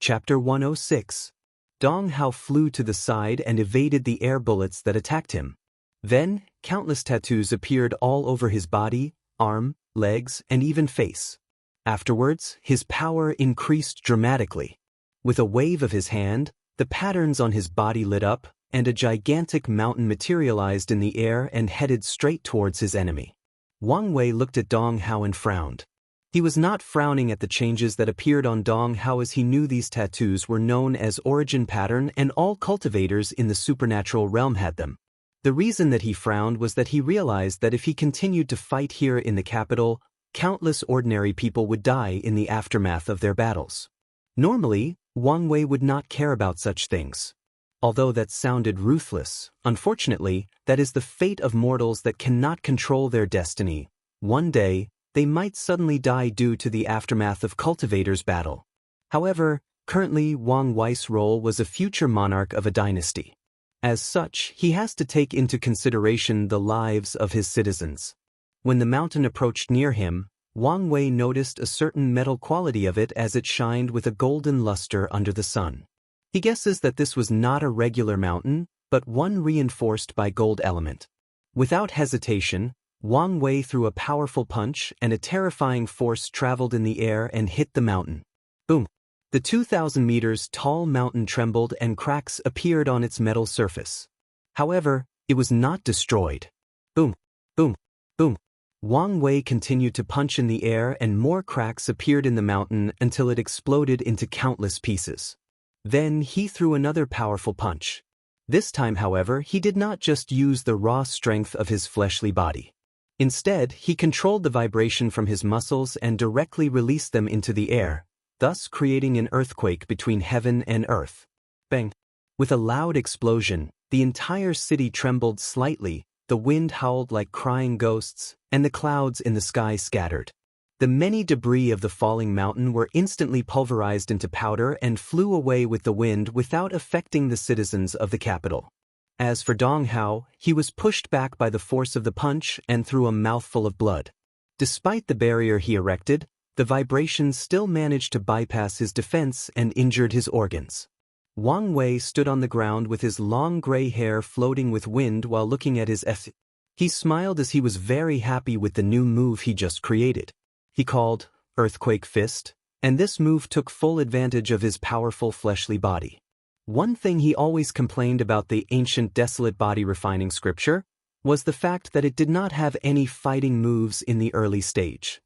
Chapter 106. Dong Hao flew to the side and evaded the air bullets that attacked him. Then, countless tattoos appeared all over his body, arm, legs, and even face. Afterwards, his power increased dramatically. With a wave of his hand, the patterns on his body lit up, and a gigantic mountain materialized in the air and headed straight towards his enemy. Wang Wei looked at Dong Hao and frowned. He was not frowning at the changes that appeared on Dong Hao, as he knew these tattoos were known as origin pattern and all cultivators in the supernatural realm had them. The reason that he frowned was that he realized that if he continued to fight here in the capital, countless ordinary people would die in the aftermath of their battles. Normally, Wang Wei would not care about such things. Although that sounded ruthless, unfortunately, that is the fate of mortals that cannot control their destiny. One day, they might suddenly die due to the aftermath of cultivators' battle. However, currently Wang Wei's role was a future monarch of a dynasty. As such, he has to take into consideration the lives of his citizens. When the mountain approached near him, Wang Wei noticed a certain metal quality of it as it shined with a golden luster under the sun. He guesses that this was not a regular mountain, but one reinforced by gold element. Without hesitation, Wang Wei threw a powerful punch, and a terrifying force traveled in the air and hit the mountain. Boom! The 2,000 meters tall mountain trembled and cracks appeared on its metal surface. However, it was not destroyed. Boom! Boom! Boom! Wang Wei continued to punch in the air, and more cracks appeared in the mountain until it exploded into countless pieces. Then he threw another powerful punch. This time, however, he did not just use the raw strength of his fleshly body. Instead, he controlled the vibration from his muscles and directly released them into the air, thus creating an earthquake between heaven and earth. Bang! With a loud explosion, the entire city trembled slightly, the wind howled like crying ghosts, and the clouds in the sky scattered. The many debris of the falling mountain were instantly pulverized into powder and flew away with the wind without affecting the citizens of the capital. As for Dong Hao, he was pushed back by the force of the punch and through a mouthful of blood. Despite the barrier he erected, the vibrations still managed to bypass his defense and injured his organs. Wang Wei stood on the ground with his long gray hair floating with wind while looking at his He smiled as he was very happy with the new move he just created. He called Earthquake Fist, and this move took full advantage of his powerful fleshly body. One thing he always complained about the ancient desolate body refining scripture was the fact that it did not have any fighting moves in the early stage.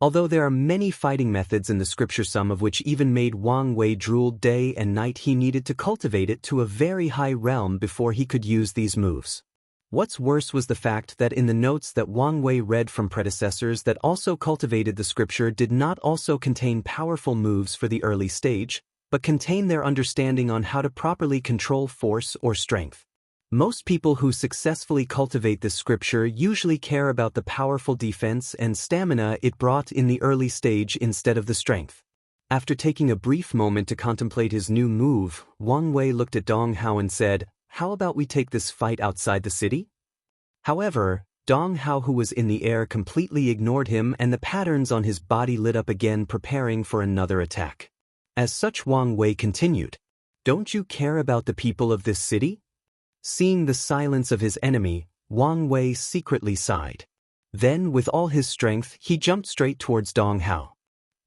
Although there are many fighting methods in the scripture, some of which even made Wang Wei drool day and night, he needed to cultivate it to a very high realm before he could use these moves. What's worse was the fact that in the notes that Wang Wei read from predecessors that also cultivated the scripture did not also contain powerful moves for the early stage, but contain their understanding on how to properly control force or strength. Most people who successfully cultivate this scripture usually care about the powerful defense and stamina it brought in the early stage instead of the strength. After taking a brief moment to contemplate his new move, Wang Wei looked at Dong Hao and said, "How about we take this fight outside the city?" However, Dong Hao, who was in the air, completely ignored him, and the patterns on his body lit up again, preparing for another attack. As such, Wang Wei continued, "Don't you care about the people of this city?" Seeing the silence of his enemy, Wang Wei secretly sighed. Then, with all his strength, he jumped straight towards Dong Hao.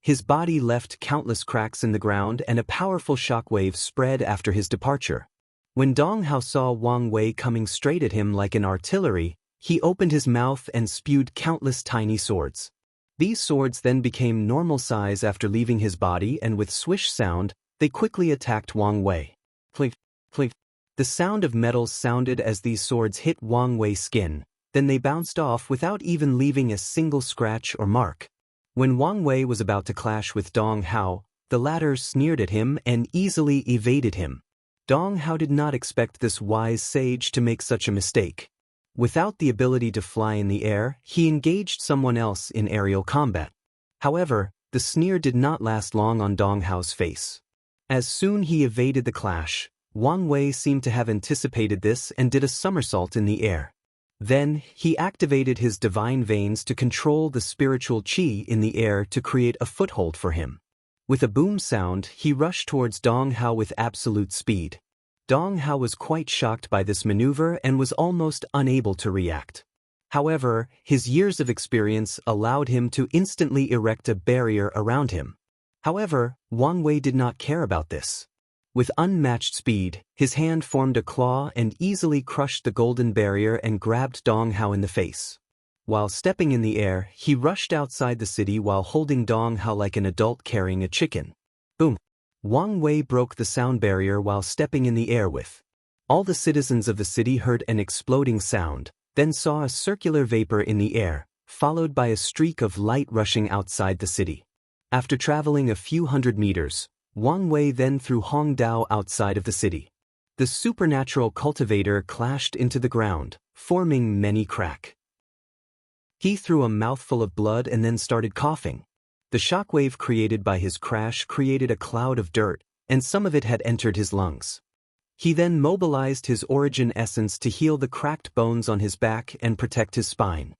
His body left countless cracks in the ground, and a powerful shockwave spread after his departure. When Dong Hao saw Wang Wei coming straight at him like an artillery, he opened his mouth and spewed countless tiny swords. These swords then became normal size after leaving his body, and with swish sound, they quickly attacked Wang Wei. Clink, clink. The sound of metals sounded as these swords hit Wang Wei's skin, then they bounced off without even leaving a single scratch or mark. When Wang Wei was about to clash with Dong Hao, the latter sneered at him and easily evaded him. Dong Hao did not expect this wise sage to make such a mistake. Without the ability to fly in the air, he engaged someone else in aerial combat. However, the sneer did not last long on Dong Hao's face. As soon he evaded the clash, Wang Wei seemed to have anticipated this and did a somersault in the air. Then, he activated his divine veins to control the spiritual qi in the air to create a foothold for him. With a boom sound, he rushed towards Dong Hao with absolute speed. Dong Hao was quite shocked by this maneuver and was almost unable to react. However, his years of experience allowed him to instantly erect a barrier around him. However, Wang Wei did not care about this. With unmatched speed, his hand formed a claw and easily crushed the golden barrier and grabbed Dong Hao in the face. While stepping in the air, he rushed outside the city while holding Dong Hao like an adult carrying a chicken. Boom! Wang Wei broke the sound barrier while stepping in the air with. All the citizens of the city heard an exploding sound, then saw a circular vapor in the air, followed by a streak of light rushing outside the city. After traveling a few hundred meters, Wang Wei then threw Hong Dao outside of the city. The supernatural cultivator clashed into the ground, forming many cracks. He threw a mouthful of blood and then started coughing. The shockwave created by his crash created a cloud of dirt, and some of it had entered his lungs. He then mobilized his origin essence to heal the cracked bones on his back and protect his spine.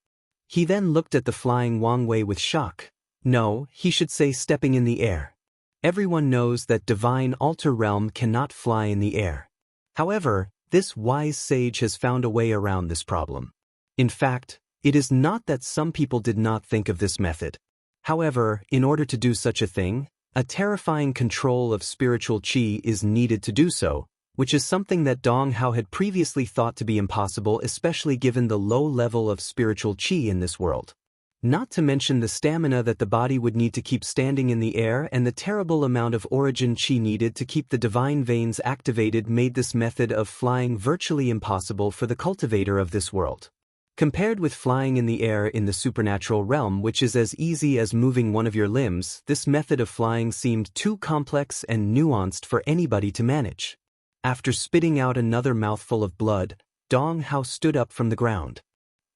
He then looked at the flying Wang Wei with shock. No, he should say stepping in the air. Everyone knows that divine altar realm cannot fly in the air. However, this wise sage has found a way around this problem. In fact, it is not that some people did not think of this method. However, in order to do such a thing, a terrifying control of spiritual qi is needed to do so, which is something that Dong Hao had previously thought to be impossible, especially given the low level of spiritual qi in this world. Not to mention the stamina that the body would need to keep standing in the air and the terrible amount of origin qi needed to keep the divine veins activated made this method of flying virtually impossible for the cultivator of this world. Compared with flying in the air in the supernatural realm, which is as easy as moving one of your limbs, this method of flying seemed too complex and nuanced for anybody to manage. After spitting out another mouthful of blood, Dong Hao stood up from the ground.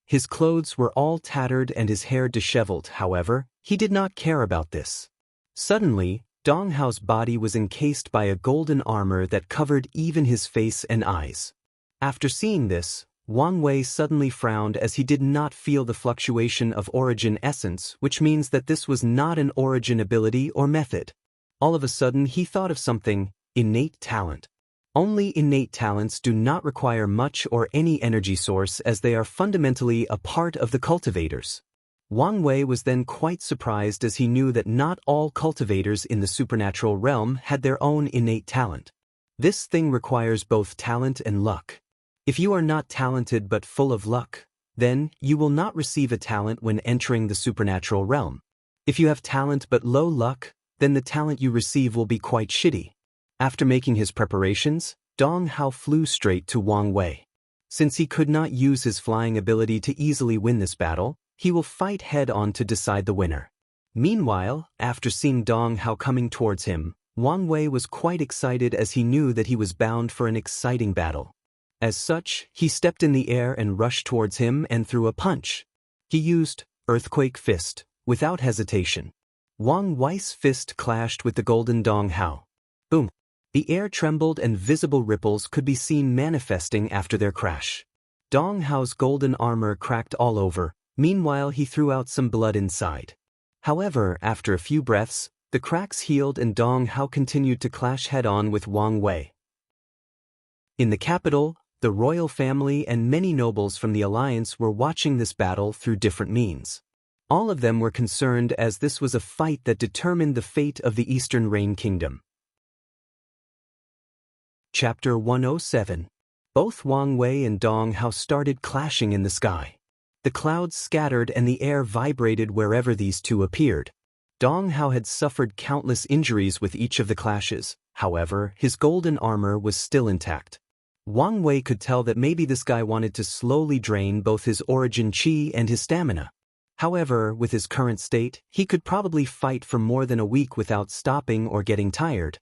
His clothes were all tattered and his hair disheveled. However, he did not care about this. Suddenly, Dong Hao's body was encased by a golden armor that covered even his face and eyes. After seeing this, Wang Wei suddenly frowned as he did not feel the fluctuation of origin essence, which means that this was not an origin ability or method. All of a sudden he thought of something: innate talent. Only innate talents do not require much or any energy source, as they are fundamentally a part of the cultivators. Wang Wei was then quite surprised as he knew that not all cultivators in the supernatural realm had their own innate talent. This thing requires both talent and luck. If you are not talented but full of luck, then you will not receive a talent when entering the supernatural realm. If you have talent but low luck, then the talent you receive will be quite shitty. After making his preparations, Dong Hao flew straight to Wang Wei. Since he could not use his flying ability to easily win this battle, he will fight head-on to decide the winner. Meanwhile, after seeing Dong Hao coming towards him, Wang Wei was quite excited as he knew that he was bound for an exciting battle. As such, he stepped in the air and rushed towards him and threw a punch. He used Earthquake Fist, without hesitation. Wang Wei's fist clashed with the golden Dong Hao. Boom! The air trembled and visible ripples could be seen manifesting after their crash. Dong Hao's golden armor cracked all over, meanwhile he threw out some blood inside. However, after a few breaths, the cracks healed and Dong Hao continued to clash head-on with Wang Wei. In the capital, the royal family and many nobles from the alliance were watching this battle through different means. All of them were concerned as this was a fight that determined the fate of the Eastern Rain Kingdom. Chapter 107. Both Wang Wei and Dong Hao started clashing in the sky. The clouds scattered and the air vibrated wherever these two appeared. Dong Hao had suffered countless injuries with each of the clashes, however, his golden armor was still intact. Wang Wei could tell that maybe this guy wanted to slowly drain both his origin qi and his stamina. However, with his current state, he could probably fight for more than a week without stopping or getting tired.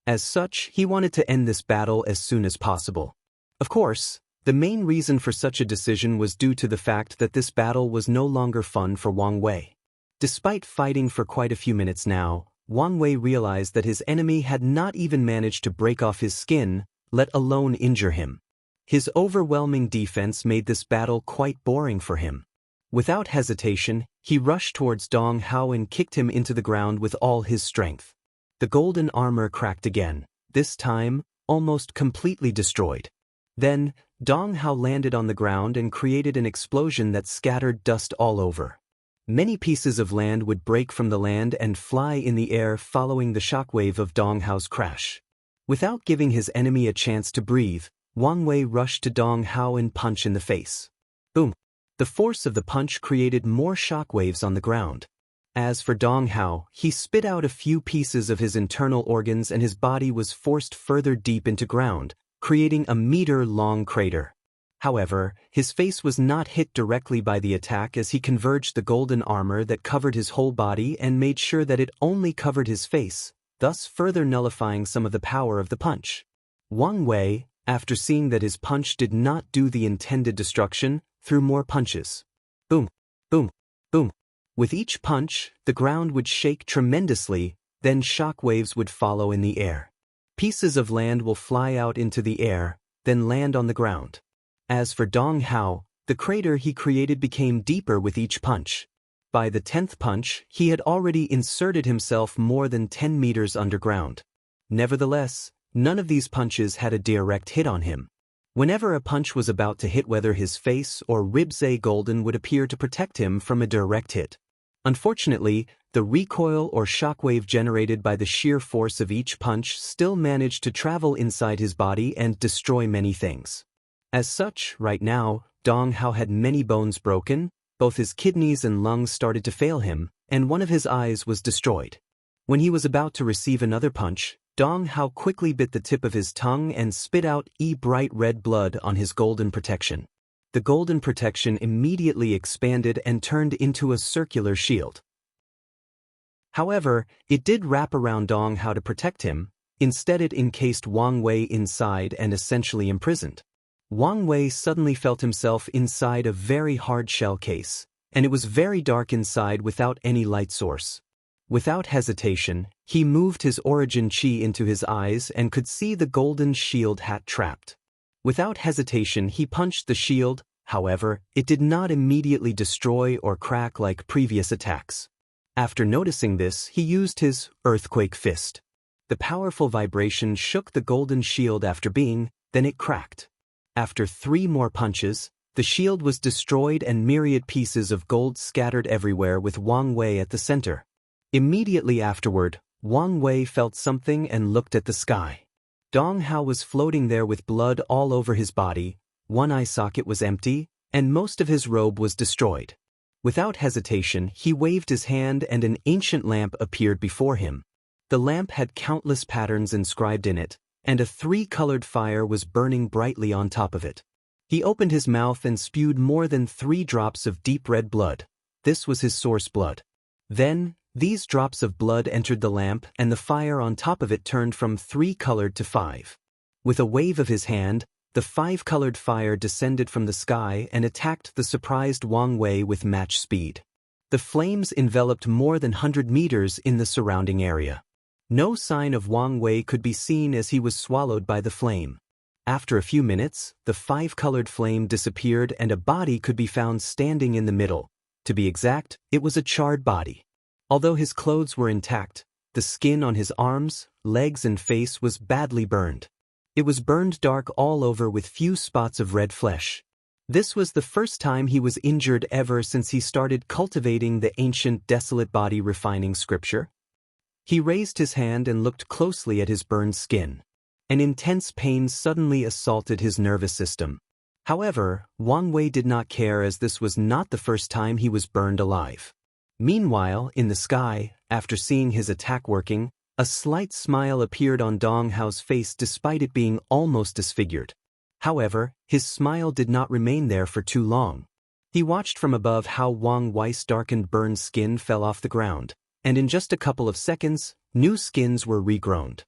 As such, he wanted to end this battle as soon as possible. Of course, the main reason for such a decision was due to the fact that this battle was no longer fun for Wang Wei. Despite fighting for quite a few minutes now, Wang Wei realized that his enemy had not even managed to break off his skin, let alone injure him. His overwhelming defense made this battle quite boring for him. Without hesitation, he rushed towards Dong Hao and kicked him into the ground with all his strength. The golden armor cracked again, this time almost completely destroyed. Then, Dong Hao landed on the ground and created an explosion that scattered dust all over. Many pieces of land would break from the land and fly in the air following the shockwave of Dong Hao's crash. Without giving his enemy a chance to breathe, Wang Wei rushed to Dong Hao and punched in the face. Boom! The force of the punch created more shockwaves on the ground. As for Dong Hao, he spit out a few pieces of his internal organs and his body was forced further deep into ground, creating a meter-long crater. However, his face was not hit directly by the attack as he converged the golden armor that covered his whole body and made sure that it only covered his face, thus further nullifying some of the power of the punch. Wang Wei, after seeing that his punch did not do the intended destruction, threw more punches. Boom, boom, boom. With each punch, the ground would shake tremendously, then shock waves would follow in the air. Pieces of land will fly out into the air, then land on the ground. As for Dong Hao, the crater he created became deeper with each punch. By the 10th punch, he had already inserted himself more than 10 meters underground. Nevertheless, none of these punches had a direct hit on him. Whenever a punch was about to hit, whether his face or ribs, a golden would appear to protect him from a direct hit. Unfortunately, the recoil or shockwave generated by the sheer force of each punch still managed to travel inside his body and destroy many things. As such, right now, Dong Hao had many bones broken, both his kidneys and lungs started to fail him, and one of his eyes was destroyed. When he was about to receive another punch, Dong Hao quickly bit the tip of his tongue and spit out bright red blood on his golden protection. The golden protection immediately expanded and turned into a circular shield. However, it did wrap around Dong Hao to protect him. Instead, it encased Wang Wei inside and essentially imprisoned. Wang Wei suddenly felt himself inside a very hard shell case, and it was very dark inside without any light source. Without hesitation, he moved his origin chi into his eyes and could see the golden shield hat trapped. Without hesitation, he punched the shield. However, it did not immediately destroy or crack like previous attacks. After noticing this, he used his earthquake fist. The powerful vibration shook the golden shield then it cracked. After 3 more punches, the shield was destroyed and myriad pieces of gold scattered everywhere with Wang Wei at the center. Immediately afterward, Wang Wei felt something and looked at the sky. Dong Hao was floating there with blood all over his body, one eye socket was empty, and most of his robe was destroyed. Without hesitation, he waved his hand and an ancient lamp appeared before him. The lamp had countless patterns inscribed in it, and a 3-colored fire was burning brightly on top of it. He opened his mouth and spewed more than 3 drops of deep red blood. This was his source blood. Then, these drops of blood entered the lamp and the fire on top of it turned from 3-colored to 5. With a wave of his hand, the 5-colored fire descended from the sky and attacked the surprised Wang Wei with match speed. The flames enveloped more than 100 meters in the surrounding area. No sign of Wang Wei could be seen as he was swallowed by the flame. After a few minutes, the 5-colored flame disappeared and a body could be found standing in the middle. To be exact, it was a charred body. Although his clothes were intact, the skin on his arms, legs and face was badly burned. It was burned dark all over with few spots of red flesh. This was the first time he was injured ever since he started cultivating the ancient desolate body refining scripture. He raised his hand and looked closely at his burned skin. An intense pain suddenly assaulted his nervous system. However, Wang Wei did not care as this was not the first time he was burned alive. Meanwhile, in the sky, after seeing his attack working, a slight smile appeared on Dong Hao's face despite it being almost disfigured. However, his smile did not remain there for too long. He watched from above how Wang Wei's darkened burned skin fell off the ground, and in just a couple of seconds, new skins were regrown.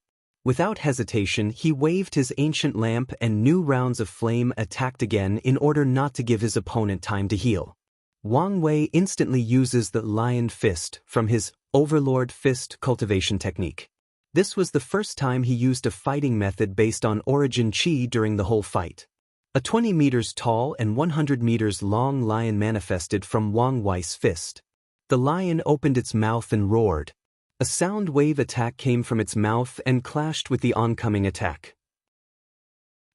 Without hesitation, he waved his ancient lamp and new rounds of flame attacked again in order not to give his opponent time to heal. Wang Wei instantly uses the Lion Fist from his Overlord Fist cultivation technique. This was the first time he used a fighting method based on origin chi during the whole fight. A 20 meters tall and 100 meters long lion manifested from Wang Wei's fist. The lion opened its mouth and roared. A sound wave attack came from its mouth and clashed with the oncoming attack.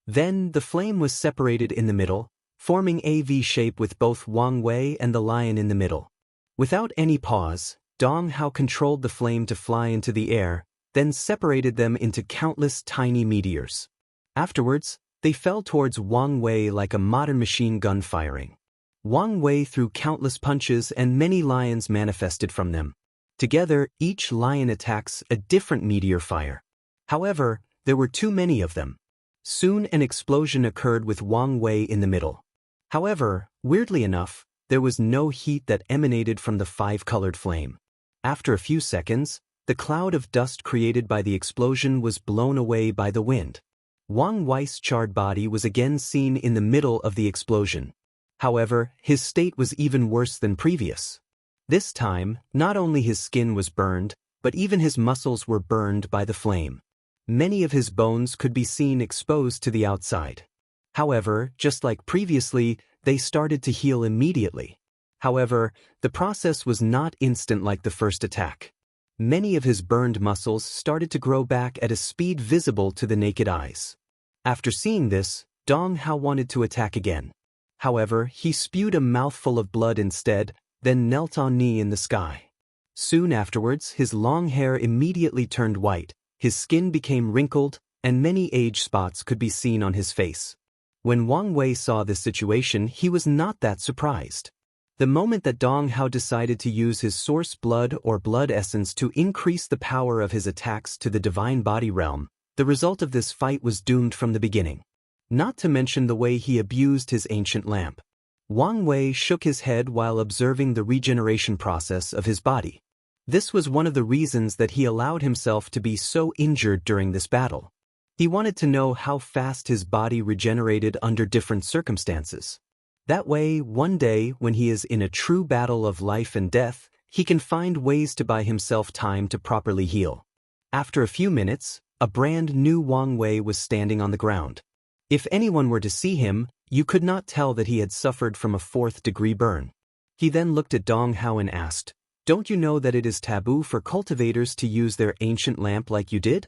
Then, the flame was separated in the middle, forming a V shape with both Wang Wei and the lion in the middle. Without any pause, Dong Hao controlled the flame to fly into the air, then separated them into countless tiny meteors. Afterwards, they fell towards Wang Wei like a modern machine gun firing. Wang Wei threw countless punches and many lions manifested from them. Together, each lion attacks a different meteor fire. However, there were too many of them. Soon an explosion occurred with Wang Wei in the middle. However, weirdly enough, there was no heat that emanated from the five-colored flame. After a few seconds, the cloud of dust created by the explosion was blown away by the wind. Wang Wei's charred body was again seen in the middle of the explosion. However, his state was even worse than previous. This time, not only his skin was burned, but even his muscles were burned by the flame. Many of his bones could be seen exposed to the outside. However, just like previously, they started to heal immediately. However, the process was not instant like the first attack. Many of his burned muscles started to grow back at a speed visible to the naked eyes. After seeing this, Dong Hao wanted to attack again. However, he spewed a mouthful of blood instead, then knelt on knee in the sky. Soon afterwards, his long hair immediately turned white, his skin became wrinkled, and many age spots could be seen on his face. When Wang Wei saw this situation, he was not that surprised. The moment that Dong Hao decided to use his source blood or blood essence to increase the power of his attacks to the divine body realm, the result of this fight was doomed from the beginning. Not to mention the way he abused his ancient lamp. Wang Wei shook his head while observing the regeneration process of his body. This was one of the reasons that he allowed himself to be so injured during this battle. He wanted to know how fast his body regenerated under different circumstances. That way, one day, when he is in a true battle of life and death, he can find ways to buy himself time to properly heal. After a few minutes, a brand new Wang Wei was standing on the ground. If anyone were to see him, you could not tell that he had suffered from a 4th-degree burn. He then looked at Dong Hao and asked, "Don't you know that it is taboo for cultivators to use their ancient lamp like you did?"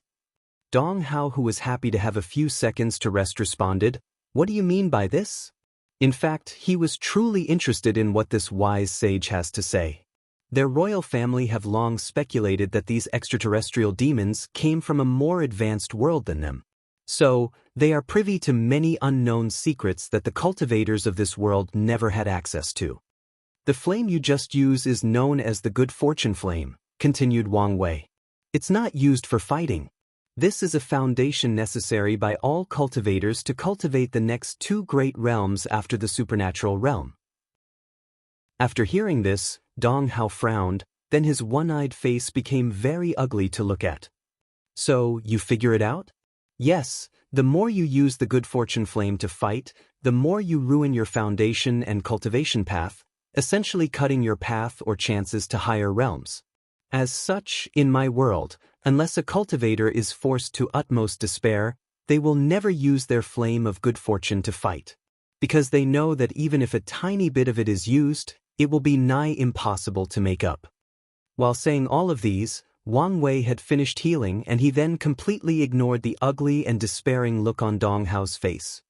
Dong Hao, who was happy to have a few seconds to rest, responded, "What do you mean by this?" In fact, he was truly interested in what this wise sage has to say. Their royal family have long speculated that these extraterrestrial demons came from a more advanced world than them. So, they are privy to many unknown secrets that the cultivators of this world never had access to. "The flame you just used is known as the good fortune flame," continued Wang Wei. "It's not used for fighting. This is a foundation necessary by all cultivators to cultivate the next 2 great realms after the supernatural realm." After hearing this, Dong Hao frowned, then his one-eyed face became very ugly to look at. "So, you figure it out?" "Yes, the more you use the good fortune flame to fight, the more you ruin your foundation and cultivation path, essentially cutting your path or chances to higher realms. As such, in my world, unless a cultivator is forced to utmost despair, they will never use their flame of good fortune to fight. Because they know that even if a tiny bit of it is used, it will be nigh impossible to make up." While saying all of these, Wang Wei had finished healing, and he then completely ignored the ugly and despairing look on Dong Hao's face.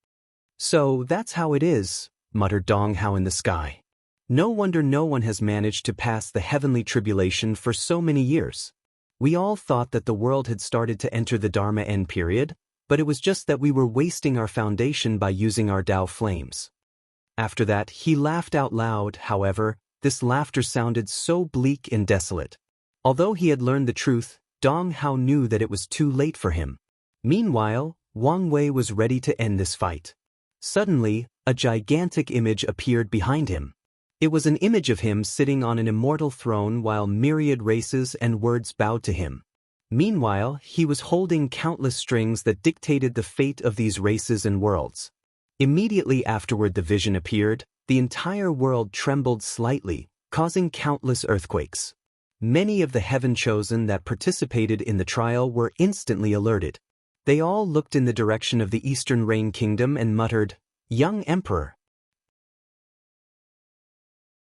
"So that's how it is," muttered Dong Hao in the sky. "No wonder no one has managed to pass the heavenly tribulation for so many years. We all thought that the world had started to enter the Dharma end period, but it was just that we were wasting our foundation by using our Tao flames." After that, he laughed out loud. However, this laughter sounded so bleak and desolate. Although he had learned the truth, Dong Hao knew that it was too late for him. Meanwhile, Wang Wei was ready to end this fight. Suddenly, a gigantic image appeared behind him. It was an image of him sitting on an immortal throne while myriad races and words bowed to him. Meanwhile, he was holding countless strings that dictated the fate of these races and worlds. Immediately afterward the vision appeared, the entire world trembled slightly, causing countless earthquakes. Many of the heaven chosen that participated in the trial were instantly alerted. They all looked in the direction of the Eastern Rain Kingdom and muttered, "Young Emperor."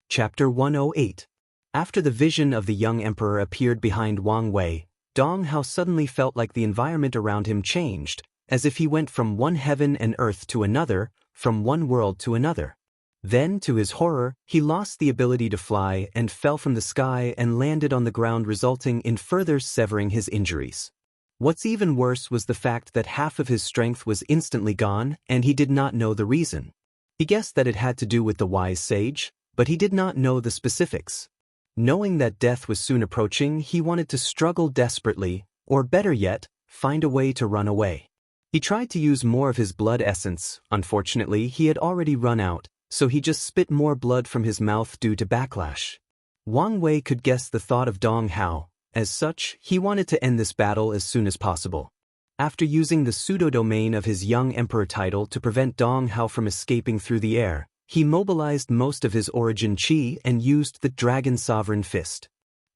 Chapter 108. After the vision of the young emperor appeared behind Wang Wei, Dong Hao suddenly felt like the environment around him changed, as if he went from one heaven and earth to another, from one world to another. Then, to his horror, he lost the ability to fly and fell from the sky and landed on the ground, resulting in further severing his injuries. What's even worse was the fact that half of his strength was instantly gone, and he did not know the reason. He guessed that it had to do with the wise sage, but he did not know the specifics. Knowing that death was soon approaching, he wanted to struggle desperately, or better yet, find a way to run away. He tried to use more of his blood essence. Unfortunately, he had already run out, so he just spit more blood from his mouth due to backlash. Wang Wei could guess the thought of Dong Hao. As such, he wanted to end this battle as soon as possible. After using the pseudo-domain of his young emperor title to prevent Dong Hao from escaping through the air, he mobilized most of his origin chi and used the Dragon Sovereign Fist.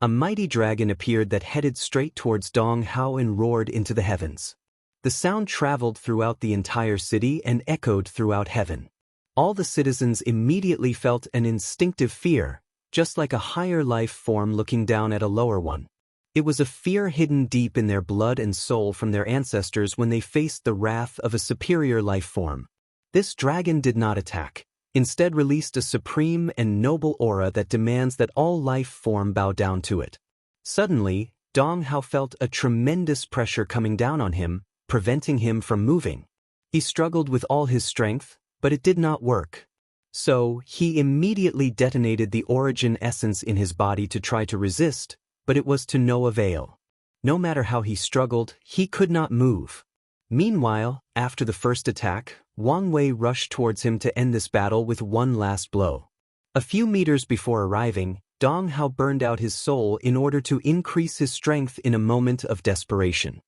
A mighty dragon appeared that headed straight towards Dong Hao and roared into the heavens. The sound traveled throughout the entire city and echoed throughout heaven. All the citizens immediately felt an instinctive fear, just like a higher life form looking down at a lower one. It was a fear hidden deep in their blood and soul from their ancestors when they faced the wrath of a superior life form. This dragon did not attack, instead released a supreme and noble aura that demands that all life form bow down to it. Suddenly, Dong Hao felt a tremendous pressure coming down on him, preventing him from moving. He struggled with all his strength, but it did not work. So, he immediately detonated the origin essence in his body to try to resist, but it was to no avail. No matter how he struggled, he could not move. Meanwhile, after the first attack, Wang Wei rushed towards him to end this battle with one last blow. A few meters before arriving, Dong Hao burned out his soul in order to increase his strength in a moment of desperation.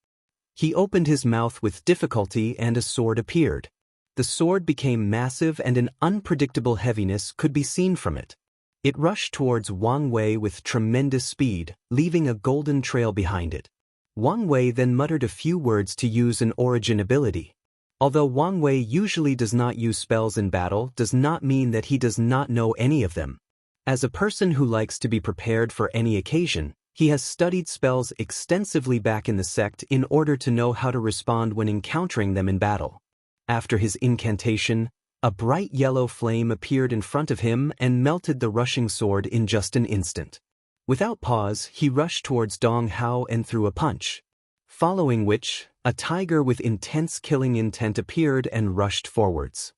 He opened his mouth with difficulty and a sword appeared. The sword became massive and an unpredictable heaviness could be seen from it. It rushed towards Wang Wei with tremendous speed, leaving a golden trail behind it. Wang Wei then muttered a few words to use an origin ability. Although Wang Wei usually does not use spells in battle, does not mean that he does not know any of them. As a person who likes to be prepared for any occasion, he has studied spells extensively back in the sect in order to know how to respond when encountering them in battle. After his incantation, a bright yellow flame appeared in front of him and melted the rushing sword in just an instant. Without pause, he rushed towards Dong Hao and threw a punch. Following which, a tiger with intense killing intent appeared and rushed forwards.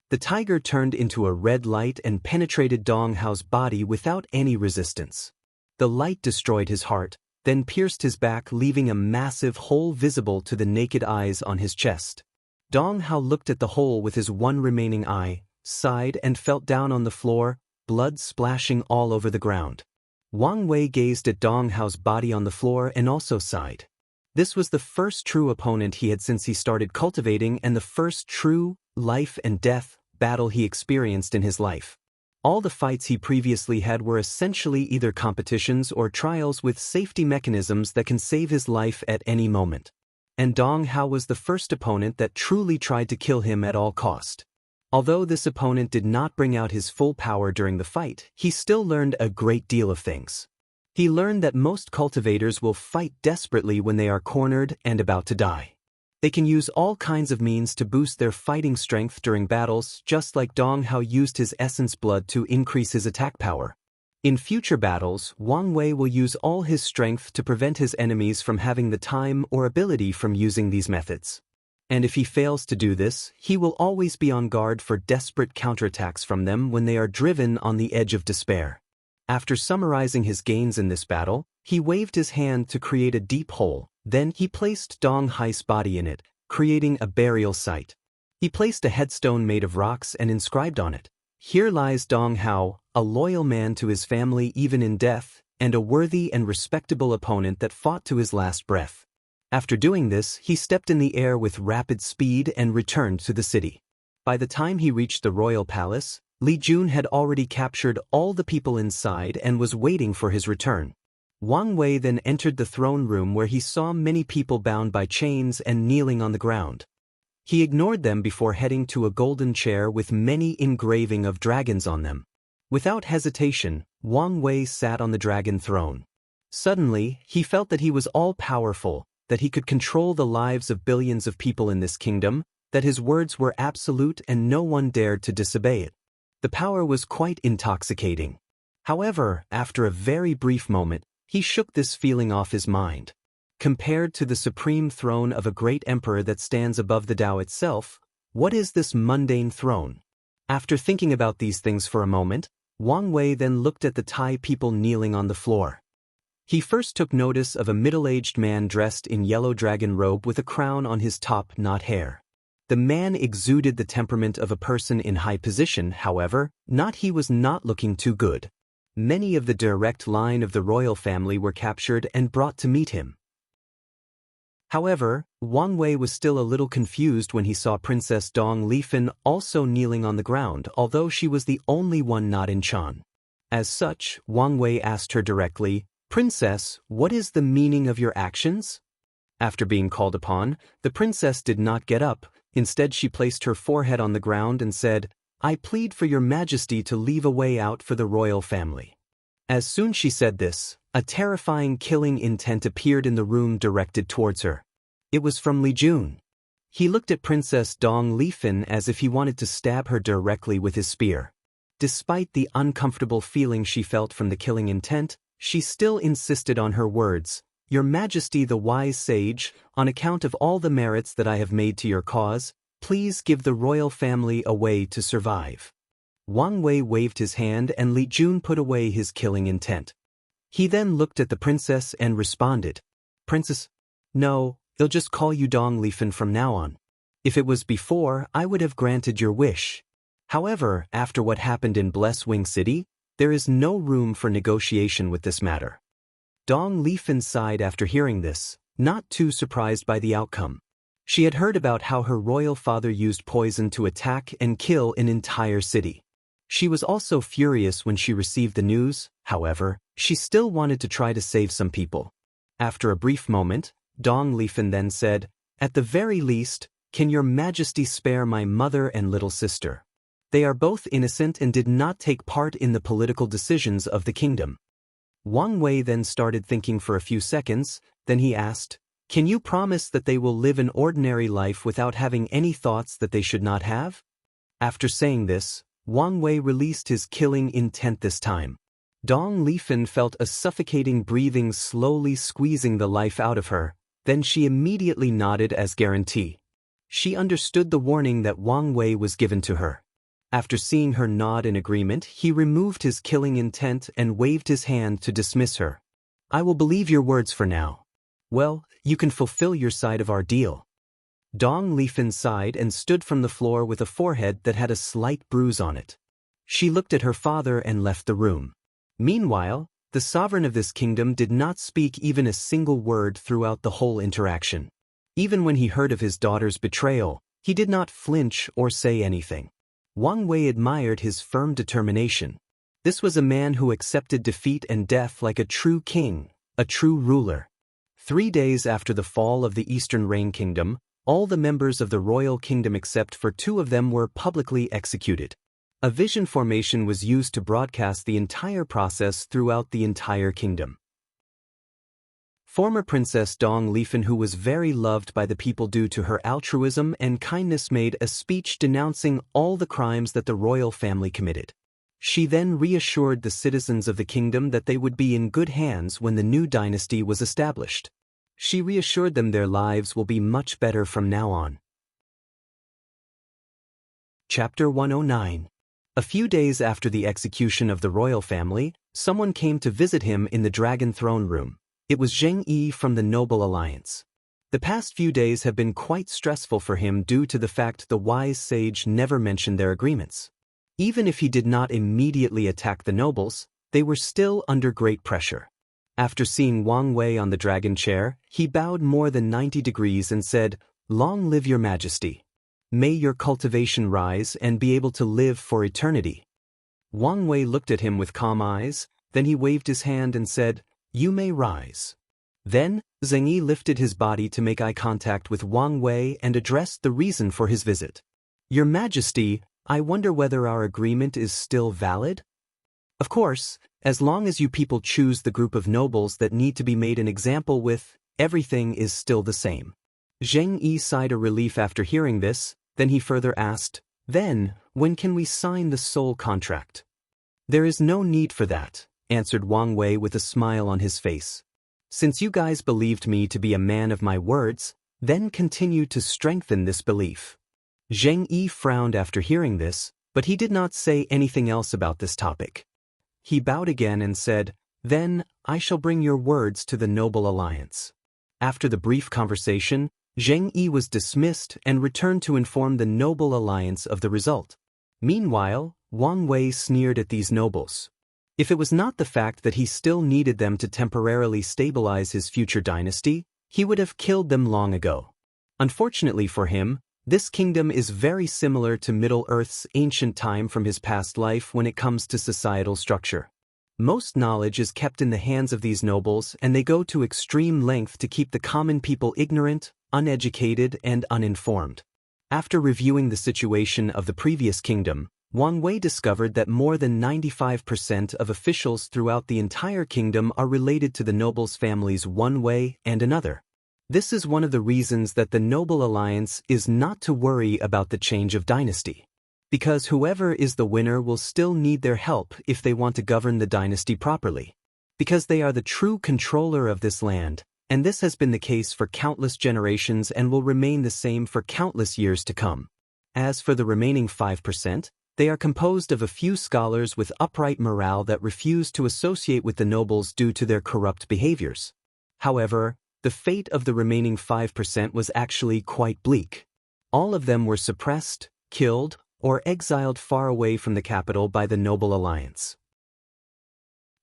The tiger turned into a red light and penetrated Dong Hao's body without any resistance. The light destroyed his heart, then pierced his back, leaving a massive hole visible to the naked eyes on his chest. Dong Hao looked at the hole with his one remaining eye, sighed and fell down on the floor, blood splashing all over the ground. Wang Wei gazed at Dong Hao's body on the floor and also sighed. This was the first true opponent he had since he started cultivating and the first true, life and death, battle he experienced in his life. All the fights he previously had were essentially either competitions or trials with safety mechanisms that can save his life at any moment. And Dong Hao was the first opponent that truly tried to kill him at all cost. Although this opponent did not bring out his full power during the fight, he still learned a great deal of things. He learned that most cultivators will fight desperately when they are cornered and about to die. They can use all kinds of means to boost their fighting strength during battles, just like Dong Hao used his essence blood to increase his attack power. In future battles, Wang Wei will use all his strength to prevent his enemies from having the time or ability from using these methods. And if he fails to do this, he will always be on guard for desperate counterattacks from them when they are driven on the edge of despair. After summarizing his gains in this battle, he waved his hand to create a deep hole, then he placed Dong Hai's body in it, creating a burial site. He placed a headstone made of rocks and inscribed on it, "Here lies Dong Hao, a loyal man to his family even in death, and a worthy and respectable opponent that fought to his last breath." After doing this, he stepped in the air with rapid speed and returned to the city. By the time he reached the royal palace, Li Jun had already captured all the people inside and was waiting for his return. Wang Wei then entered the throne room where he saw many people bound by chains and kneeling on the ground. He ignored them before heading to a golden chair with many engraving of dragons on them. Without hesitation, Wang Wei sat on the dragon throne. Suddenly, he felt that he was all-powerful, that he could control the lives of billions of people in this kingdom, that his words were absolute and no one dared to disobey it. The power was quite intoxicating. However, after a very brief moment, he shook this feeling off his mind. Compared to the supreme throne of a great emperor that stands above the Tao itself, what is this mundane throne? After thinking about these things for a moment, Wang Wei then looked at the Thai people kneeling on the floor. He first took notice of a middle-aged man dressed in yellow dragon robe with a crown on his top-knot hair. The man exuded the temperament of a person in high position, however, he was not looking too good. Many of the direct line of the royal family were captured and brought to meet him. However, Wang Wei was still a little confused when he saw Princess Dong Lifan also kneeling on the ground, although she was the only one not in Chan. As such, Wang Wei asked her directly, "Princess, what is the meaning of your actions?" After being called upon, the princess did not get up. Instead, she placed her forehead on the ground and said, "I plead for your majesty to leave a way out for the royal family." As soon as she said this, a terrifying killing intent appeared in the room directed towards her. It was from Li Jun. He looked at Princess Dong Lifan as if he wanted to stab her directly with his spear. Despite the uncomfortable feeling she felt from the killing intent, she still insisted on her words, "Your Majesty the wise sage, on account of all the merits that I have made to your cause, please give the royal family a way to survive." Wang Wei waved his hand and Li Jun put away his killing intent. He then looked at the princess and responded, "Princess, no, they'll just call you Dong Lifan from now on. If it was before, I would have granted your wish. However, after what happened in Bless Wing City, there is no room for negotiation with this matter." Dong Lifan sighed after hearing this, not too surprised by the outcome. She had heard about how her royal father used poison to attack and kill an entire city. She was also furious when she received the news. However, she still wanted to try to save some people. After a brief moment, Dong Lifan then said, "At the very least, can your majesty spare my mother and little sister? They are both innocent and did not take part in the political decisions of the kingdom." Wang Wei then started thinking for a few seconds, then he asked, "Can you promise that they will live an ordinary life without having any thoughts that they should not have?" After saying this, Wang Wei released his killing intent this time. Dong Lifan felt a suffocating breathing slowly squeezing the life out of her, then she immediately nodded as guarantee. She understood the warning that Wang Wei was given to her. After seeing her nod in agreement, he removed his killing intent and waved his hand to dismiss her. "I will believe your words for now. Well, you can fulfill your side of our deal." Dong Lifan sighed and stood from the floor with a forehead that had a slight bruise on it. She looked at her father and left the room. Meanwhile, the sovereign of this kingdom did not speak even a single word throughout the whole interaction. Even when he heard of his daughter's betrayal, he did not flinch or say anything. Wang Wei admired his firm determination. This was a man who accepted defeat and death like a true king, a true ruler. 3 days after the fall of the Eastern Rain Kingdom, all the members of the royal kingdom except for 2 of them were publicly executed. A vision formation was used to broadcast the entire process throughout the entire kingdom. Former Princess Dong Lifan, who was very loved by the people due to her altruism and kindness, made a speech denouncing all the crimes that the royal family committed. She then reassured the citizens of the kingdom that they would be in good hands when the new dynasty was established. She reassured them their lives will be much better from now on. Chapter 109. A few days after the execution of the royal family, someone came to visit him in the Dragon Throne Room. It was Zheng Yi from the Noble Alliance. The past few days have been quite stressful for him due to the fact the wise sage never mentioned their agreements. Even if he did not immediately attack the nobles, they were still under great pressure. After seeing Wang Wei on the dragon chair, he bowed more than 90 degrees and said, "Long live your majesty. May your cultivation rise and be able to live for eternity." Wang Wei looked at him with calm eyes, then he waved his hand and said, "You may rise." Then, Zheng Yi lifted his body to make eye contact with Wang Wei and addressed the reason for his visit. "Your Majesty, I wonder whether our agreement is still valid?" "Of course, As long as you people choose the group of nobles that need to be made an example with, everything is still the same. Zheng Yi sighed a relief after hearing this, then he further asked, "Then, when can we sign the soul contract?" "There is no need for that," answered Wang Wei with a smile on his face. "Since you guys believed me to be a man of my words, then continue to strengthen this belief." Zheng Yi frowned after hearing this, but he did not say anything else about this topic. He bowed again and said, "Then, I shall bring your words to the Noble Alliance." After the brief conversation, Zheng Yi was dismissed and returned to inform the Noble Alliance of the result. Meanwhile, Wang Wei sneered at these nobles. If it was not the fact that he still needed them to temporarily stabilize his future dynasty, he would have killed them long ago. Unfortunately for him, this kingdom is very similar to Middle-earth's ancient time from his past life when it comes to societal structure. Most knowledge is kept in the hands of these nobles, and they go to extreme length to keep the common people ignorant, uneducated, and uninformed. After reviewing the situation of the previous kingdom, Wang Wei discovered that more than 95% of officials throughout the entire kingdom are related to the nobles' families one way and another. This is one of the reasons that the Noble Alliance is not to worry about the change of dynasty. Because whoever is the winner will still need their help if they want to govern the dynasty properly. Because they are the true controller of this land, and this has been the case for countless generations and will remain the same for countless years to come. As for the remaining 5%, they are composed of a few scholars with upright morale that refuse to associate with the nobles due to their corrupt behaviors. However, the fate of the remaining 5% was actually quite bleak. All of them were suppressed, killed, or exiled far away from the capital by the Noble Alliance.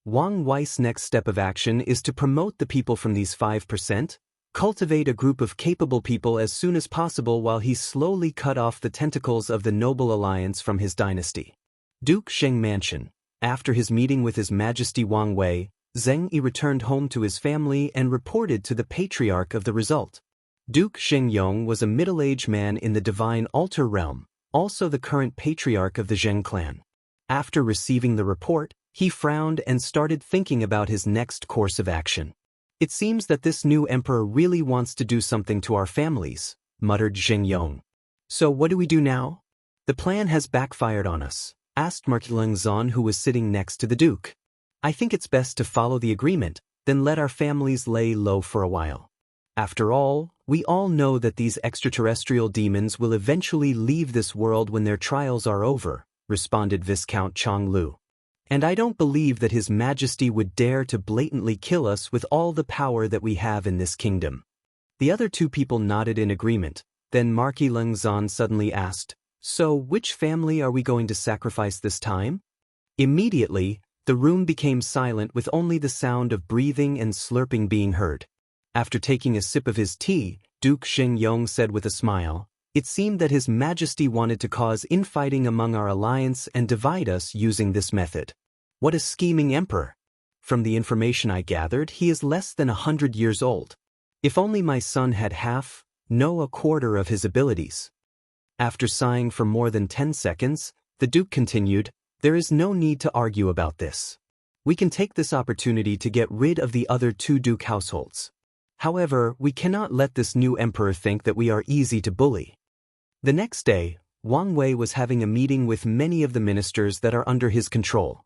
Wang Wei's next step of action is to promote the people from these 5%, cultivate a group of capable people as soon as possible while he slowly cut off the tentacles of the Noble Alliance from his dynasty. Duke Sheng Mansion. After his meeting with His Majesty Wang Wei, Zheng Yi returned home to his family and reported to the patriarch of the result. Duke Sheng Yong was a middle-aged man in the Divine Altar realm, also the current patriarch of the Zheng clan. After receiving the report, he frowned and started thinking about his next course of action. "It seems that this new emperor really wants to do something to our families," muttered Zheng Yong. "So what do we do now?" "The plan has backfired on us," asked Marquileng Zan, who was sitting next to the duke. "I think it's best to follow the agreement, then let our families lay low for a while. After all, we all know that these extraterrestrial demons will eventually leave this world when their trials are over," responded Viscount Chong Lu. "And I don't believe that His Majesty would dare to blatantly kill us with all the power that we have in this kingdom." The other two people nodded in agreement. Then Marquileng Zan suddenly asked, "So which family are we going to sacrifice this time?" Immediately, the room became silent with only the sound of breathing and slurping being heard. After taking a sip of his tea, Duke Sheng Yong said with a smile, "It seemed that His Majesty wanted to cause infighting among our alliance and divide us using this method. What a scheming emperor! From the information I gathered, he is less than 100 years old. If only my son had half, no a quarter of his abilities." After sighing for more than 10 seconds, the Duke continued, "There is no need to argue about this. We can take this opportunity to get rid of the other two Duke households. However, we cannot let this new emperor think that we are easy to bully." The next day, Wang Wei was having a meeting with many of the ministers that are under his control.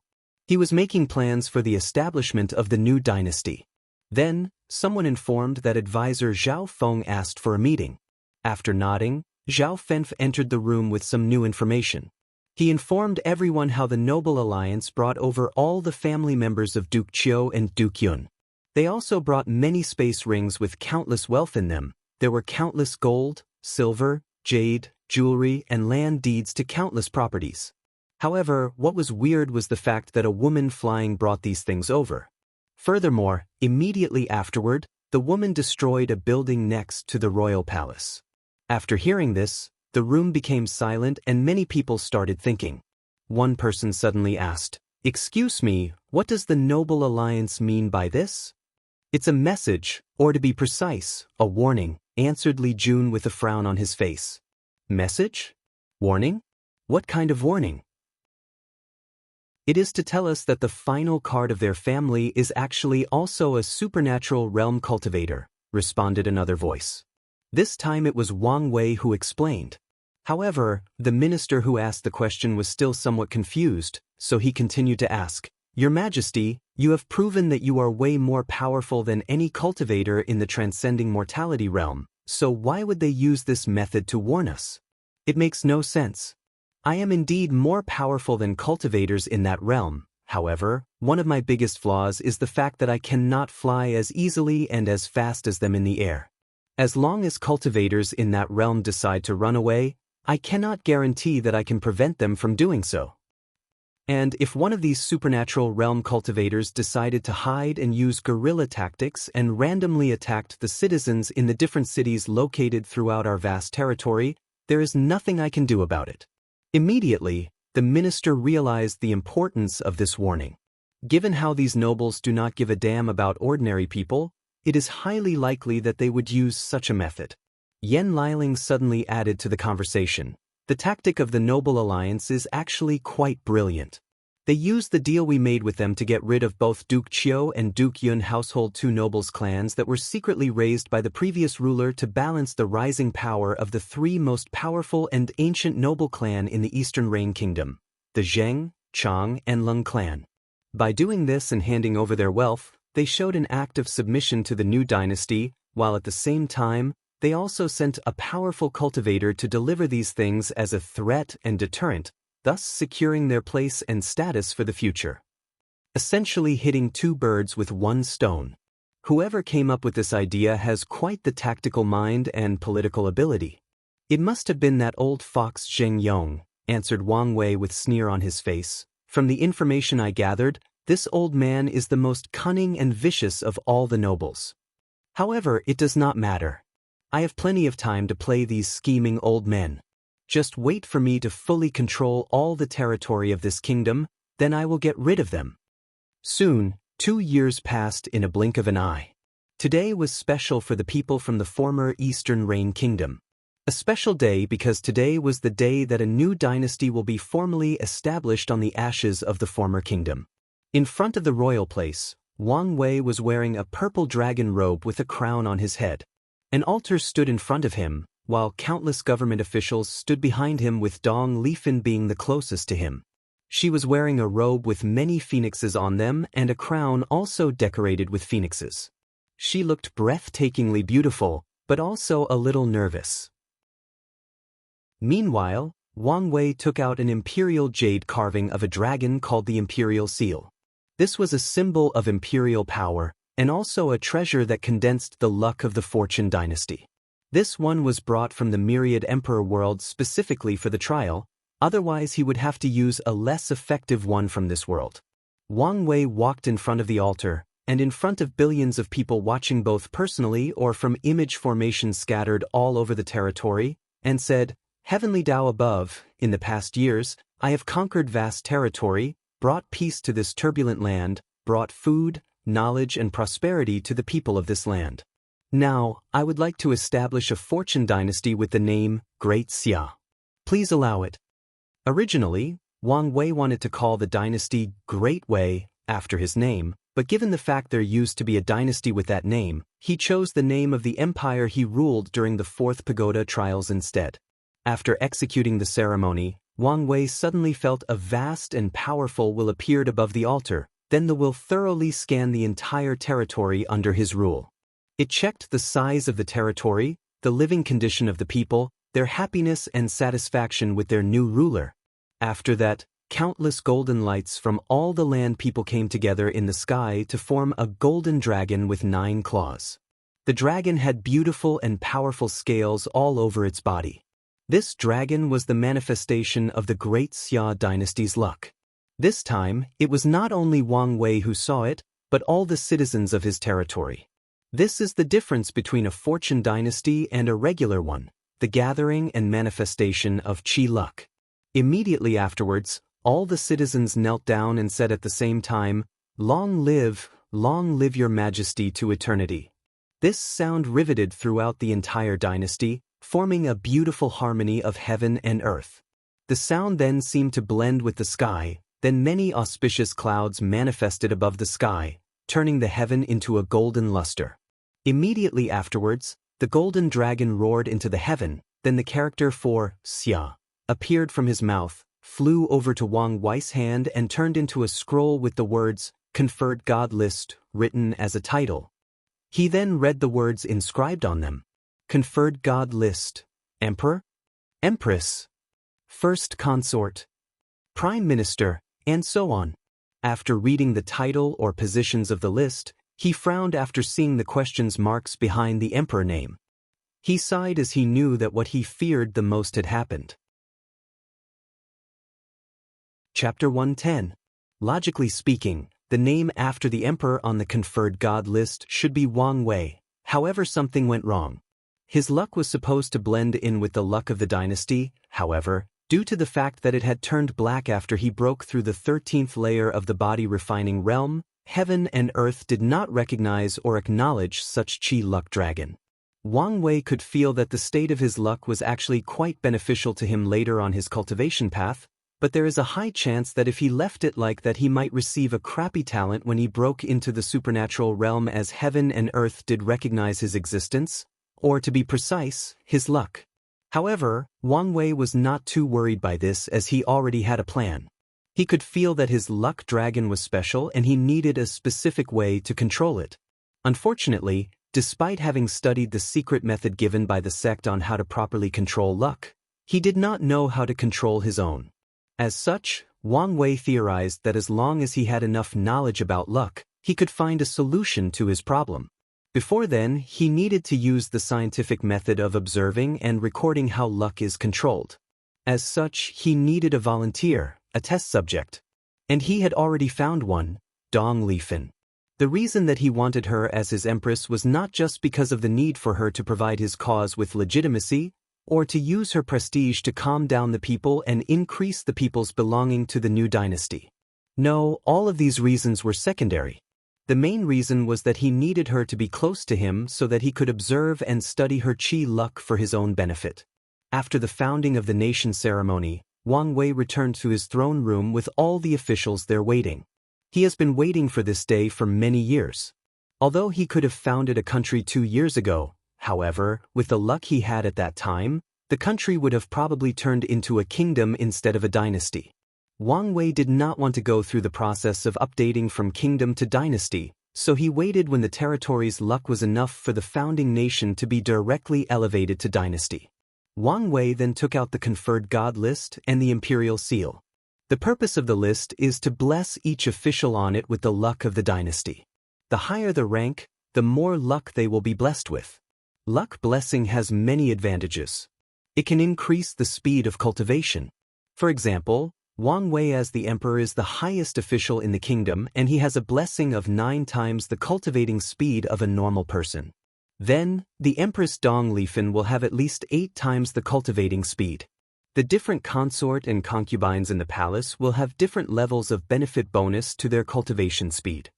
He was making plans for the establishment of the new dynasty. Then, someone informed that advisor Zhao Feng asked for a meeting. After nodding, Zhao Fenf entered the room with some new information. He informed everyone how the Noble Alliance brought over all the family members of Duke Qiu and Duke Yun. They also brought many space rings with countless wealth in them. There were countless gold, silver, jade, jewelry, and land deeds to countless properties. However, what was weird was the fact that a woman flying brought these things over. Furthermore, immediately afterward, the woman destroyed a building next to the royal palace. After hearing this, the room became silent and many people started thinking. One person suddenly asked, "Excuse me, what does the Noble Alliance mean by this?" "It's a message, or to be precise, a warning," answered Li Jun with a frown on his face. "Message? Warning? What kind of warning?" It is to tell us that the final card of their family is actually also a supernatural realm cultivator, responded another voice. This time it was Wang Wei who explained. However, the minister who asked the question was still somewhat confused, so he continued to ask, Your Majesty, you have proven that you are way more powerful than any cultivator in the transcending mortality realm, so why would they use this method to warn us? It makes no sense. I am indeed more powerful than cultivators in that realm. However, one of my biggest flaws is the fact that I cannot fly as easily and as fast as them in the air. As long as cultivators in that realm decide to run away, I cannot guarantee that I can prevent them from doing so. And if one of these supernatural realm cultivators decided to hide and use guerrilla tactics and randomly attacked the citizens in the different cities located throughout our vast territory, there is nothing I can do about it. Immediately, the minister realized the importance of this warning. Given how these nobles do not give a damn about ordinary people, it is highly likely that they would use such a method. Yan Liling suddenly added to the conversation. The tactic of the Noble Alliance is actually quite brilliant. They used the deal we made with them to get rid of both Duke Qiu and Duke Yun household, two nobles clans that were secretly raised by the previous ruler to balance the rising power of the three most powerful and ancient noble clan in the Eastern Rain Kingdom, the Zheng, Chang, and Lung clan. By doing this and handing over their wealth, they showed an act of submission to the new dynasty, while at the same time, they also sent a powerful cultivator to deliver these things as a threat and deterrent, thus securing their place and status for the future. Essentially hitting two birds with one stone. Whoever came up with this idea has quite the tactical mind and political ability. It must have been that old fox Zheng Yong, answered Wang Wei with sneer on his face. From the information I gathered, this old man is the most cunning and vicious of all the nobles. However, it does not matter. I have plenty of time to play these scheming old men. Just wait for me to fully control all the territory of this kingdom, then I will get rid of them. Soon, 2 years passed in a blink of an eye. Today was special for the people from the former Eastern Rain Kingdom. A special day because today was the day that a new dynasty will be formally established on the ashes of the former kingdom. In front of the royal place, Wang Wei was wearing a purple dragon robe with a crown on his head. An altar stood in front of him, while countless government officials stood behind him with Dong Lifan being the closest to him. She was wearing a robe with many phoenixes on them and a crown also decorated with phoenixes. She looked breathtakingly beautiful, but also a little nervous. Meanwhile, Wang Wei took out an imperial jade carving of a dragon called the Imperial Seal. This was a symbol of imperial power, and also a treasure that condensed the luck of the Fortune dynasty. This one was brought from the Myriad Emperor world specifically for the trial, otherwise he would have to use a less effective one from this world. Wang Wei walked in front of the altar, and in front of billions of people watching both personally or from image formation scattered all over the territory, and said, Heavenly Tao above, in the past years, I have conquered vast territory, brought peace to this turbulent land, brought food, knowledge and prosperity to the people of this land. Now, I would like to establish a fortune dynasty with the name Great Xia. Please allow it. Originally, Wang Wei wanted to call the dynasty Great Wei after his name, but given the fact there used to be a dynasty with that name, he chose the name of the empire he ruled during the Fourth Pagoda trials instead. After executing the ceremony, Wang Wei suddenly felt a vast and powerful will appeared above the altar. Then the will thoroughly scan the entire territory under his rule. It checked the size of the territory, the living condition of the people, their happiness and satisfaction with their new ruler. After that, countless golden lights from all the land people came together in the sky to form a golden dragon with 9 claws. The dragon had beautiful and powerful scales all over its body. This dragon was the manifestation of the Great Xia dynasty's luck. This time, it was not only Wang Wei who saw it, but all the citizens of his territory. This is the difference between a fortune dynasty and a regular one, the gathering and manifestation of Qi luck. Immediately afterwards, all the citizens knelt down and said at the same time, long live your majesty to eternity. This sound riveted throughout the entire dynasty, forming a beautiful harmony of heaven and earth. The sound then seemed to blend with the sky, Then many auspicious clouds manifested above the sky, turning the heaven into a golden luster. Immediately afterwards, the golden dragon roared into the heaven, then the character for Xia appeared from his mouth, flew over to Wang Wei's hand and turned into a scroll with the words, "Conferred God List," written as a title. He then read the words inscribed on them. Conferred God List. Emperor, Empress, First Consort, Prime Minister, and so on. After reading the title or positions of the list, he frowned after seeing the question marks behind the emperor name. He sighed as he knew that what he feared the most had happened. Chapter 110. Logically speaking, the name after the emperor on the conferred god list should be Wang Wei. However, something went wrong. His luck was supposed to blend in with the luck of the dynasty. However, due to the fact that it had turned black after he broke through the 13th layer of the body refining realm, heaven and earth did not recognize or acknowledge such chi luck dragon. Wang Wei could feel that the state of his luck was actually quite beneficial to him later on his cultivation path, but there is a high chance that if he left it like that he might receive a crappy talent when he broke into the supernatural realm, as heaven and earth did recognize his existence, or to be precise, his luck. However, Wang Wei was not too worried by this as he already had a plan. He could feel that his luck dragon was special and he needed a specific way to control it. Unfortunately, despite having studied the secret method given by the sect on how to properly control luck, he did not know how to control his own. As such, Wang Wei theorized that as long as he had enough knowledge about luck, he could find a solution to his problem. Before then, he needed to use the scientific method of observing and recording how luck is controlled. As such, he needed a volunteer, a test subject. And he had already found one, Dong Lifan. The reason that he wanted her as his empress was not just because of the need for her to provide his cause with legitimacy, or to use her prestige to calm down the people and increase the people's belonging to the new dynasty. No, all of these reasons were secondary. The main reason was that he needed her to be close to him so that he could observe and study her chi luck for his own benefit. After the founding of the nation ceremony, Wang Wei returned to his throne room with all the officials there waiting. He has been waiting for this day for many years. Although he could have founded a country 2 years ago, however, with the luck he had at that time, the country would have probably turned into a kingdom instead of a dynasty. Wang Wei did not want to go through the process of updating from kingdom to dynasty, so he waited when the territory's luck was enough for the founding nation to be directly elevated to dynasty. Wang Wei then took out the conferred god list and the imperial seal. The purpose of the list is to bless each official on it with the luck of the dynasty. The higher the rank, the more luck they will be blessed with. Luck blessing has many advantages. It can increase the speed of cultivation. For example, Wang Wei as the emperor is the highest official in the kingdom and he has a blessing of 9 times the cultivating speed of a normal person. Then, the Empress Dong Lifan will have at least 8 times the cultivating speed. The different consort and concubines in the palace will have different levels of benefit bonus to their cultivation speed.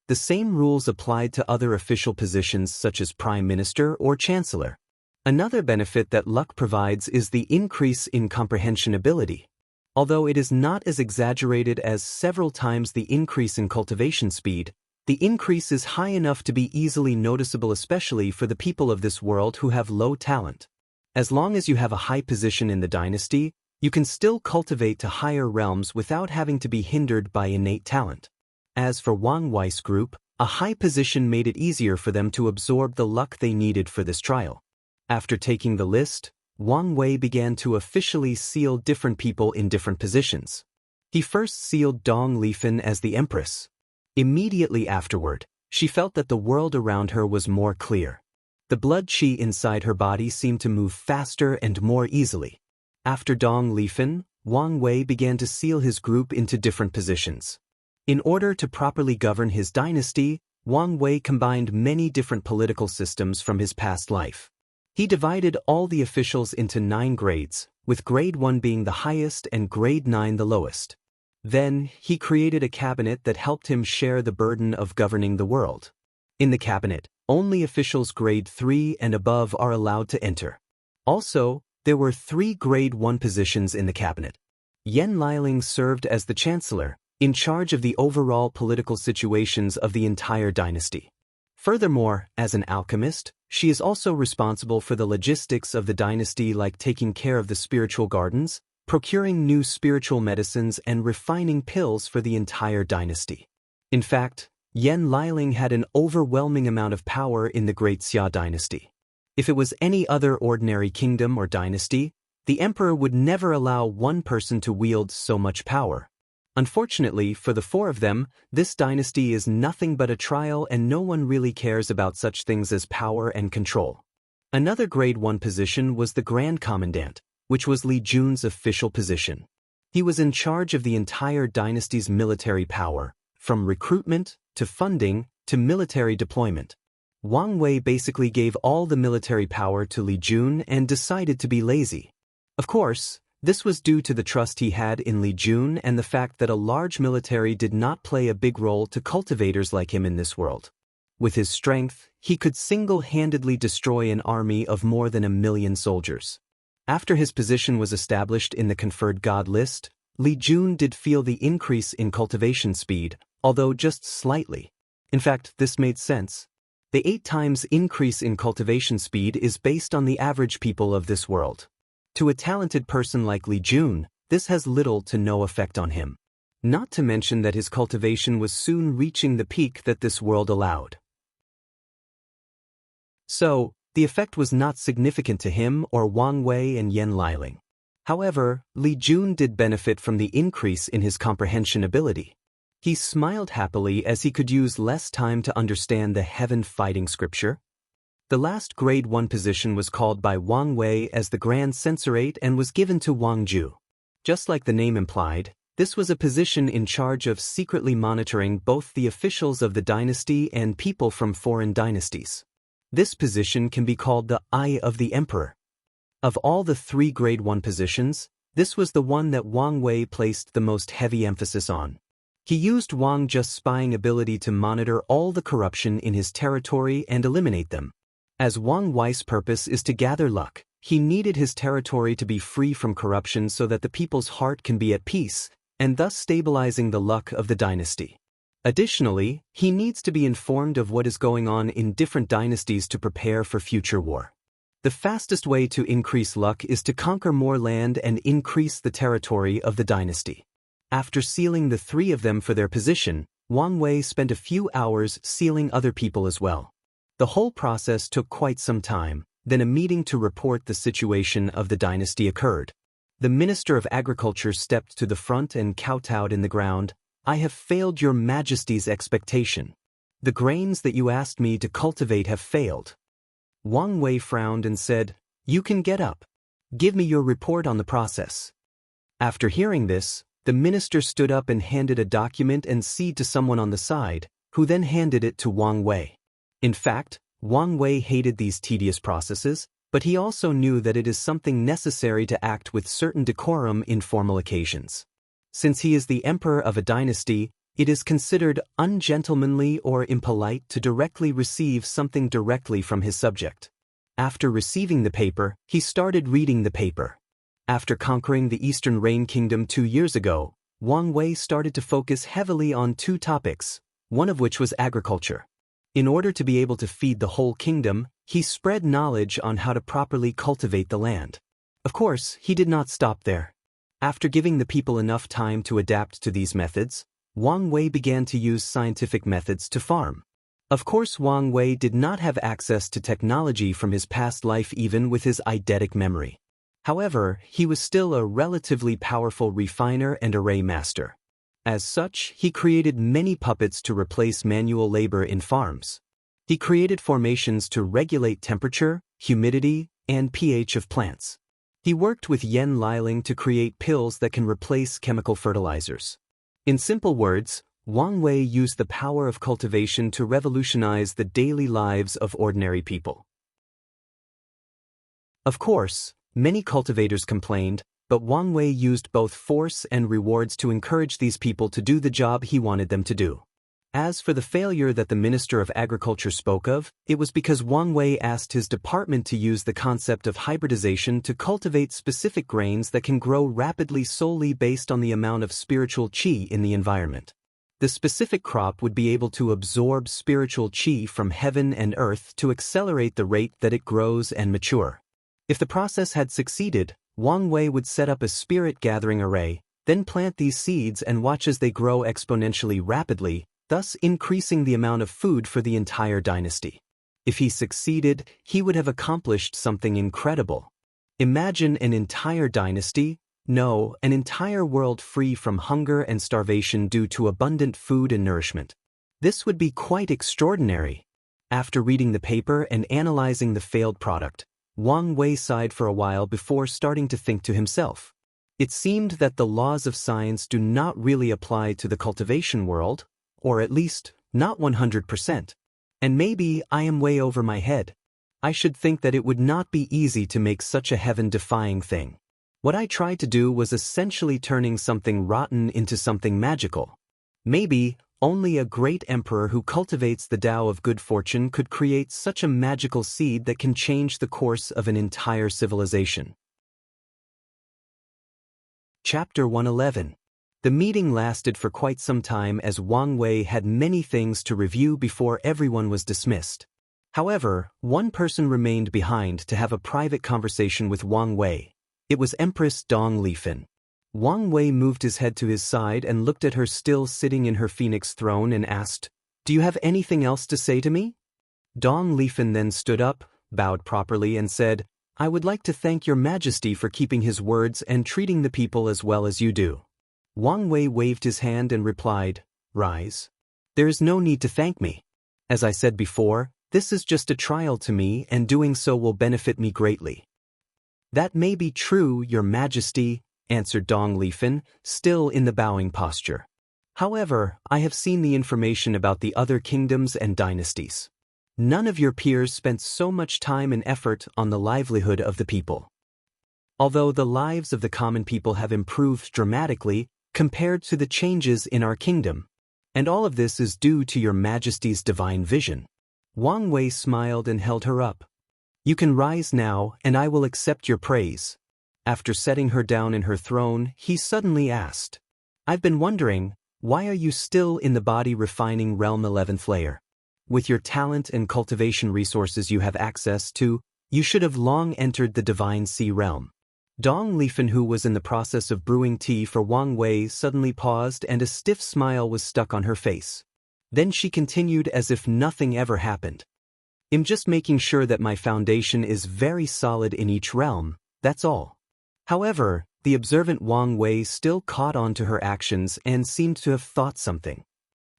The same rules applied to other official positions such as Prime Minister or Chancellor. Another benefit that luck provides is the increase in comprehension ability. Although it is not as exaggerated as several times the increase in cultivation speed, the increase is high enough to be easily noticeable, especially for the people of this world who have low talent. As long as you have a high position in the dynasty, you can still cultivate to higher realms without having to be hindered by innate talent. As for Wang Wei's group, a high position made it easier for them to absorb the luck they needed for this trial. After taking the list, Wang Wei began to officially seal different people in different positions. He first sealed Dong Lifan as the empress. Immediately afterward, she felt that the world around her was more clear. The blood qi inside her body seemed to move faster and more easily. After Dong Lifan, Wang Wei began to seal his group into different positions. In order to properly govern his dynasty, Wang Wei combined many different political systems from his past life. He divided all the officials into 9 grades, with grade 1 being the highest and grade 9 the lowest. Then, he created a cabinet that helped him share the burden of governing the world. In the cabinet, only officials grade 3 and above are allowed to enter. Also, there were 3 grade 1 positions in the cabinet. Yan Liling served as the chancellor, in charge of the overall political situations of the entire dynasty. Furthermore, as an alchemist, she is also responsible for the logistics of the dynasty, like taking care of the spiritual gardens, procuring new spiritual medicines, and refining pills for the entire dynasty. In fact, Yan Liling had an overwhelming amount of power in the Great Xia dynasty. If it was any other ordinary kingdom or dynasty, the emperor would never allow one person to wield so much power. Unfortunately, for the four of them, this dynasty is nothing but a trial, and no one really cares about such things as power and control. Another grade 1 position was the Grand Commandant, which was Li Jun's official position. He was in charge of the entire dynasty's military power, from recruitment to funding to military deployment. Wang Wei basically gave all the military power to Li Jun and decided to be lazy. Of course, this was due to the trust he had in Li Jun and the fact that a large military did not play a big role to cultivators like him in this world. With his strength, he could single-handedly destroy an army of more than 1 million soldiers. After his position was established in the conferred god list, Li Jun did feel the increase in cultivation speed, although just slightly. In fact, this made sense. The 8 times increase in cultivation speed is based on the average people of this world. To a talented person like Li Jun, this has little to no effect on him. Not to mention that his cultivation was soon reaching the peak that this world allowed. So, the effect was not significant to him or Wang Wei and Yan Liling. However, Li Jun did benefit from the increase in his comprehension ability. He smiled happily as he could use less time to understand the heaven fighting scripture. The last grade 1 position was called by Wang Wei as the Grand Censorate and was given to Wang Ju. Just like the name implied, this was a position in charge of secretly monitoring both the officials of the dynasty and people from foreign dynasties. This position can be called the Eye of the Emperor. Of all the 3 grade 1 positions, this was the one that Wang Wei placed the most heavy emphasis on. He used Wang Ju's spying ability to monitor all the corruption in his territory and eliminate them. As Wang Wei's purpose is to gather luck, he needed his territory to be free from corruption so that the people's heart can be at peace, and thus stabilizing the luck of the dynasty. Additionally, he needs to be informed of what is going on in different dynasties to prepare for future war. The fastest way to increase luck is to conquer more land and increase the territory of the dynasty. After sealing the 3 of them for their position, Wang Wei spent a few hours sealing other people as well. The whole process took quite some time, then a meeting to report the situation of the dynasty occurred. The Minister of Agriculture stepped to the front and kowtowed in the ground. "I have failed your Majesty's expectation. The grains that you asked me to cultivate have failed." Wang Wei frowned and said, "You can get up. Give me your report on the process." After hearing this, the minister stood up and handed a document and seed to someone on the side, who then handed it to Wang Wei. In fact, Wang Wei hated these tedious processes, but he also knew that it is something necessary to act with certain decorum in formal occasions. Since he is the emperor of a dynasty, it is considered ungentlemanly or impolite to directly receive something directly from his subject. After receiving the paper, he started reading the paper. After conquering the Eastern Rain Kingdom 2 years ago, Wang Wei started to focus heavily on 2 topics, one of which was agriculture. In order to be able to feed the whole kingdom, he spread knowledge on how to properly cultivate the land. Of course, he did not stop there. After giving the people enough time to adapt to these methods, Wang Wei began to use scientific methods to farm. Of course, Wang Wei did not have access to technology from his past life even with his eidetic memory. However, he was still a relatively powerful refiner and array master. As such, he created many puppets to replace manual labor in farms. He created formations to regulate temperature, humidity, and pH of plants. He worked with Yan Liling to create pills that can replace chemical fertilizers. In simple words, Wang Wei used the power of cultivation to revolutionize the daily lives of ordinary people. Of course, many cultivators complained, but Wang Wei used both force and rewards to encourage these people to do the job he wanted them to do. As for the failure that the Minister of Agriculture spoke of, it was because Wang Wei asked his department to use the concept of hybridization to cultivate specific grains that can grow rapidly solely based on the amount of spiritual qi in the environment. The specific crop would be able to absorb spiritual qi from heaven and earth to accelerate the rate that it grows and mature. If the process had succeeded, Wang Wei would set up a spirit gathering array, then plant these seeds and watch as they grow exponentially rapidly, thus increasing the amount of food for the entire dynasty. If he succeeded, he would have accomplished something incredible. Imagine an entire dynasty, no, an entire world free from hunger and starvation due to abundant food and nourishment. This would be quite extraordinary. After reading the paper and analyzing the failed product, Wang Wei sighed for a while before starting to think to himself. It seemed that the laws of science do not really apply to the cultivation world, or at least, not 100%. And maybe I am way over my head. I should think that it would not be easy to make such a heaven-defying thing. What I tried to do was essentially turning something rotten into something magical. Maybe, only a great emperor who cultivates the Tao of good fortune could create such a magical seed that can change the course of an entire civilization. Chapter 111. The meeting lasted for quite some time as Wang Wei had many things to review before everyone was dismissed. However, one person remained behind to have a private conversation with Wang Wei. It was Empress Dong Lifan. Wang Wei moved his head to his side and looked at her still sitting in her phoenix throne and asked, "Do you have anything else to say to me?" Dong Lifan then stood up, bowed properly and said, "I would like to thank your majesty for keeping his words and treating the people as well as you do." Wang Wei waved his hand and replied, "Rise. There is no need to thank me. As I said before, this is just a trial to me and doing so will benefit me greatly." "That may be true, your majesty," answered Dong Lifan, still in the bowing posture. "However, I have seen the information about the other kingdoms and dynasties. None of your peers spent so much time and effort on the livelihood of the people. Although the lives of the common people have improved dramatically compared to the changes in our kingdom, and all of this is due to your majesty's divine vision." Wang Wei smiled and held her up. "You can rise now, and I will accept your praise." After setting her down in her throne, he suddenly asked, "I've been wondering, why are you still in the body refining realm 11th layer? With your talent and cultivation resources you have access to, you should have long entered the divine sea realm." Dong Lifan, who was in the process of brewing tea for Wang Wei, suddenly paused and a stiff smile was stuck on her face. Then she continued as if nothing ever happened. "I'm just making sure that my foundation is very solid in each realm, that's all." However, the observant Wang Wei still caught on to her actions and seemed to have thought something.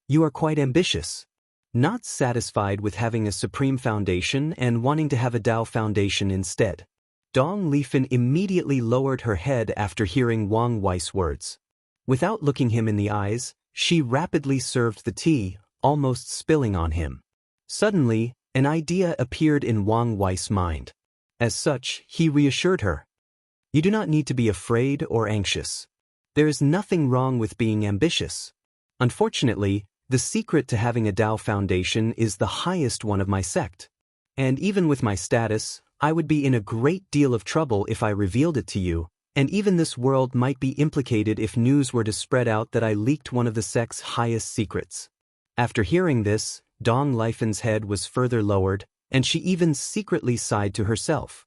"You are quite ambitious. Not satisfied with having a supreme foundation and wanting to have a Tao foundation instead." Dong Lifan immediately lowered her head after hearing Wang Wei's words. Without looking him in the eyes, she rapidly served the tea, almost spilling on him. Suddenly, an idea appeared in Wang Wei's mind. As such, he reassured her. "You do not need to be afraid or anxious. There is nothing wrong with being ambitious. Unfortunately, the secret to having a Tao foundation is the highest one of my sect. And even with my status, I would be in a great deal of trouble if I revealed it to you, and even this world might be implicated if news were to spread out that I leaked one of the sect's highest secrets." After hearing this, Dong Lifan's head was further lowered, and she even secretly sighed to herself.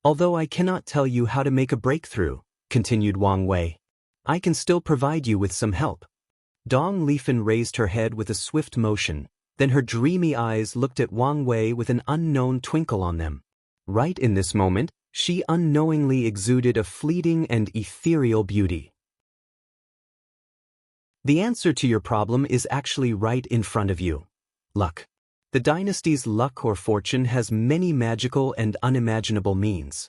"Although I cannot tell you how to make a breakthrough," continued Wang Wei, "I can still provide you with some help." Dong Lifan raised her head with a swift motion, then her dreamy eyes looked at Wang Wei with an unknown twinkle on them. Right in this moment, she unknowingly exuded a fleeting and ethereal beauty. The answer to your problem is actually right in front of you. Luck. The dynasty's luck or fortune has many magical and unimaginable means.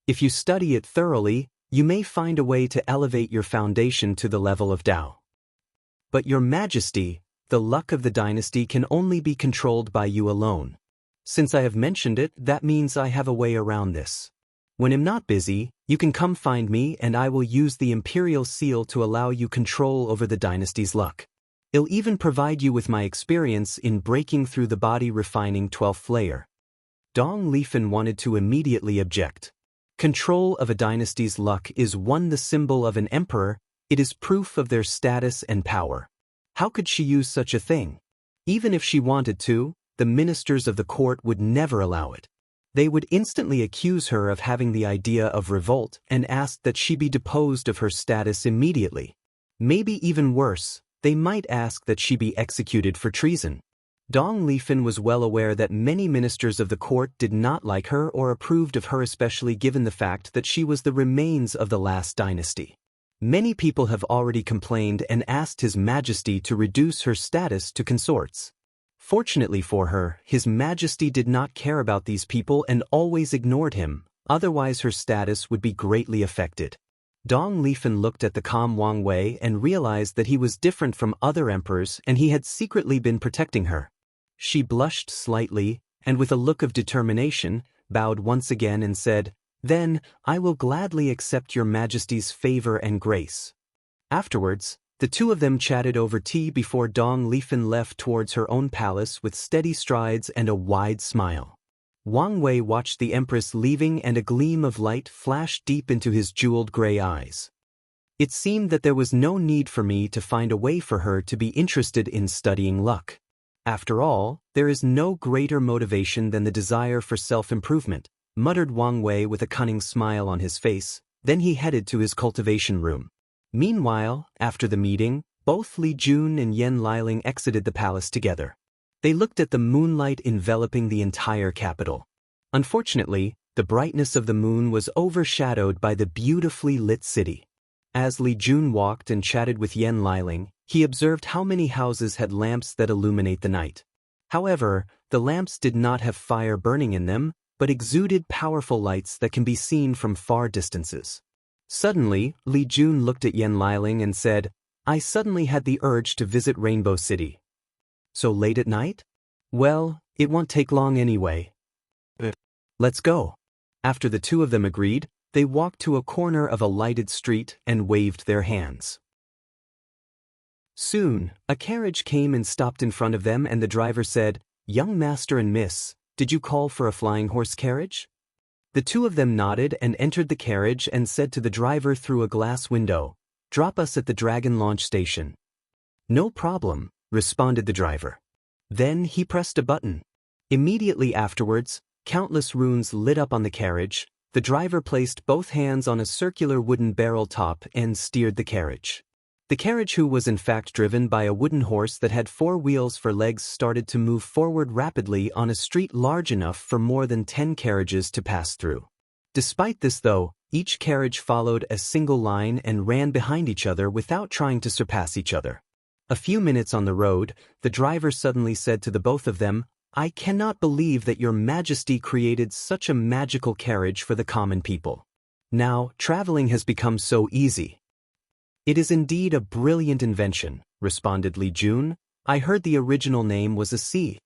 If you study it thoroughly, you may find a way to elevate your foundation to the level of Tao. But your majesty, the luck of the dynasty can only be controlled by you alone. Since I have mentioned it, that means I have a way around this. When I'm not busy, you can come find me and I will use the imperial seal to allow you control over the dynasty's luck. I'll even provide you with my experience in breaking through the body refining 12th layer. Dong Lifen wanted to immediately object. Control of a dynasty's luck is the symbol of an emperor, it is proof of their status and power. How could she use such a thing? Even if she wanted to, the ministers of the court would never allow it. They would instantly accuse her of having the idea of revolt and ask that she be deposed of her status immediately. Maybe even worse, they might ask that she be executed for treason. Dong Lifen was well aware that many ministers of the court did not like her or approved of her, especially given the fact that she was the remains of the last dynasty. Many people have already complained and asked His Majesty to reduce her status to consorts. Fortunately for her, His Majesty did not care about these people and always ignored him, otherwise her status would be greatly affected. Dong Lifen looked at the calm Wang Wei and realized that he was different from other emperors and he had secretly been protecting her. She blushed slightly, and with a look of determination, bowed once again and said, "Then, I will gladly accept your Majesty's favor and grace." Afterwards, the two of them chatted over tea before Dong Lifen left towards her own palace with steady strides and a wide smile. Wang Wei watched the Empress leaving and a gleam of light flashed deep into his jeweled gray eyes. It seemed that there was no need for me to find a way for her to be interested in studying luck. After all, there is no greater motivation than the desire for self-improvement, muttered Wang Wei with a cunning smile on his face, then he headed to his cultivation room. Meanwhile, after the meeting, both Li Jun and Yan Liling exited the palace together. They looked at the moonlight enveloping the entire capital. Unfortunately, the brightness of the moon was overshadowed by the beautifully lit city. As Li Jun walked and chatted with Yan Liling, he observed how many houses had lamps that illuminate the night. However, the lamps did not have fire burning in them, but exuded powerful lights that can be seen from far distances. Suddenly, Li Jun looked at Yan Liling and said, "I suddenly had the urge to visit Rainbow City." "So late at night?" "Well, it won't take long anyway." "Let's go." After the two of them agreed, they walked to a corner of a lighted street and waved their hands. Soon, a carriage came and stopped in front of them and the driver said, "Young master and miss, did you call for a flying horse carriage?" The two of them nodded and entered the carriage and said to the driver through a glass window, "Drop us at the Dragon Launch Station." "No problem," responded the driver. Then he pressed a button. Immediately afterwards, countless runes lit up on the carriage. The driver placed both hands on a circular wooden barrel top and steered the carriage. The carriage, who was in fact driven by a wooden horse that had 4 wheels for legs, started to move forward rapidly on a street large enough for more than 10 carriages to pass through. Despite this though, each carriage followed a single line and ran behind each other without trying to surpass each other. A few minutes on the road, the driver suddenly said to the both of them, "I cannot believe that your Majesty created such a magical carriage for the common people. Now, traveling has become so easy." "It is indeed a brilliant invention," responded Li Jun. "I heard the original name was a sea.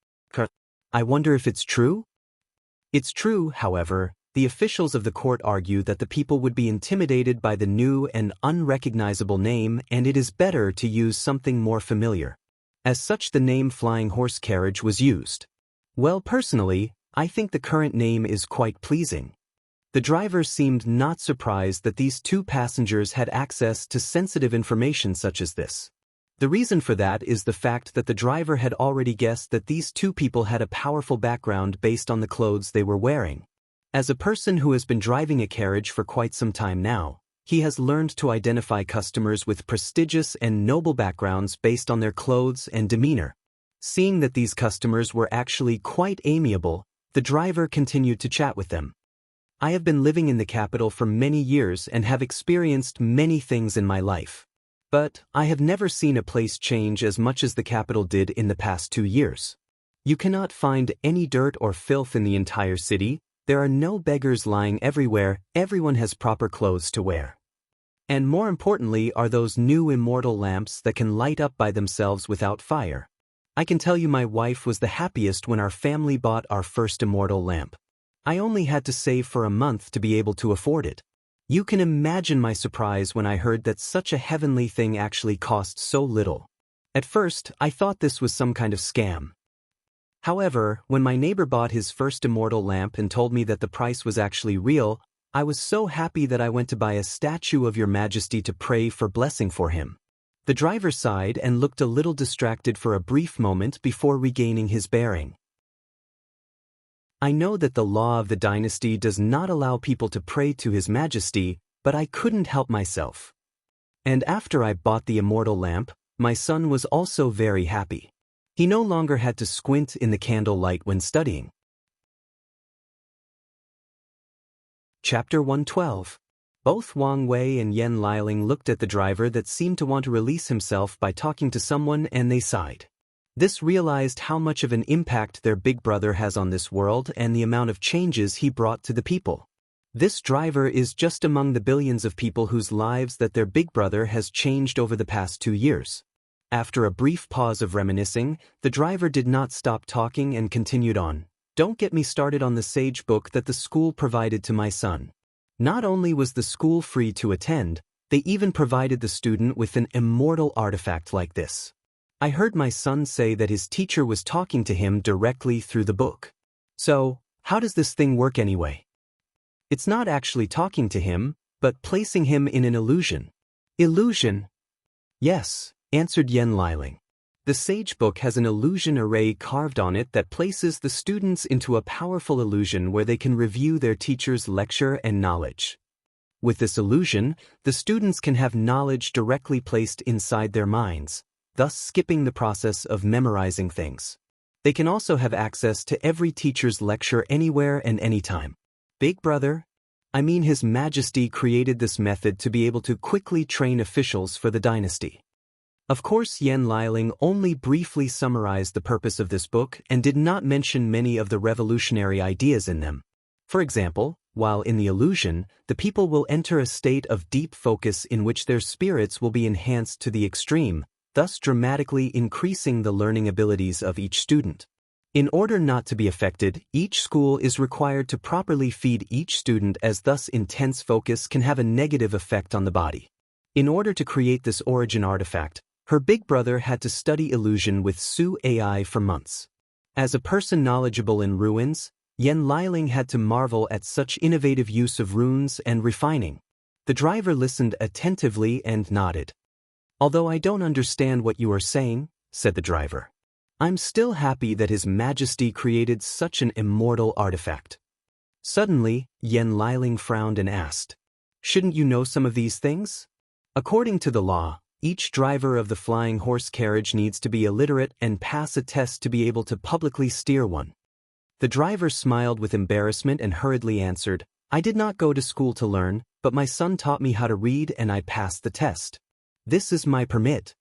I wonder if it's true?" "It's true, however. The officials of the court argue that the people would be intimidated by the new and unrecognizable name, and it is better to use something more familiar. As such, the name Flying Horse Carriage was used. Well, personally, I think the current name is quite pleasing." The driver seemed not surprised that these two passengers had access to sensitive information such as this. The reason for that is the fact that the driver had already guessed that these two people had a powerful background based on the clothes they were wearing. As a person who has been driving a carriage for quite some time now, he has learned to identify customers with prestigious and noble backgrounds based on their clothes and demeanor. Seeing that these customers were actually quite amiable, the driver continued to chat with them. "I have been living in the capital for many years and have experienced many things in my life. But I have never seen a place change as much as the capital did in the past 2 years. You cannot find any dirt or filth in the entire city, there are no beggars lying everywhere, everyone has proper clothes to wear. And more importantly are those new immortal lamps that can light up by themselves without fire. I can tell you my wife was the happiest when our family bought our first immortal lamp. I only had to save for a month to be able to afford it. You can imagine my surprise when I heard that such a heavenly thing actually cost so little. At first, I thought this was some kind of scam. However, when my neighbor bought his first immortal lamp and told me that the price was actually real, I was so happy that I went to buy a statue of Your Majesty to pray for blessing for him. The driver sighed and looked a little distracted for a brief moment before regaining his bearing. I know that the law of the dynasty does not allow people to pray to His Majesty, but I couldn't help myself. And after I bought the immortal lamp, my son was also very happy. He no longer had to squint in the candle light when studying. Chapter 112. Both Wang Wei and Yan Liling looked at the driver that seemed to want to release himself by talking to someone, and they sighed. This realized how much of an impact their big brother has on this world and the amount of changes he brought to the people. This driver is just among the billions of people whose lives that their big brother has changed over the past 2 years. After a brief pause of reminiscing, the driver did not stop talking and continued on. Don't get me started on the sage book that the school provided to my son. Not only was the school free to attend, they even provided the student with an immortal artifact like this. I heard my son say that his teacher was talking to him directly through the book. So, how does this thing work anyway? It's not actually talking to him, but placing him in an illusion. Illusion? Yes, answered Yan Liling. The Sage Book has an illusion array carved on it that places the students into a powerful illusion where they can review their teacher's lecture and knowledge. With this illusion, the students can have knowledge directly placed inside their minds, thus skipping the process of memorizing things. They can also have access to every teacher's lecture anywhere and anytime. Big Brother, I mean His Majesty, created this method to be able to quickly train officials for the dynasty. Of course, Yan Liling only briefly summarized the purpose of this book and did not mention many of the revolutionary ideas in them. For example, while in the illusion, the people will enter a state of deep focus in which their spirits will be enhanced to the extreme, thus dramatically increasing the learning abilities of each student. In order not to be affected, each school is required to properly feed each student, as thus intense focus can have a negative effect on the body. In order to create this origin artifact, her big brother had to study illusion with Su AI for months. As a person knowledgeable in runes, Yan Liling had to marvel at such innovative use of runes and refining. The driver listened attentively and nodded. Although I don't understand what you are saying, said the driver. I'm still happy that His Majesty created such an immortal artifact. Suddenly, Yan Liling frowned and asked, shouldn't you know some of these things? According to the law, each driver of the flying horse carriage needs to be illiterate and pass a test to be able to publicly steer one. The driver smiled with embarrassment and hurriedly answered, I did not go to school to learn, but my son taught me how to read and I passed the test. This is my permit.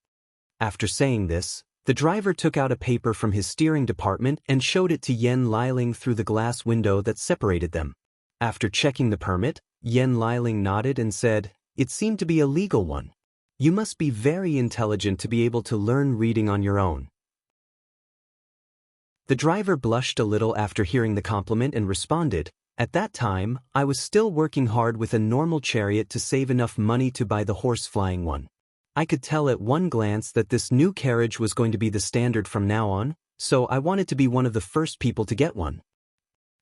After saying this, the driver took out a paper from his steering department and showed it to Yan Liling through the glass window that separated them. After checking the permit, Yan Liling nodded and said, it seemed to be a legal one. You must be very intelligent to be able to learn reading on your own. The driver blushed a little after hearing the compliment and responded, at that time, I was still working hard with a normal chariot to save enough money to buy the horse-flying one. I could tell at one glance that this new carriage was going to be the standard from now on, so I wanted to be one of the first people to get one.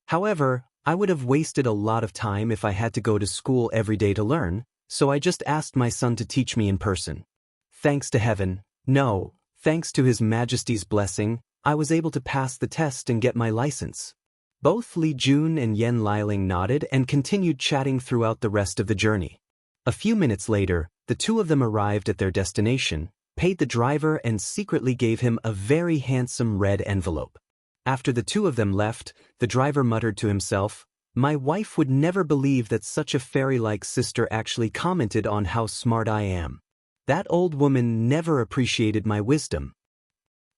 However, I would have wasted a lot of time if I had to go to school every day to learn, so I just asked my son to teach me in person. Thanks to heaven, no, thanks to His Majesty's blessing, I was able to pass the test and get my license. Both Li Jun and Yan Liling nodded and continued chatting throughout the rest of the journey. A few minutes later, the two of them arrived at their destination, paid the driver and secretly gave him a very handsome red envelope. After the two of them left, the driver muttered to himself, my wife would never believe that such a fairy-like sister actually commented on how smart I am. That old woman never appreciated my wisdom.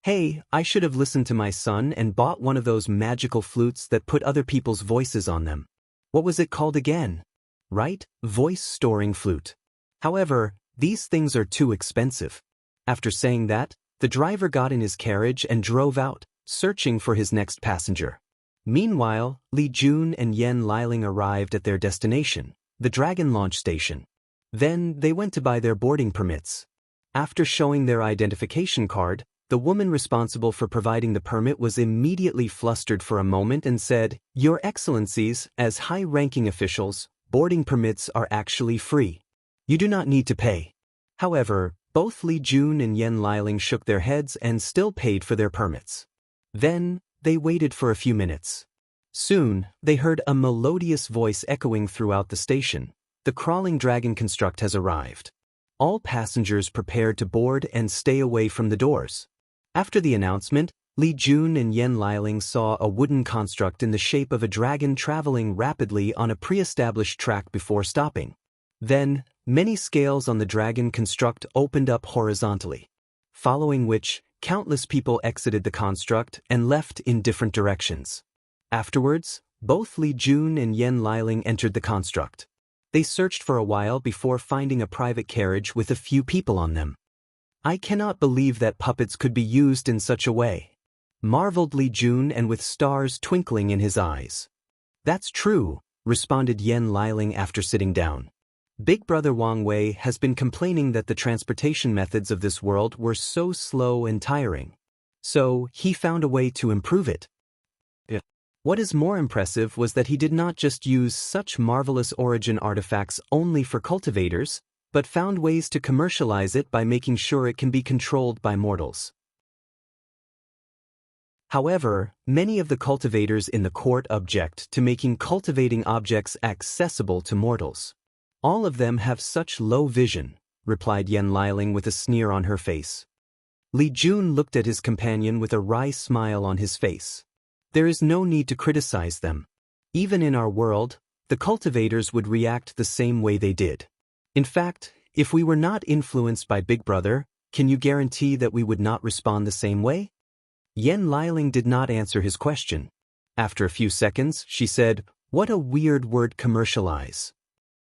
Hey, I should have listened to my son and bought one of those magical flutes that put other people's voices on them. What was it called again? Right? Voice-storing flute. However, these things are too expensive. After saying that, the driver got in his carriage and drove out, searching for his next passenger. Meanwhile, Li Jun and Yan Liling arrived at their destination, the Dragon Launch Station. Then, they went to buy their boarding permits. After showing their identification card, the woman responsible for providing the permit was immediately flustered for a moment and said, "Your Excellencies, as high-ranking officials, boarding permits are actually free. You do not need to pay." However, both Li Jun and Yen Liling shook their heads and still paid for their permits. Then, they waited for a few minutes. Soon, they heard a melodious voice echoing throughout the station. "The crawling dragon construct has arrived. All passengers prepared to board and stay away from the doors." After the announcement, Li Jun and Yen Liling saw a wooden construct in the shape of a dragon traveling rapidly on a pre-established track before stopping. Then, many scales on the dragon construct opened up horizontally, following which, countless people exited the construct and left in different directions. Afterwards, both Li Jun and Yen Liling entered the construct. They searched for a while before finding a private carriage with a few people on them. "I cannot believe that puppets could be used in such a way," marveled Li Jun, and with stars twinkling in his eyes. "That's true," responded Yen Liling after sitting down. "Big Brother Wang Wei has been complaining that the transportation methods of this world were so slow and tiring. So, he found a way to improve it. What is more impressive was that he did not just use such marvelous origin artifacts only for cultivators, but found ways to commercialize it by making sure it can be controlled by mortals." However, many of the cultivators in the court object to making cultivating objects accessible to mortals. "All of them have such low vision," replied Yen Liling with a sneer on her face. Li Jun looked at his companion with a wry smile on his face. "There is no need to criticize them. Even in our world, the cultivators would react the same way they did. In fact, if we were not influenced by Big Brother, can you guarantee that we would not respond the same way?" Yen Liling did not answer his question. After a few seconds, she said, "What a weird word, commercialize.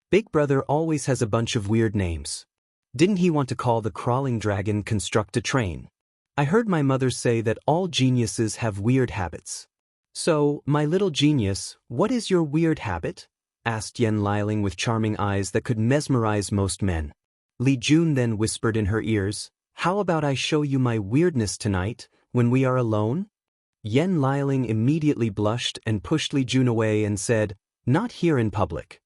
Big Brother always has a bunch of weird names. Didn't he want to call the crawling dragon construct a train? I heard my mother say that all geniuses have weird habits. So, my little genius, what is your weird habit?" asked Yen Liling with charming eyes that could mesmerize most men. Li Jun then whispered in her ears, "How about I show you my weirdness tonight, when we are alone?" Yen Liling immediately blushed and pushed Li Jun away and said, "Not here in public."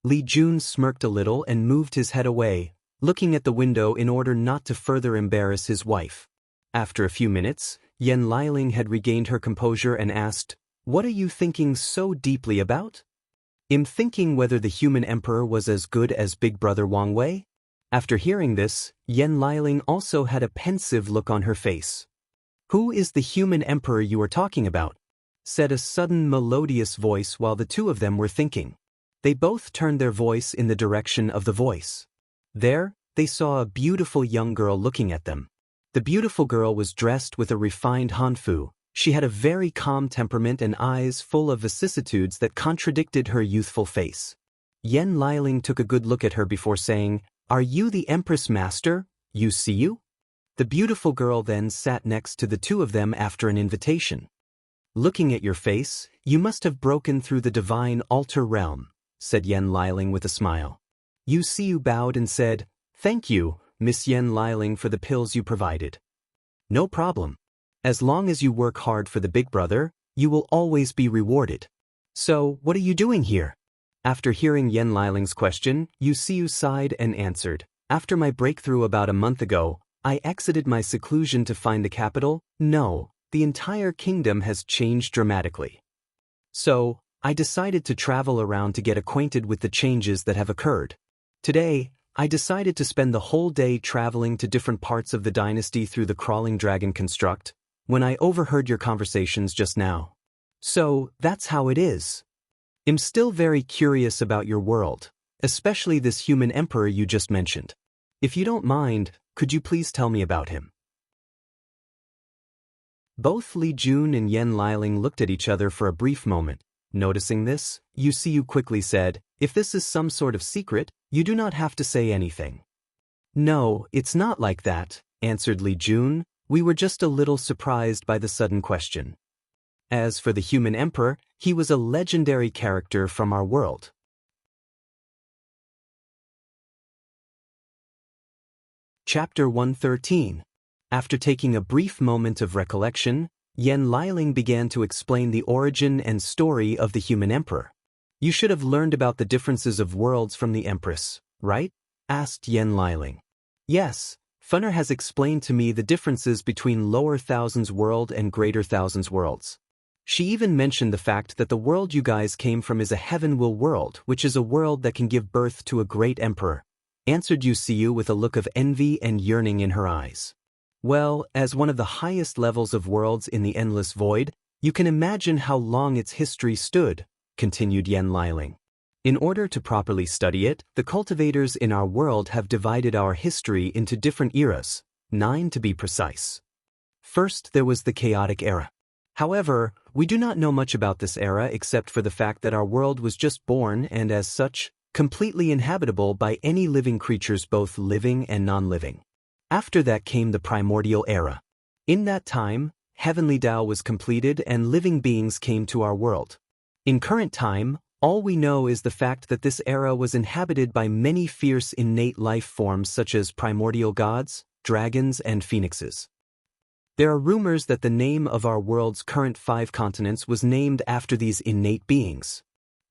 Li Jun smirked a little and moved his head away, looking at the window in order not to further embarrass his wife. After a few minutes, Yen Liling had regained her composure and asked, "What are you thinking so deeply about?" "I'm thinking whether the human emperor was as good as Big Brother Wang Wei." After hearing this, Yen Liling also had a pensive look on her face. "Who is the human emperor you are talking about?" said a sudden melodious voice while the two of them were thinking. They both turned their voice in the direction of the voice. There, they saw a beautiful young girl looking at them. The beautiful girl was dressed with a refined hanfu. She had a very calm temperament and eyes full of vicissitudes that contradicted her youthful face. Yen Liling took a good look at her before saying, "Are you the Empress Master, Yu Siyu?" The beautiful girl then sat next to the two of them after an invitation. "Looking at your face, you must have broken through the divine altar realm," said Yen Liling with a smile. Yu Siyu bowed and said, "Thank you, Miss Yen Liling, for the pills you provided." "No problem. As long as you work hard for the Big Brother, you will always be rewarded." "So, what are you doing here?" After hearing Yen Liling's question, Yu Siyu sighed and answered, "After my breakthrough about a month ago, I exited my seclusion to find the capital. No, the entire kingdom has changed dramatically. So, I decided to travel around to get acquainted with the changes that have occurred. Today, I decided to spend the whole day traveling to different parts of the dynasty through the crawling dragon construct, when I overheard your conversations just now. So, that's how it is. I'm still very curious about your world, especially this human emperor you just mentioned. If you don't mind, could you please tell me about him?" Both Li Jun and Yen Liling looked at each other for a brief moment. Noticing this, Yu Siyu quickly said, "If this is some sort of secret, you do not have to say anything." "No, it's not like that," answered Li Jun. "We were just a little surprised by the sudden question. As for the human emperor, he was a legendary character from our world. Chapter 113. After taking a brief moment of recollection, Yen Liling began to explain the origin and story of the human emperor. You should have learned about the differences of worlds from the empress, right? Asked Yen Liling. Yes, Funner has explained to me the differences between Lower Thousands World and Greater Thousands Worlds. She even mentioned the fact that the world you guys came from is a Heaven Will world, which is a world that can give birth to a great emperor, answered Yusiu with a look of envy and yearning in her eyes. Well, as one of the highest levels of worlds in the endless void, you can imagine how long its history stood, continued Yen Liling. In order to properly study it, the cultivators in our world have divided our history into different eras, 9 to be precise. First, there was the chaotic era. However, we do not know much about this era except for the fact that our world was just born and as such, completely inhabitable by any living creatures both living and non-living. After that came the primordial era. In that time, heavenly Tao was completed and living beings came to our world. In current time, all we know is the fact that this era was inhabited by many fierce innate life forms such as primordial gods, dragons, and phoenixes. There are rumors that the name of our world's current 5 continents was named after these innate beings.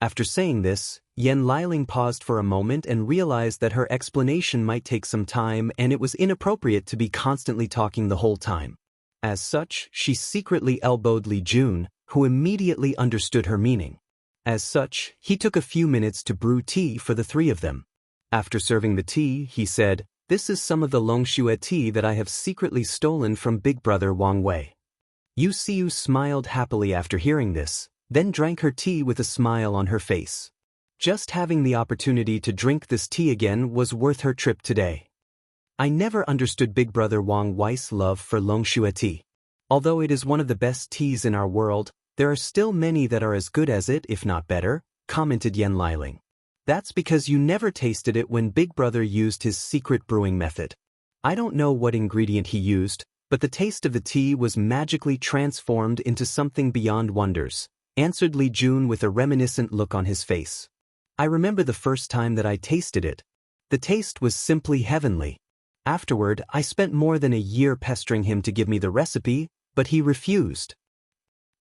After saying this, Yen Liling paused for a moment and realized that her explanation might take some time and it was inappropriate to be constantly talking the whole time. As such, she secretly elbowed Li Jun, who immediately understood her meaning. As such, he took a few minutes to brew tea for the 3 of them. After serving the tea, he said, "This is some of the Longxue tea that I have secretly stolen from Big Brother Wang Wei." Yu Xiu smiled happily after hearing this, then drank her tea with a smile on her face. Just having the opportunity to drink this tea again was worth her trip today. I never understood Big Brother Wang Wei's love for Longxue tea. Although it is one of the best teas in our world, there are still many that are as good as it, if not better, commented Yen Liling. That's because you never tasted it when Big Brother used his secret brewing method. I don't know what ingredient he used, but the taste of the tea was magically transformed into something beyond wonders, answered Li Jun with a reminiscent look on his face. I remember the first time that I tasted it. The taste was simply heavenly. Afterward, I spent more than a year pestering him to give me the recipe, but he refused.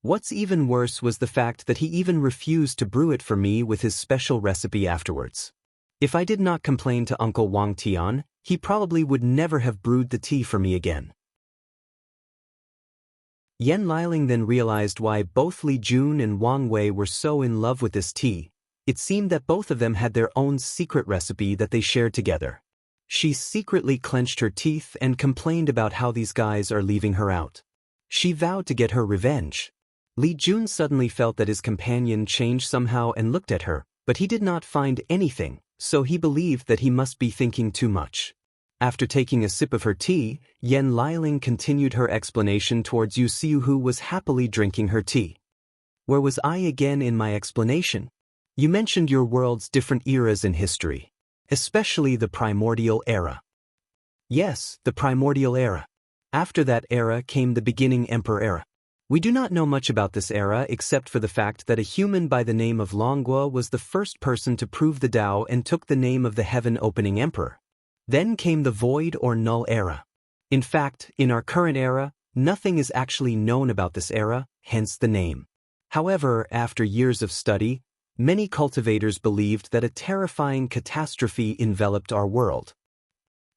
What's even worse was the fact that he even refused to brew it for me with his special recipe afterwards. If I did not complain to Uncle Wang Tian, he probably would never have brewed the tea for me again. Yen Liling then realized why both Li Jun and Wang Wei were so in love with this tea. It seemed that both of them had their own secret recipe that they shared together. She secretly clenched her teeth and complained about how these guys are leaving her out. She vowed to get her revenge. Li Jun suddenly felt that his companion changed somehow and looked at her, but he did not find anything, so he believed that he must be thinking too much. After taking a sip of her tea, Yen Liling continued her explanation towards Yu Xiu, who was happily drinking her tea. Where was I again in my explanation? You mentioned your world's different eras in history, especially the primordial era. Yes, the primordial era. After that era came the beginning emperor era. We do not know much about this era except for the fact that a human by the name of Longguo was the first person to prove the Tao and took the name of the heaven-opening emperor. Then came the void or null era. In fact, in our current era, nothing is actually known about this era, hence the name. However, after years of study, many cultivators believed that a terrifying catastrophe enveloped our world.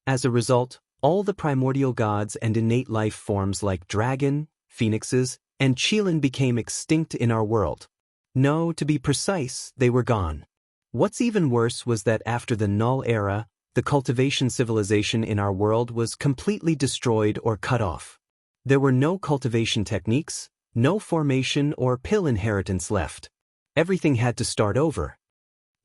As a result, all the primordial gods and innate life forms like dragon, phoenixes, and Qilin became extinct in our world. No, to be precise, they were gone. What's even worse was that after the null era, the cultivation civilization in our world was completely destroyed or cut off. There were no cultivation techniques, no formation or pill inheritance left. Everything had to start over.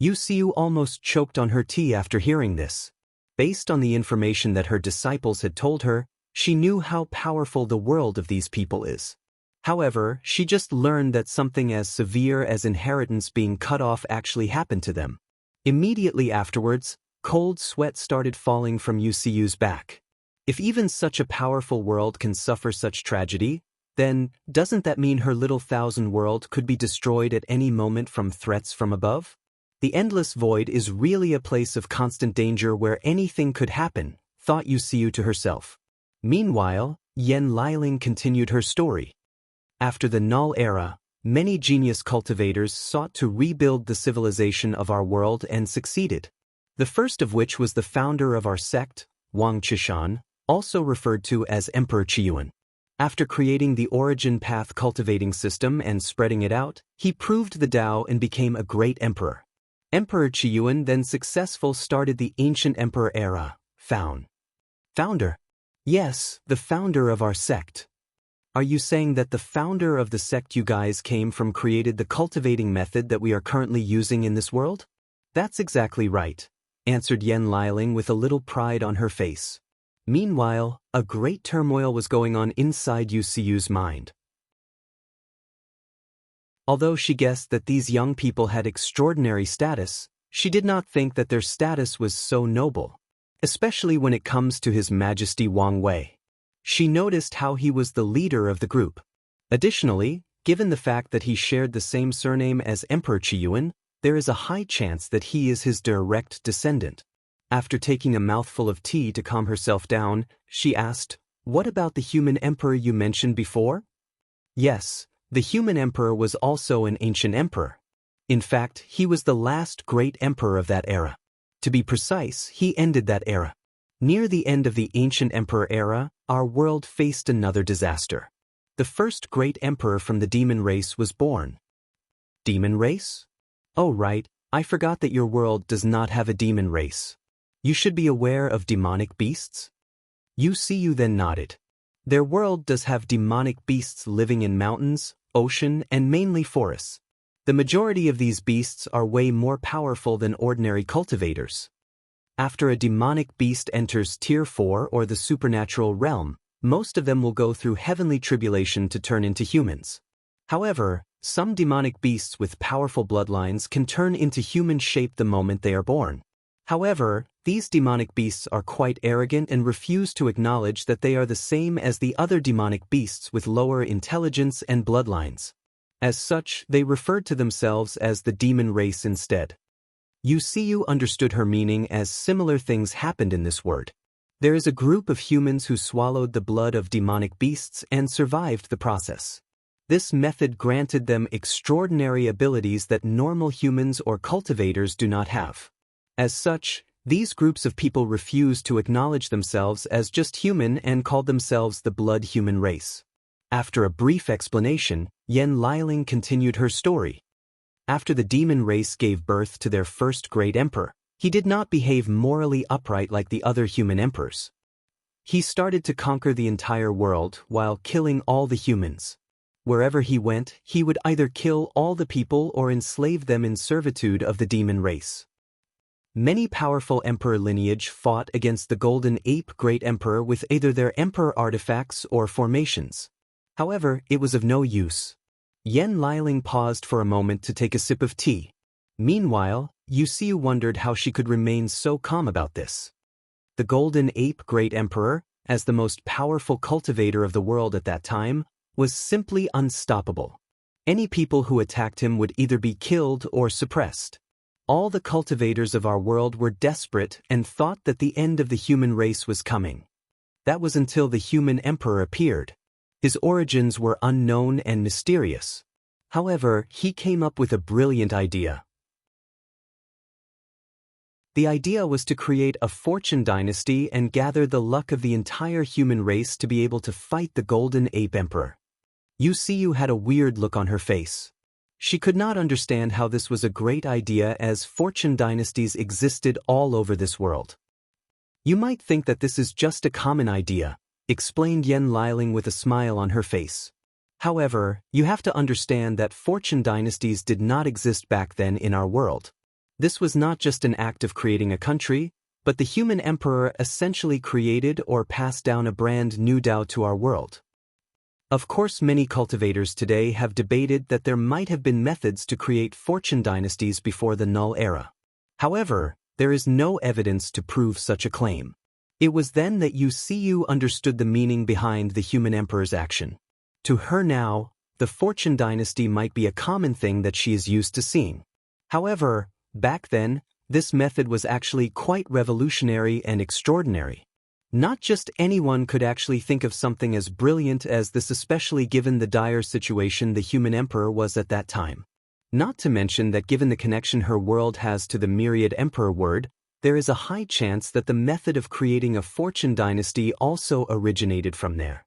Yu Xiu almost choked on her tea after hearing this. Based on the information that her disciples had told her, she knew how powerful the world of these people is. However, she just learned that something as severe as inheritance being cut off actually happened to them. Immediately afterwards, cold sweat started falling from Yu Xiu's back. If even such a powerful world can suffer such tragedy, then doesn't that mean her little thousand world could be destroyed at any moment from threats from above? The endless void is really a place of constant danger where anything could happen, thought Yu Xiu to herself. Meanwhile, Yan Liling continued her story. After the Null Era, many genius cultivators sought to rebuild the civilization of our world and succeeded. The first of which was the founder of our sect, Wang Qishan, also referred to as Emperor Qiyuan. After creating the origin path cultivating system and spreading it out, he proved the Tao and became a great emperor. Emperor Qiyuan then successfully started the ancient emperor era. Founder? Yes, the founder of our sect. Are you saying that the founder of the sect you guys came from created the cultivating method that we are currently using in this world? That's exactly right, answered Yan Liling with a little pride on her face. Meanwhile, a great turmoil was going on inside Yu Xiu's mind. Although she guessed that these young people had extraordinary status, she did not think that their status was so noble, especially when it comes to His Majesty Wang Wei. She noticed how he was the leader of the group. Additionally, given the fact that he shared the same surname as Emperor Qiyuan, there is a high chance that he is his direct descendant. After taking a mouthful of tea to calm herself down, she asked, "What about the human emperor you mentioned before?" Yes, the human emperor was also an ancient emperor. In fact, he was the last great emperor of that era. To be precise, he ended that era. Near the end of the ancient emperor era, our world faced another disaster. The first great emperor from the demon race was born. Demon race? Oh right, I forgot that your world does not have a demon race. You should be aware of demonic beasts? Yu Xiu then nodded. Their world does have demonic beasts living in mountains, ocean, and mainly forests. The majority of these beasts are way more powerful than ordinary cultivators. After a demonic beast enters Tier 4 or the supernatural realm, most of them will go through heavenly tribulation to turn into humans. However, some demonic beasts with powerful bloodlines can turn into human shape the moment they are born. However, these demonic beasts are quite arrogant and refuse to acknowledge that they are the same as the other demonic beasts with lower intelligence and bloodlines. As such, they referred to themselves as the demon race instead. Yu Xiu understood her meaning as similar things happened in this word. There is a group of humans who swallowed the blood of demonic beasts and survived the process. This method granted them extraordinary abilities that normal humans or cultivators do not have. As such, these groups of people refused to acknowledge themselves as just human and called themselves the blood human race. After a brief explanation, Yan Liling continued her story. After the demon race gave birth to their first great emperor, he did not behave morally upright like the other human emperors. He started to conquer the entire world while killing all the humans. Wherever he went, he would either kill all the people or enslave them in servitude of the demon race. Many powerful emperor lineage fought against the Golden Ape Great Emperor with either their emperor artifacts or formations. However, it was of no use. Yan Liling paused for a moment to take a sip of tea. Meanwhile, Yu Xiu wondered how she could remain so calm about this. The Golden Ape Great Emperor, as the most powerful cultivator of the world at that time, was simply unstoppable. Any people who attacked him would either be killed or suppressed. All the cultivators of our world were desperate and thought that the end of the human race was coming. That was until the human emperor appeared. His origins were unknown and mysterious. However, he came up with a brilliant idea. The idea was to create a fortune dynasty and gather the luck of the entire human race to be able to fight the Golden Ape Emperor. Yu Xiu had a weird look on her face. She could not understand how this was a great idea as fortune dynasties existed all over this world. You might think that this is just a common idea, explained Yan Liling with a smile on her face. However, you have to understand that fortune dynasties did not exist back then in our world. This was not just an act of creating a country, but the human emperor essentially created or passed down a brand new Tao to our world. Of course, many cultivators today have debated that there might have been methods to create fortune dynasties before the Null Era. However, there is no evidence to prove such a claim. It was then that Yu Xiu understood the meaning behind the human emperor's action. To her now, the fortune dynasty might be a common thing that she is used to seeing. However, back then, this method was actually quite revolutionary and extraordinary. Not just anyone could actually think of something as brilliant as this, especially given the dire situation the human emperor was at that time. Not to mention that given the connection her world has to the myriad emperor word, there is a high chance that the method of creating a fortune dynasty also originated from there.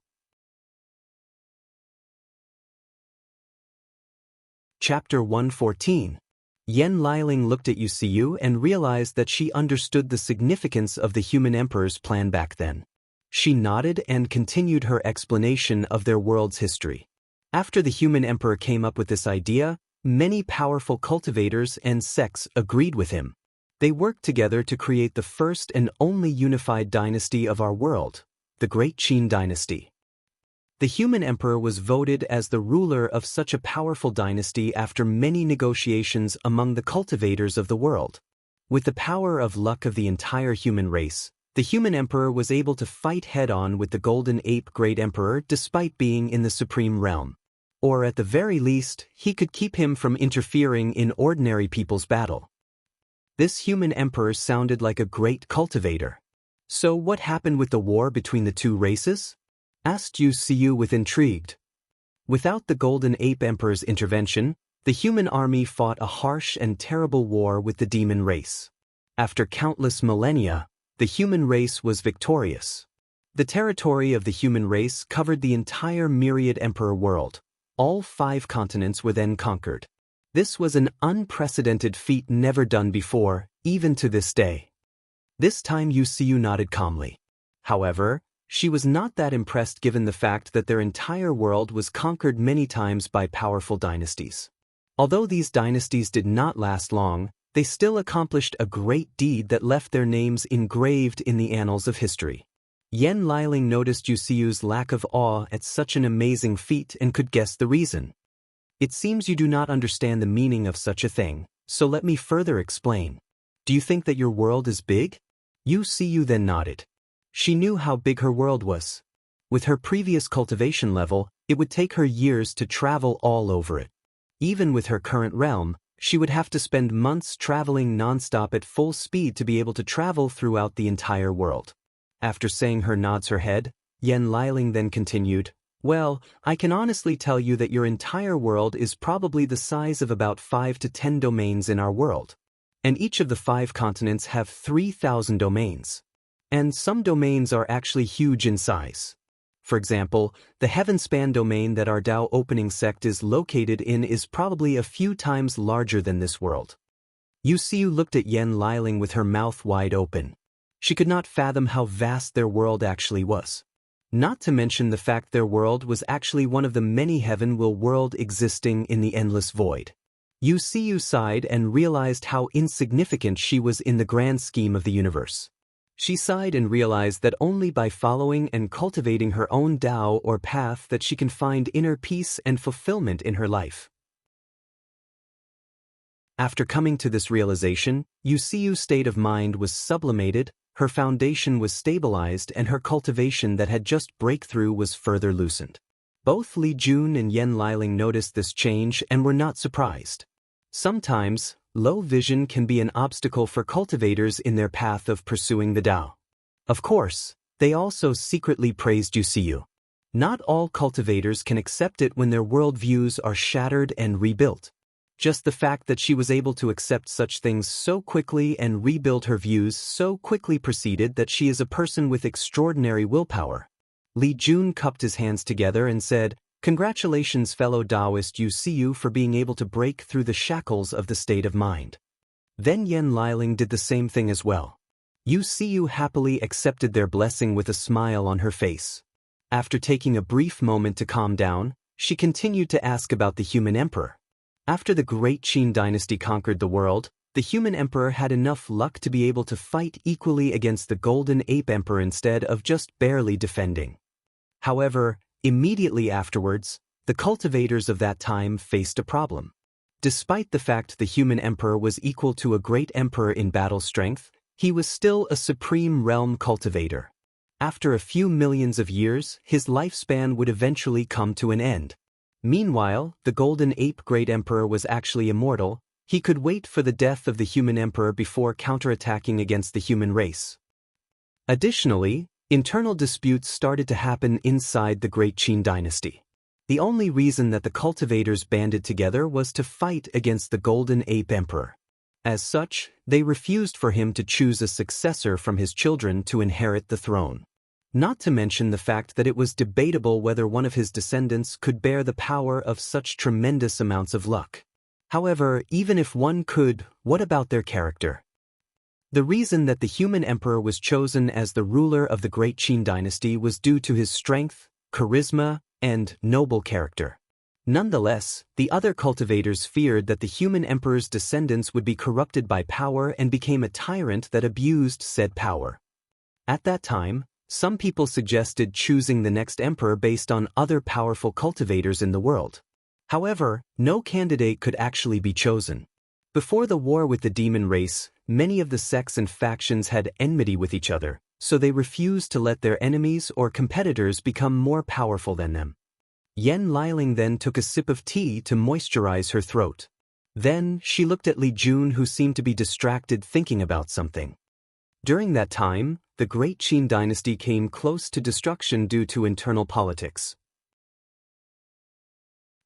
Chapter 114. Yen Liling looked at Yusiyu and realized that she understood the significance of the human emperor's plan back then. She nodded and continued her explanation of their world's history. After the human emperor came up with this idea, many powerful cultivators and sects agreed with him. They worked together to create the first and only unified dynasty of our world, the Great Qin Dynasty. The human emperor was voted as the ruler of such a powerful dynasty after many negotiations among the cultivators of the world. With the power of luck of the entire human race, the human emperor was able to fight head-on with the golden ape great emperor despite being in the supreme realm. Or at the very least, he could keep him from interfering in ordinary people's battle. This human emperor sounded like a great cultivator. So what happened with the war between the two races? Asked Yusiyu with intrigued. Without the Golden Ape Emperor's intervention, the human army fought a harsh and terrible war with the demon race. After countless millennia, the human race was victorious. The territory of the human race covered the entire myriad emperor world. All 5 continents were then conquered. This was an unprecedented feat never done before, even to this day. This time Yusiyu nodded calmly. However, she was not that impressed given the fact that their entire world was conquered many times by powerful dynasties. Although these dynasties did not last long, they still accomplished a great deed that left their names engraved in the annals of history. Yen Liling noticed Yusiyu's lack of awe at such an amazing feat and could guess the reason. It seems you do not understand the meaning of such a thing, so let me further explain. Do you think that your world is big? Yusiyu then nodded. She knew how big her world was. With her previous cultivation level, it would take her years to travel all over it. Even with her current realm, she would have to spend months traveling non-stop at full speed to be able to travel throughout the entire world. After saying her nods her head, Yen Liling then continued, "Well, I can honestly tell you that your entire world is probably the size of about 5 to 10 domains in our world. And each of the 5 continents have 3,000 domains. And some domains are actually huge in size. For example, the Heavenspan domain that our Dao opening sect is located in is probably a few times larger than this world." Yusiyu looked at Yen Liling with her mouth wide open. She could not fathom how vast their world actually was. Not to mention the fact their world was actually one of the many heaven-will world existing in the endless void. Yusiyu sighed and realized how insignificant she was in the grand scheme of the universe. She sighed and realized that only by following and cultivating her own Tao or path that she can find inner peace and fulfillment in her life. After coming to this realization, Yusiyu's state of mind was sublimated, her foundation was stabilized, and her cultivation that had just breakthrough was further loosened. Both Li Jun and Yen Liling noticed this change and were not surprised. Sometimes, low vision can be an obstacle for cultivators in their path of pursuing the Tao. Of course, they also secretly praised Yusiyu. Not all cultivators can accept it when their worldviews are shattered and rebuilt. Just the fact that she was able to accept such things so quickly and rebuild her views so quickly preceded that she is a person with extraordinary willpower. Li Jun cupped his hands together and said, "Congratulations, fellow Taoist Yusiyu, for being able to break through the shackles of the state of mind." Then Yen Liling did the same thing as well. Yusiyu happily accepted their blessing with a smile on her face. After taking a brief moment to calm down, she continued to ask about the human emperor. After the Great Qin Dynasty conquered the world, the human emperor had enough luck to be able to fight equally against the Golden Ape Emperor instead of just barely defending. However, immediately afterwards, the cultivators of that time faced a problem. Despite the fact the human emperor was equal to a great emperor in battle strength, he was still a supreme realm cultivator. After a few millions of years, his lifespan would eventually come to an end. Meanwhile, the Golden Ape Great Emperor was actually immortal. He could wait for the death of the human emperor before counterattacking against the human race. Additionally, Internal disputes started to happen inside the Great Qin dynasty. The only reason that the cultivators banded together was to fight against the Golden Ape Emperor. As such, they refused for him to choose a successor from his children to inherit the throne. Not to mention the fact that it was debatable whether one of his descendants could bear the power of such tremendous amounts of luck. However, even if one could, what about their character? The reason that the human emperor was chosen as the ruler of the Great Qin dynasty was due to his strength, charisma, and noble character. Nonetheless, the other cultivators feared that the human emperor's descendants would be corrupted by power and became a tyrant that abused said power. At that time, some people suggested choosing the next emperor based on other powerful cultivators in the world. However, no candidate could actually be chosen. Before the war with the demon race, many of the sects and factions had enmity with each other, so they refused to let their enemies or competitors become more powerful than them. Yan Liling then took a sip of tea to moisturize her throat. Then, she looked at Li Jun, who seemed to be distracted thinking about something. During that time, the Great Qin dynasty came close to destruction due to internal politics.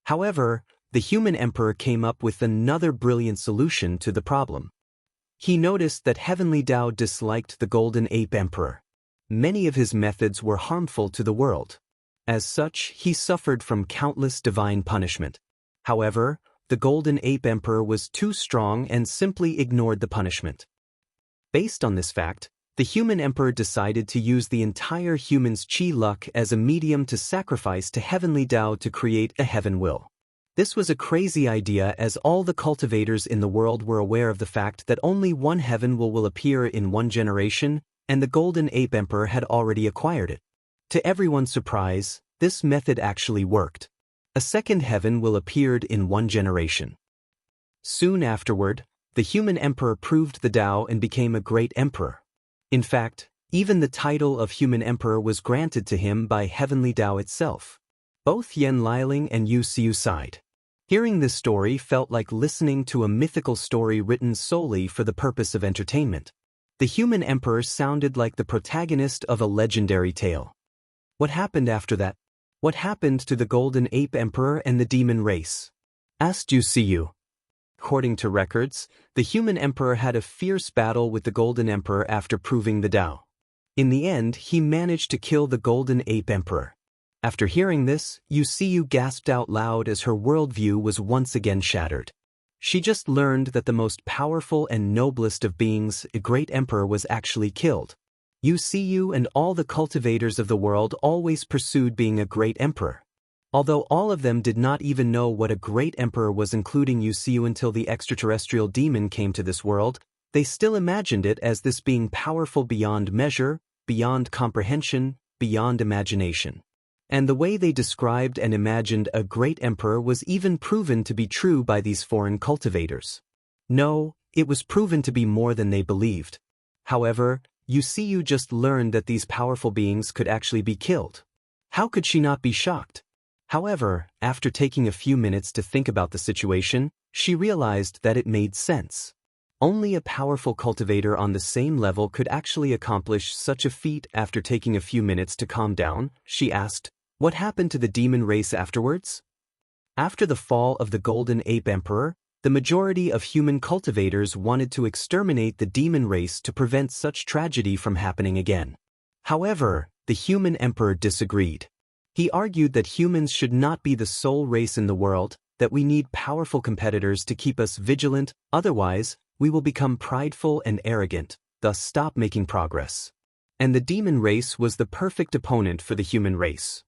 However, the human emperor came up with another brilliant solution to the problem. He noticed that Heavenly Tao disliked the Golden Ape Emperor. Many of his methods were harmful to the world. As such, he suffered from countless divine punishment. However, the Golden Ape Emperor was too strong and simply ignored the punishment. Based on this fact, the human emperor decided to use the entire human's qi luck as a medium to sacrifice to Heavenly Tao to create a heaven will. This was a crazy idea, as all the cultivators in the world were aware of the fact that only one heaven will appear in one generation, and the Golden Ape Emperor had already acquired it. To everyone's surprise, this method actually worked. A second heaven will appeared in one generation. Soon afterward, the human emperor proved the Tao and became a great emperor. In fact, even the title of human emperor was granted to him by Heavenly Tao itself. Both Yan Liling and Yu Xiu sighed. Hearing this story felt like listening to a mythical story written solely for the purpose of entertainment. The human emperor sounded like the protagonist of a legendary tale. What happened after that? What happened to the Golden Ape Emperor and the demon race? Asked Yu Xiu. According to records, the human emperor had a fierce battle with the Golden Emperor after proving the Tao. In the end, he managed to kill the Golden Ape Emperor. After hearing this, Yu Xiu gasped out loud as her worldview was once again shattered. She just learned that the most powerful and noblest of beings, a great emperor, was actually killed. Yu Xiu and all the cultivators of the world always pursued being a great emperor. Although all of them did not even know what a great emperor was, including Yu Xiu, until the extraterrestrial demon came to this world, they still imagined it as this being powerful beyond measure, beyond comprehension, beyond imagination. And the way they described and imagined a great emperor was even proven to be true by these foreign cultivators. No, it was proven to be more than they believed. However, Yu Xiu just learned that these powerful beings could actually be killed. How could she not be shocked? However, after taking a few minutes to think about the situation, she realized that it made sense. Only a powerful cultivator on the same level could actually accomplish such a feat. After taking a few minutes to calm down, she asked, "What happened to the demon race afterwards?" After the fall of the Golden Ape Emperor, the majority of human cultivators wanted to exterminate the demon race to prevent such tragedy from happening again. However, the human emperor disagreed. He argued that humans should not be the sole race in the world, that we need powerful competitors to keep us vigilant, otherwise, we will become prideful and arrogant, thus stop making progress. And the demon race was the perfect opponent for the human race.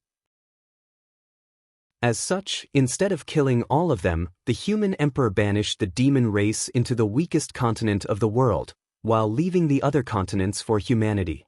As such, instead of killing all of them, the human emperor banished the demon race into the weakest continent of the world, while leaving the other continents for humanity.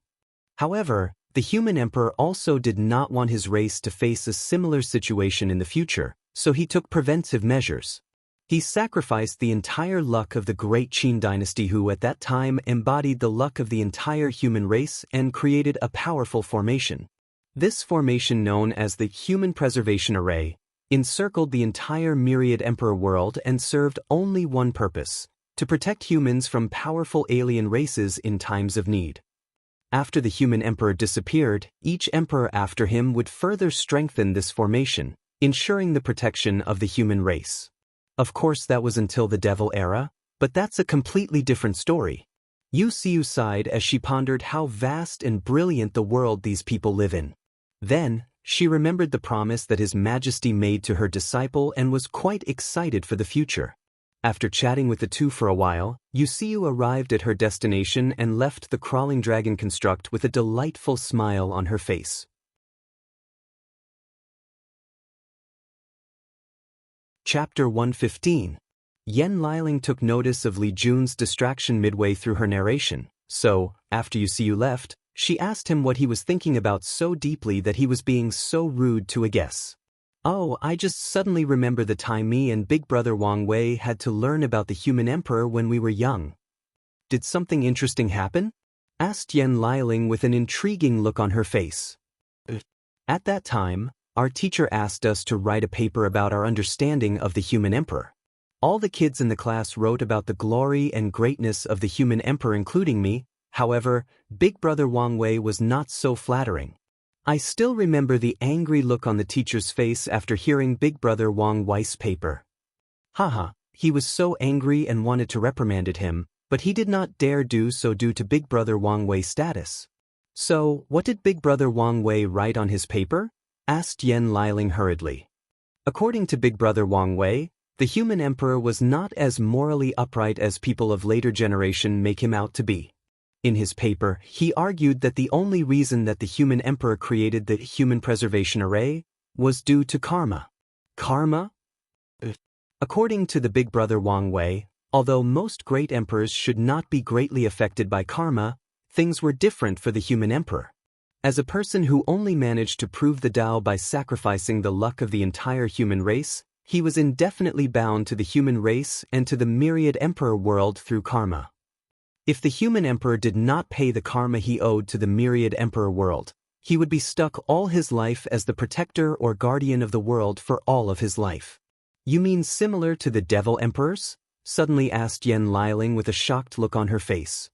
However, the human emperor also did not want his race to face a similar situation in the future, so he took preventive measures. He sacrificed the entire luck of the Great Qin dynasty, who at that time embodied the luck of the entire human race, and created a powerful formation. This formation, known as the Human Preservation Array, encircled the entire myriad emperor world and served only one purpose: to protect humans from powerful alien races in times of need. After the human emperor disappeared, each emperor after him would further strengthen this formation, ensuring the protection of the human race. Of course, that was until the Devil era, but that's a completely different story. Yu Xiu sighed as she pondered how vast and brilliant the world these people live in. Then, she remembered the promise that His Majesty made to her disciple and was quite excited for the future. After chatting with the two for a while, Yu Xiu arrived at her destination and left the crawling dragon construct with a delightful smile on her face. Chapter 115. Yan Liling took notice of Li Jun's distraction midway through her narration, so, after Yu Xiu left, she asked him what he was thinking about so deeply that he was being so rude to a guess. "Oh, I just suddenly remember the time me and Big Brother Wang Wei had to learn about the human emperor when we were young." "Did something interesting happen?" asked Yan Liling with an intriguing look on her face. "At that time, our teacher asked us to write a paper about our understanding of the human emperor. All the kids in the class wrote about the glory and greatness of the human emperor, including me. However, Big Brother Wang Wei was not so flattering. I still remember the angry look on the teacher's face after hearing Big Brother Wang Wei's paper. Haha, he was so angry and wanted to reprimand him, but he did not dare do so due to Big Brother Wang Wei's status." "So, what did Big Brother Wang Wei write on his paper?" asked Yan Liling hurriedly. According to Big Brother Wang Wei, the human emperor was not as morally upright as people of later generation make him out to be. In his paper, he argued that the only reason that the human emperor created the human preservation array was due to karma. Karma? According to the Big Brother Wang Wei, although most great emperors should not be greatly affected by karma, things were different for the human emperor. As a person who only managed to prove the Tao by sacrificing the luck of the entire human race, he was indefinitely bound to the human race and to the myriad emperor world through karma. If the human emperor did not pay the karma he owed to the myriad emperor world, he would be stuck all his life as the protector or guardian of the world for all of his life. "You mean similar to the devil emperors?" suddenly asked Yan Liling with a shocked look on her face.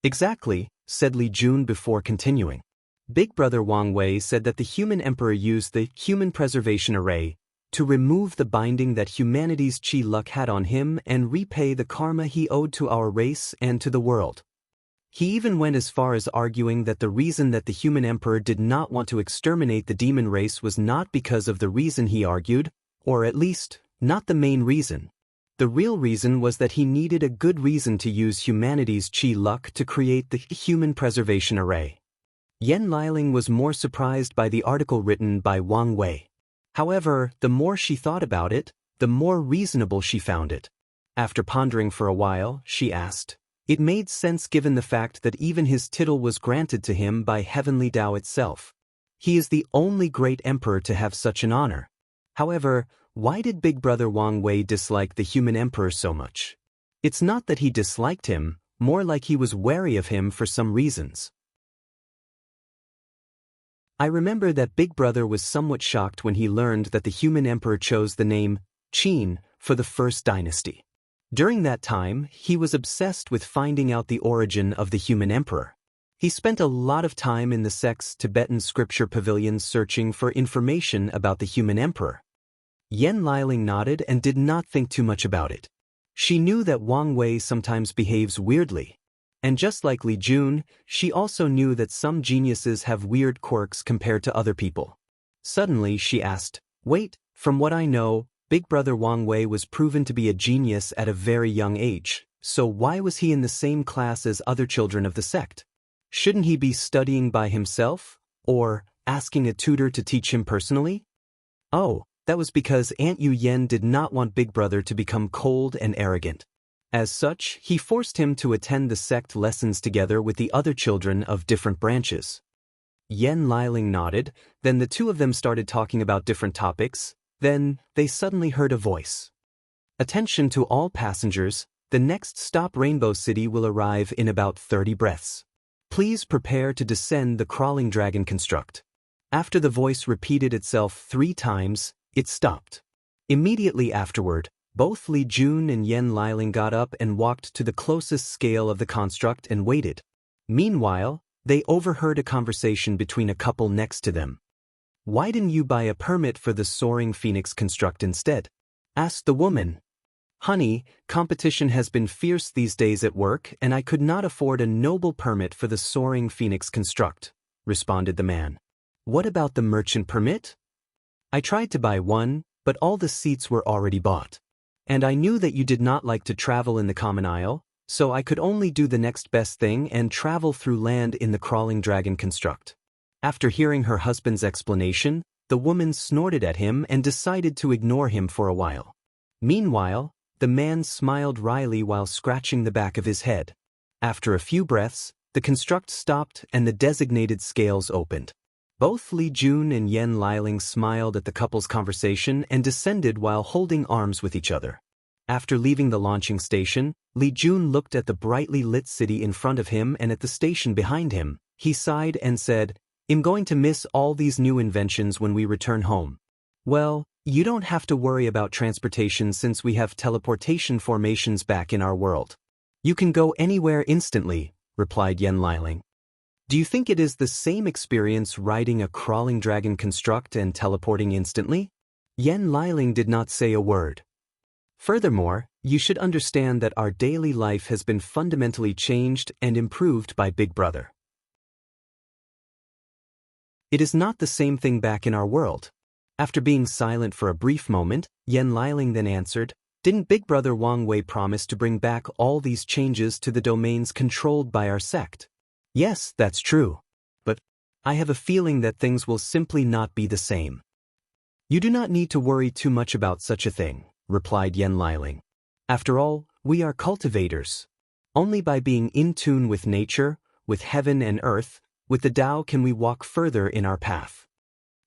"Exactly," said Li Jun before continuing. Big Brother Wang Wei said that the human emperor used the human preservation array to remove the binding that humanity's chi luck had on him and repay the karma he owed to our race and to the world. He even went as far as arguing that the reason that the human emperor did not want to exterminate the demon race was not because of the reason he argued, or at least, not the main reason. The real reason was that he needed a good reason to use humanity's chi luck to create the human preservation array. Yan Liling was more surprised by the article written by Wang Wei. However, the more she thought about it, the more reasonable she found it. After pondering for a while, she asked. It made sense given the fact that even his title was granted to him by Heavenly Tao itself. He is the only great emperor to have such an honor. However, why did Big Brother Wang Wei dislike the human emperor so much? It's not that he disliked him, more like he was wary of him for some reasons. I remember that Big Brother was somewhat shocked when he learned that the human emperor chose the name Qin for the first dynasty. During that time, he was obsessed with finding out the origin of the human emperor. He spent a lot of time in the sect's Tibetan scripture pavilions searching for information about the human emperor. Yan Liling nodded and did not think too much about it. She knew that Wang Wei sometimes behaves weirdly. And just like Li Jun, she also knew that some geniuses have weird quirks compared to other people. Suddenly she asked, "Wait, from what I know, Big Brother Wang Wei was proven to be a genius at a very young age, so why was he in the same class as other children of the sect? Shouldn't he be studying by himself, or asking a tutor to teach him personally?" Oh, that was because Aunt Yu Yen did not want Big Brother to become cold and arrogant. As such, he forced him to attend the sect lessons together with the other children of different branches. Yan Liling nodded, then the two of them started talking about different topics, then they suddenly heard a voice. "Attention to all passengers, the next stop Rainbow City will arrive in about 30 breaths. Please prepare to descend the crawling dragon construct." After the voice repeated itself 3 times, it stopped. Immediately afterward, both Li Jun and Yan Liling got up and walked to the closest scale of the construct and waited. Meanwhile, they overheard a conversation between a couple next to them. "Why didn't you buy a permit for the soaring phoenix construct instead?" asked the woman. "Honey, competition has been fierce these days at work and I could not afford a noble permit for the soaring phoenix construct," responded the man. "What about the merchant permit?" "I tried to buy one, but all the seats were already bought. And I knew that you did not like to travel in the common aisle, so I could only do the next best thing and travel through land in the crawling dragon construct." After hearing her husband's explanation, the woman snorted at him and decided to ignore him for a while. Meanwhile, the man smiled wryly while scratching the back of his head. After a few breaths, the construct stopped and the designated scales opened. Both Li Jun and Yen Liling smiled at the couple's conversation and descended while holding arms with each other. After leaving the launching station, Li Jun looked at the brightly lit city in front of him and at the station behind him. He sighed and said, "I'm going to miss all these new inventions when we return home." "Well, you don't have to worry about transportation since we have teleportation formations back in our world. You can go anywhere instantly," replied Yen Liling. "Do you think it is the same experience riding a crawling dragon construct and teleporting instantly?" Yen Liling did not say a word. "Furthermore, you should understand that our daily life has been fundamentally changed and improved by Big Brother. It is not the same thing back in our world." After being silent for a brief moment, Yen Liling then answered, "Didn't Big Brother Wang Wei promise to bring back all these changes to the domains controlled by our sect?" "Yes, that's true. But I have a feeling that things will simply not be the same." "You do not need to worry too much about such a thing," replied Yen Liling. "After all, we are cultivators. Only by being in tune with nature, with heaven and earth, with the Tao can we walk further in our path."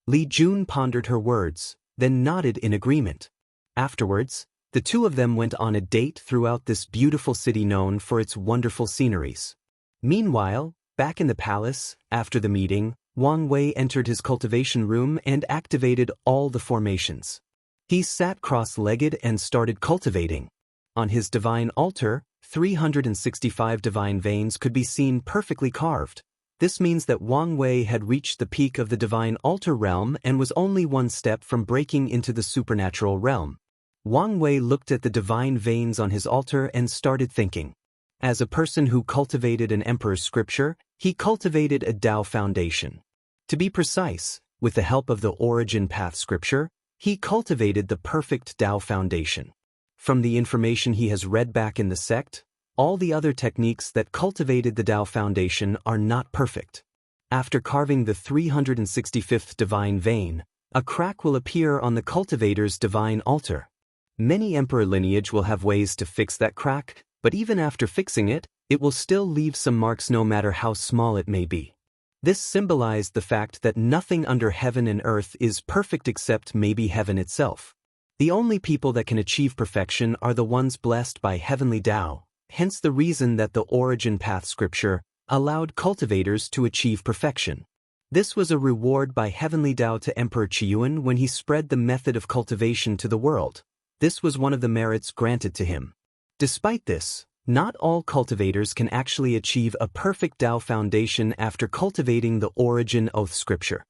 Li Jun pondered her words, then nodded in agreement. Afterwards, the two of them went on a date throughout this beautiful city known for its wonderful sceneries. Meanwhile, back in the palace, after the meeting, Wang Wei entered his cultivation room and activated all the formations. He sat cross-legged and started cultivating. On his divine altar, 365 divine veins could be seen perfectly carved. This means that Wang Wei had reached the peak of the divine altar realm and was only one step from breaking into the supernatural realm. Wang Wei looked at the divine veins on his altar and started thinking. As a person who cultivated an emperor's scripture, he cultivated a Tao foundation. To be precise, with the help of the origin path scripture, he cultivated the perfect Tao foundation. From the information he has read back in the sect, all the other techniques that cultivated the Tao foundation are not perfect. After carving the 365th divine vein, a crack will appear on the cultivator's divine altar. Many emperor lineage will have ways to fix that crack, but even after fixing it, it will still leave some marks no matter how small it may be. This symbolized the fact that nothing under heaven and earth is perfect except maybe heaven itself. The only people that can achieve perfection are the ones blessed by heavenly Tao. Hence the reason that the origin path scripture allowed cultivators to achieve perfection. This was a reward by heavenly Tao to Emperor Qiyuan when he spread the method of cultivation to the world. This was one of the merits granted to him. Despite this, not all cultivators can actually achieve a perfect Tao foundation after cultivating the origin oath scripture.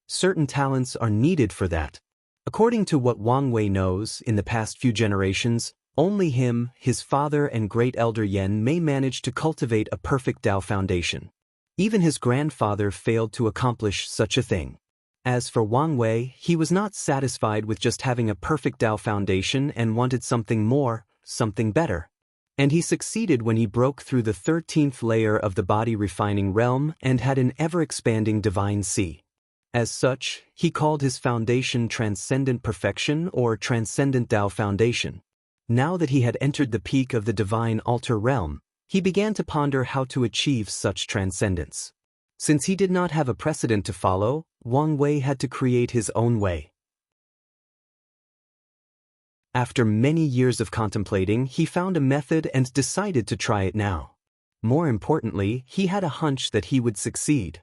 Certain talents are needed for that. According to what Wang Wei knows, in the past few generations, only him, his father and great elder Yen may manage to cultivate a perfect Tao foundation. Even his grandfather failed to accomplish such a thing. As for Wang Wei, he was not satisfied with just having a perfect Tao foundation and wanted something more, something better. And he succeeded when he broke through the 13th layer of the body refining realm and had an ever-expanding divine sea. As such, he called his foundation Transcendent Perfection or Transcendent Tao Foundation. Now that he had entered the peak of the divine altar realm, he began to ponder how to achieve such transcendence. Since he did not have a precedent to follow, Wang Wei had to create his own way. After many years of contemplating, he found a method and decided to try it now. More importantly, he had a hunch that he would succeed.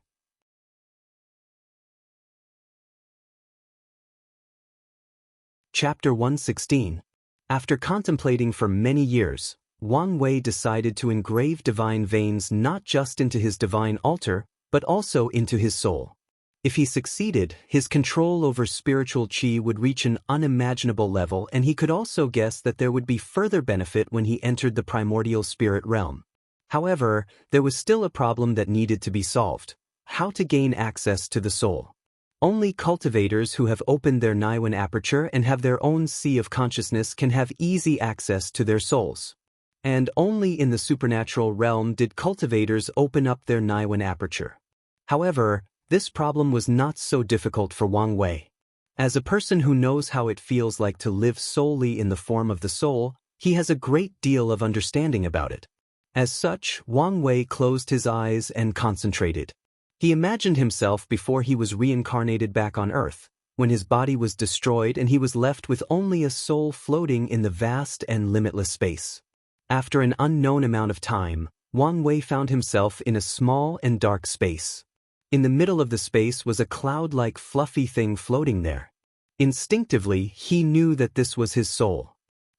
Chapter 116. After contemplating for many years, Wang Wei decided to engrave divine veins not just into his divine altar, but also into his soul. If he succeeded, his control over spiritual qi would reach an unimaginable level, and he could also guess that there would be further benefit when he entered the primordial spirit realm. However, there was still a problem that needed to be solved: how to gain access to the soul. Only cultivators who have opened their Niwen aperture and have their own sea of consciousness can have easy access to their souls. And only in the supernatural realm did cultivators open up their Niwen aperture. However, this problem was not so difficult for Wang Wei. As a person who knows how it feels like to live solely in the form of the soul, he has a great deal of understanding about it. As such, Wang Wei closed his eyes and concentrated. He imagined himself before he was reincarnated back on Earth, when his body was destroyed and he was left with only a soul floating in the vast and limitless space. After an unknown amount of time, Wang Wei found himself in a small and dark space. In the middle of the space was a cloud-like fluffy thing floating there. Instinctively, he knew that this was his soul.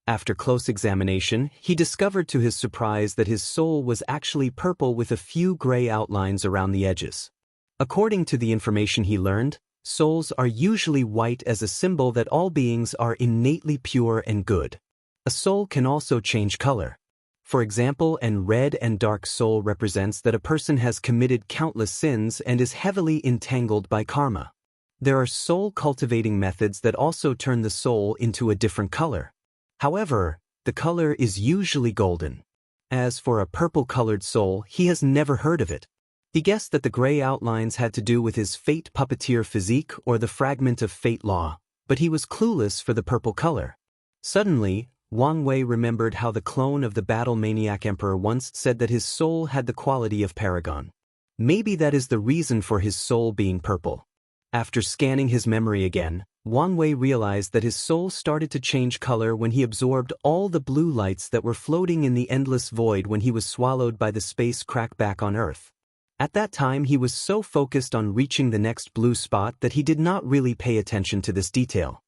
After close examination, he discovered to his surprise that his soul was actually purple with a few gray outlines around the edges. According to the information he learned, souls are usually white as a symbol that all beings are innately pure and good. A soul can also change color. For example, an red and dark soul represents that a person has committed countless sins and is heavily entangled by karma. There are soul-cultivating methods that also turn the soul into a different color. However, the color is usually golden. As for a purple-colored soul, he has never heard of it. He guessed that the gray outlines had to do with his fate puppeteer physique or the fragment of fate law, but he was clueless for the purple color. Suddenly, Wang Wei remembered how the clone of the battle-maniac emperor once said that his soul had the quality of paragon. Maybe that is the reason for his soul being purple. After scanning his memory again, Wang Wei realized that his soul started to change color when he absorbed all the blue lights that were floating in the endless void when he was swallowed by the space crack back on Earth. At that time, he was so focused on reaching the next blue spot that he did not really pay attention to this detail.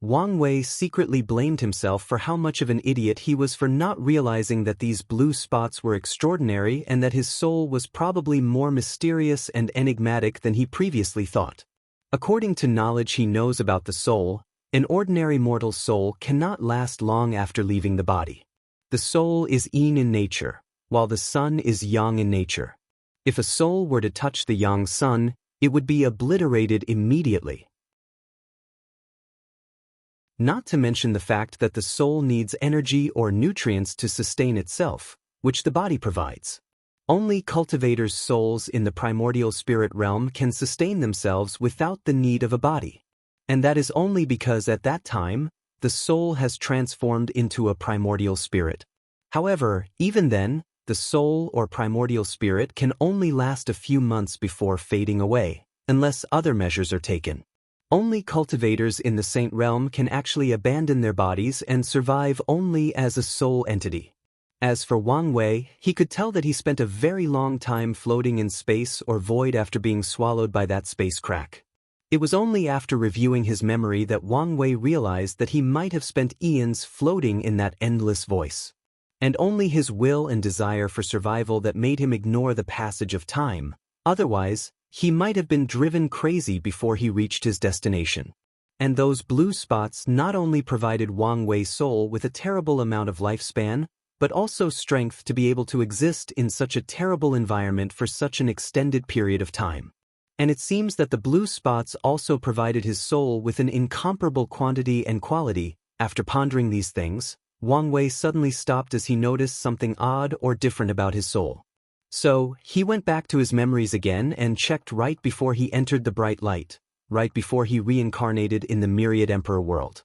Wang Wei secretly blamed himself for how much of an idiot he was for not realizing that these blue spots were extraordinary and that his soul was probably more mysterious and enigmatic than he previously thought. According to knowledge he knows about the soul, an ordinary mortal soul cannot last long after leaving the body. The soul is yin in nature, while the sun is yang in nature. If a soul were to touch the yang sun, it would be obliterated immediately. Not to mention the fact that the soul needs energy or nutrients to sustain itself, which the body provides. Only cultivators' souls in the primordial spirit realm can sustain themselves without the need of a body. And that is only because at that time, the soul has transformed into a primordial spirit. However, even then, the soul or primordial spirit can only last a few months before fading away, unless other measures are taken. Only cultivators in the saint realm can actually abandon their bodies and survive only as a soul entity. As for Wang Wei, he could tell that he spent a very long time floating in space or void after being swallowed by that space crack. It was only after reviewing his memory that Wang Wei realized that he might have spent eons floating in that endless voice. And only his will and desire for survival that made him ignore the passage of time. Otherwise, he might have been driven crazy before he reached his destination. And those blue spots not only provided Wang Wei's soul with a terrible amount of lifespan, but also strength to be able to exist in such a terrible environment for such an extended period of time. And it seems that the blue spots also provided his soul with an incomparable quantity and quality. After pondering these things, Wang Wei suddenly stopped as he noticed something odd or different about his soul. So, he went back to his memories again and checked right before he entered the bright light, right before he reincarnated in the myriad emperor world.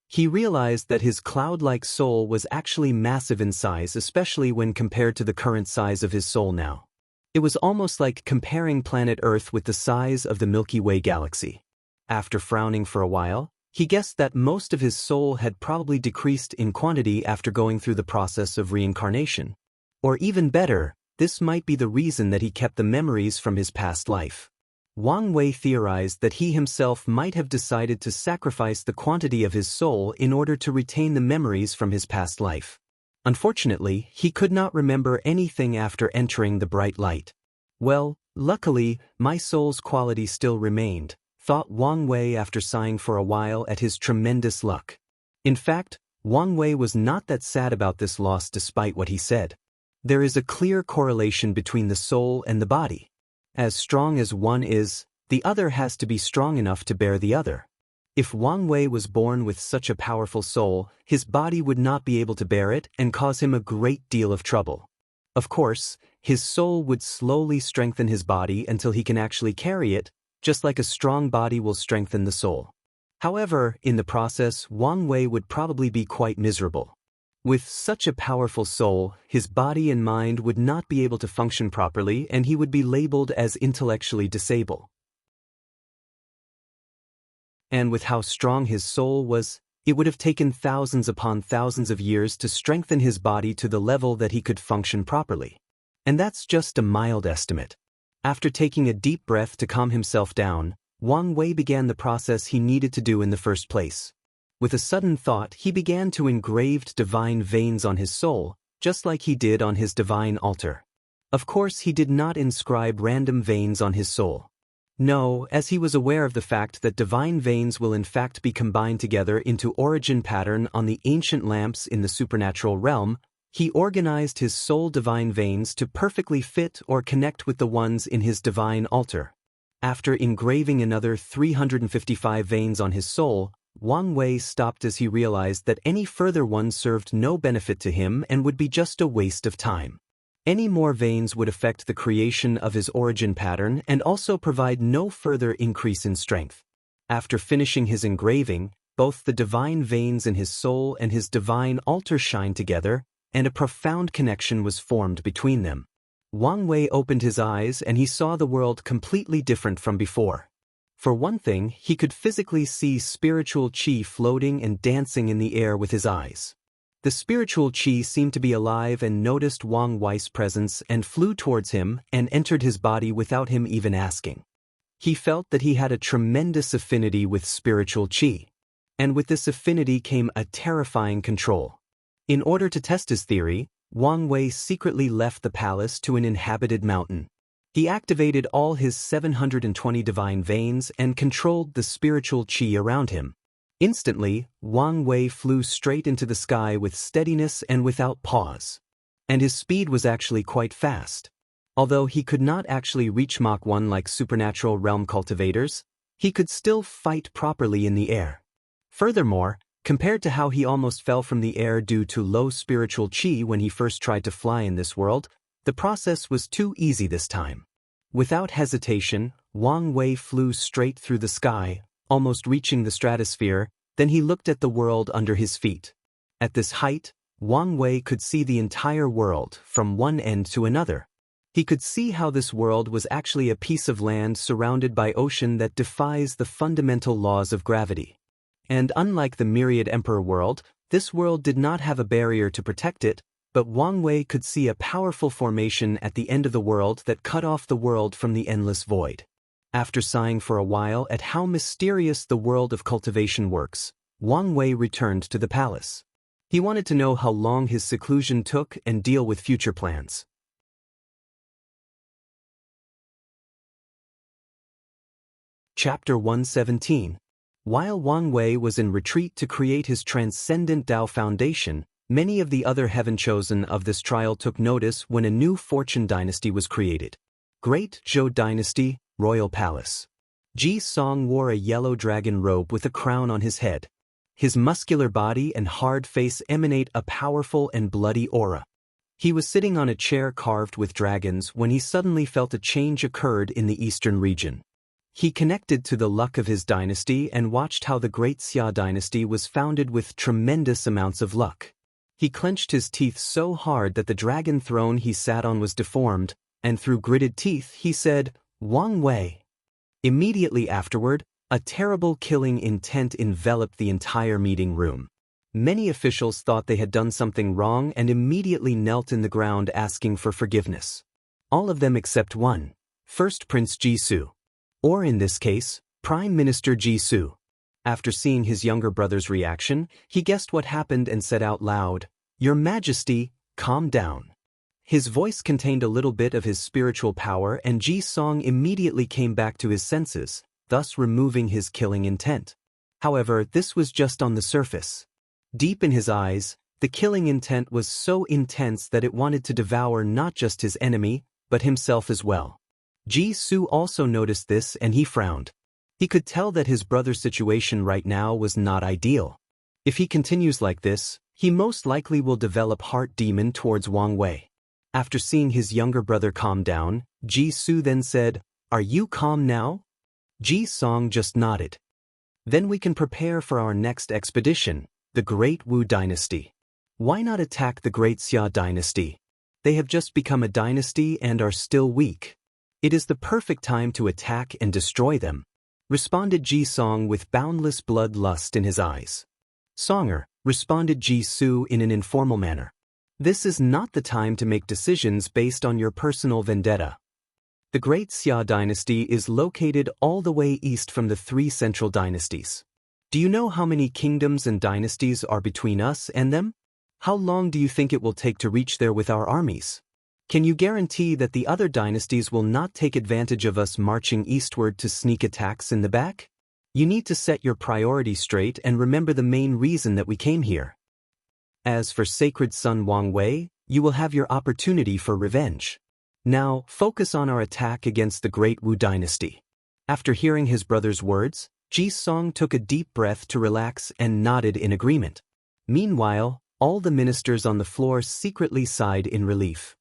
He realized that his cloud-like soul was actually massive in size, especially when compared to the current size of his soul now. It was almost like comparing planet Earth with the size of the Milky Way galaxy. After frowning for a while, he guessed that most of his soul had probably decreased in quantity after going through the process of reincarnation. Or even better, this might be the reason that he kept the memories from his past life. Wang Wei theorized that he himself might have decided to sacrifice the quantity of his soul in order to retain the memories from his past life. Unfortunately, he could not remember anything after entering the bright light. Well, Luckily, my soul's quality still remained, thought Wang Wei after sighing for a while at his tremendous luck. In fact, Wang Wei was not that sad about this loss despite what he said. There is a clear correlation between the soul and the body. As strong as one is, the other has to be strong enough to bear the other. If Wang Wei was born with such a powerful soul, his body would not be able to bear it and cause him a great deal of trouble. Of course, his soul would slowly strengthen his body until he can actually carry it, just like a strong body will strengthen the soul. However, in the process, Wang Wei would probably be quite miserable. With such a powerful soul, his body and mind would not be able to function properly and he would be labeled as intellectually disabled. And with how strong his soul was, it would have taken thousands upon thousands of years to strengthen his body to the level that he could function properly. And that's just a mild estimate. After taking a deep breath to calm himself down, Wang Wei began the process he needed to do in the first place. With a sudden thought, he began to engrave divine veins on his soul, just like he did on his divine altar. Of course, he did not inscribe random veins on his soul. No, as he was aware of the fact that divine veins will in fact be combined together into origin pattern on the ancient lamps in the supernatural realm, he organized his soul divine veins to perfectly fit or connect with the ones in his divine altar. After engraving another 355 veins on his soul, Wang Wei stopped as he realized that any further ones served no benefit to him and would be just a waste of time. Any more veins would affect the creation of his origin pattern and also provide no further increase in strength. After finishing his engraving, both the divine veins in his soul and his divine altar shined together, and a profound connection was formed between them. Wang Wei opened his eyes and he saw the world completely different from before. For one thing, he could physically see spiritual qi floating and dancing in the air with his eyes. The spiritual qi seemed to be alive and noticed Wang Wei's presence and flew towards him and entered his body without him even asking. He felt that he had a tremendous affinity with spiritual qi. And with this affinity came a terrifying control. In order to test his theory, Wang Wei secretly left the palace to an inhabited mountain. He activated all his 720 divine veins and controlled the spiritual qi around him. Instantly, Wang Wei flew straight into the sky with steadiness and without pause. And his speed was actually quite fast. Although he could not actually reach Mach 1 like supernatural realm cultivators, he could still fight properly in the air. Furthermore, compared to how he almost fell from the air due to low spiritual qi when he first tried to fly in this world, the process was too easy this time. Without hesitation, Wang Wei flew straight through the sky, almost reaching the stratosphere, then he looked at the world under his feet. At this height, Wang Wei could see the entire world, from one end to another. He could see how this world was actually a piece of land surrounded by ocean that defies the fundamental laws of gravity. And unlike the myriad emperor world, this world did not have a barrier to protect it, but Wang Wei could see a powerful formation at the end of the world that cut off the world from the endless void. After sighing for a while at how mysterious the world of cultivation works, Wang Wei returned to the palace. He wanted to know how long his seclusion took and deal with future plans. Chapter 117. While Wang Wei was in retreat to create his transcendent Tao foundation, many of the other heaven chosen of this trial took notice when a new fortune dynasty was created. Great Zhou Dynasty, Royal Palace. Ji Song wore a yellow dragon robe with a crown on his head. His muscular body and hard face emanate a powerful and bloody aura. He was sitting on a chair carved with dragons when he suddenly felt a change occurred in the eastern region. He connected to the luck of his dynasty and watched how the great Xia dynasty was founded with tremendous amounts of luck. He clenched his teeth so hard that the dragon throne he sat on was deformed, and through gritted teeth he said, "Wang Wei." Immediately afterward, a terrible killing intent enveloped the entire meeting room. Many officials thought they had done something wrong and immediately knelt in the ground asking for forgiveness. All of them except one, First Prince Jisoo. Or in this case, Prime Minister Jisoo. After seeing his younger brother's reaction, he guessed what happened and said out loud, "Your Majesty, calm down." His voice contained a little bit of his spiritual power, and Ji Song immediately came back to his senses, thus removing his killing intent. However, this was just on the surface. Deep in his eyes, the killing intent was so intense that it wanted to devour not just his enemy, but himself as well. Ji Su also noticed this and he frowned. He could tell that his brother's situation right now was not ideal. If he continues like this, he most likely will develop heart demon towards Wang Wei. After seeing his younger brother calm down, Ji Su then said, "Are you calm now?" Ji Song just nodded. "Then we can prepare for our next expedition, the Great Wu Dynasty. Why not attack the Great Xia Dynasty? They have just become a dynasty and are still weak. It is the perfect time to attack and destroy them," responded Ji Song with boundless bloodlust in his eyes. "Songer," responded Ji Su in an informal manner. "This is not the time to make decisions based on your personal vendetta. The Great Xia Dynasty is located all the way east from the three central dynasties. Do you know how many kingdoms and dynasties are between us and them? How long do you think it will take to reach there with our armies? Can you guarantee that the other dynasties will not take advantage of us marching eastward to sneak attacks in the back? You need to set your priorities straight and remember the main reason that we came here. As for Sacred Son Wang Wei, you will have your opportunity for revenge. Now, focus on our attack against the Great Wu Dynasty." After hearing his brother's words, Ji Song took a deep breath to relax and nodded in agreement. Meanwhile, all the ministers on the floor secretly sighed in relief.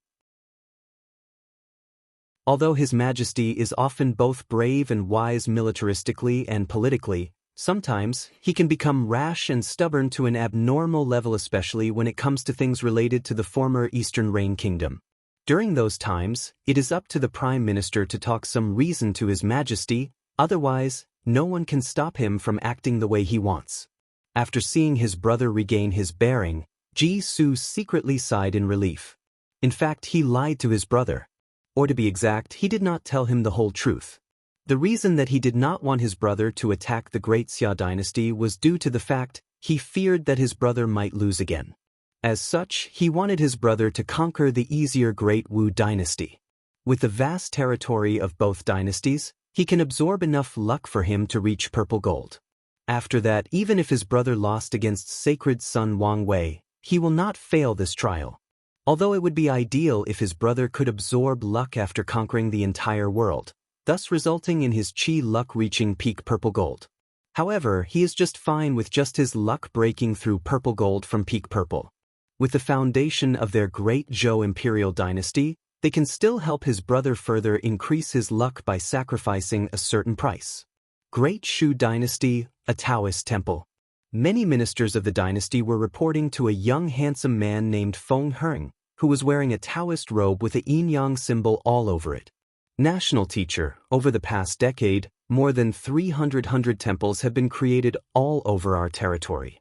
Although His Majesty is often both brave and wise militaristically and politically, sometimes he can become rash and stubborn to an abnormal level, especially when it comes to things related to the former Eastern Reign Kingdom. During those times, it is up to the Prime Minister to talk some reason to His Majesty, otherwise, no one can stop him from acting the way he wants. After seeing his brother regain his bearing, Ji Su secretly sighed in relief. In fact, he lied to his brother. Or to be exact, he did not tell him the whole truth. The reason that he did not want his brother to attack the Great Xia Dynasty was due to the fact he feared that his brother might lose again. As such, he wanted his brother to conquer the easier Great Wu Dynasty. With the vast territory of both dynasties, he can absorb enough luck for him to reach purple gold. After that, even if his brother lost against Sacred Son Wang Wei, he will not fail this trial. Although it would be ideal if his brother could absorb luck after conquering the entire world, thus resulting in his chi luck reaching peak purple gold. However, he is just fine with just his luck breaking through purple gold from peak purple. With the foundation of their great Zhou imperial dynasty, they can still help his brother further increase his luck by sacrificing a certain price. Great Shu Dynasty, a Taoist temple. Many ministers of the dynasty were reporting to a young handsome man named Feng Heng, who was wearing a Taoist robe with a yin-yang symbol all over it. National teacher, over the past decade, more than 300 temples have been created all over our territory.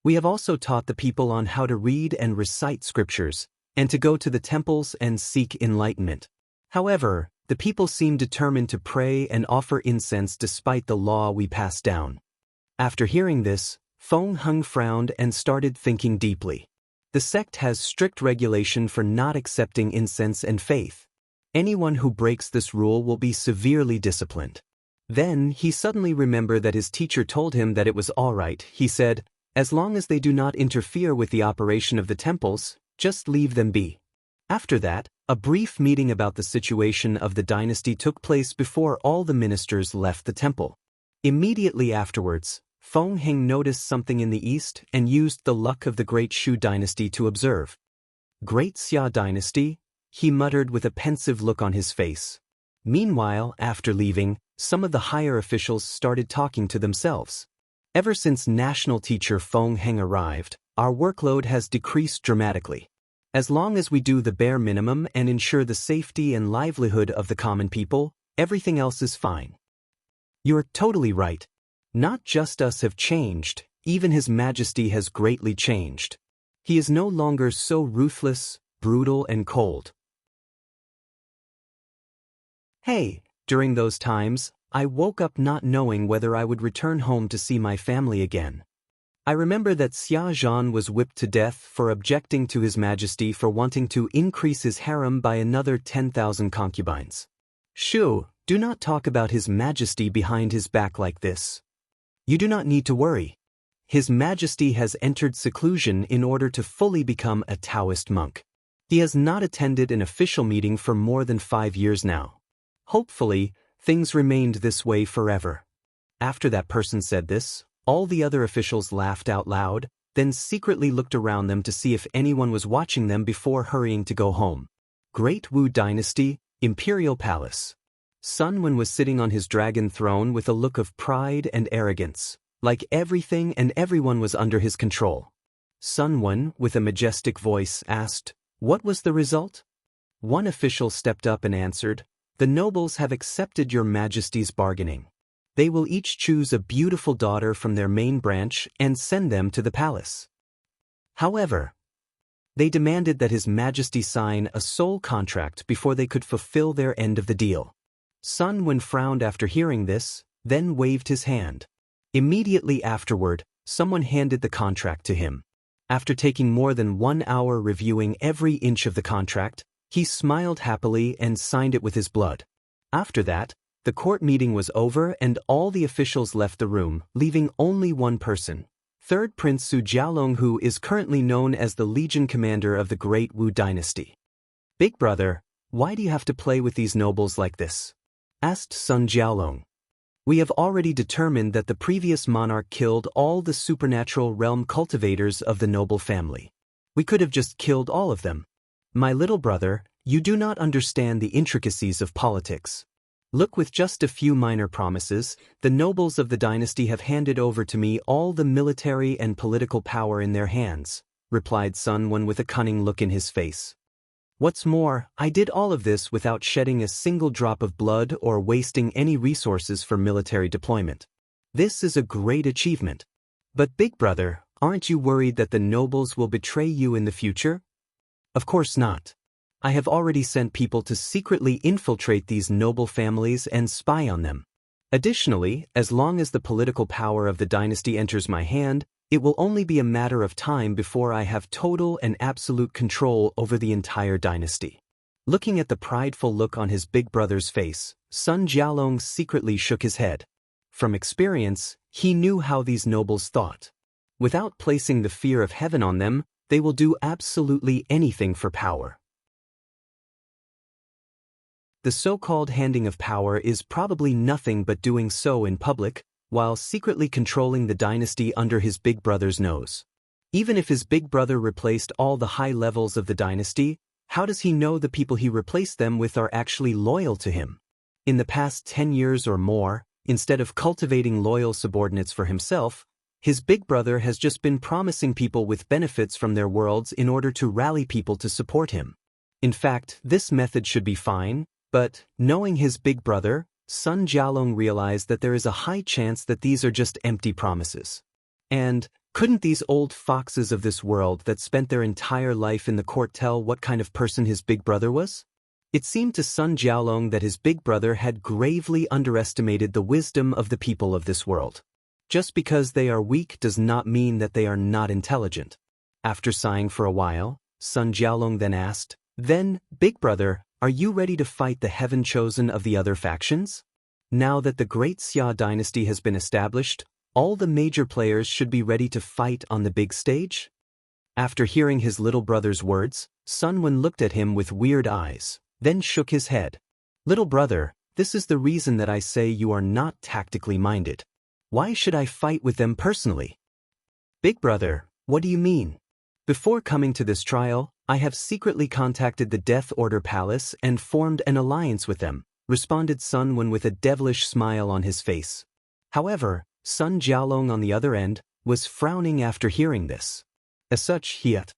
We have also taught the people on how to read and recite scriptures, and to go to the temples and seek enlightenment. However, the people seem determined to pray and offer incense despite the law we passed down. After hearing this, Feng Heng frowned and started thinking deeply. The sect has strict regulation for not accepting incense and faith. Anyone who breaks this rule will be severely disciplined. Then he suddenly remembered that his teacher told him that it was all right. He said, "As long as they do not interfere with the operation of the temples, just leave them be." After that, a brief meeting about the situation of the dynasty took place before all the ministers left the temple. Immediately afterwards, Feng Heng noticed something in the east and used the luck of the Great Shu Dynasty to observe. "Great Xia Dynasty?" he muttered with a pensive look on his face. Meanwhile, after leaving, some of the higher officials started talking to themselves. Ever since national teacher Feng Heng arrived, our workload has decreased dramatically. As long as we do the bare minimum and ensure the safety and livelihood of the common people, everything else is fine. You're totally right. Not just us have changed, even His Majesty has greatly changed. He is no longer so ruthless, brutal, and cold. Hey, during those times, I woke up not knowing whether I would return home to see my family again. I remember that Xia Zhan was whipped to death for objecting to His Majesty for wanting to increase his harem by another 10,000 concubines. Shu, do not talk about His Majesty behind his back like this. You do not need to worry. His Majesty has entered seclusion in order to fully become a Taoist monk. He has not attended an official meeting for more than 5 years now. Hopefully, things remained this way forever. After that person said this, all the other officials laughed out loud, then secretly looked around them to see if anyone was watching them before hurrying to go home. Great Wu Dynasty, Imperial Palace. Sun Wen was sitting on his dragon throne with a look of pride and arrogance, like everything and everyone was under his control. Sun Wen, with a majestic voice, asked, "What was the result?" One official stepped up and answered, "The nobles have accepted your Majesty's bargaining. They will each choose a beautiful daughter from their main branch and send them to the palace. However, they demanded that His Majesty sign a sole contract before they could fulfill their end of the deal." Sun Wen frowned after hearing this, then waved his hand. Immediately afterward, someone handed the contract to him. After taking more than 1 hour reviewing every inch of the contract, he smiled happily and signed it with his blood. After that, the court meeting was over and all the officials left the room, leaving only one person, Third Prince Su Jiaolong, who is currently known as the Legion Commander of the Great Wu Dynasty. "Big brother, why do you have to play with these nobles like this?" asked Sun Jiaolong. "We have already determined that the previous monarch killed all the supernatural realm cultivators of the noble family. We could have just killed all of them. My little brother, you do not understand the intricacies of politics. Look, with just a few minor promises, the nobles of the dynasty have handed over to me all the military and political power in their hands," replied Sun Wen with a cunning look in his face. "What's more, I did all of this without shedding a single drop of blood or wasting any resources for military deployment. This is a great achievement. But big brother, aren't you worried that the nobles will betray you in the future?" "Of course not. I have already sent people to secretly infiltrate these noble families and spy on them. Additionally, as long as the political power of the dynasty enters my hand, it will only be a matter of time before I have total and absolute control over the entire dynasty." Looking at the prideful look on his big brother's face, Sun Jiaolong secretly shook his head. From experience, he knew how these nobles thought. Without placing the fear of heaven on them, they will do absolutely anything for power. The so-called handing of power is probably nothing but doing so in public, while secretly controlling the dynasty under his big brother's nose. Even if his big brother replaced all the high levels of the dynasty, how does he know the people he replaced them with are actually loyal to him? In the past 10 years or more, instead of cultivating loyal subordinates for himself, his big brother has just been promising people with benefits from their worlds in order to rally people to support him. In fact, this method should be fine, but, knowing his big brother, Sun Jiaolong realized that there is a high chance that these are just empty promises. And, couldn't these old foxes of this world that spent their entire life in the court tell what kind of person his big brother was? It seemed to Sun Jiaolong that his big brother had gravely underestimated the wisdom of the people of this world. Just because they are weak does not mean that they are not intelligent. After sighing for a while, Sun Jiaolong then asked, "Then, big brother, are you ready to fight the heaven chosen of the other factions? Now that the great Xia dynasty has been established, all the major players should be ready to fight on the big stage?" After hearing his little brother's words, Sun Wen looked at him with weird eyes, then shook his head. "Little brother, this is the reason that I say you are not tactically minded. Why should I fight with them personally?" "Big brother, what do you mean?" "Before coming to this trial, I have secretly contacted the Death Order Palace and formed an alliance with them," responded Sun Wen with a devilish smile on his face. However, Sun Jiaolong on the other end was frowning after hearing this. As such, he asked,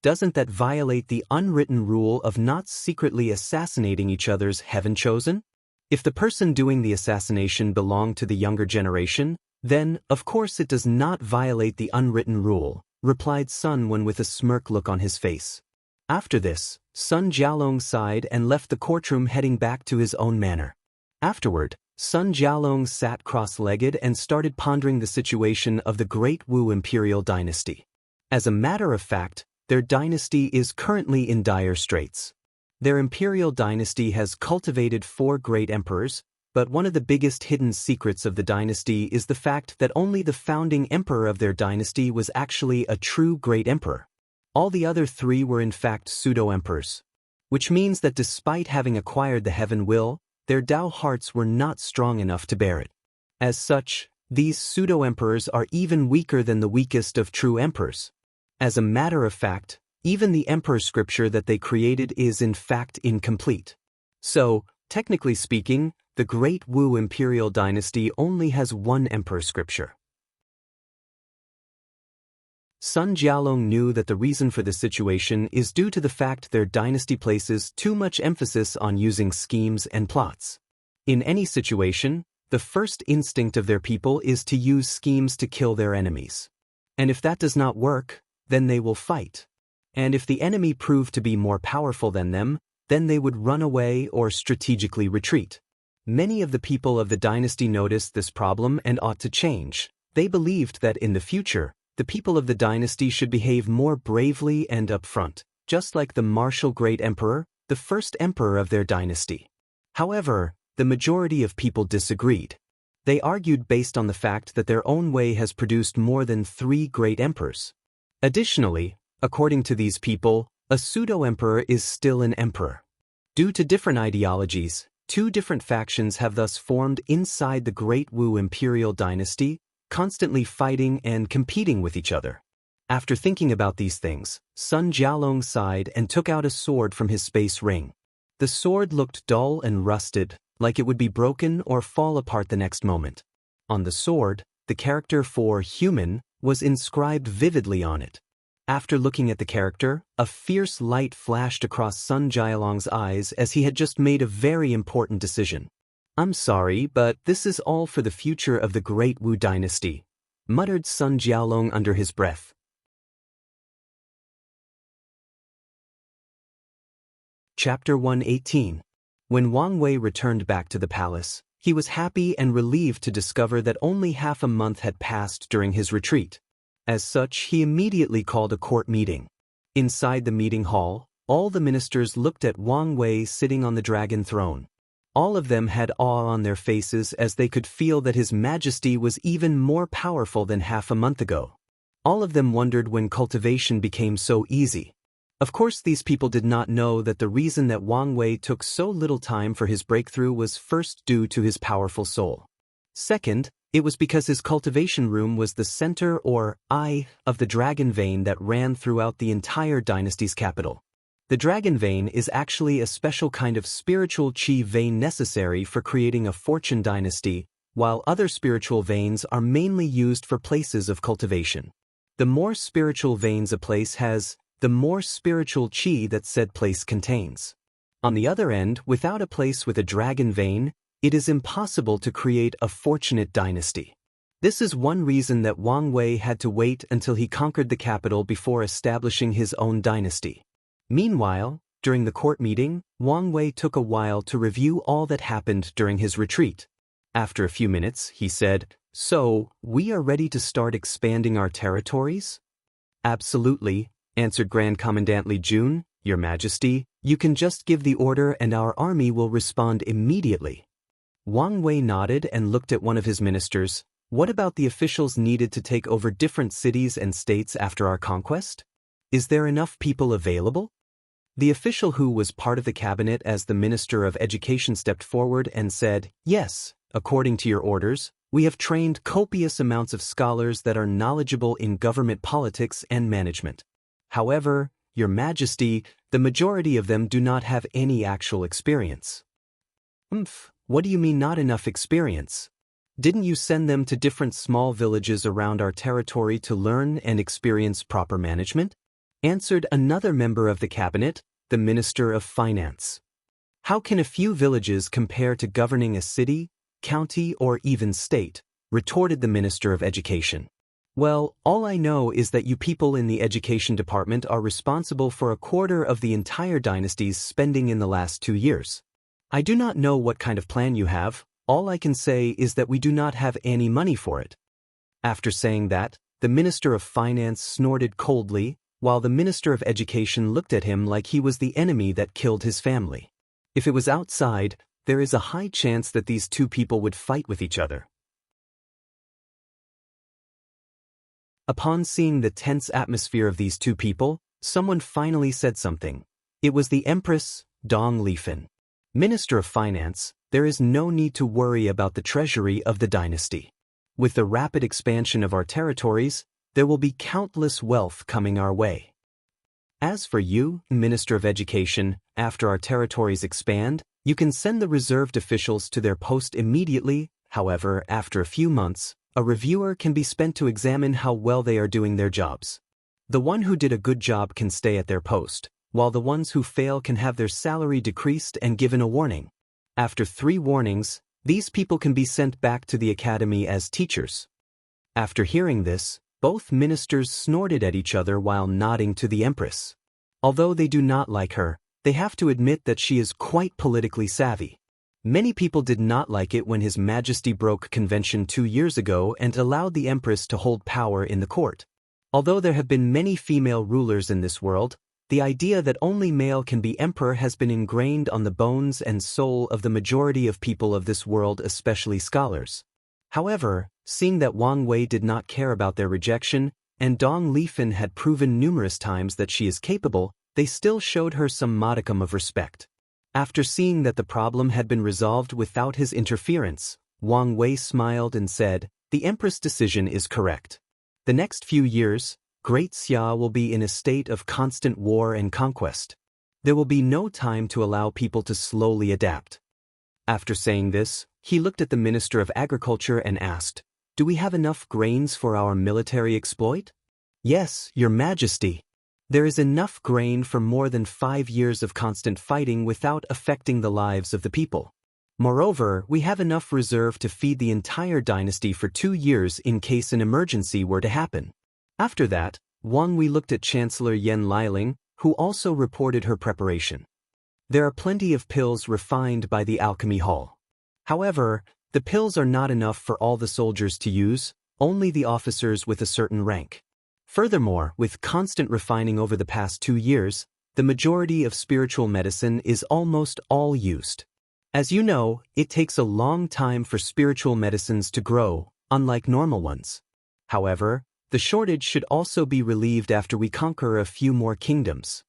"Doesn't that violate the unwritten rule of not secretly assassinating each other's heaven chosen? If the person doing the assassination belonged to the younger generation, then, of course, it does not violate the unwritten rule," replied Sun Wen with a smirk look on his face. After this, Sun Jiaolong sighed and left the courtroom, heading back to his own manor. Afterward, Sun Jialong sat cross-legged and started pondering the situation of the Great Wu imperial dynasty. As a matter of fact, their dynasty is currently in dire straits. Their imperial dynasty has cultivated 4 great emperors, but one of the biggest hidden secrets of the dynasty is the fact that only the founding emperor of their dynasty was actually a true great emperor. All the other 3 were in fact pseudo-emperors. Which means that despite having acquired the heaven will, their Tao hearts were not strong enough to bear it. As such, these pseudo-emperors are even weaker than the weakest of true emperors. As a matter of fact, even the emperor scripture that they created is in fact incomplete. So, technically speaking, the Great Wu imperial dynasty only has 1 emperor scripture. Sun Jialong knew that the reason for this situation is due to the fact their dynasty places too much emphasis on using schemes and plots. In any situation, the first instinct of their people is to use schemes to kill their enemies. And if that does not work, then they will fight. And if the enemy proved to be more powerful than them, then they would run away or strategically retreat. Many of the people of the dynasty noticed this problem and ought to change. They believed that in the future, the people of the dynasty should behave more bravely and upfront, just like the martial great emperor, the first emperor of their dynasty. However, the majority of people disagreed. They argued based on the fact that their own way has produced more than 3 great emperors. Additionally, according to these people, a pseudo-emperor is still an emperor. Due to different ideologies, 2 different factions have thus formed inside the Great Wu imperial dynasty, constantly fighting and competing with each other. After thinking about these things, Sun Jialong sighed and took out a sword from his space ring. The sword looked dull and rusted, like it would be broken or fall apart the next moment. On the sword, the character for human was inscribed vividly on it. After looking at the character, a fierce light flashed across Sun Jialong's eyes as he had just made a very important decision. "I'm sorry, but this is all for the future of the Great Wu dynasty," muttered Sun Jialong under his breath. Chapter 118. When Wang Wei returned back to the palace, he was happy and relieved to discover that only half a month had passed during his retreat. As such, he immediately called a court meeting. Inside the meeting hall, all the ministers looked at Wang Wei sitting on the dragon throne. All of them had awe on their faces as they could feel that His Majesty was even more powerful than half a month ago. All of them wondered when cultivation became so easy. Of course, these people did not know that the reason that Wang Wei took so little time for his breakthrough was first due to his powerful soul. Second, it was because his cultivation room was the center or eye of the dragon vein that ran throughout the entire dynasty's capital. The dragon vein is actually a special kind of spiritual qi vein necessary for creating a fortune dynasty, while other spiritual veins are mainly used for places of cultivation. The more spiritual veins a place has, the more spiritual qi that said place contains. On the other end, without a place with a dragon vein, it is impossible to create a fortunate dynasty. This is one reason that Wang Wei had to wait until he conquered the capital before establishing his own dynasty. Meanwhile, during the court meeting, Wang Wei took a while to review all that happened during his retreat. After a few minutes, he said, "So, we are ready to start expanding our territories?" "Absolutely," answered Grand Commandant Li Jun. "Your Majesty, you can just give the order and our army will respond immediately." Wang Wei nodded and looked at one of his ministers. "What about the officials needed to take over different cities and states after our conquest? Is there enough people available?" The official who was part of the cabinet as the Minister of Education stepped forward and said, "Yes, according to your orders, we have trained copious amounts of scholars that are knowledgeable in government politics and management. However, Your Majesty, the majority of them do not have any actual experience." What do you mean not enough experience? Didn't you send them to different small villages around our territory to learn and experience proper management? Answered another member of the cabinet, the Minister of Finance. "How can a few villages compare to governing a city, county, or even state?" retorted the Minister of Education. "Well, all I know is that you people in the education department are responsible for a quarter of the entire dynasty's spending in the last 2 years. I do not know what kind of plan you have. All I can say is that we do not have any money for it." After saying that, the Minister of Finance snorted coldly, while the Minister of Education looked at him like he was the enemy that killed his family. If it was outside, there is a high chance that these two people would fight with each other. Upon seeing the tense atmosphere of these two people, someone finally said something. It was the Empress, Dong Lifan. "Minister of Finance, there is no need to worry about the treasury of the dynasty. With the rapid expansion of our territories, there will be countless wealth coming our way. As for you, Minister of Education, after our territories expand, you can send the reserved officials to their post immediately. However, after a few months, a reviewer can be spent to examine how well they are doing their jobs. The one who did a good job can stay at their post, while the ones who fail can have their salary decreased and given a warning. After 3 warnings, these people can be sent back to the academy as teachers." After hearing this, both ministers snorted at each other while nodding to the Empress. Although they do not like her, they have to admit that she is quite politically savvy. Many people did not like it when His Majesty broke convention 2 years ago and allowed the Empress to hold power in the court. Although there have been many female rulers in this world, the idea that only male can be emperor has been ingrained on the bones and soul of the majority of people of this world, especially scholars. However, seeing that Wang Wei did not care about their rejection, and Dong Lifan had proven numerous times that she is capable, they still showed her some modicum of respect. After seeing that the problem had been resolved without his interference, Wang Wei smiled and said, "The Empress' decision is correct. The next few years, Great Xia will be in a state of constant war and conquest. There will be no time to allow people to slowly adapt." After saying this, he looked at the Minister of Agriculture and asked, "Do we have enough grains for our military exploit?" "Yes, Your Majesty. There is enough grain for more than 5 years of constant fighting without affecting the lives of the people. Moreover, we have enough reserve to feed the entire dynasty for 2 years in case an emergency were to happen." After that, Wang Wei looked at Chancellor Yan Liling, who also reported her preparation. "There are plenty of pills refined by the alchemy hall. However, the pills are not enough for all the soldiers to use, only the officers with a certain rank. Furthermore, with constant refining over the past 2 years, the majority of spiritual medicine is almost all used. As you know, it takes a long time for spiritual medicines to grow, unlike normal ones. However, the shortage should also be relieved after we conquer a few more kingdoms."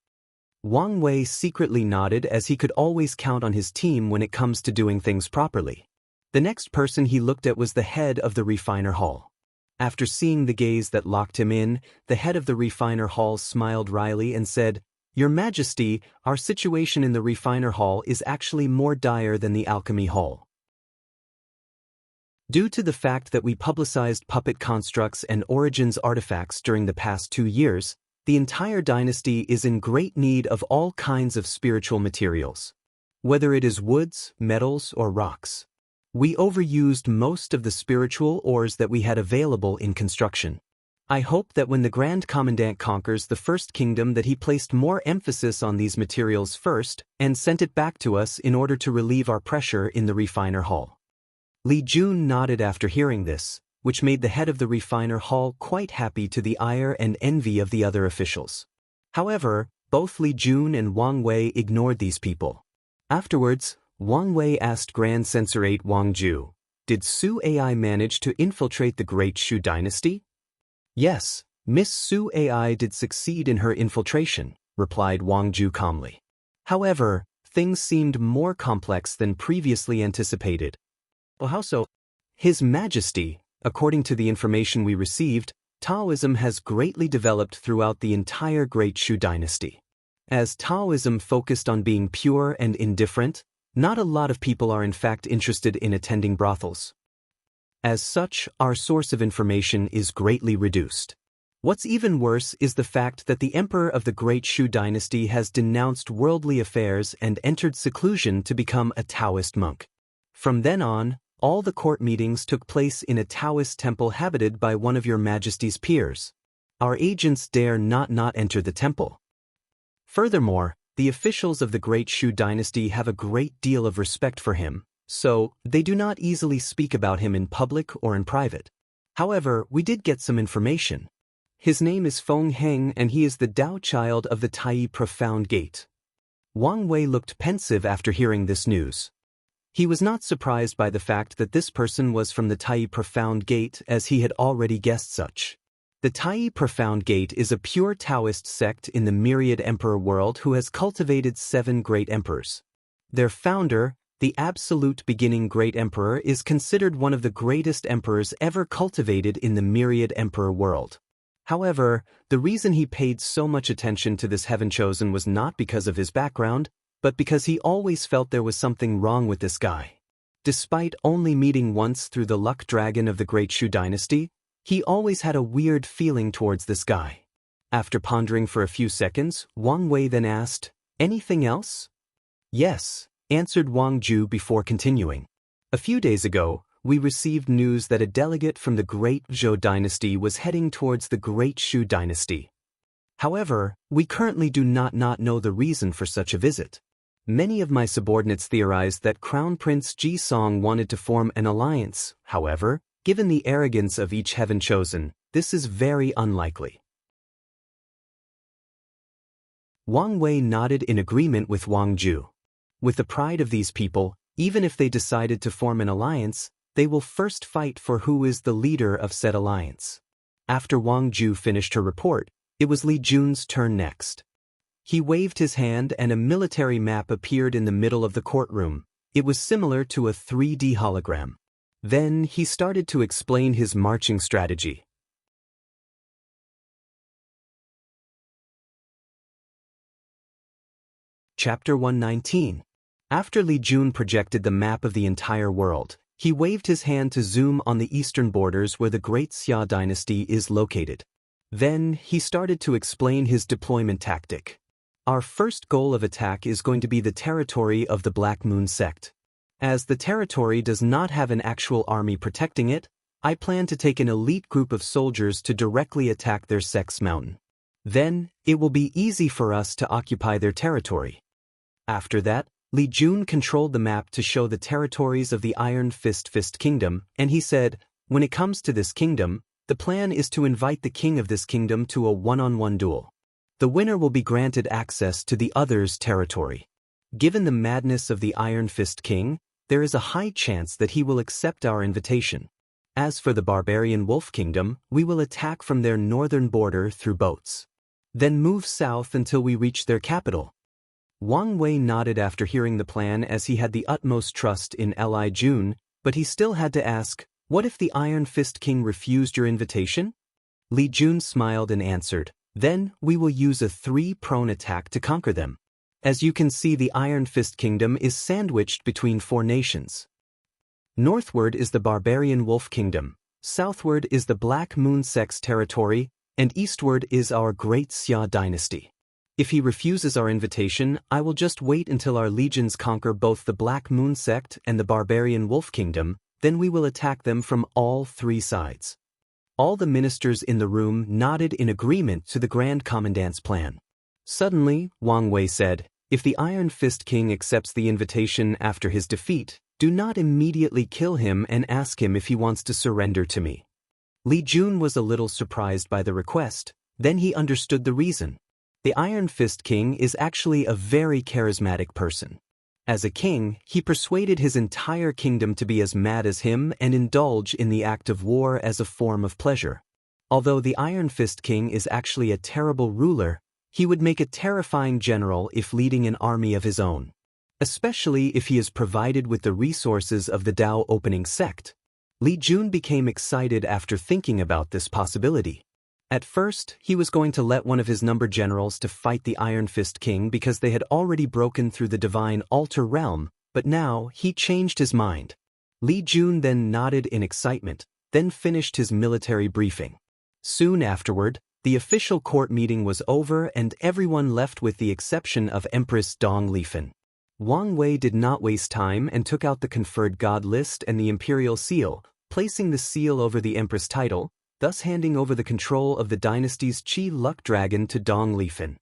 Wang Wei secretly nodded as he could always count on his team when it comes to doing things properly. The next person he looked at was the head of the refiner hall. After seeing the gaze that locked him in, the head of the refiner hall smiled wryly and said, "Your Majesty, our situation in the refiner hall is actually more dire than the alchemy hall. Due to the fact that we publicized puppet constructs and origins artifacts during the past 2 years, the entire dynasty is in great need of all kinds of spiritual materials. Whether it is woods, metals, or rocks. We overused most of the spiritual ores that we had available in construction. I hope that when the Grand Commandant conquers the first kingdom that he placed more emphasis on these materials first and sent it back to us in order to relieve our pressure in the refiner hall." Li Jun nodded after hearing this, which made the head of the refiner hall quite happy to the ire and envy of the other officials. However, both Li Jun and Wang Wei ignored these people. Afterwards, Wang Wei asked Grand Censorate Wang Ju, "Did Su Ai manage to infiltrate the Great Shu dynasty?" "Yes, Miss Su Ai did succeed in her infiltration," replied Wang Ju calmly. However, things seemed more complex than previously anticipated. "Well, how so?" "His Majesty, according to the information we received, Taoism has greatly developed throughout the entire Great Shu dynasty. As Taoism focused on being pure and indifferent, not a lot of people are in fact interested in attending brothels. As such, our source of information is greatly reduced. What's even worse is the fact that the emperor of the Great Shu dynasty has denounced worldly affairs and entered seclusion to become a Taoist monk. From then on, all the court meetings took place in a Taoist temple habited by one of your Majesty's peers. Our agents dare not enter the temple. Furthermore, the officials of the Great Shu dynasty have a great deal of respect for him, so they do not easily speak about him in public or in private. However, we did get some information. His name is Feng Heng and he is the Tao child of the Tai Profound Gate. Wang Wei looked pensive after hearing this news. He was not surprised by the fact that this person was from the Tai Profound Gate, as he had already guessed such. The Tai Profound Gate is a pure Taoist sect in the Myriad Emperor world who has cultivated 7 great emperors. Their founder, the absolute beginning great emperor, is considered one of the greatest emperors ever cultivated in the Myriad Emperor world. However, the reason he paid so much attention to this heaven chosen was not because of his background, but because he always felt there was something wrong with this guy. Despite only meeting once through the luck dragon of the Great Shu dynasty, he always had a weird feeling towards this guy. After pondering for a few seconds, Wang Wei then asked, "Anything else?" "Yes," answered Wang Ju before continuing. "A few days ago, we received news that a delegate from the Great Zhou dynasty was heading towards the Great Shu dynasty. However, we currently do not know the reason for such a visit. Many of my subordinates theorized that Crown Prince Ji Song wanted to form an alliance. However, given the arrogance of each heaven chosen, this is very unlikely." Wang Wei nodded in agreement with Wang Ju. With the pride of these people, even if they decided to form an alliance, they will first fight for who is the leader of said alliance. After Wang Ju finished her report, it was Li Jun's turn next. He waved his hand and a military map appeared in the middle of the courtroom. It was similar to a 3D hologram. Then he started to explain his marching strategy. Chapter 119. After Li Jun projected the map of the entire world, he waved his hand to zoom on the eastern borders where the Great Xia dynasty is located. Then he started to explain his deployment tactic. Our first goal of attack is going to be the territory of the Black Moon sect. As the territory does not have an actual army protecting it, I plan to take an elite group of soldiers to directly attack their sect's mountain. Then, it will be easy for us to occupy their territory. After that, Li Jun controlled the map to show the territories of the Iron Fist Kingdom, and he said, "When it comes to this kingdom, the plan is to invite the king of this kingdom to a one-on-one duel. The winner will be granted access to the other's territory. Given the madness of the Iron Fist King, there is a high chance that he will accept our invitation. As for the Barbarian Wolf Kingdom, we will attack from their northern border through boats. Then move south until we reach their capital." Wang Wei nodded after hearing the plan, as he had the utmost trust in Li Jun, but he still had to ask, "What if the Iron Fist King refused your invitation?" Li Jun smiled and answered, "Then we will use a 3-prone attack to conquer them. As you can see, the Iron Fist Kingdom is sandwiched between 4 nations. Northward is the Barbarian Wolf Kingdom, southward is the Black Moon sect's territory, and eastward is our Great Xia dynasty. If he refuses our invitation, I will just wait until our legions conquer both the Black Moon sect and the Barbarian Wolf Kingdom, then we will attack them from all 3 sides." All the ministers in the room nodded in agreement to the Grand Commandant's plan. Suddenly, Wang Wei said, "If the Iron Fist King accepts the invitation after his defeat, do not immediately kill him and ask him if he wants to surrender to me." Li Jun was a little surprised by the request, then he understood the reason. The Iron Fist King is actually a very charismatic person. As a king, he persuaded his entire kingdom to be as mad as him and indulge in the act of war as a form of pleasure. Although the Iron Fist King is actually a terrible ruler, he would make a terrifying general if leading an army of his own. Especially if he is provided with the resources of the Tao opening sect. Li Jun became excited after thinking about this possibility. At first, he was going to let one of his number generals to fight the Iron Fist King because they had already broken through the divine altar realm, but now he changed his mind. Li Jun then nodded in excitement, then finished his military briefing. Soon afterward, the official court meeting was over and everyone left with the exception of Empress Dong Lifen. Wang Wei did not waste time and took out the conferred god list and the imperial seal, placing the seal over the empress title, thus handing over the control of the dynasty's Qi Luck Dragon to Dong Lifen.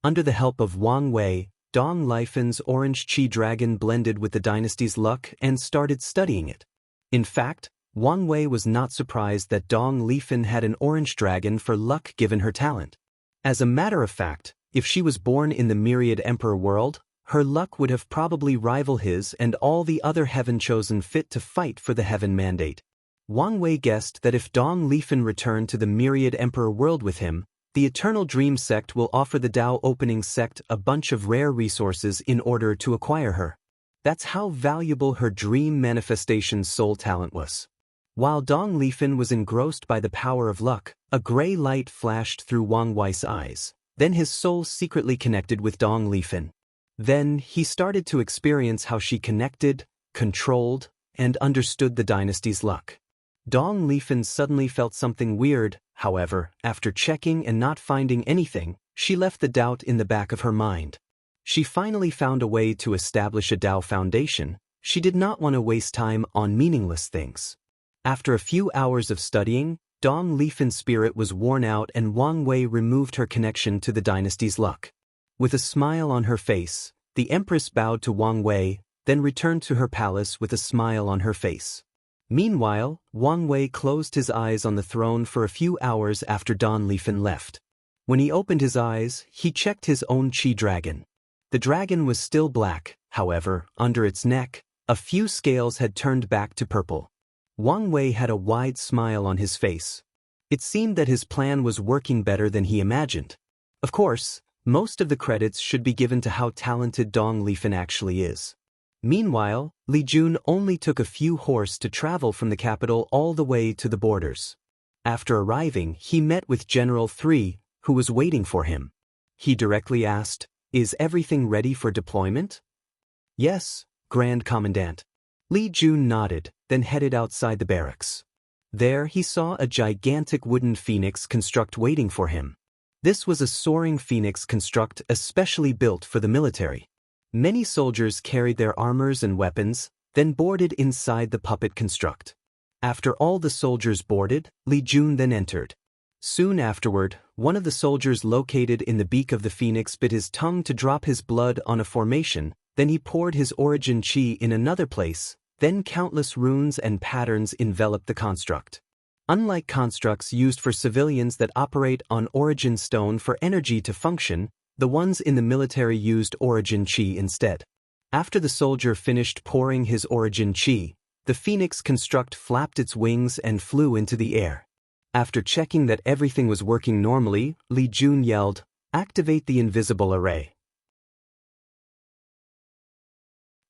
Under the help of Wang Wei, Dong Lifen's orange chi dragon blended with the dynasty's luck and started studying it. In fact, Wang Wei was not surprised that Dong Lifen had an orange dragon for luck given her talent. As a matter of fact, if she was born in the Myriad Emperor world, her luck would have probably rivaled his and all the other heaven chosen fit to fight for the heaven mandate. Wang Wei guessed that if Dong Lifen returned to the Myriad Emperor world with him, the Eternal Dream sect will offer the Tao Opening sect a bunch of rare resources in order to acquire her. That's how valuable her dream manifestation soul talent was. While Dong Lifen was engrossed by the power of luck, a gray light flashed through Wang Wei's eyes. Then his soul secretly connected with Dong Lifen. Then he started to experience how she connected, controlled, and understood the dynasty's luck. Dong Lifen suddenly felt something weird. However, after checking and not finding anything, she left the doubt in the back of her mind. She finally found a way to establish a Tao foundation. She did not want to waste time on meaningless things. After a few hours of studying, Dong Lifen's spirit was worn out and Wang Wei removed her connection to the dynasty's luck. With a smile on her face, the Empress bowed to Wang Wei, then returned to her palace with a smile on her face. Meanwhile, Wang Wei closed his eyes on the throne for a few hours after Dong Lifen left. When he opened his eyes, he checked his own chi dragon. The dragon was still black, however, under its neck, a few scales had turned back to purple. Wang Wei had a wide smile on his face. It seemed that his plan was working better than he imagined. Of course, most of the credits should be given to how talented Dong Lifen actually is. Meanwhile, Li Jun only took a few horse to travel from the capital all the way to the borders. After arriving, he met with General 3, who was waiting for him. He directly asked, "Is everything ready for deployment?" "Yes, Grand Commandant." Li Jun nodded, then headed outside the barracks. There he saw a gigantic wooden phoenix construct waiting for him. This was a soaring phoenix construct especially built for the military. Many soldiers carried their armors and weapons, then boarded inside the puppet construct. After all the soldiers boarded, Li Jun then entered. Soon afterward, one of the soldiers located in the beak of the phoenix bit his tongue to drop his blood on a formation, then he poured his origin chi in another place, then countless runes and patterns enveloped the construct. Unlike constructs used for civilians that operate on origin stone for energy to function, the ones in the military used origin chi instead. After the soldier finished pouring his origin chi, the phoenix construct flapped its wings and flew into the air. After checking that everything was working normally, Li Jun yelled, "Activate the invisible array."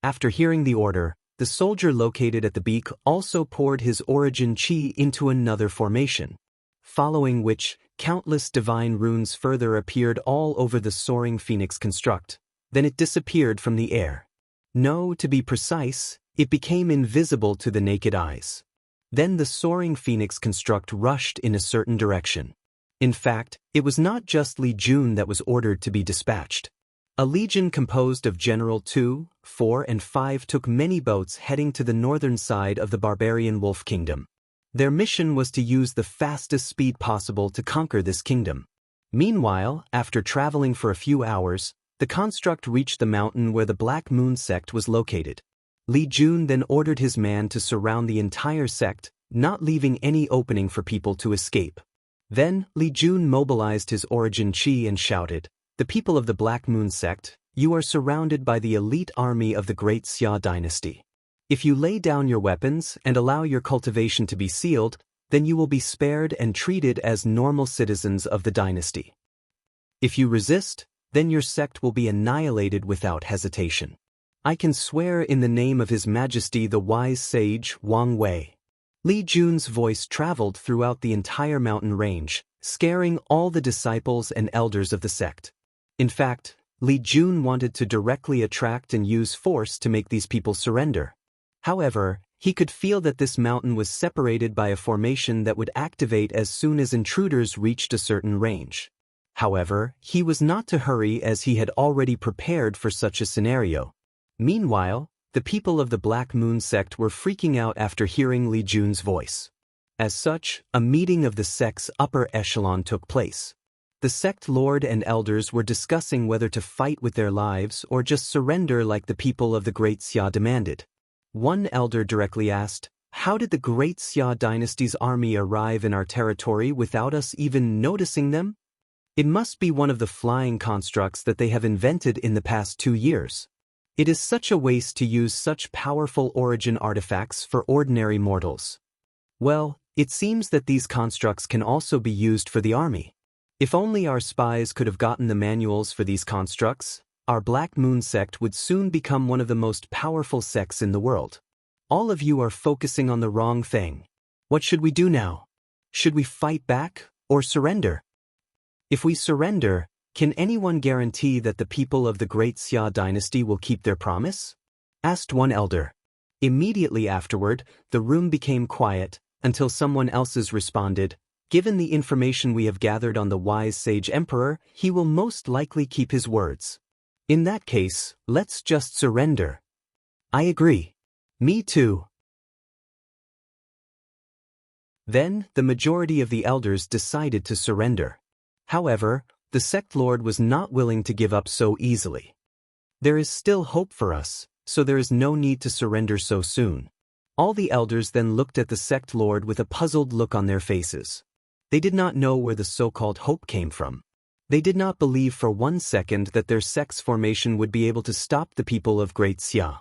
After hearing the order, the soldier located at the beak also poured his origin chi into another formation, following which, countless divine runes further appeared all over the soaring phoenix construct. Then it disappeared from the air. No, to be precise, it became invisible to the naked eyes. Then the soaring phoenix construct rushed in a certain direction. In fact, it was not just Li Jun that was ordered to be dispatched. A legion composed of General 2, 4 and 5 took many boats heading to the northern side of the barbarian wolf kingdom. Their mission was to use the fastest speed possible to conquer this kingdom. Meanwhile, after traveling for a few hours, the construct reached the mountain where the Black Moon sect was located. Li Jun then ordered his man to surround the entire sect, not leaving any opening for people to escape. Then, Li Jun mobilized his origin chi and shouted, "The people of the Black Moon sect, you are surrounded by the elite army of the Great Xia dynasty. If you lay down your weapons and allow your cultivation to be sealed, then you will be spared and treated as normal citizens of the dynasty. If you resist, then your sect will be annihilated without hesitation. I can swear in the name of His Majesty the wise sage Wang Wei." Li Jun's voice traveled throughout the entire mountain range, scaring all the disciples and elders of the sect. In fact, Li Jun wanted to directly attract and use force to make these people surrender. However, he could feel that this mountain was separated by a formation that would activate as soon as intruders reached a certain range. However, he was not to hurry as he had already prepared for such a scenario. Meanwhile, the people of the Black Moon sect were freaking out after hearing Li Jun's voice. As such, a meeting of the sect's upper echelon took place. The sect lord and elders were discussing whether to fight with their lives or just surrender like the people of the Great Xia demanded. One elder directly asked, "How did the Great Xia dynasty's army arrive in our territory without us even noticing them? It must be one of the flying constructs that they have invented in the past 2 years. It is such a waste to use such powerful origin artifacts for ordinary mortals." Well, it seems that these constructs can also be used for the army. If only our spies could have gotten the manuals for these constructs, our Black Moon sect would soon become one of the most powerful sects in the world. All of you are focusing on the wrong thing. What should we do now? Should we fight back or surrender? If we surrender, can anyone guarantee that the people of the Great Xia dynasty will keep their promise? Asked one elder. Immediately afterward, the room became quiet until someone else's responded, "Given the information we have gathered on the wise sage emperor, he will most likely keep his words. In that case, let's just surrender." I agree. Me too. Then, the majority of the elders decided to surrender. However, the sect lord was not willing to give up so easily. "There is still hope for us, so there is no need to surrender so soon." All the elders then looked at the sect lord with a puzzled look on their faces. They did not know where the so-called hope came from. They did not believe for 1 second that their sect's formation would be able to stop the people of Great Xia.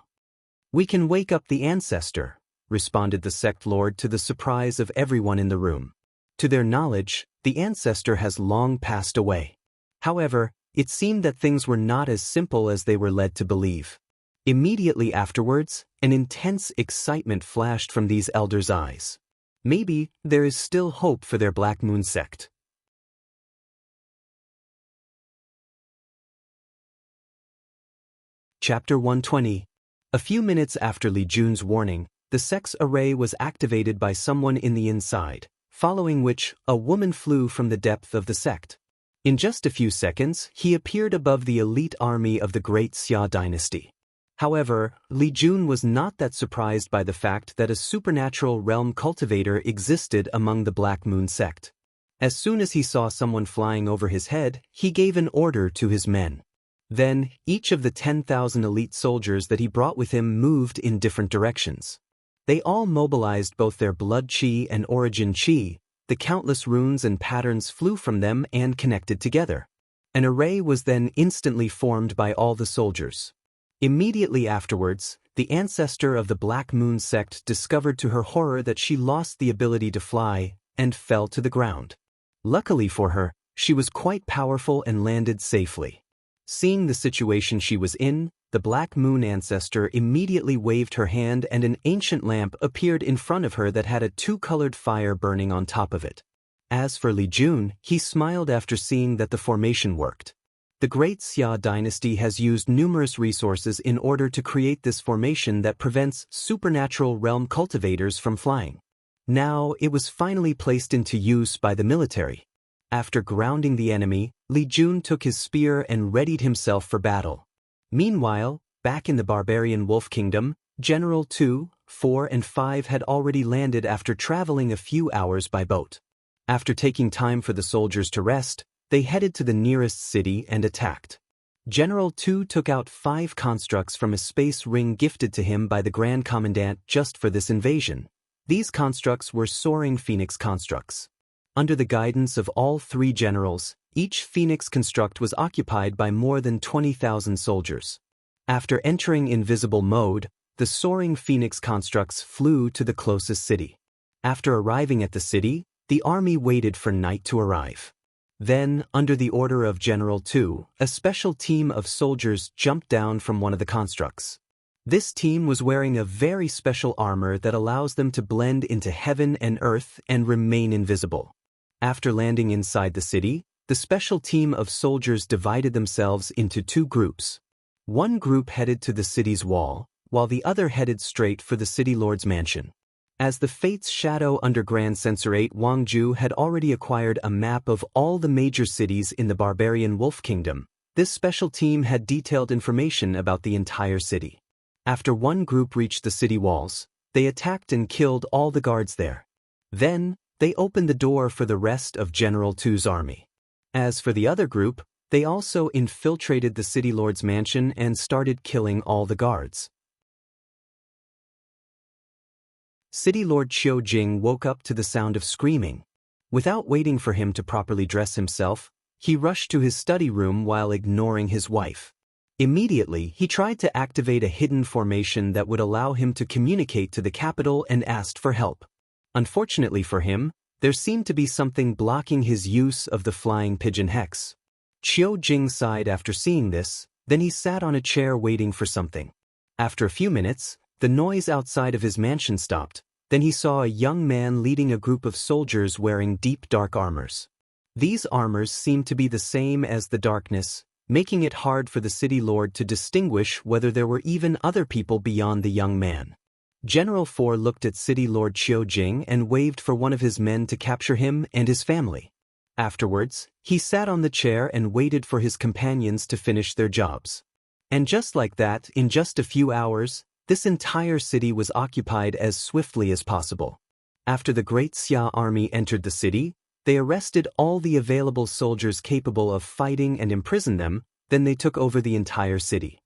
"We can wake up the ancestor," responded the sect lord to the surprise of everyone in the room. To their knowledge, the ancestor has long passed away. However, it seemed that things were not as simple as they were led to believe. Immediately afterwards, an intense excitement flashed from these elders' eyes. Maybe there is still hope for their Black Moon sect. Chapter 120. A few minutes after Li Jun's warning, the sect's array was activated by someone in the inside, following which, a woman flew from the depth of the sect. In just a few seconds, he appeared above the elite army of the Great Xia dynasty. However, Li Jun was not that surprised by the fact that a supernatural realm cultivator existed among the Black Moon sect. As soon as he saw someone flying over his head, he gave an order to his men. Then, each of the 10,000 elite soldiers that he brought with him moved in different directions. They all mobilized both their blood chi and origin chi. The countless runes and patterns flew from them and connected together. An array was then instantly formed by all the soldiers. Immediately afterwards, the ancestor of the Black Moon sect discovered to her horror that she lost the ability to fly and fell to the ground. Luckily for her, she was quite powerful and landed safely. Seeing the situation she was in, the Black Moon ancestor immediately waved her hand and an ancient lamp appeared in front of her that had a 2-colored fire burning on top of it. As for Li Jun, he smiled after seeing that the formation worked. The Great Xia dynasty has used numerous resources in order to create this formation that prevents supernatural realm cultivators from flying. Now, it was finally placed into use by the military. After grounding the enemy, Li Jun took his spear and readied himself for battle. Meanwhile, back in the barbarian Wolf Kingdom, General 2, 4 and 5 had already landed after traveling a few hours by boat. After taking time for the soldiers to rest, they headed to the nearest city and attacked. General 2 took out 5 constructs from a space ring gifted to him by the Grand Commandant just for this invasion. These constructs were soaring phoenix constructs. Under the guidance of all 3 generals, each phoenix construct was occupied by more than 20,000 soldiers. After entering invisible mode, the soaring phoenix constructs flew to the closest city. After arriving at the city, the army waited for night to arrive. Then, under the order of General 2, a special team of soldiers jumped down from one of the constructs. This team was wearing a very special armor that allows them to blend into heaven and earth and remain invisible. After landing inside the city, the special team of soldiers divided themselves into 2 groups. One group headed to the city's wall, while the other headed straight for the city lord's mansion. As the Fates Shadow under Grand Censorate Wang Ju had already acquired a map of all the major cities in the barbarian Wolf Kingdom, this special team had detailed information about the entire city. After one group reached the city walls, they attacked and killed all the guards there. Then, they opened the door for the rest of General 2's army. As for the other group, they also infiltrated the city lord's mansion and started killing all the guards. City Lord Qiu Jing woke up to the sound of screaming. Without waiting for him to properly dress himself, he rushed to his study room while ignoring his wife. Immediately, he tried to activate a hidden formation that would allow him to communicate to the capital and asked for help. Unfortunately for him, there seemed to be something blocking his use of the flying pigeon hex. Qiu Jing sighed after seeing this, then he sat on a chair waiting for something. After a few minutes, the noise outside of his mansion stopped. Then he saw a young man leading a group of soldiers wearing deep dark armors. These armors seemed to be the same as the darkness, making it hard for the city lord to distinguish whether there were even other people beyond the young man. General Four looked at City Lord Qiu Jing and waved for one of his men to capture him and his family. Afterwards, he sat on the chair and waited for his companions to finish their jobs. And just like that, in just a few hours, this entire city was occupied as swiftly as possible. After the Great Xia army entered the city, they arrested all the available soldiers capable of fighting and imprisoned them, then they took over the entire city.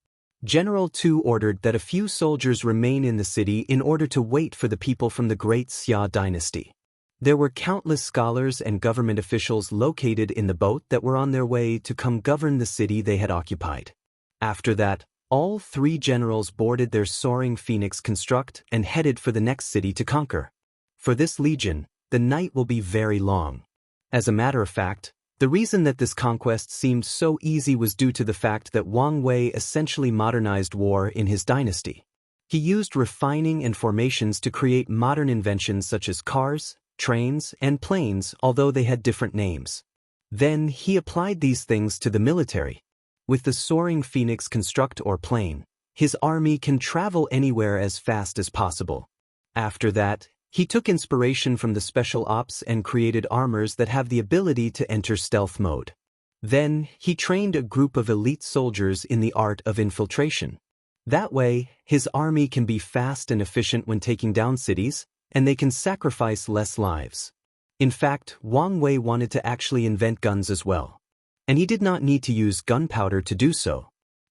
General Tu ordered that a few soldiers remain in the city in order to wait for the people from the Great Xia dynasty. There were countless scholars and government officials located in the boat that were on their way to come govern the city they had occupied. After that, all three generals boarded their soaring phoenix construct and headed for the next city to conquer. For this legion, the night will be very long. As a matter of fact, the reason that this conquest seemed so easy was due to the fact that Wang Wei essentially modernized war in his dynasty. He used refining and formations to create modern inventions such as cars, trains, and planes, although they had different names. Then he applied these things to the military. With the soaring phoenix construct or plane, his army can travel anywhere as fast as possible. After that, he took inspiration from the special ops and created armors that have the ability to enter stealth mode. Then, he trained a group of elite soldiers in the art of infiltration. That way, his army can be fast and efficient when taking down cities, and they can sacrifice less lives. In fact, Wang Wei wanted to actually invent guns as well. And he did not need to use gunpowder to do so.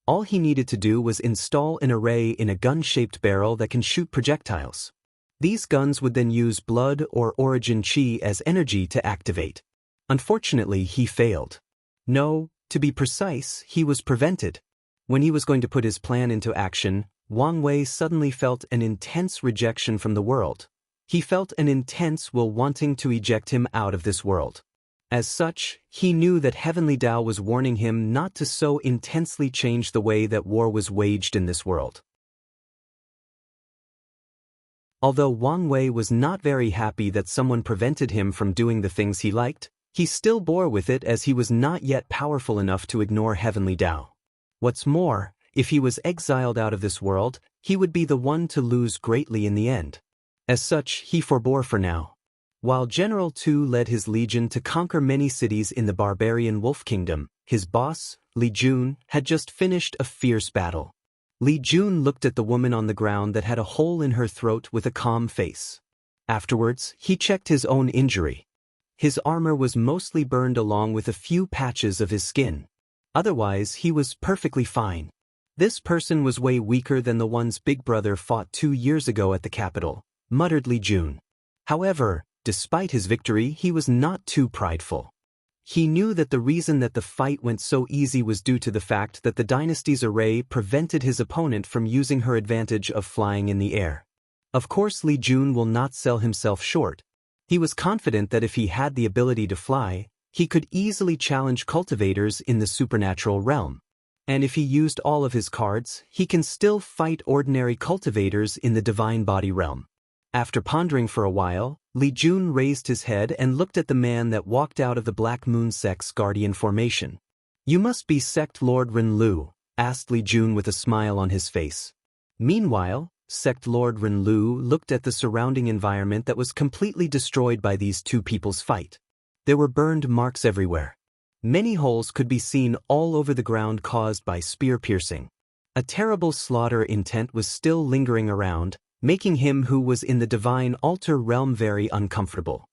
All he needed to do was install an array in a gun-shaped barrel that can shoot projectiles. These guns would then use blood or origin chi as energy to activate. Unfortunately, he failed. No, to be precise, he was prevented. When he was going to put his plan into action, Wang Wei suddenly felt an intense rejection from the world. He felt an intense will wanting to eject him out of this world. As such, he knew that Heavenly Tao was warning him not to so intensely change the way that war was waged in this world. Although Wang Wei was not very happy that someone prevented him from doing the things he liked, he still bore with it as he was not yet powerful enough to ignore Heavenly Tao. What's more, if he was exiled out of this world, he would be the one to lose greatly in the end. As such, he forbore for now. While General Tu led his legion to conquer many cities in the barbarian Wolf Kingdom, his boss, Li Jun, had just finished a fierce battle. Li Jun looked at the woman on the ground that had a hole in her throat with a calm face. Afterwards, he checked his own injury. His armor was mostly burned along with a few patches of his skin. Otherwise, he was perfectly fine. This person was way weaker than the one's big brother fought 2 years ago at the capital, muttered Li Jun. However, despite his victory, he was not too prideful. He knew that the reason that the fight went so easy was due to the fact that the dynasty's array prevented his opponent from using her advantage of flying in the air. Of course, Li Jun will not sell himself short. He was confident that if he had the ability to fly, he could easily challenge cultivators in the supernatural realm. And if he used all of his cards, he can still fight ordinary cultivators in the divine body realm. After pondering for a while, Li Jun raised his head and looked at the man that walked out of the Black Moon Sect's guardian formation. "You must be Sect Lord Ren Lu," asked Li Jun with a smile on his face. Meanwhile, Sect Lord Ren Lu looked at the surrounding environment that was completely destroyed by these two people's fight. There were burned marks everywhere. Many holes could be seen all over the ground caused by spear piercing. A terrible slaughter intent was still lingering around, making him who was in the divine altar realm very uncomfortable.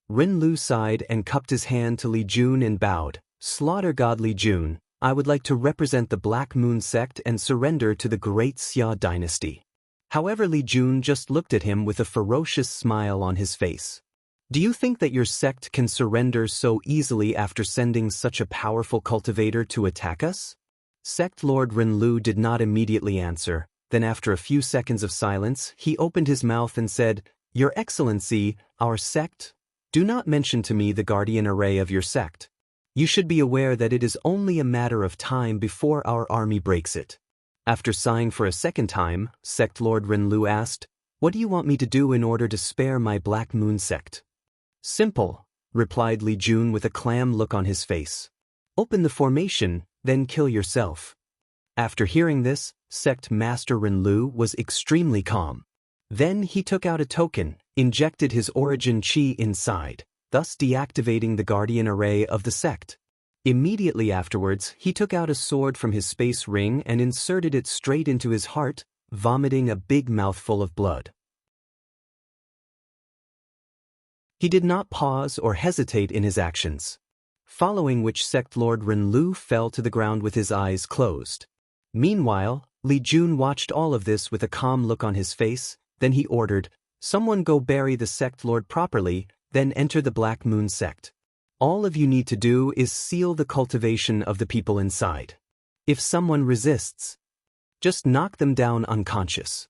Ren Lu sighed and cupped his hand to Li Jun and bowed. Slaughter God Li Jun, I would like to represent the Black Moon sect and surrender to the great Xia dynasty. However, Li Jun just looked at him with a ferocious smile on his face. Do you think that your sect can surrender so easily after sending such a powerful cultivator to attack us? Sect Lord Renlu did not immediately answer. Then after a few seconds of silence, he opened his mouth and said, Your Excellency, our sect? Do not mention to me the guardian array of your sect. You should be aware that it is only a matter of time before our army breaks it. After sighing for a second time, Sect Lord Renlu asked, What do you want me to do in order to spare my Black Moon sect? Simple, replied Li Jun with a clam look on his face. Open the formation, then kill yourself. After hearing this, Sect Master Renlu was extremely calm. Then he took out a token, injected his origin chi inside, thus deactivating the guardian array of the sect. Immediately afterwards, he took out a sword from his space ring and inserted it straight into his heart, vomiting a big mouthful of blood. He did not pause or hesitate in his actions. Following which Sect Lord Renlu fell to the ground with his eyes closed. Meanwhile, Li Jun watched all of this with a calm look on his face, then he ordered, Someone go bury the Sect Lord properly, then enter the Black Moon sect. All of you need to do is seal the cultivation of the people inside. If someone resists, just knock them down unconscious.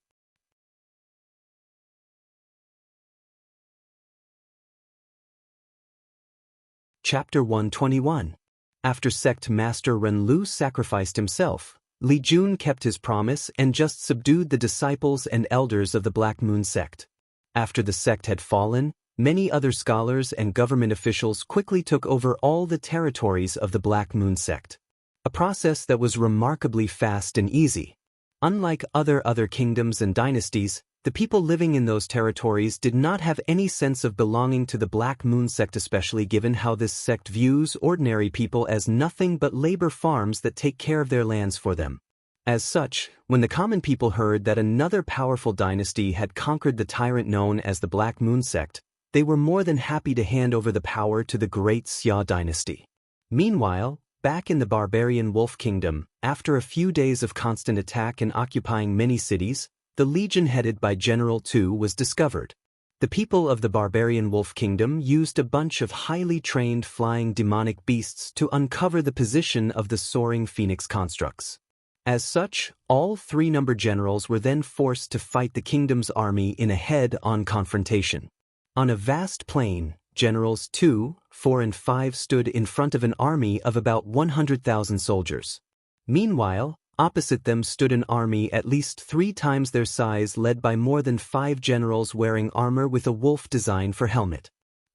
Chapter 121. After Sect Master Renlu sacrificed himself, Li Jun kept his promise and just subdued the disciples and elders of the Black Moon sect. After the sect had fallen, many other scholars and government officials quickly took over all the territories of the Black Moon sect. A process that was remarkably fast and easy. Unlike other kingdoms and dynasties, the people living in those territories did not have any sense of belonging to the Black Moon sect, especially given how this sect views ordinary people as nothing but labor farms that take care of their lands for them. As such, when the common people heard that another powerful dynasty had conquered the tyrant known as the Black Moon sect, they were more than happy to hand over the power to the great Xia dynasty. Meanwhile, back in the barbarian Wolf Kingdom, after a few days of constant attack and occupying many cities, the legion headed by General Tu was discovered. The people of the barbarian Wolf Kingdom used a bunch of highly trained flying demonic beasts to uncover the position of the soaring phoenix constructs. As such, all three-number generals were then forced to fight the kingdom's army in a head-on confrontation. On a vast plain, Generals 2, 4 and 5 stood in front of an army of about 100,000 soldiers. Meanwhile, opposite them stood an army at least 3 times their size led by more than 5 generals wearing armor with a wolf design for helmet.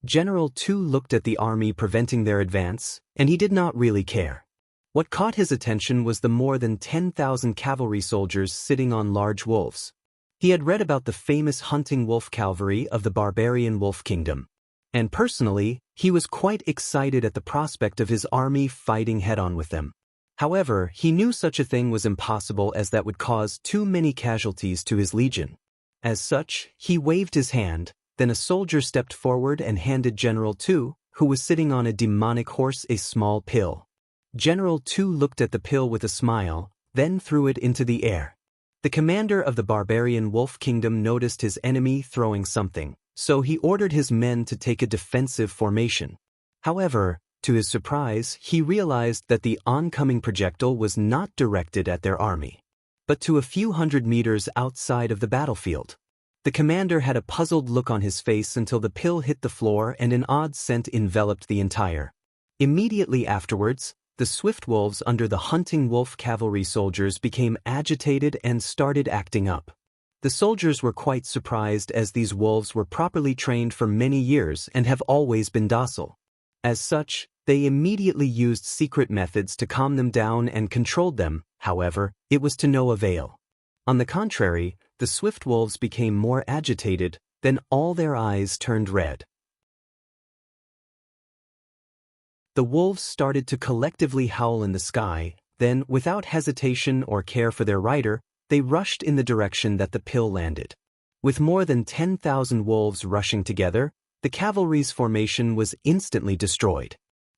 General 2 looked at the army preventing their advance, and he did not really care. What caught his attention was the more than 10,000 cavalry soldiers sitting on large wolves. He had read about the famous hunting wolf cavalry of the barbarian Wolf Kingdom. And personally, he was quite excited at the prospect of his army fighting head-on with them. However, he knew such a thing was impossible as that would cause too many casualties to his legion. As such, he waved his hand, then a soldier stepped forward and handed General Tu, who was sitting on a demonic horse, a small pill. General Tu looked at the pill with a smile, then threw it into the air. The commander of the barbarian Wolf Kingdom noticed his enemy throwing something, so he ordered his men to take a defensive formation. However, to his surprise, he realized that the oncoming projectile was not directed at their army, but to a few hundred meters outside of the battlefield. The commander had a puzzled look on his face until the pill hit the floor and an odd scent enveloped the entire. Immediately afterwards, the swift wolves under the hunting wolf cavalry soldiers became agitated and started acting up. The soldiers were quite surprised as these wolves were properly trained for many years and have always been docile. As such, they immediately used secret methods to calm them down and controlled them. However, it was to no avail. On the contrary, the swift wolves became more agitated, then all their eyes turned red. The wolves started to collectively howl in the sky, then, without hesitation or care for their rider, they rushed in the direction that the pill landed. With more than 10,000 wolves rushing together, the cavalry's formation was instantly destroyed.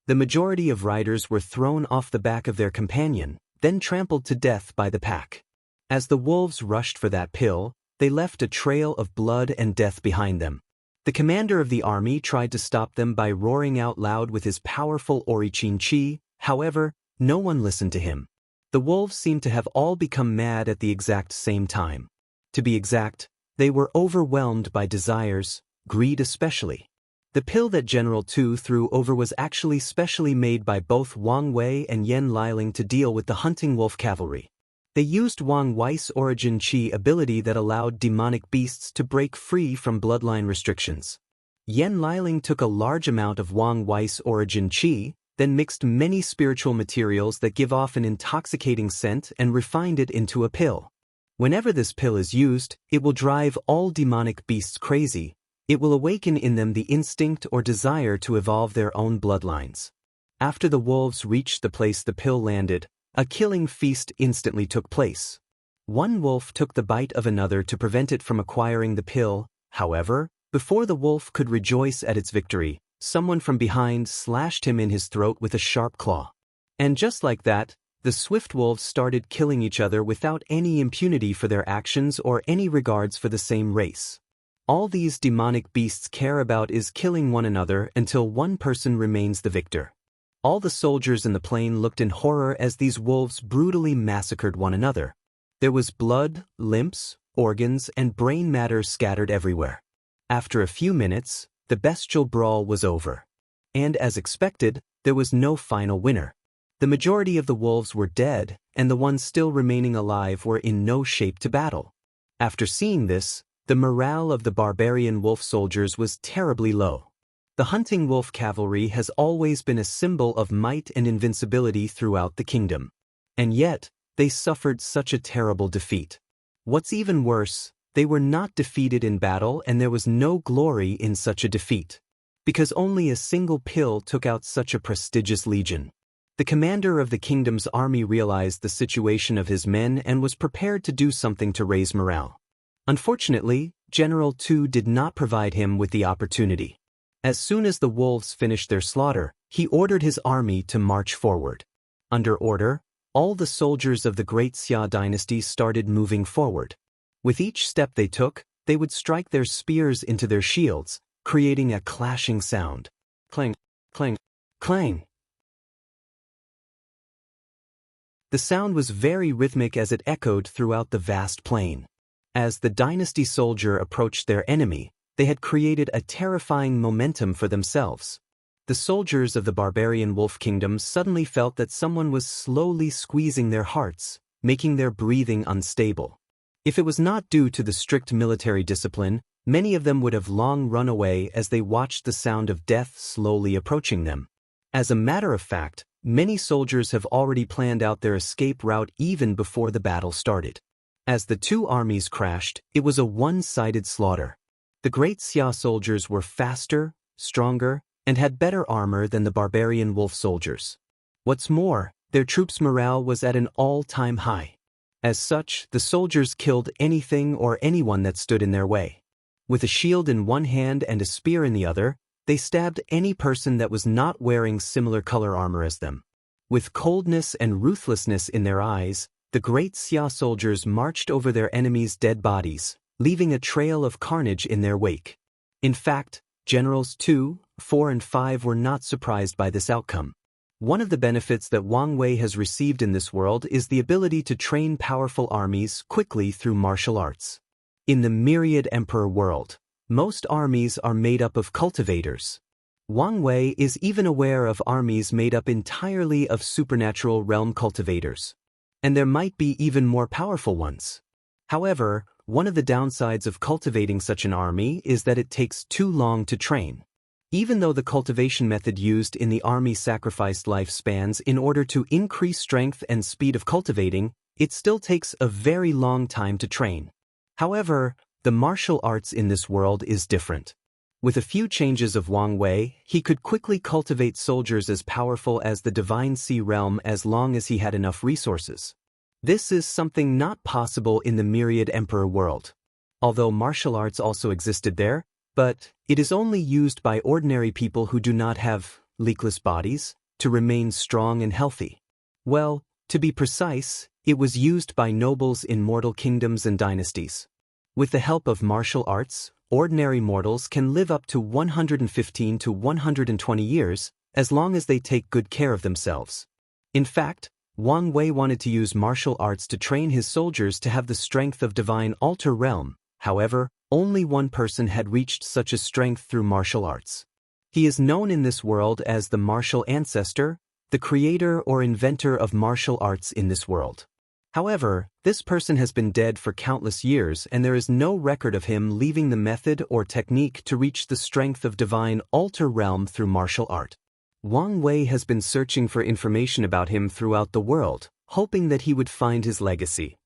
The majority of riders were thrown off the back of their companion, then trampled to death by the pack. As the wolves rushed for that pill, they left a trail of blood and death behind them. The commander of the army tried to stop them by roaring out loud with his powerful Orichin chi, however, no one listened to him. The wolves seemed to have all become mad at the exact same time. To be exact, they were overwhelmed by desires, greed especially. The pill that General Tu threw over was actually specially made by both Wang Wei and Yan Liling to deal with the hunting wolf cavalry. They used Wang Wei's origin chi ability that allowed demonic beasts to break free from bloodline restrictions. Yan Liling took a large amount of Wang Wei's origin chi, then mixed many spiritual materials that give off an intoxicating scent and refined it into a pill. Whenever this pill is used, it will drive all demonic beasts crazy. It will awaken in them the instinct or desire to evolve their own bloodlines. After the wolves reached the place the pill landed, a killing feast instantly took place. One wolf took the bite of another to prevent it from acquiring the pill. However, before the wolf could rejoice at its victory, someone from behind slashed him in his throat with a sharp claw. And just like that, the swift wolves started killing each other without any impunity for their actions or any regards for the same race. All these demonic beasts care about is killing one another until one person remains the victor. All the soldiers in the plain looked in horror as these wolves brutally massacred one another. There was blood, limbs, organs, and brain matter scattered everywhere. After a few minutes, the bestial brawl was over. And as expected, there was no final winner. The majority of the wolves were dead, and the ones still remaining alive were in no shape to battle. After seeing this, the morale of the barbarian wolf soldiers was terribly low. The hunting wolf cavalry has always been a symbol of might and invincibility throughout the kingdom. And yet, they suffered such a terrible defeat. What's even worse, they were not defeated in battle and there was no glory in such a defeat. Because only a single pill took out such a prestigious legion. The commander of the kingdom's army realized the situation of his men and was prepared to do something to raise morale. Unfortunately, General Tu did not provide him with the opportunity. As soon as the wolves finished their slaughter, he ordered his army to march forward. Under order, all the soldiers of the Great Xia dynasty started moving forward. With each step they took, they would strike their spears into their shields, creating a clashing sound. Clang, clang, clang. The sound was very rhythmic as it echoed throughout the vast plain. As the dynasty soldier approached their enemy, they had created a terrifying momentum for themselves. The soldiers of the barbarian wolf kingdom suddenly felt that someone was slowly squeezing their hearts, making their breathing unstable. If it was not due to the strict military discipline, many of them would have long run away as they watched the sound of death slowly approaching them. As a matter of fact, many soldiers have already planned out their escape route even before the battle started. As the two armies crashed, it was a one-sided slaughter. The Great Xia soldiers were faster, stronger, and had better armor than the barbarian wolf soldiers. What's more, their troops' morale was at an all-time high. As such, the soldiers killed anything or anyone that stood in their way. With a shield in one hand and a spear in the other, they stabbed any person that was not wearing similar color armor as them. With coldness and ruthlessness in their eyes, the Great Xia soldiers marched over their enemies' dead bodies, leaving a trail of carnage in their wake. In fact, Generals 2, 4 and 5 were not surprised by this outcome. One of the benefits that Wang Wei has received in this world is the ability to train powerful armies quickly through martial arts. In the myriad emperor world, most armies are made up of cultivators. Wang Wei is even aware of armies made up entirely of supernatural realm cultivators. And there might be even more powerful ones. However, one of the downsides of cultivating such an army is that it takes too long to train. Even though the cultivation method used in the army sacrificed lifespans in order to increase strength and speed of cultivating, it still takes a very long time to train. However, the martial arts in this world is different. With a few changes of Wang Wei, he could quickly cultivate soldiers as powerful as the Divine Sea realm as long as he had enough resources. This is something not possible in the myriad emperor world. Although martial arts also existed there, but it is only used by ordinary people who do not have leakless bodies, to remain strong and healthy. Well, to be precise, it was used by nobles in mortal kingdoms and dynasties. With the help of martial arts, ordinary mortals can live up to 115 to 120 years, as long as they take good care of themselves. In fact, Wang Wei wanted to use martial arts to train his soldiers to have the strength of divine altar realm. However, only one person had reached such a strength through martial arts. He is known in this world as the martial ancestor, the creator or inventor of martial arts in this world. However, this person has been dead for countless years and there is no record of him leaving the method or technique to reach the strength of divine altar realm through martial art. Wang Wei has been searching for information about him throughout the world, hoping that he would find his legacy.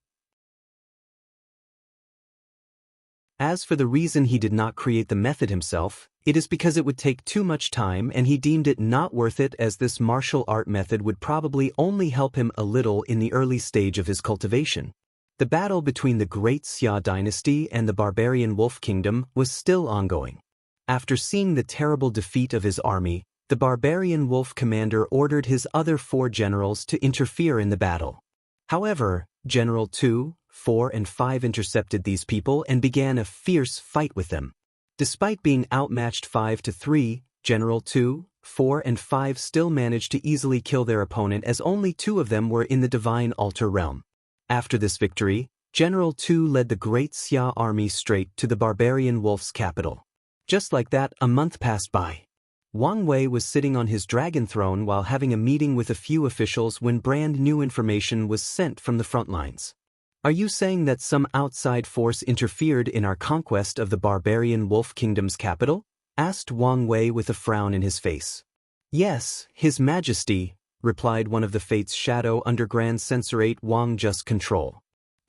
As for the reason he did not create the method himself, it is because it would take too much time and he deemed it not worth it, as this martial art method would probably only help him a little in the early stage of his cultivation. The battle between the Great Xia dynasty and the barbarian Wolf Kingdom was still ongoing. After seeing the terrible defeat of his army, the barbarian Wolf commander ordered his other 4 generals to interfere in the battle. However, General 2, 4 and 5 intercepted these people and began a fierce fight with them. Despite being outmatched 5-3, General 2, 4 and 5 still managed to easily kill their opponent, as only 2 of them were in the divine altar realm. After this victory, General 2 led the Great Xia army straight to the barbarian Wolf's capital. Just like that, a month passed by. Wang Wei was sitting on his dragon throne while having a meeting with a few officials when brand new information was sent from the front lines. Are you saying that some outside force interfered in our conquest of the barbarian Wolf Kingdom's capital? Asked Wang Wei with a frown in his face. Yes, His Majesty, replied one of the Fates' shadow under Grand Censorate Wang Just control.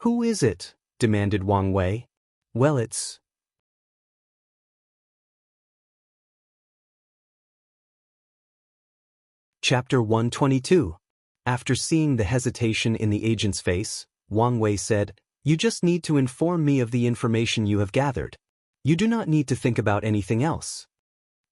Who is it? Demanded Wang Wei. Well, it's... Chapter 122. After seeing the hesitation in the agent's face, Wang Wei said, "You just need to inform me of the information you have gathered. You do not need to think about anything else."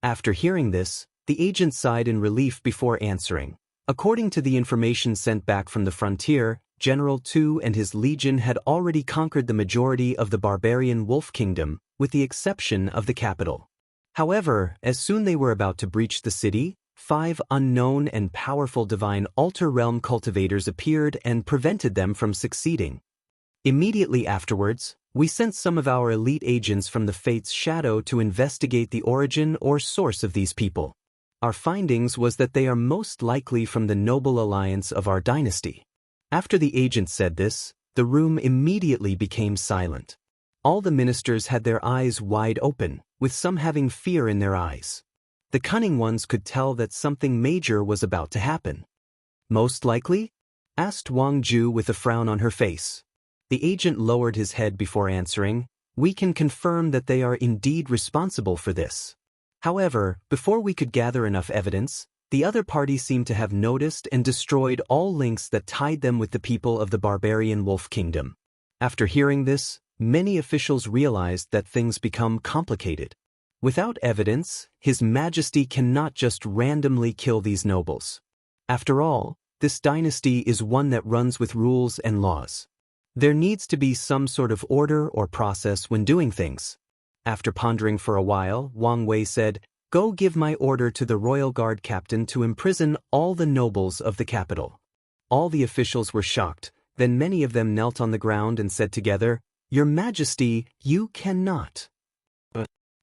After hearing this, the agent sighed in relief before answering. According to the information sent back from the frontier, General Tu and his legion had already conquered the majority of the barbarian Wolf Kingdom, with the exception of the capital. However, as soon they were about to breach the city, 5 unknown and powerful divine altar realm cultivators appeared and prevented them from succeeding. Immediately afterwards, we sent some of our elite agents from the Fates' shadow to investigate the origin or source of these people. Our findings was that they are most likely from the noble alliance of our dynasty. After the agent said this, the room immediately became silent. All the ministers had their eyes wide open, with some having fear in their eyes. The cunning ones could tell that something major was about to happen. Most likely? Asked Wang Ju with a frown on her face. The agent lowered his head before answering, "We can confirm that they are indeed responsible for this. However, before we could gather enough evidence, the other party seemed to have noticed and destroyed all links that tied them with the people of the barbarian Wolf Kingdom." After hearing this, many officials realized that things become complicated. Without evidence, His Majesty cannot just randomly kill these nobles. After all, this dynasty is one that runs with rules and laws. There needs to be some sort of order or process when doing things. After pondering for a while, Wang Wei said, "Go give my order to the royal guard captain to imprison all the nobles of the capital." All the officials were shocked, then many of them knelt on the ground and said together, "Your Majesty, you cannot,"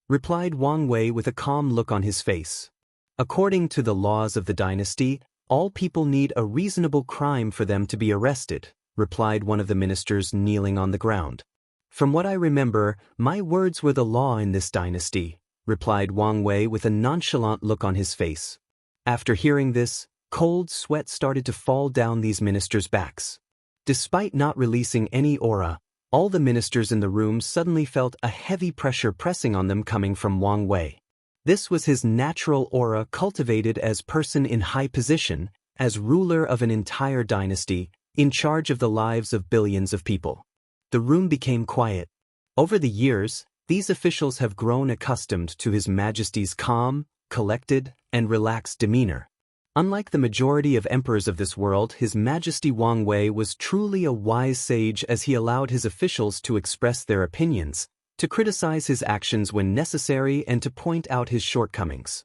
replied Wang Wei with a calm look on his face. "According to the laws of the dynasty, all people need a reasonable crime for them to be arrested," replied one of the ministers kneeling on the ground. "From what I remember, my words were the law in this dynasty," replied Wang Wei with a nonchalant look on his face. After hearing this, cold sweat started to fall down these ministers' backs. Despite not releasing any aura, all the ministers in the room suddenly felt a heavy pressure pressing on them coming from Wang Wei. This was his natural aura cultivated as person in high position, as ruler of an entire dynasty, in charge of the lives of billions of people. The room became quiet. Over the years, these officials have grown accustomed to His Majesty's calm, collected, and relaxed demeanor. Unlike the majority of emperors of this world, His Majesty Wang Wei was truly a wise sage, as he allowed his officials to express their opinions, to criticize his actions when necessary, and to point out his shortcomings.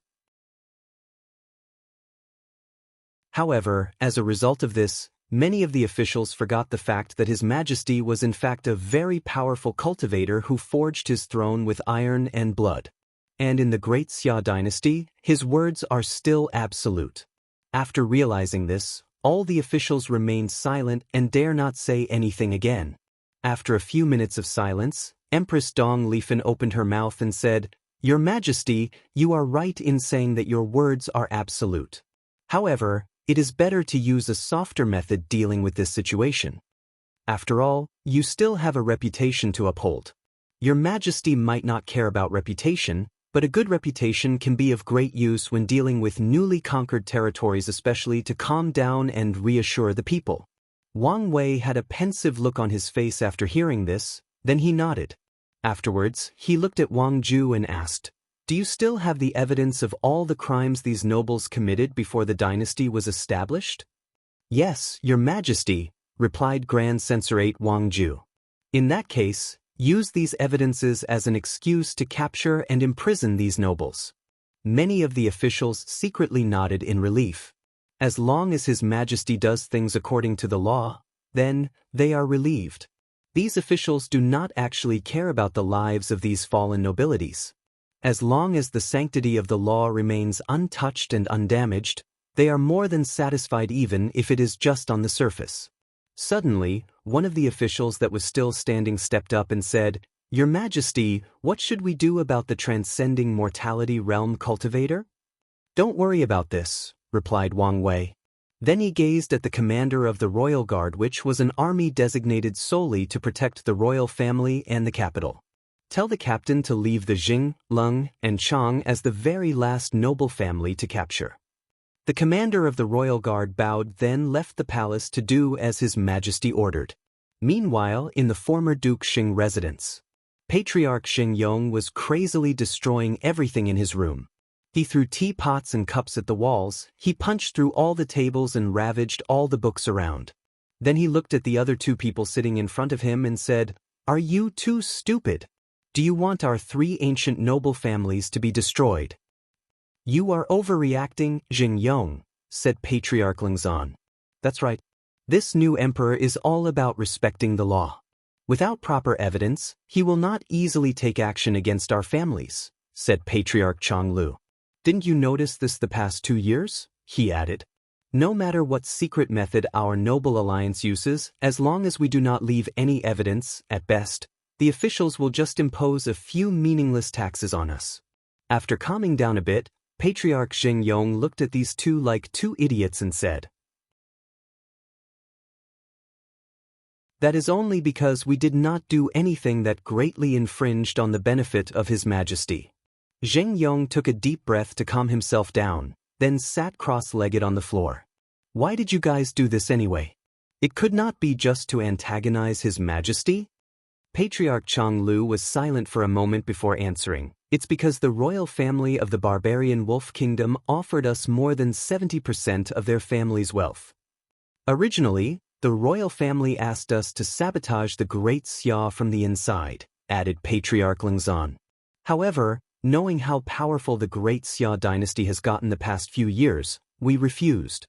However, as a result of this, many of the officials forgot the fact that His Majesty was in fact a very powerful cultivator who forged his throne with iron and blood. And in the Great Xia dynasty, his words are still absolute. After realizing this, all the officials remained silent and dare not say anything again. After a few minutes of silence, Empress Dong Lifen opened her mouth and said, "Your Majesty, you are right in saying that your words are absolute. However, it is better to use a softer method dealing with this situation. After all, you still have a reputation to uphold. Your Majesty might not care about reputation, but a good reputation can be of great use when dealing with newly conquered territories, especially to calm down and reassure the people." Wang Wei had a pensive look on his face after hearing this, then he nodded. Afterwards, he looked at Wang Ju and asked, "Do you still have the evidence of all the crimes these nobles committed before the dynasty was established?" "Yes, Your Majesty," replied Grand Censorate Wang Ju. "In that case, use these evidences as an excuse to capture and imprison these nobles." Many of the officials secretly nodded in relief. As long as His Majesty does things according to the law, then they are relieved. These officials do not actually care about the lives of these fallen nobilities. As long as the sanctity of the law remains untouched and undamaged, they are more than satisfied, even if it is just on the surface. Suddenly, one of the officials that was still standing stepped up and said, "Your Majesty, what should we do about the transcending mortality realm cultivator?" "Don't worry about this," replied Wang Wei. Then he gazed at the commander of the royal guard, which was an army designated solely to protect the royal family and the capital. "Tell the captain to leave the Jing, Lung, and Chang as the very last noble family to capture." The commander of the royal guard bowed, then left the palace to do as His Majesty ordered. Meanwhile, in the former Duke Xing residence, Patriarch Xing Yong was crazily destroying everything in his room. He threw teapots and cups at the walls, he punched through all the tables and ravaged all the books around. Then he looked at the other two people sitting in front of him and said, "Are you too stupid? Do you want our 3 ancient noble families to be destroyed?" "You are overreacting, Xing Yong," said Patriarch Lingzan. "That's right. This new emperor is all about respecting the law. Without proper evidence, he will not easily take action against our families," said Patriarch Changlu. "Didn't you notice this the past 2 years?" he added. "No matter what secret method our noble alliance uses, as long as we do not leave any evidence, at best, the officials will just impose a few meaningless taxes on us." After calming down a bit, Patriarch Xing Yong looked at these two like two idiots and said, "That is only because we did not do anything that greatly infringed on the benefit of His Majesty." Xing Yong took a deep breath to calm himself down, then sat cross-legged on the floor. "Why did you guys do this anyway? It could not be just to antagonize His Majesty?" Patriarch Changlu was silent for a moment before answering. "It's because the royal family of the barbarian Wolf Kingdom offered us more than 70% of their family's wealth. Originally, the royal family asked us to sabotage the Great Xia from the inside," added Patriarch Lingzan. "However, knowing how powerful the Great Xia dynasty has gotten the past few years, we refused."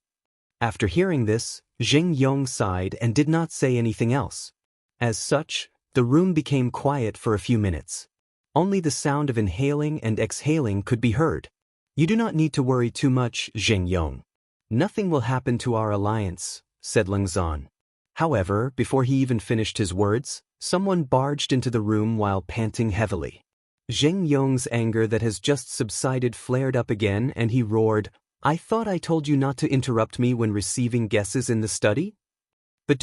After hearing this, Xing Yong sighed and did not say anything else. As such, the room became quiet for a few minutes. Only the sound of inhaling and exhaling could be heard. "You do not need to worry too much, Xing Yong. Nothing will happen to our alliance," said Lingzan. However, before he even finished his words, someone barged into the room while panting heavily. Xing Yong's anger that has just subsided flared up again, and he roared, "I thought I told you not to interrupt me when receiving guesses in the study?" "But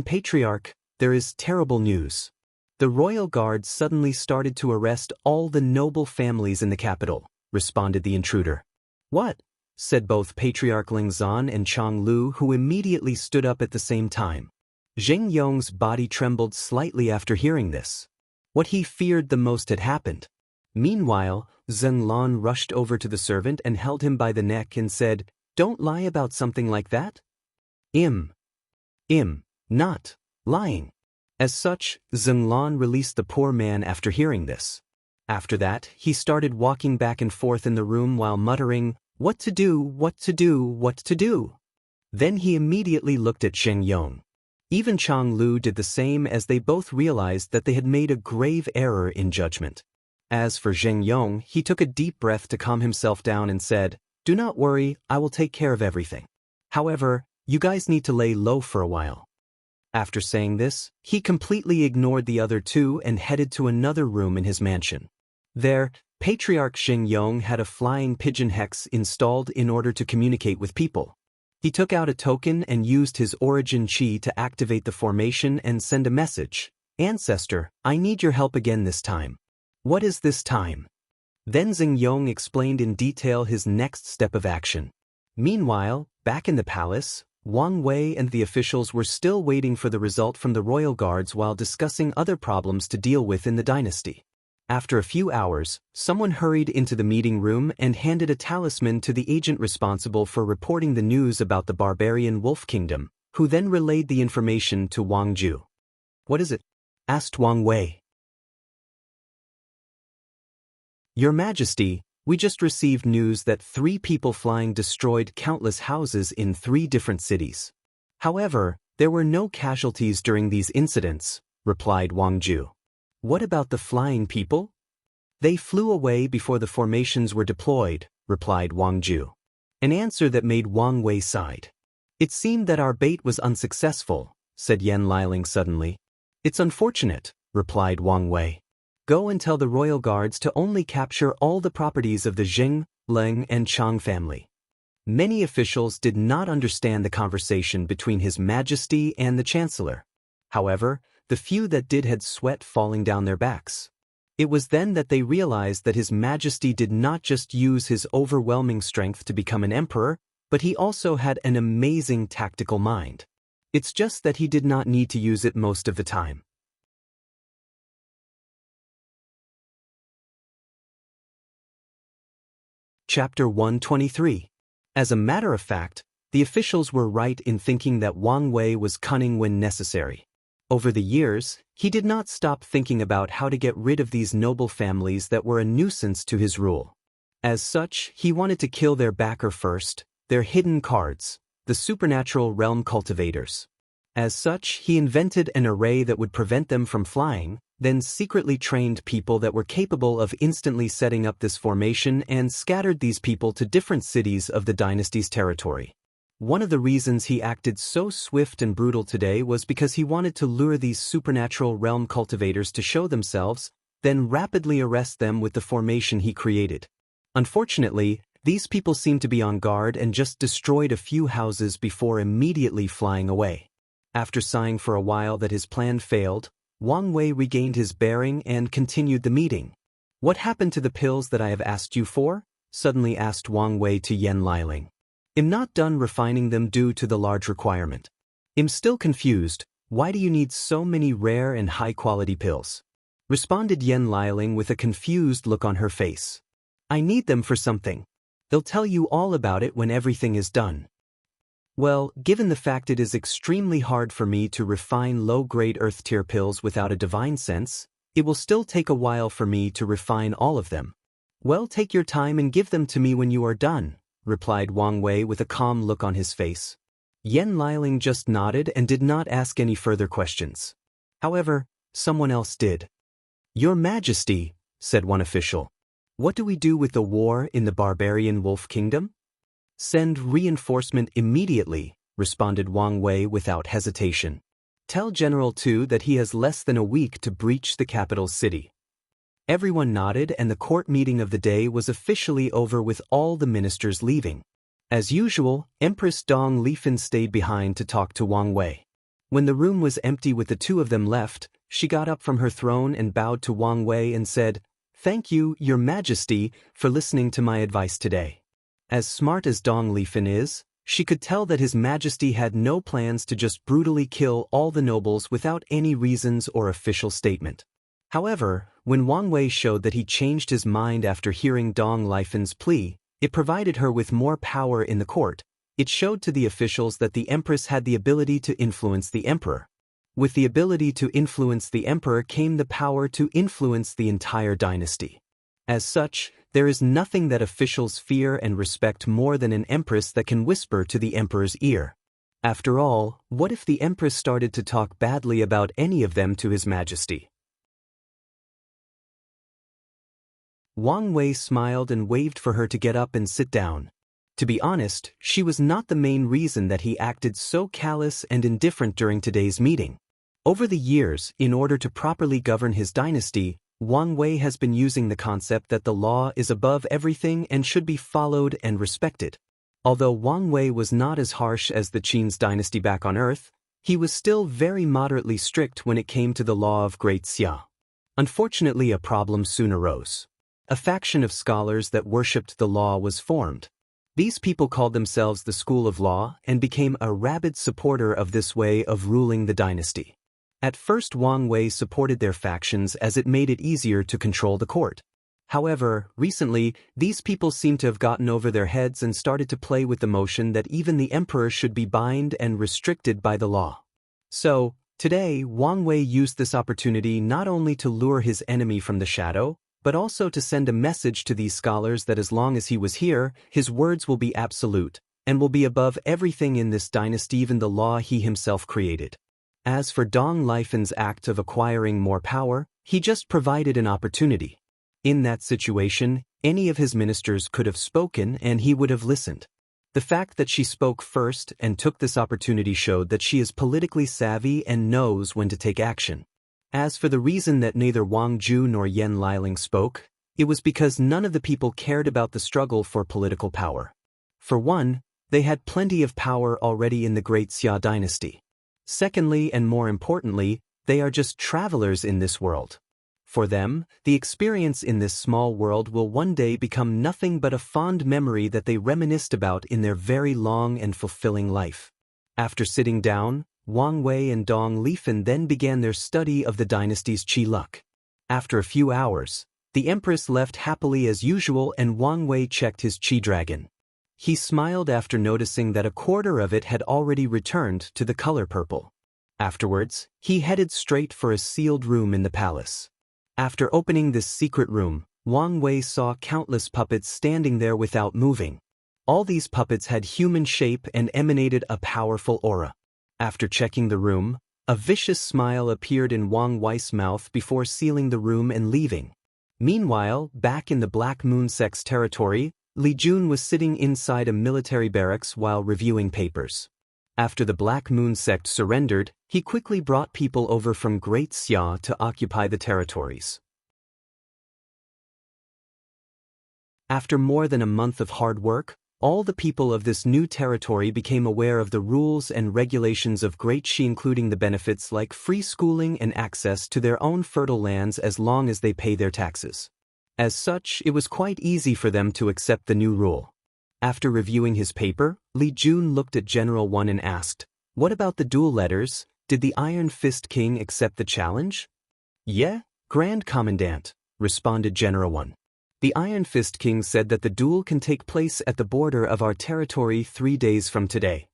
Patriarch, there is terrible news. The royal guard suddenly started to arrest all the noble families in the capital," responded the intruder. "What?" said both Patriarch Lingzan and Changlu, who immediately stood up at the same time. Xing Yong's body trembled slightly after hearing this. What he feared the most had happened. Meanwhile, Zheng Lan rushed over to the servant and held him by the neck and said, "Don't lie about something like that." "Im. Not lying." As such, Zheng Lan released the poor man after hearing this. After that, he started walking back and forth in the room while muttering, "What to do, what to do, what to do?" Then he immediately looked at Sheng Yong. Even Chang Lu did the same, as they both realized that they had made a grave error in judgment. As for Sheng Yong, he took a deep breath to calm himself down and said, "Do not worry, I will take care of everything. However, you guys need to lay low for a while." After saying this, he completely ignored the other two and headed to another room in his mansion. There, Patriarch Sheng Yong had a flying pigeon hex installed in order to communicate with people. He took out a token and used his origin chi to activate the formation and send a message. "Ancestor, I need your help again this time." "What is this time?" Then Zheng Yong explained in detail his next step of action. Meanwhile, back in the palace, Wang Wei and the officials were still waiting for the result from the royal guards while discussing other problems to deal with in the dynasty. After a few hours, someone hurried into the meeting room and handed a talisman to the agent responsible for reporting the news about the barbarian wolf kingdom, who then relayed the information to Wang Ju. "What is it?" asked Wang Wei. "Your Majesty, we just received news that 3 people flying destroyed countless houses in 3 different cities. However, there were no casualties during these incidents," replied Wang Ju. "What about the flying people?" "They flew away before the formations were deployed," replied Wang Ju. An answer that made Wang Wei sigh. "It seemed that our bait was unsuccessful," said Yan Liling suddenly. "It's unfortunate," replied Wang Wei. "Go and tell the royal guards to only capture all the properties of the Jing, Leng, and Chang family." Many officials did not understand the conversation between His Majesty and the Chancellor. However, the few that did had sweat falling down their backs. It was then that they realized that His Majesty did not just use his overwhelming strength to become an emperor, but he also had an amazing tactical mind. It's just that he did not need to use it most of the time. Chapter 123. As a matter of fact, the officials were right in thinking that Wang Wei was cunning when necessary. Over the years, he did not stop thinking about how to get rid of these noble families that were a nuisance to his rule. As such, he wanted to kill their backer first, their hidden cards, the supernatural realm cultivators. As such, he invented an array that would prevent them from flying, then secretly trained people that were capable of instantly setting up this formation and scattered these people to different cities of the dynasty's territory. One of the reasons he acted so swift and brutal today was because he wanted to lure these supernatural realm cultivators to show themselves, then rapidly arrest them with the formation he created. Unfortunately, these people seemed to be on guard and just destroyed a few houses before immediately flying away. After sighing for a while that his plan failed, Wang Wei regained his bearing and continued the meeting. "What happened to the pills that I have asked you for?" suddenly asked Wang Wei to Yan Liling. "I'm not done refining them due to the large requirement. I'm still confused. Why do you need so many rare and high-quality pills?" responded Yan Liling with a confused look on her face. "I need them for something. They'll tell you all about it when everything is done." "Well, given the fact it is extremely hard for me to refine low-grade earth-tier pills without a divine sense, it will still take a while for me to refine all of them." "Well, take your time and give them to me when you are done," replied Wang Wei with a calm look on his face. Yan Liling just nodded and did not ask any further questions. However, someone else did. "Your Majesty," said one official, "what do we do with the war in the barbarian wolf kingdom?" "Send reinforcement immediately," responded Wang Wei without hesitation. "Tell General Tu that he has less than a week to breach the capital city." Everyone nodded and the court meeting of the day was officially over with all the ministers leaving. As usual, Empress Dong Lifan stayed behind to talk to Wang Wei. When the room was empty with the two of them left, she got up from her throne and bowed to Wang Wei and said, "Thank you, Your Majesty, for listening to my advice today." As smart as Dong Lifan is, she could tell that His Majesty had no plans to just brutally kill all the nobles without any reasons or official statement. However, when Wang Wei showed that he changed his mind after hearing Dong Lifen's plea, it provided her with more power in the court. It showed to the officials that the empress had the ability to influence the emperor. With the ability to influence the emperor came the power to influence the entire dynasty. As such, there is nothing that officials fear and respect more than an empress that can whisper to the emperor's ear. After all, what if the empress started to talk badly about any of them to His Majesty? Wang Wei smiled and waved for her to get up and sit down. To be honest, she was not the main reason that he acted so callous and indifferent during today's meeting. Over the years, in order to properly govern his dynasty, Wang Wei has been using the concept that the law is above everything and should be followed and respected. Although Wang Wei was not as harsh as the Qin's dynasty back on Earth, he was still very moderately strict when it came to the law of Great Xia. Unfortunately, a problem soon arose. A faction of scholars that worshipped the law was formed. These people called themselves the School of Law and became a rabid supporter of this way of ruling the dynasty. At first, Wang Wei supported their factions as it made it easier to control the court. However, recently, these people seem to have gotten over their heads and started to play with the notion that even the emperor should be bound and restricted by the law. So, today, Wang Wei used this opportunity not only to lure his enemy from the shadow, but also to send a message to these scholars that as long as he was here, his words will be absolute, and will be above everything in this dynasty, even the law he himself created. As for Dong Lifen's act of acquiring more power, he just provided an opportunity. In that situation, any of his ministers could have spoken and he would have listened. The fact that she spoke first and took this opportunity showed that she is politically savvy and knows when to take action. As for the reason that neither Wang Ju nor Yan Liling spoke, it was because none of the people cared about the struggle for political power. For one, they had plenty of power already in the Great Xia dynasty. Secondly, and more importantly, they are just travelers in this world. For them, the experience in this small world will one day become nothing but a fond memory that they reminisced about in their very long and fulfilling life. After sitting down, Wang Wei and Dong Lifen then began their study of the dynasty's qi luck. After a few hours, the empress left happily as usual and Wang Wei checked his qi dragon. He smiled after noticing that a quarter of it had already returned to the color purple. Afterwards, he headed straight for a sealed room in the palace. After opening this secret room, Wang Wei saw countless puppets standing there without moving. All these puppets had human shape and emanated a powerful aura. After checking the room, a vicious smile appeared in Wang Wei's mouth before sealing the room and leaving. Meanwhile, back in the Black Moon Sect's territory, Li Jun was sitting inside a military barracks while reviewing papers. After the Black Moon Sect surrendered, he quickly brought people over from Great Xia to occupy the territories. After more than a month of hard work, all the people of this new territory became aware of the rules and regulations of Great Xi, including the benefits like free schooling and access to their own fertile lands as long as they pay their taxes. As such, it was quite easy for them to accept the new rule. After reviewing his paper, Li Jun looked at General One and asked, "What about the duel letters? Did the Iron Fist King accept the challenge?" "Yeah, Grand Commandant," responded General One. "The Iron Fist King said that the duel can take place at the border of our territory 3 days from today."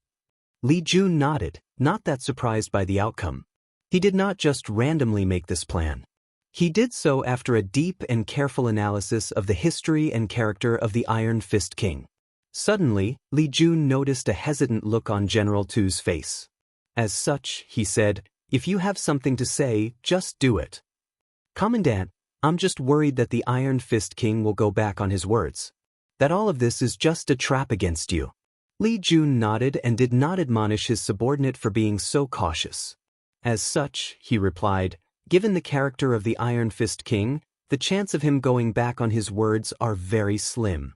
Li Jun nodded, not that surprised by the outcome. He did not just randomly make this plan. He did so after a deep and careful analysis of the history and character of the Iron Fist King. Suddenly, Li Jun noticed a hesitant look on General Tu's face. As such, he said, "If you have something to say, just do it." "Commandant, I'm just worried that the Iron Fist King will go back on his words. That all of this is just a trap against you." Li Jun nodded and did not admonish his subordinate for being so cautious. As such, he replied, "Given the character of the Iron Fist King, the chance of him going back on his words are very slim.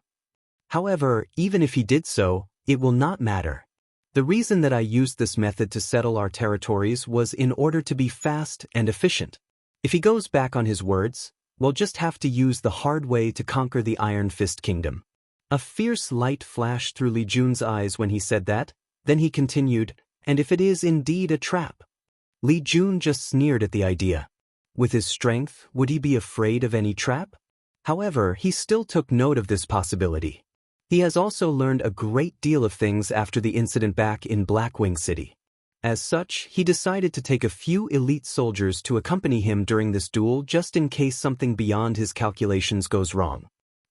However, even if he did so, it will not matter. The reason that I used this method to settle our territories was in order to be fast and efficient. If he goes back on his words, we'll just have to use the hard way to conquer the Iron Fist Kingdom." A fierce light flashed through Li Jun's eyes when he said that, then he continued, "And if it is indeed a trap?" Li Jun just sneered at the idea. With his strength, would he be afraid of any trap? However, he still took note of this possibility. He has also learned a great deal of things after the incident back in Blackwing City. As such, he decided to take a few elite soldiers to accompany him during this duel just in case something beyond his calculations goes wrong.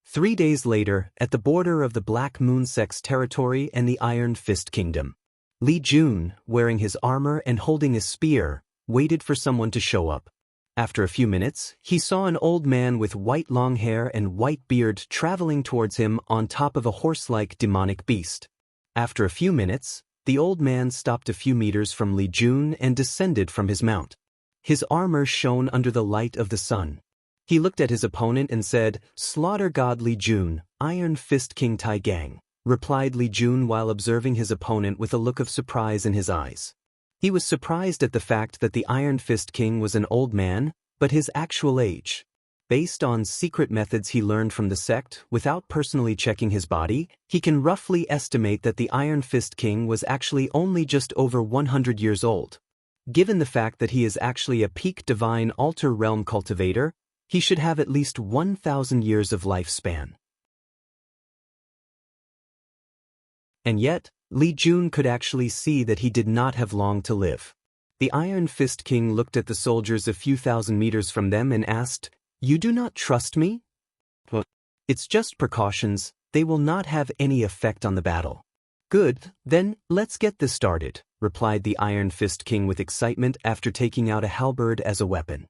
3 days later, at the border of the Black Moon Sect's territory and the Iron Fist Kingdom, Li Jun, wearing his armor and holding a spear, waited for someone to show up. After a few minutes, he saw an old man with white long hair and white beard traveling towards him on top of a horse-like demonic beast. After a few minutes, the old man stopped a few meters from Li Jun and descended from his mount. His armor shone under the light of the sun. He looked at his opponent and said, "Slaughter God Li Jun, Iron Fist King Tai Gang," replied Li Jun while observing his opponent with a look of surprise in his eyes. He was surprised at the fact that the Iron Fist King was an old man, but his actual age. Based on secret methods he learned from the sect, without personally checking his body, he can roughly estimate that the Iron Fist King was actually only just over 100 years old. Given the fact that he is actually a peak divine altar realm cultivator, he should have at least 1,000 years of lifespan. And yet, Li Jun could actually see that he did not have long to live. The Iron Fist King looked at the soldiers a few thousand meters from them and asked, "You do not trust me?" "Well, it's just precautions, they will not have any effect on the battle." "Good, then let's get this started," replied the Iron Fist King with excitement after taking out a halberd as a weapon.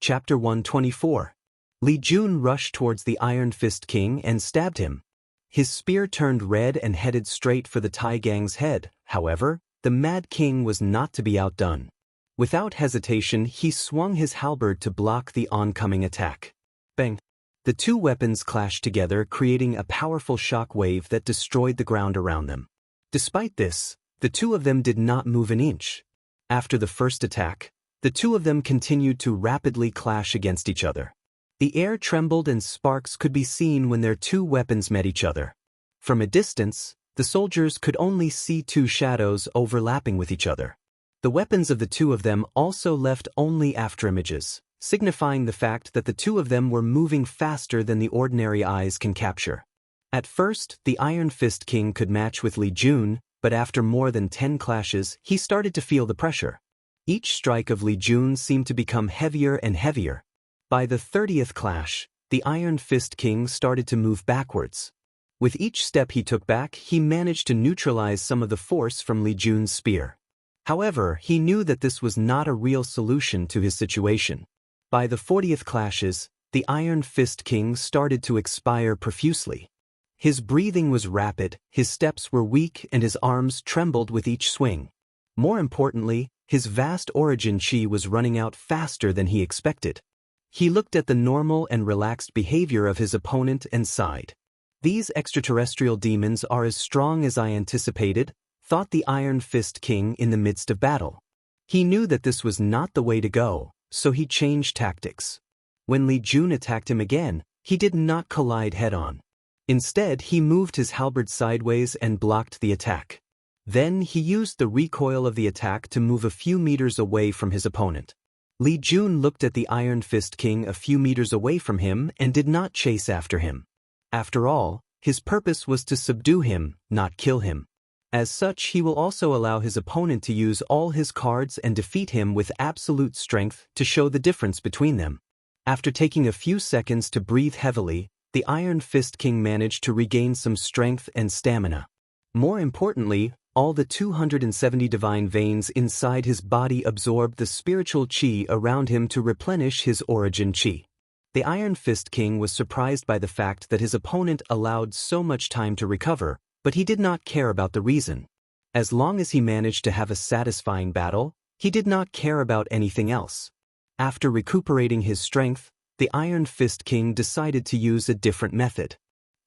Chapter 124. Li Jun rushed towards the Iron Fist King and stabbed him. His spear turned red and headed straight for the Tai Gang's head. However, the Mad King was not to be outdone. Without hesitation, he swung his halberd to block the oncoming attack. Bang! The two weapons clashed together, creating a powerful shock wave that destroyed the ground around them. Despite this, the two of them did not move an inch. After the first attack, the two of them continued to rapidly clash against each other. The air trembled and sparks could be seen when their two weapons met each other. From a distance, the soldiers could only see two shadows overlapping with each other. The weapons of the two of them also left only afterimages, signifying the fact that the two of them were moving faster than the ordinary eyes can capture. At first, the Iron Fist King could match with Li Jun, but after more than 10 clashes, he started to feel the pressure. Each strike of Li Jun seemed to become heavier and heavier. By the 30th clash, the Iron Fist King started to move backwards. With each step he took back, he managed to neutralize some of the force from Li Jun's spear. However, he knew that this was not a real solution to his situation. By the 40th clashes, the Iron Fist King started to expire profusely. His breathing was rapid, his steps were weak, and his arms trembled with each swing. More importantly, his vast origin chi was running out faster than he expected. He looked at the normal and relaxed behavior of his opponent and sighed. "These extraterrestrial demons are as strong as I anticipated," thought the Iron Fist King in the midst of battle. He knew that this was not the way to go, so he changed tactics. When Li Jun attacked him again, he did not collide head-on. Instead, he moved his halberd sideways and blocked the attack. Then he used the recoil of the attack to move a few meters away from his opponent. Li Jun looked at the Iron Fist King a few meters away from him and did not chase after him. After all, his purpose was to subdue him, not kill him. As such, he will also allow his opponent to use all his cards and defeat him with absolute strength to show the difference between them. After taking a few seconds to breathe heavily, the Iron Fist King managed to regain some strength and stamina. More importantly, all the 270 divine veins inside his body absorbed the spiritual chi around him to replenish his origin chi. The Iron Fist King was surprised by the fact that his opponent allowed so much time to recover, but he did not care about the reason. As long as he managed to have a satisfying battle, he did not care about anything else. After recuperating his strength, the Iron Fist King decided to use a different method.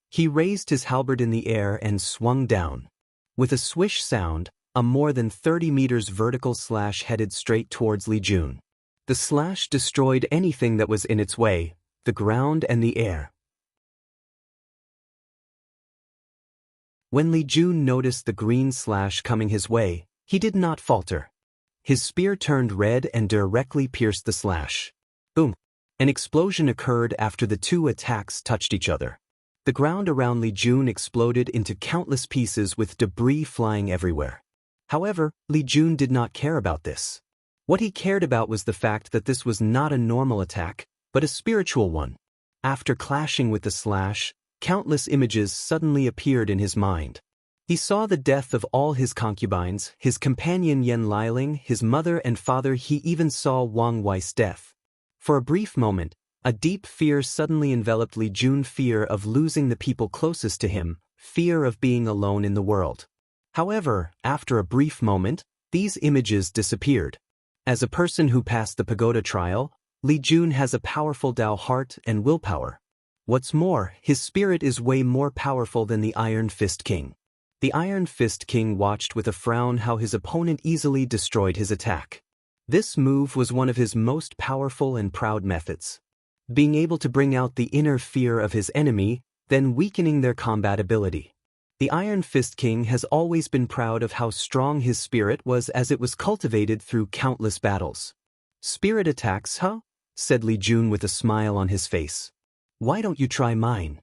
He raised his halberd in the air and swung down. With a swish sound, a more than 30 meters vertical slash headed straight towards Li Jun. The slash destroyed anything that was in its way, the ground and the air. When Li Jun noticed the green slash coming his way, he did not falter. His spear turned red and directly pierced the slash. Boom! An explosion occurred after the two attacks touched each other. The ground around Li Jun exploded into countless pieces with debris flying everywhere. However, Li Jun did not care about this. What he cared about was the fact that this was not a normal attack, but a spiritual one. After clashing with the slash, countless images suddenly appeared in his mind. He saw the death of all his concubines, his companion Yen Liling, his mother and father. He even saw Wang Wei's death. For a brief moment, a deep fear suddenly enveloped Li Jun, fear of losing the people closest to him, fear of being alone in the world. However, after a brief moment, these images disappeared. As a person who passed the pagoda trial, Li Jun has a powerful Dao heart and willpower. What's more, his spirit is way more powerful than the Iron Fist King. The Iron Fist King watched with a frown how his opponent easily destroyed his attack. This move was one of his most powerful and proud methods. Being able to bring out the inner fear of his enemy, then weakening their combat ability. The Iron Fist King has always been proud of how strong his spirit was, as it was cultivated through countless battles. Spirit attacks, huh? Said Li Jun with a smile on his face. Why don't you try mine?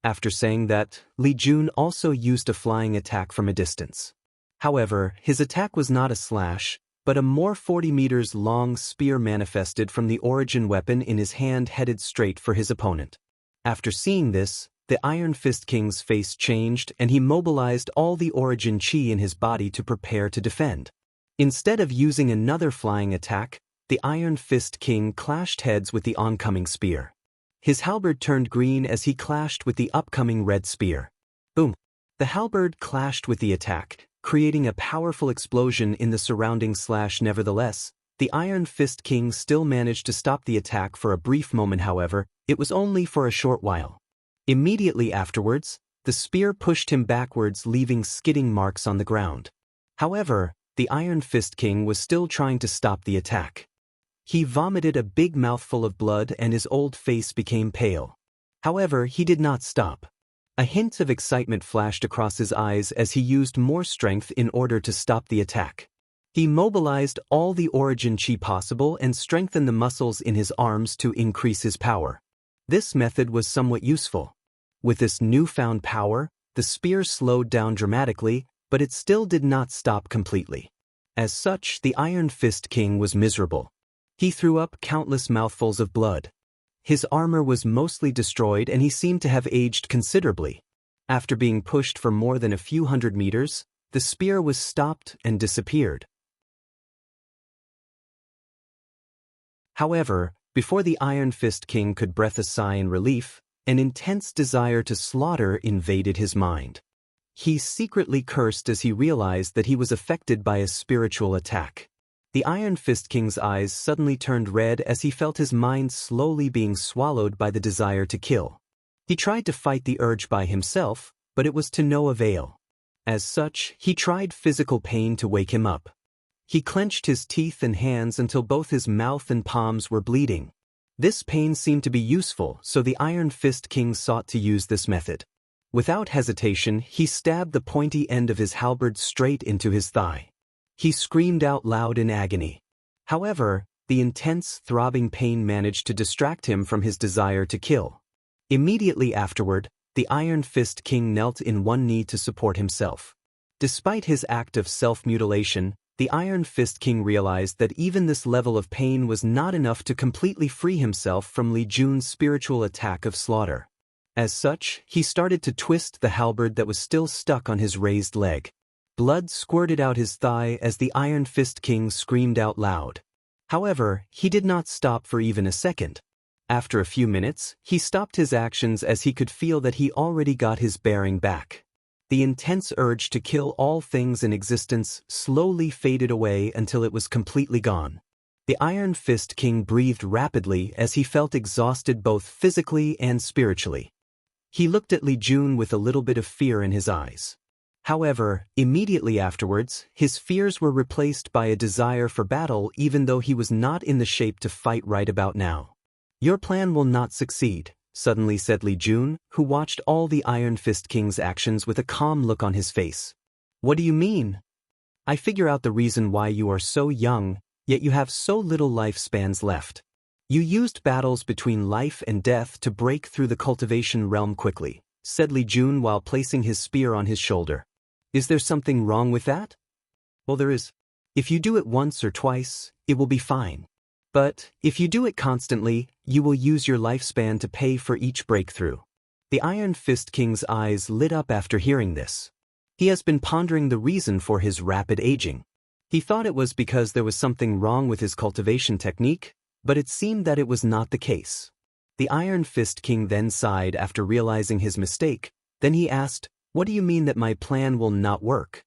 After saying that, Li Jun also used a flying attack from a distance. However, his attack was not a slash, but a more 40 meters long spear manifested from the origin weapon in his hand, headed straight for his opponent. After seeing this, the Iron Fist King's face changed and he mobilized all the origin chi in his body to prepare to defend. Instead of using another flying attack, the Iron Fist King clashed heads with the oncoming spear. His halberd turned green as he clashed with the upcoming red spear. Boom! The halberd clashed with the attack, creating a powerful explosion in the surrounding slash. Nevertheless, the Iron Fist King still managed to stop the attack for a brief moment. However, it was only for a short while. Immediately afterwards, the spear pushed him backwards, leaving skidding marks on the ground. However, the Iron Fist King was still trying to stop the attack. He vomited a big mouthful of blood and his old face became pale. However, he did not stop. A hint of excitement flashed across his eyes as he used more strength in order to stop the attack. He mobilized all the origin chi possible and strengthened the muscles in his arms to increase his power. This method was somewhat useful. With this newfound power, the spear slowed down dramatically, but it still did not stop completely. As such, the Iron Fist King was miserable. He threw up countless mouthfuls of blood. His armor was mostly destroyed and he seemed to have aged considerably. After being pushed for more than a few hundred meters, the spear was stopped and disappeared. However, before the Iron Fist King could breathe a sigh in relief, an intense desire to slaughter invaded his mind. He secretly cursed as he realized that he was affected by a spiritual attack. The Iron Fist King's eyes suddenly turned red as he felt his mind slowly being swallowed by the desire to kill. He tried to fight the urge by himself, but it was to no avail. As such, he tried physical pain to wake him up. He clenched his teeth and hands until both his mouth and palms were bleeding. This pain seemed to be useful, so the Iron Fist King sought to use this method. Without hesitation, he stabbed the pointy end of his halberd straight into his thigh. He screamed out loud in agony. However, the intense, throbbing pain managed to distract him from his desire to kill. Immediately afterward, the Iron Fist King knelt in one knee to support himself. Despite his act of self-mutilation, the Iron Fist King realized that even this level of pain was not enough to completely free himself from Li Jun's spiritual attack of slaughter. As such, he started to twist the halberd that was still stuck on his raised leg. Blood squirted out his thigh as the Iron Fist King screamed out loud. However, he did not stop for even a second. After a few minutes, he stopped his actions as he could feel that he already got his bearing back. The intense urge to kill all things in existence slowly faded away until it was completely gone. The Iron Fist King breathed rapidly as he felt exhausted both physically and spiritually. He looked at Li Jun with a little bit of fear in his eyes. However, immediately afterwards, his fears were replaced by a desire for battle even though he was not in the shape to fight right about now. "Your plan will not succeed," suddenly said Li Jun, who watched all the Iron Fist King's actions with a calm look on his face. What do you mean? I figure out the reason why you are so young, yet you have so little lifespans left. You used battles between life and death to break through the cultivation realm quickly, said Li Jun while placing his spear on his shoulder. Is there something wrong with that? Well, there is. If you do it once or twice, it will be fine. But if you do it constantly, you will use your lifespan to pay for each breakthrough. The Iron Fist King's eyes lit up after hearing this. He has been pondering the reason for his rapid aging. He thought it was because there was something wrong with his cultivation technique, but it seemed that it was not the case. The Iron Fist King then sighed after realizing his mistake. Then he asked, "What do you mean that my plan will not work?"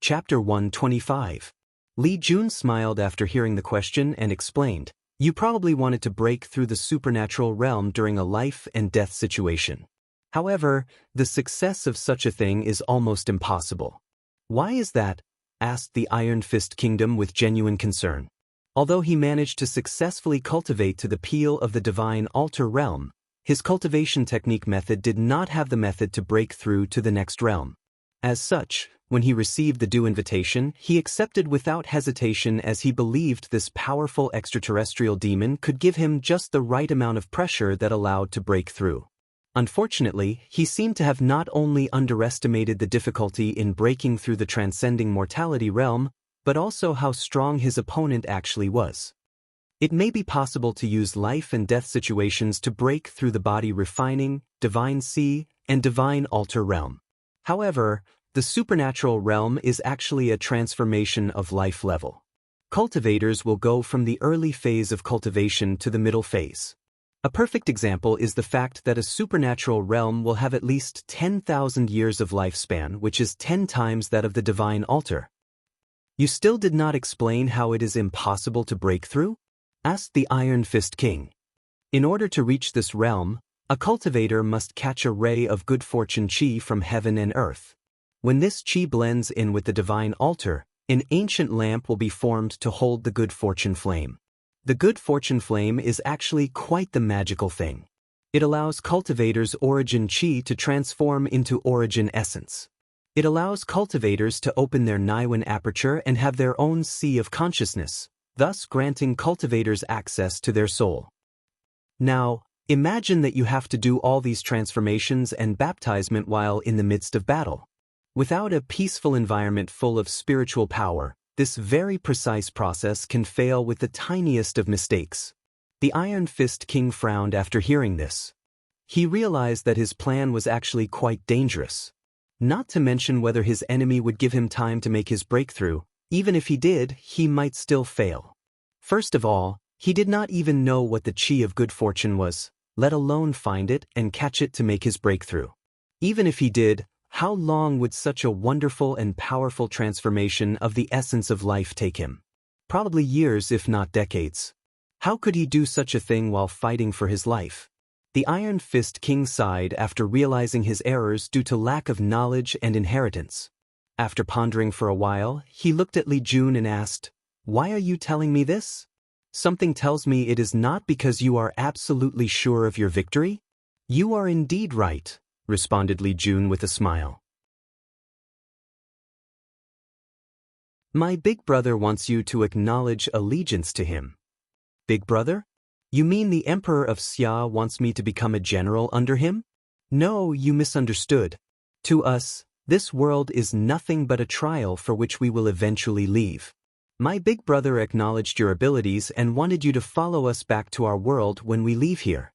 Chapter 125. Li Jun smiled after hearing the question and explained, "You probably wanted to break through the supernatural realm during a life and death situation. However, the success of such a thing is almost impossible." "Why is that?" asked the Iron Fist Kingdom with genuine concern. Although he managed to successfully cultivate to the peel of the divine altar realm, his cultivation technique method did not have the method to break through to the next realm. As such, when he received the due invitation, he accepted without hesitation as he believed this powerful extraterrestrial demon could give him just the right amount of pressure that allowed to break through. Unfortunately, he seemed to have not only underestimated the difficulty in breaking through the transcending mortality realm, but also how strong his opponent actually was. It may be possible to use life and death situations to break through the body refining, divine sea, and divine altar realm. However, the supernatural realm is actually a transformation of life level. Cultivators will go from the early phase of cultivation to the middle phase. A perfect example is the fact that a supernatural realm will have at least 10,000 years of lifespan, which is 10 times that of the divine altar. "You still did not explain how it is impossible to break through?" asked the Iron Fist King. "In order to reach this realm, a cultivator must catch a ray of good fortune chi from heaven and earth. When this chi blends in with the divine altar, an ancient lamp will be formed to hold the good fortune flame. The good fortune flame is actually quite the magical thing. It allows cultivators' origin chi to transform into origin essence. It allows cultivators to open their Niwen aperture and have their own sea of consciousness, thus granting cultivators access to their soul. Now, imagine that you have to do all these transformations and baptizement while in the midst of battle. Without a peaceful environment full of spiritual power, this very precise process can fail with the tiniest of mistakes." The Iron Fist King frowned after hearing this. He realized that his plan was actually quite dangerous. Not to mention whether his enemy would give him time to make his breakthrough. Even if he did, he might still fail. First of all, he did not even know what the chi of good fortune was, let alone find it and catch it to make his breakthrough. Even if he did, how long would such a wonderful and powerful transformation of the essence of life take him? Probably years if not decades. How could he do such a thing while fighting for his life? The Iron Fist King sighed after realizing his errors due to lack of knowledge and inheritance. After pondering for a while, he looked at Li Jun and asked, "Why are you telling me this?" "Something tells me it is not because you are absolutely sure of your victory." "You are indeed right," responded Li Jun with a smile. "My big brother wants you to acknowledge allegiance to him." "Big brother? You mean the Emperor of Xia wants me to become a general under him?" "No, you misunderstood. To us, this world is nothing but a trial for which we will eventually leave. My big brother acknowledged your abilities and wanted you to follow us back to our world when we leave here."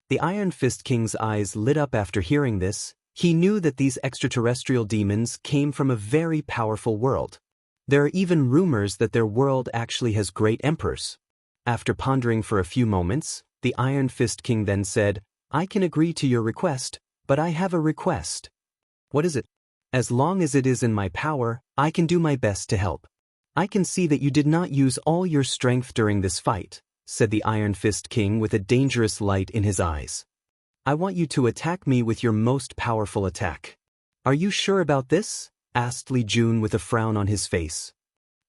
The Iron Fist King's eyes lit up after hearing this. He knew that these extraterrestrial demons came from a very powerful world. There are even rumors that their world actually has great emperors. After pondering for a few moments, the Iron Fist King then said, "I can agree to your request, but I have a request." "What is it?" "As long as it is in my power, I can do my best to help." "I can see that you did not use all your strength during this fight," said the Iron Fist King with a dangerous light in his eyes. "I want you to attack me with your most powerful attack." "Are you sure about this?" asked Li Jun with a frown on his face.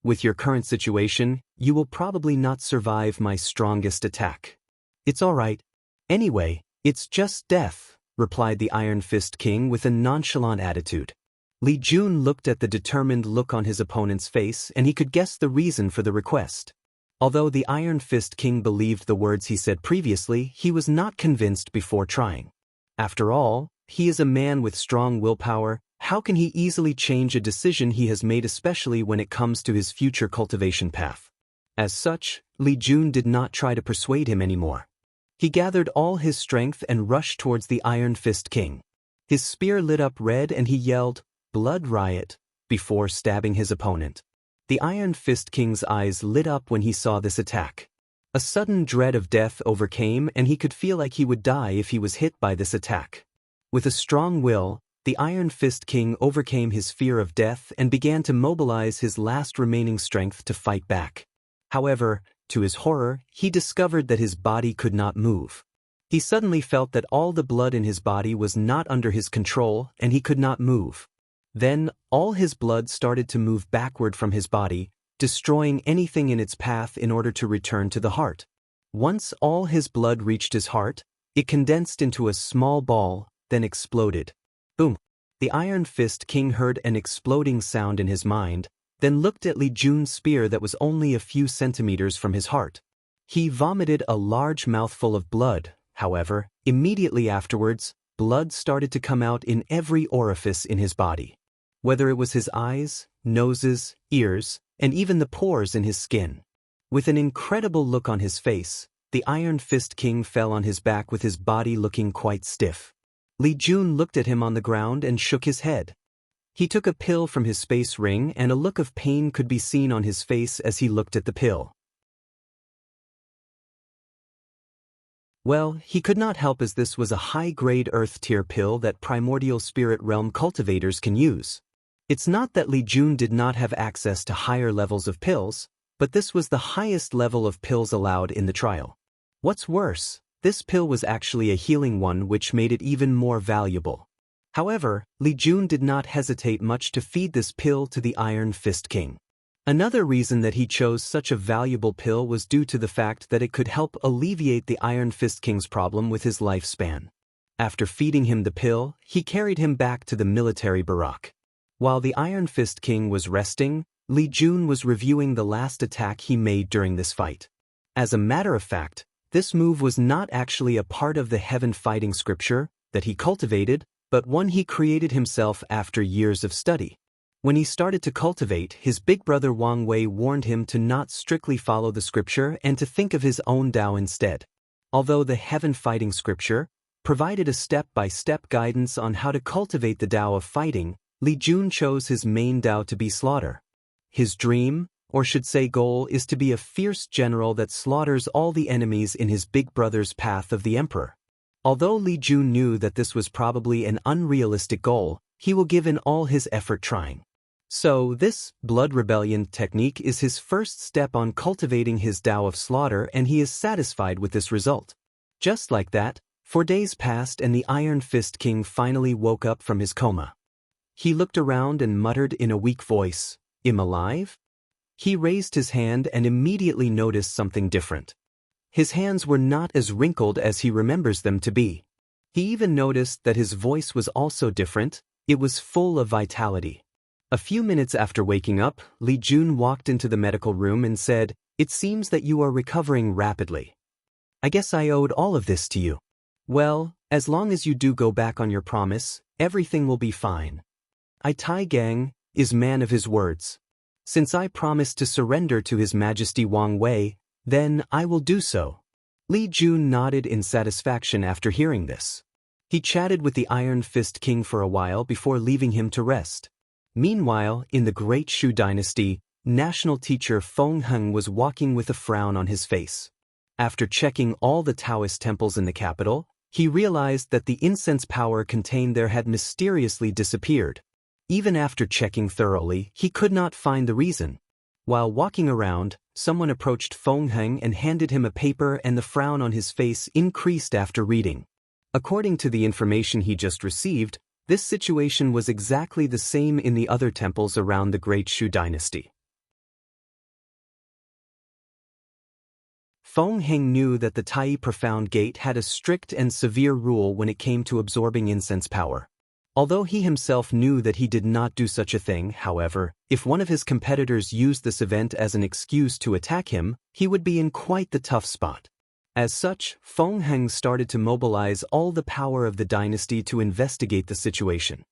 With your current situation, you will probably not survive my strongest attack. It's all right. Anyway, it's just death, replied the Iron Fist King with a nonchalant attitude. Li Jun looked at the determined look on his opponent's face and he could guess the reason for the request. Although the Iron Fist King believed the words he said previously, he was not convinced before trying. After all, he is a man with strong willpower. How can he easily change a decision he has made, especially when it comes to his future cultivation path? As such, Li Jun did not try to persuade him anymore. He gathered all his strength and rushed towards the Iron Fist King. His spear lit up red and he yelled, "Blood riot," before stabbing his opponent. The Iron Fist King's eyes lit up when he saw this attack. A sudden dread of death overcame and he could feel like he would die if he was hit by this attack. With a strong will, the Iron Fist King overcame his fear of death and began to mobilize his last remaining strength to fight back. However, to his horror, he discovered that his body could not move. He suddenly felt that all the blood in his body was not under his control and he could not move. Then, all his blood started to move backward from his body, destroying anything in its path in order to return to the heart. Once all his blood reached his heart, it condensed into a small ball, then exploded. Boom! The Iron Fist King heard an exploding sound in his mind, then looked at Li Jun's spear that was only a few centimeters from his heart. He vomited a large mouthful of blood. However, immediately afterwards, blood started to come out in every orifice in his body. Whether it was his eyes, noses, ears, and even the pores in his skin. With an incredible look on his face, the Iron Fist King fell on his back with his body looking quite stiff. Li Jun looked at him on the ground and shook his head. He took a pill from his space ring and a look of pain could be seen on his face as he looked at the pill. Well, he could not help as this was a high-grade Earth-tier pill that primordial spirit realm cultivators can use. It's not that Li Jun did not have access to higher levels of pills, but this was the highest level of pills allowed in the trial. What's worse, this pill was actually a healing one which made it even more valuable. However, Li Jun did not hesitate much to feed this pill to the Iron Fist King. Another reason that he chose such a valuable pill was due to the fact that it could help alleviate the Iron Fist King's problem with his lifespan. After feeding him the pill, he carried him back to the military barrack. While the Iron Fist King was resting, Li Jun was reviewing the last attack he made during this fight. As a matter of fact, this move was not actually a part of the heaven fighting scripture that he cultivated, but one he created himself after years of study. When he started to cultivate, his big brother Wang Wei warned him to not strictly follow the scripture and to think of his own Tao instead. Although the heaven fighting scripture provided a step-by-step guidance on how to cultivate the Tao of fighting, Li Jun chose his main Tao to be slaughter. His dream, or should say goal, is to be a fierce general that slaughters all the enemies in his big brother's path of the emperor. Although Li Jun knew that this was probably an unrealistic goal, he will give in all his effort trying. So this blood rebellion technique is his first step on cultivating his Tao of slaughter and he is satisfied with this result. Just like that, 4 days passed and the Iron Fist King finally woke up from his coma. He looked around and muttered in a weak voice, "Am alive?" He raised his hand and immediately noticed something different. His hands were not as wrinkled as he remembers them to be. He even noticed that his voice was also different, it was full of vitality. A few minutes after waking up, Li Jun walked into the medical room and said, "It seems that you are recovering rapidly. I guess I owed all of this to you. Well, as long as you do go back on your promise, everything will be fine. I Tai Gang is man of his words. Since I promised to surrender to His Majesty Wang Wei, then I will do so." Li Jun nodded in satisfaction after hearing this. He chatted with the Iron Fist King for a while before leaving him to rest. Meanwhile, in the Great Shu Dynasty, national teacher Feng Heng was walking with a frown on his face. After checking all the Taoist temples in the capital, he realized that the incense power contained there had mysteriously disappeared. Even after checking thoroughly, he could not find the reason. While walking around, someone approached Feng Heng and handed him a paper and the frown on his face increased after reading. According to the information he just received, this situation was exactly the same in the other temples around the Great Shu Dynasty. Feng Heng knew that the Tai Profound Gate had a strict and severe rule when it came to absorbing incense power. Although he himself knew that he did not do such a thing, however, if one of his competitors used this event as an excuse to attack him, he would be in quite the tough spot. As such, Feng Heng started to mobilize all the power of the dynasty to investigate the situation.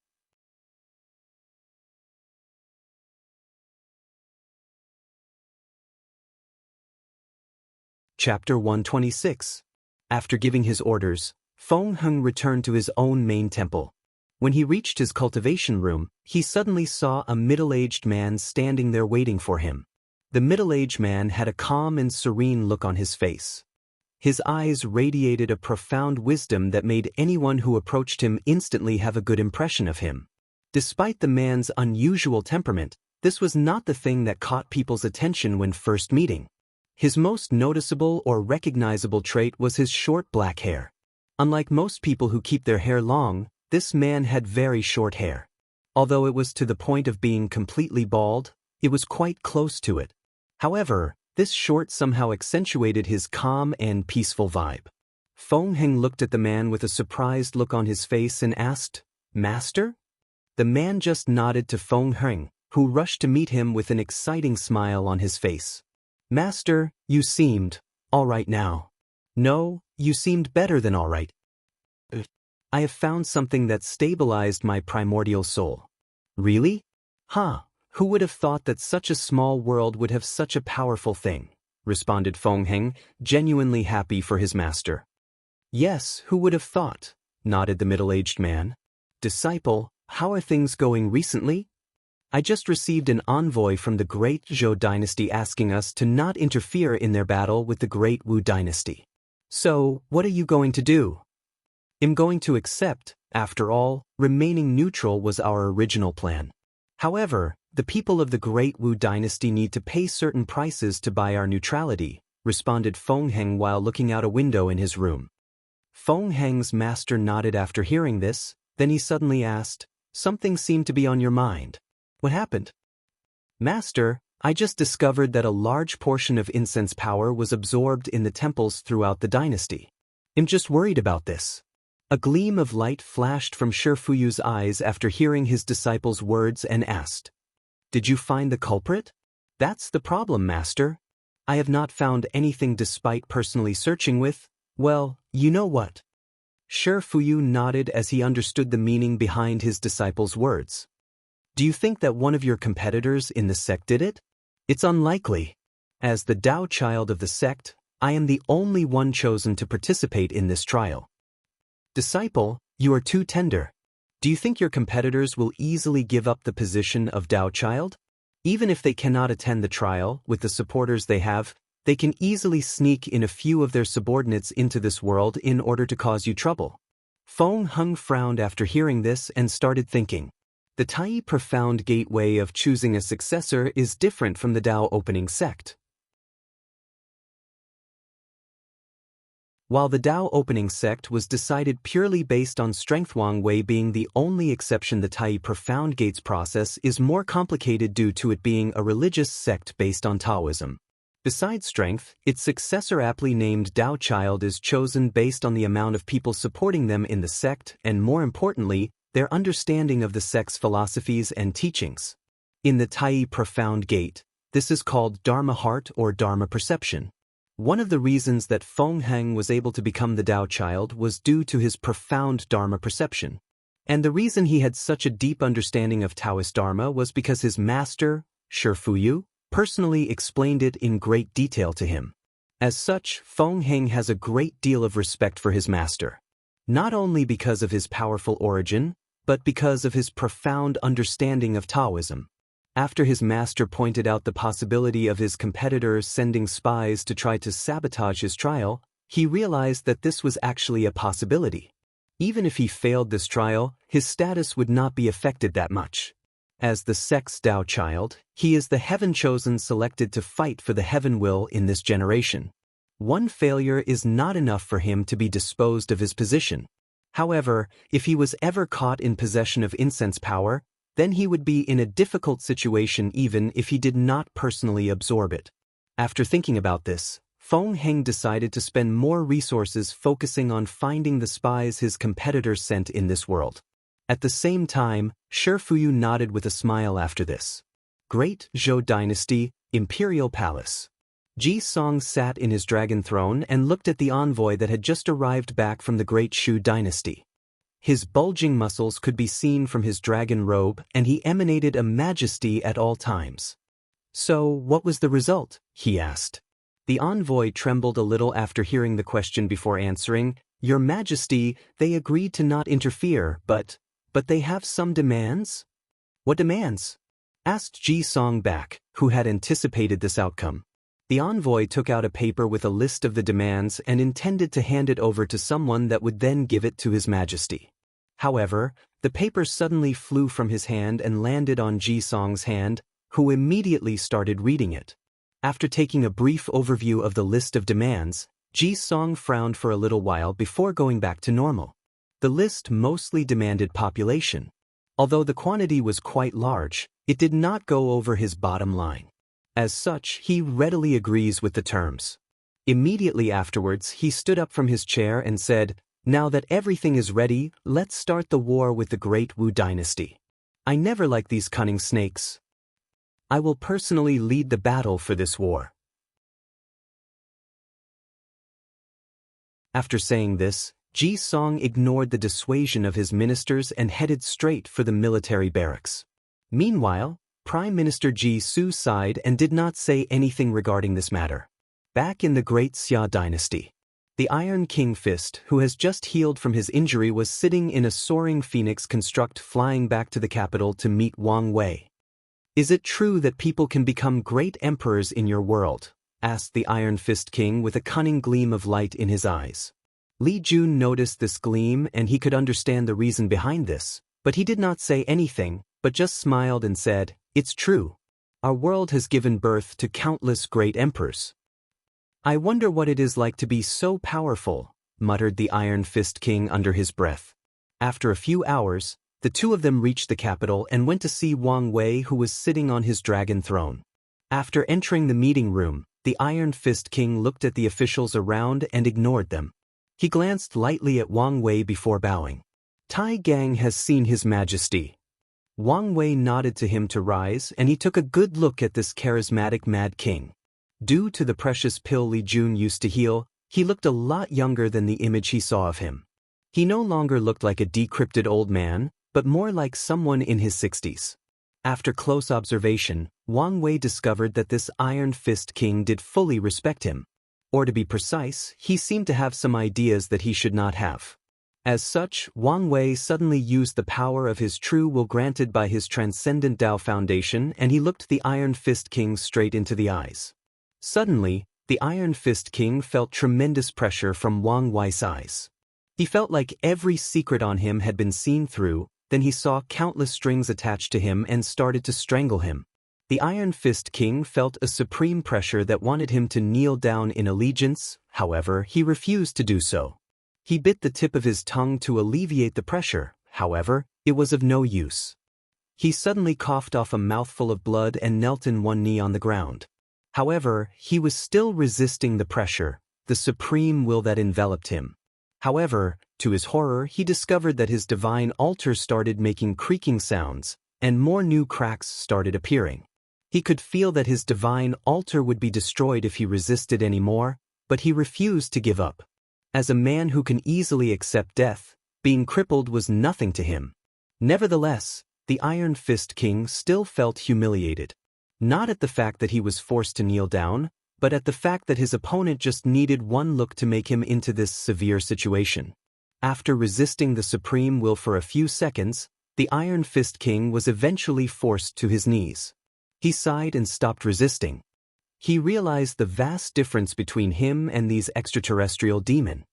Chapter 126. After giving his orders, Feng Heng returned to his own main temple. When he reached his cultivation room, he suddenly saw a middle-aged man standing there waiting for him. The middle-aged man had a calm and serene look on his face. His eyes radiated a profound wisdom that made anyone who approached him instantly have a good impression of him. Despite the man's unusual temperament, this was not the thing that caught people's attention when first meeting. His most noticeable or recognizable trait was his short black hair. Unlike most people who keep their hair long, this man had very short hair. Although it was to the point of being completely bald, it was quite close to it. However, this short somehow accentuated his calm and peaceful vibe. Feng Heng looked at the man with a surprised look on his face and asked, "Master?" The man just nodded to Feng Heng, who rushed to meet him with an exciting smile on his face. "Master, you seemed all right now." "No, you seemed better than all right. I have found something that stabilized my primordial soul." "Really?" "Huh, who would have thought that such a small world would have such a powerful thing?" responded Feng Heng, genuinely happy for his master. "Yes, who would have thought?" nodded the middle-aged man. "Disciple, how are things going recently?" "I just received an envoy from the Great Zhou dynasty asking us to not interfere in their battle with the Great Wu dynasty." "So, what are you going to do?" "I'm going to accept. After all, remaining neutral was our original plan. However, the people of the Great Wu dynasty need to pay certain prices to buy our neutrality," responded Feng Heng while looking out a window in his room. Feng Heng's master nodded after hearing this, then he suddenly asked, "Something seemed to be on your mind. What happened?" "Master, I just discovered that a large portion of incense power was absorbed in the temples throughout the dynasty. I'm just worried about this." A gleam of light flashed from Shifuyu's eyes after hearing his disciple's words and asked, "Did you find the culprit?" "That's the problem, Master. I have not found anything despite personally searching with, well, you know what." Shifuyu nodded as he understood the meaning behind his disciple's words. "Do you think that one of your competitors in the sect did it?" "It's unlikely. As the Tao child of the sect, I am the only one chosen to participate in this trial." "Disciple, you are too tender. Do you think your competitors will easily give up the position of Tao child? Even if they cannot attend the trial with the supporters they have, they can easily sneak in a few of their subordinates into this world in order to cause you trouble." Feng Heng frowned after hearing this and started thinking. The Tai Profound Gate way of choosing a successor is different from the Tao opening sect. While the Tao opening sect was decided purely based on Strength Wang Wei being the only exception, the Tai Profound Gates process is more complicated due to it being a religious sect based on Taoism. Besides strength, its successor aptly named Tao Child is chosen based on the amount of people supporting them in the sect and, more importantly, their understanding of the sect's philosophies and teachings. In the Tai Profound Gate, this is called Dharma Heart or Dharma Perception. One of the reasons that Feng Heng was able to become the Tao Child was due to his profound Dharma perception. And the reason he had such a deep understanding of Taoist Dharma was because his master, Shifuyu, personally explained it in great detail to him. As such, Feng Heng has a great deal of respect for his master. Not only because of his powerful origin, but because of his profound understanding of Taoism. After his master pointed out the possibility of his competitor sending spies to try to sabotage his trial, he realized that this was actually a possibility. Even if he failed this trial, his status would not be affected that much. As the sect's Tao Child, he is the heaven chosen selected to fight for the heaven will in this generation. One failure is not enough for him to be disposed of his position. However, if he was ever caught in possession of incense power, then he would be in a difficult situation even if he did not personally absorb it. After thinking about this, Feng Heng decided to spend more resources focusing on finding the spies his competitors sent in this world. At the same time, Shi Fuyu nodded with a smile after this. Great Zhou Dynasty, Imperial Palace. Ji Song sat in his dragon throne and looked at the envoy that had just arrived back from the Great Shu Dynasty. His bulging muscles could be seen from his dragon robe, and he emanated a majesty at all times. So, what was the result? He asked. The envoy trembled a little after hearing the question before answering. Your Majesty, they agreed to not interfere, but they have some demands? What demands? Asked Ji Song back, who had anticipated this outcome. The envoy took out a paper with a list of the demands and intended to hand it over to someone that would then give it to His Majesty. However, the paper suddenly flew from his hand and landed on Ji Song's hand, who immediately started reading it. After taking a brief overview of the list of demands, Ji Song frowned for a little while before going back to normal. The list mostly demanded population. Although the quantity was quite large, it did not go over his bottom line. As such, he readily agrees with the terms. Immediately afterwards, he stood up from his chair and said, "Now that everything is ready, let's start the war with the Great Wu Dynasty. I never like these cunning snakes. I will personally lead the battle for this war." After saying this, Ji Song ignored the dissuasion of his ministers and headed straight for the military barracks. Meanwhile, Prime Minister Ji Su sighed and did not say anything regarding this matter. Back in the Great Xia Dynasty, the Iron King Fist, who has just healed from his injury, was sitting in a soaring phoenix construct flying back to the capital to meet Wang Wei. "Is it true that people can become great emperors in your world?" asked the Iron Fist King with a cunning gleam of light in his eyes. Li Jun noticed this gleam and he could understand the reason behind this, but he did not say anything, but just smiled and said, "It's true. Our world has given birth to countless great emperors. I wonder what it is like to be so powerful," muttered the Iron Fist King under his breath. After a few hours, the two of them reached the capital and went to see Wang Wei, who was sitting on his dragon throne. After entering the meeting room, the Iron Fist King looked at the officials around and ignored them. He glanced lightly at Wang Wei before bowing. "Tai Gang has seen His Majesty." Wang Wei nodded to him to rise, and he took a good look at this charismatic Mad King. Due to the precious pill Li Jun used to heal, he looked a lot younger than the image he saw of him. He no longer looked like a decrepit old man, but more like someone in his 60s. After close observation, Wang Wei discovered that this Iron Fist King did fully respect him. Or to be precise, he seemed to have some ideas that he should not have. As such, Wang Wei suddenly used the power of his true will granted by his Transcendent Dao Foundation, and he looked the Iron Fist King straight into the eyes. Suddenly, the Iron Fist King felt tremendous pressure from Wang Wei's eyes. He felt like every secret on him had been seen through, then he saw countless strings attached to him and started to strangle him. The Iron Fist King felt a supreme pressure that wanted him to kneel down in allegiance, however, he refused to do so. He bit the tip of his tongue to alleviate the pressure, however, it was of no use. He suddenly coughed off a mouthful of blood and knelt in one knee on the ground. However, he was still resisting the pressure, the supreme will that enveloped him. However, to his horror, he discovered that his divine altar started making creaking sounds, and more new cracks started appearing. He could feel that his divine altar would be destroyed if he resisted anymore, but he refused to give up. As a man who can easily accept death, being crippled was nothing to him. Nevertheless, the Iron Fist King still felt humiliated. Not at the fact that he was forced to kneel down, but at the fact that his opponent just needed one look to make him into this severe situation. After resisting the supreme will for a few seconds, the Iron Fist King was eventually forced to his knees. He sighed and stopped resisting. He realized the vast difference between him and these extraterrestrial demons.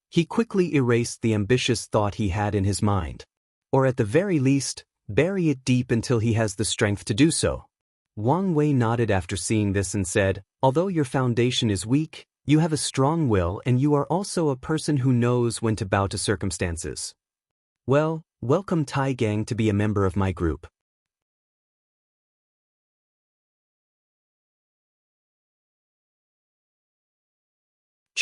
He quickly erased the ambitious thought he had in his mind. Or at the very least, bury it deep until he has the strength to do so. Wang Wei nodded after seeing this and said, "Although your foundation is weak, you have a strong will and you are also a person who knows when to bow to circumstances. Well, welcome Tai Gang to be a member of my group."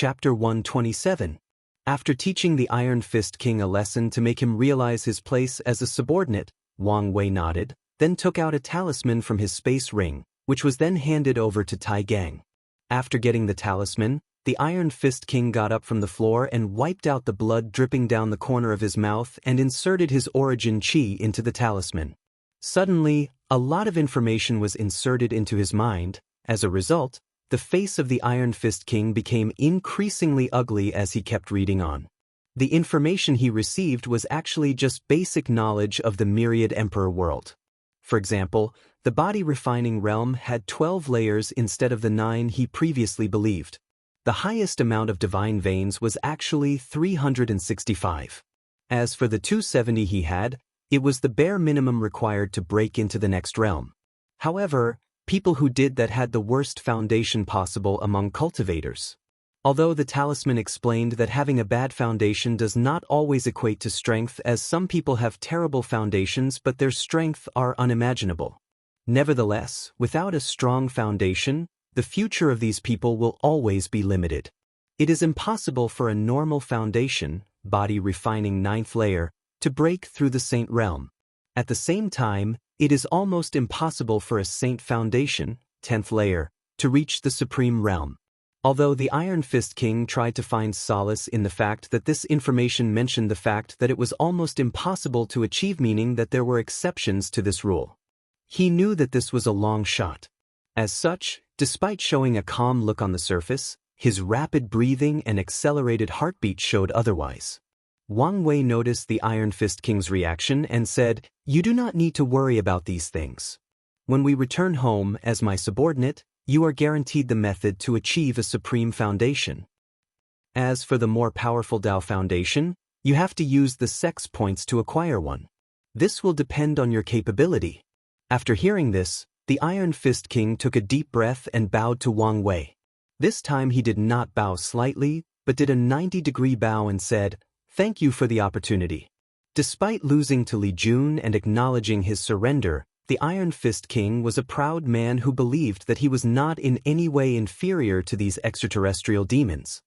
Chapter 127. After teaching the Iron Fist King a lesson to make him realize his place as a subordinate, Wang Wei nodded, then took out a talisman from his space ring, which was then handed over to Tai Gang. After getting the talisman, the Iron Fist King got up from the floor and wiped out the blood dripping down the corner of his mouth and inserted his origin chi into the talisman. Suddenly, a lot of information was inserted into his mind. As a result, the face of the Iron Fist King became increasingly ugly as he kept reading on. The information he received was actually just basic knowledge of the myriad emperor world. For example, the body refining realm had 12 layers instead of the 9 he previously believed. The highest amount of divine veins was actually 365. As for the 270 he had, it was the bare minimum required to break into the next realm. However, people who did that had the worst foundation possible among cultivators. Although the talisman explained that having a bad foundation does not always equate to strength, as some people have terrible foundations but their strength are unimaginable. Nevertheless, without a strong foundation, the future of these people will always be limited. It is impossible for a normal foundation, body refining 9th layer, to break through the saint realm. At the same time, it is almost impossible for a saint foundation, 10th layer, to reach the supreme realm. Although the Iron Fist King tried to find solace in the fact that this information mentioned the fact that it was almost impossible to achieve, meaning that there were exceptions to this rule. He knew that this was a long shot. As such, despite showing a calm look on the surface, his rapid breathing and accelerated heartbeat showed otherwise. Wang Wei noticed the Iron Fist King's reaction and said, "You do not need to worry about these things. When we return home as my subordinate, you are guaranteed the method to achieve a supreme foundation. As for the more powerful Dao foundation, you have to use the sex points to acquire one. This will depend on your capability." After hearing this, the Iron Fist King took a deep breath and bowed to Wang Wei. This time he did not bow slightly, but did a 90-degree bow and said, "Thank you for the opportunity." Despite losing to Li Jun and acknowledging his surrender, the Iron Fist King was a proud man who believed that he was not in any way inferior to these extraterrestrial demons.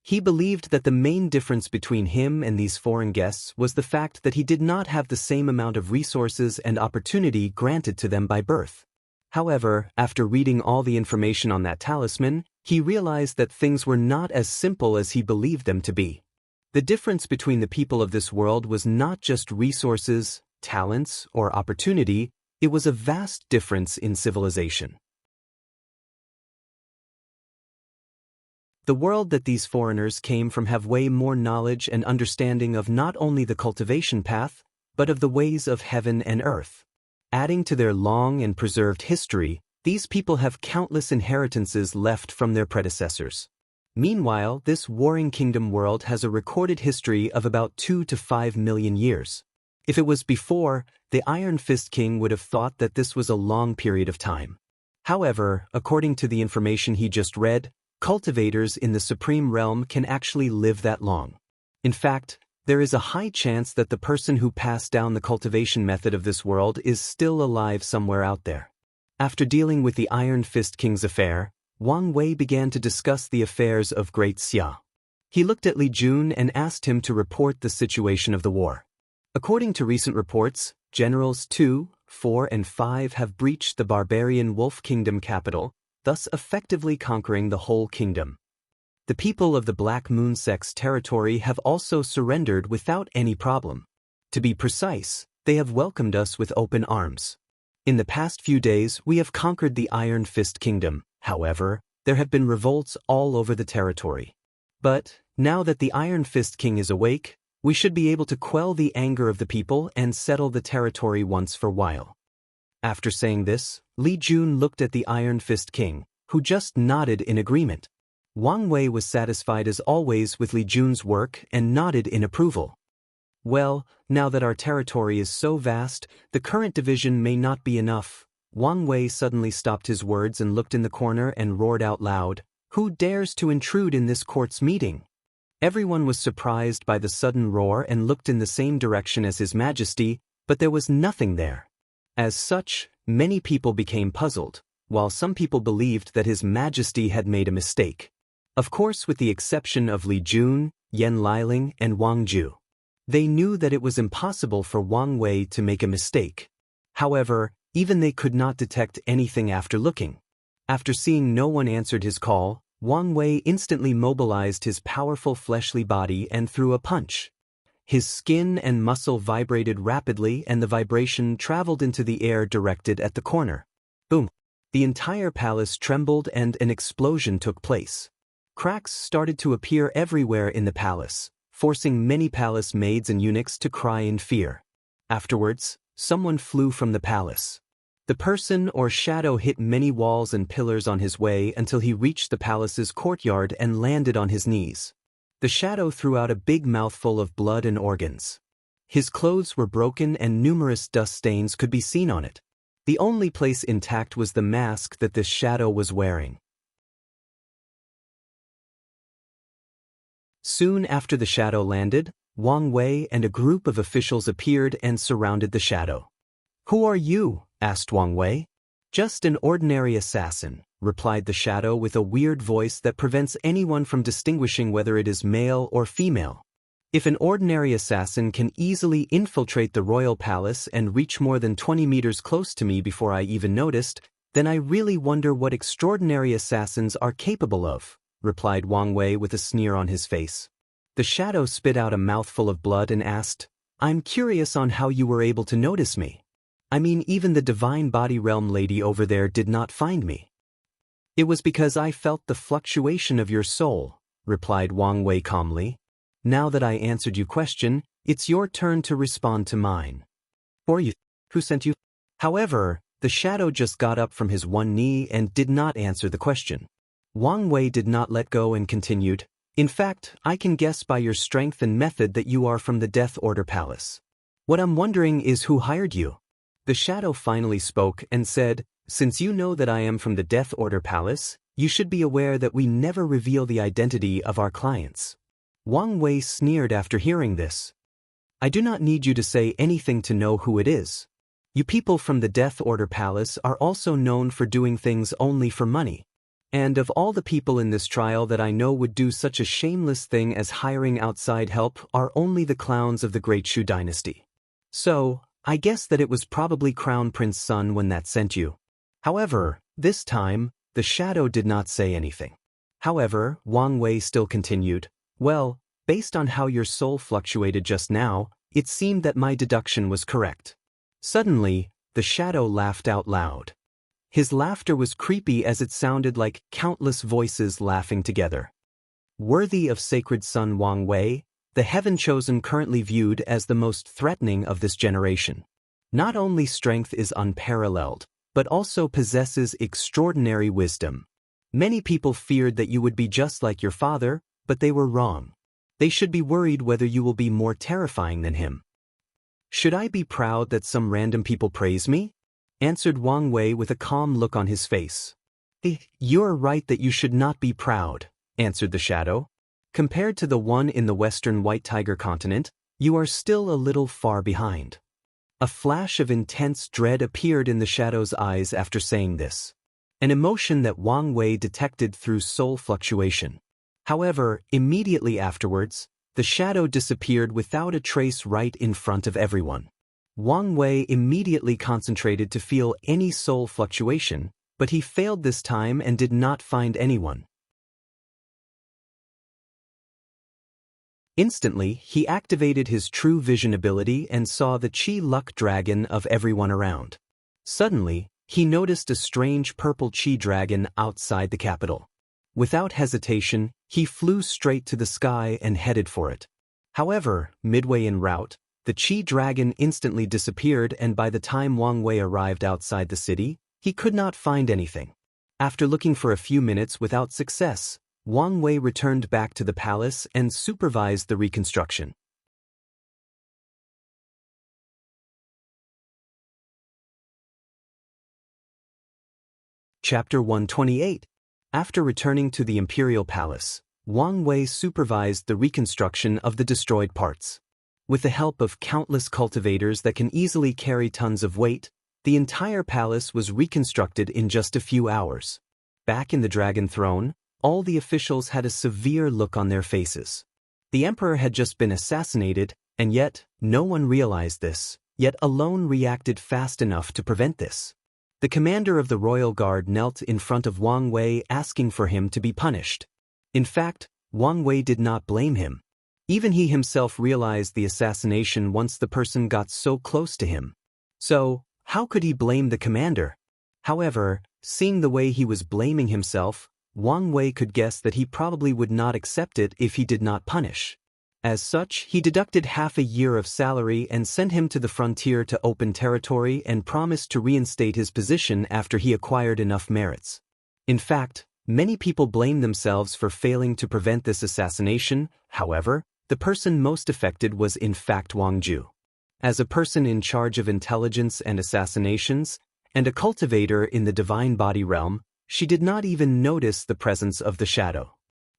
He believed that the main difference between him and these foreign guests was the fact that he did not have the same amount of resources and opportunity granted to them by birth. However, after reading all the information on that talisman, he realized that things were not as simple as he believed them to be. The difference between the people of this world was not just resources, talents, or opportunity, it was a vast difference in civilization. The world that these foreigners came from have way more knowledge and understanding of not only the cultivation path, but of the ways of heaven and earth. Adding to their long and preserved history, these people have countless inheritances left from their predecessors. Meanwhile, this warring kingdom world has a recorded history of about 2 to 5 million years. If it was before, the Iron Fist King would have thought that this was a long period of time. However, according to the information he just read, cultivators in the Supreme Realm can actually live that long. In fact, there is a high chance that the person who passed down the cultivation method of this world is still alive somewhere out there. After dealing with the Iron Fist King's affair, Wang Wei began to discuss the affairs of Great Xia. He looked at Li Jun and asked him to report the situation of the war. According to recent reports, Generals 2, 4, and 5 have breached the barbarian Wolf Kingdom capital, thus effectively conquering the whole kingdom. The people of the Black Moon Sect's territory have also surrendered without any problem. To be precise, they have welcomed us with open arms. In the past few days, we have conquered the Iron Fist Kingdom. However, there have been revolts all over the territory. But, now that the Iron Fist King is awake, we should be able to quell the anger of the people and settle the territory once for while. After saying this, Li Jun looked at the Iron Fist King, who just nodded in agreement. Wang Wei was satisfied as always with Li Jun's work and nodded in approval. Well, now that our territory is so vast, the current division may not be enough. Wang Wei suddenly stopped his words and looked in the corner and roared out loud, "Who dares to intrude in this court's meeting?" Everyone was surprised by the sudden roar and looked in the same direction as His Majesty, but there was nothing there. As such, many people became puzzled, while some people believed that His Majesty had made a mistake. Of course, with the exception of Li Jun, Yan Liling, and Wang Ju. They knew that it was impossible for Wang Wei to make a mistake. However, even they could not detect anything after looking. After seeing no one answered his call, Wang Wei instantly mobilized his powerful fleshly body and threw a punch. His skin and muscle vibrated rapidly and the vibration traveled into the air directed at the corner. Boom! The entire palace trembled and an explosion took place. Cracks started to appear everywhere in the palace, forcing many palace maids and eunuchs to cry in fear. Afterwards, someone flew from the palace. The person or shadow hit many walls and pillars on his way until he reached the palace's courtyard and landed on his knees. The shadow threw out a big mouthful of blood and organs. His clothes were broken and numerous dust stains could be seen on it. The only place intact was the mask that this shadow was wearing. Soon after the shadow landed, Wang Wei and a group of officials appeared and surrounded the shadow. "Who are you?" asked Wang Wei. "Just an ordinary assassin," replied the shadow with a weird voice that prevents anyone from distinguishing whether it is male or female. "If an ordinary assassin can easily infiltrate the royal palace and reach more than 20 meters close to me before I even noticed, then I really wonder what extraordinary assassins are capable of," replied Wang Wei with a sneer on his face. The shadow spit out a mouthful of blood and asked, "I'm curious on how you were able to notice me. I mean, even the divine body realm lady over there did not find me." "It was because I felt the fluctuation of your soul," replied Wang Wei calmly. "Now that I answered your question, it's your turn to respond to mine." "Or you? Who sent you?" However, the shadow just got up from his one knee and did not answer the question. Wang Wei did not let go and continued, "In fact, I can guess by your strength and method that you are from the Death Order Palace. What I'm wondering is who hired you?" The shadow finally spoke and said, "Since you know that I am from the Death Order Palace, you should be aware that we never reveal the identity of our clients." Wang Wei sneered after hearing this. "I do not need you to say anything to know who it is. You people from the Death Order Palace are also known for doing things only for money. And of all the people in this trial that I know would do such a shameless thing as hiring outside help are only the clowns of the Great Shu dynasty. So, I guess that it was probably Crown Prince Sun when that sent you." However, this time, the shadow did not say anything. However, Wang Wei still continued, "Well, based on how your soul fluctuated just now, it seemed that my deduction was correct." Suddenly, the shadow laughed out loud. His laughter was creepy as it sounded like countless voices laughing together. Worthy of sacred son Wang Wei, the heaven-chosen currently viewed as the most threatening of this generation. Not only strength is unparalleled, but also possesses extraordinary wisdom. Many people feared that you would be just like your father, but they were wrong. They should be worried whether you will be more terrifying than him. "Should I be proud that some random people praise me?" answered Wang Wei with a calm look on his face. "You're right that you should not be proud," answered the shadow. "Compared to the one in the western White Tiger continent, you are still a little far behind." A flash of intense dread appeared in the shadow's eyes after saying this, an emotion that Wang Wei detected through soul fluctuation. However, immediately afterwards, the shadow disappeared without a trace right in front of everyone. Wang Wei immediately concentrated to feel any soul fluctuation, but he failed this time and did not find anyone. Instantly, he activated his true vision ability and saw the Chi Luck Dragon of everyone around. Suddenly, he noticed a strange purple Chi Dragon outside the capital. Without hesitation, he flew straight to the sky and headed for it. However, midway en route, the Chi Dragon instantly disappeared, and by the time Wang Wei arrived outside the city, he could not find anything. After looking for a few minutes without success, Wang Wei returned back to the palace and supervised the reconstruction. Chapter 128. After returning to the imperial palace, Wang Wei supervised the reconstruction of the destroyed parts. With the help of countless cultivators that can easily carry tons of weight, the entire palace was reconstructed in just a few hours. Back in the Dragon Throne, All the officials had a severe look on their faces. The emperor had just been assassinated, and yet, no one realized this, yet alone reacted fast enough to prevent this. The commander of the royal guard knelt in front of Wang Wei asking for him to be punished. In fact, Wang Wei did not blame him. Even he himself realized the assassination once the person got so close to him. So, how could he blame the commander? However, seeing the way he was blaming himself, Wang Wei could guess that he probably would not accept it if he did not punish. As such, he deducted half a year of salary and sent him to the frontier to open territory and promised to reinstate his position after he acquired enough merits. In fact, many people blame themselves for failing to prevent this assassination. However, the person most affected was in fact Wang Ju. As a person in charge of intelligence and assassinations, and a cultivator in the divine body realm, she did not even notice the presence of the shadow.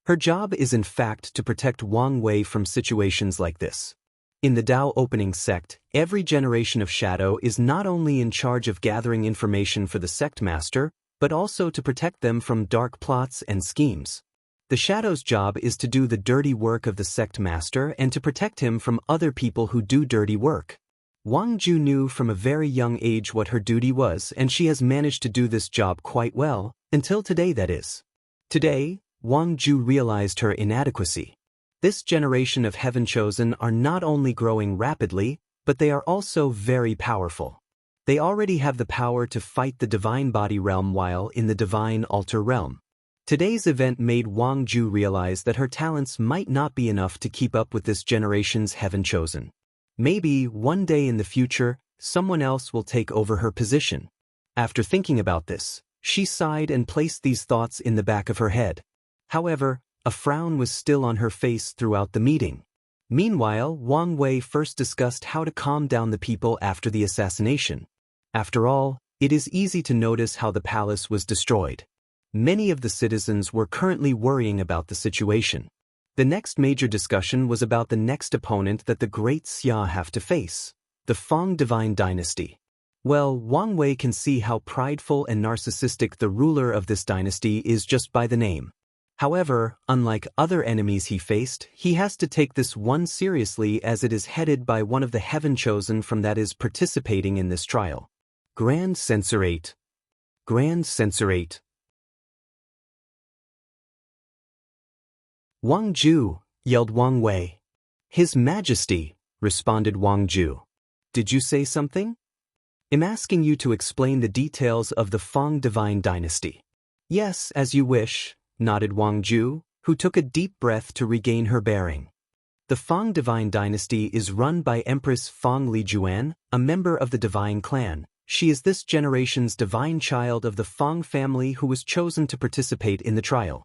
Her job is in fact to protect Wang Wei from situations like this. In the Tao opening sect, every generation of shadow is not only in charge of gathering information for the sect master, but also to protect them from dark plots and schemes. The shadow's job is to do the dirty work of the sect master and to protect him from other people who do dirty work. Wang Ju knew from a very young age what her duty was, and she has managed to do this job quite well, until today that is. Today, Wang Ju realized her inadequacy. This generation of Heaven Chosen are not only growing rapidly, but they are also very powerful. They already have the power to fight the divine body realm while in the divine altar realm. Today's event made Wang Ju realize that her talents might not be enough to keep up with this generation's Heaven Chosen. Maybe, one day in the future, someone else will take over her position. After thinking about this, she sighed and placed these thoughts in the back of her head. However, a frown was still on her face throughout the meeting. Meanwhile, Wang Wei first discussed how to calm down the people after the assassination. After all, it is easy to notice how the palace was destroyed. Many of the citizens were currently worrying about the situation. The next major discussion was about the next opponent that the great Xia have to face, the Fang Divine Dynasty. Well, Wang Wei can see how prideful and narcissistic the ruler of this dynasty is just by the name. However, unlike other enemies he faced, he has to take this one seriously as it is headed by one of the Heaven Chosen from that is participating in this trial. Grand Censorate. Grand Censorate. Wang Ju, yelled Wang Wei. His Majesty, responded Wang Ju. Did you say something? I'm asking you to explain the details of the Fang Divine Dynasty. Yes, as you wish, nodded Wang Ju, who took a deep breath to regain her bearing. The Fang Divine Dynasty is run by Empress Fang Lijuan, a member of the Divine Clan. She is this generation's divine child of the Fang family who was chosen to participate in the trial.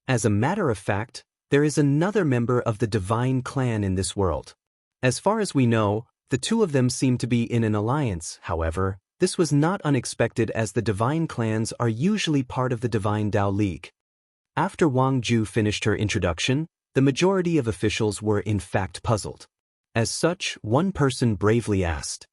As a matter of fact, there is another member of the Divine Clan in this world. As far as we know, the two of them seem to be in an alliance. However, this was not unexpected as the Divine Clans are usually part of the Divine Tao League. After Wang Ju finished her introduction, the majority of officials were in fact puzzled. As such, one person bravely asked,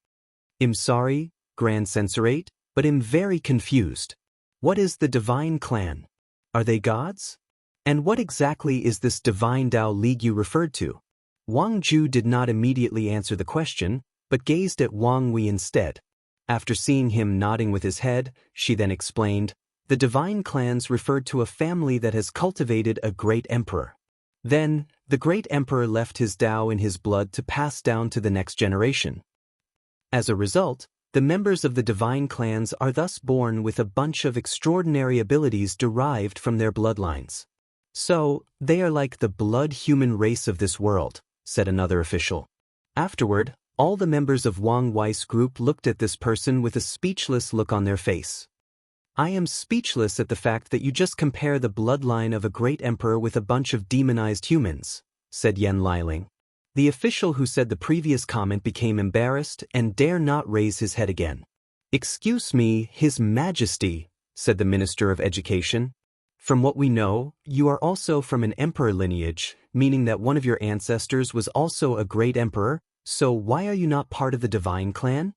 I'm sorry, Grand Censorate, but I'm very confused. What is the Divine Clan? Are they gods? And what exactly is this Divine Tao League you referred to? Wang Ju did not immediately answer the question, but gazed at Wang Wei instead. After seeing him nodding with his head, she then explained, the Divine Clans referred to a family that has cultivated a great emperor. Then, the great emperor left his Tao in his blood to pass down to the next generation. As a result, the members of the Divine Clans are thus born with a bunch of extraordinary abilities derived from their bloodlines. So, they are like the blood human race of this world, said another official. Afterward, all the members of Wang Wei's group looked at this person with a speechless look on their face. I am speechless at the fact that you just compare the bloodline of a great emperor with a bunch of demonized humans, said Yan Liling. The official who said the previous comment became embarrassed and dare not raise his head again. Excuse me, His Majesty, said the Minister of Education. From what we know, you are also from an emperor lineage, meaning that one of your ancestors was also a great emperor, so why are you not part of the Divine Clan?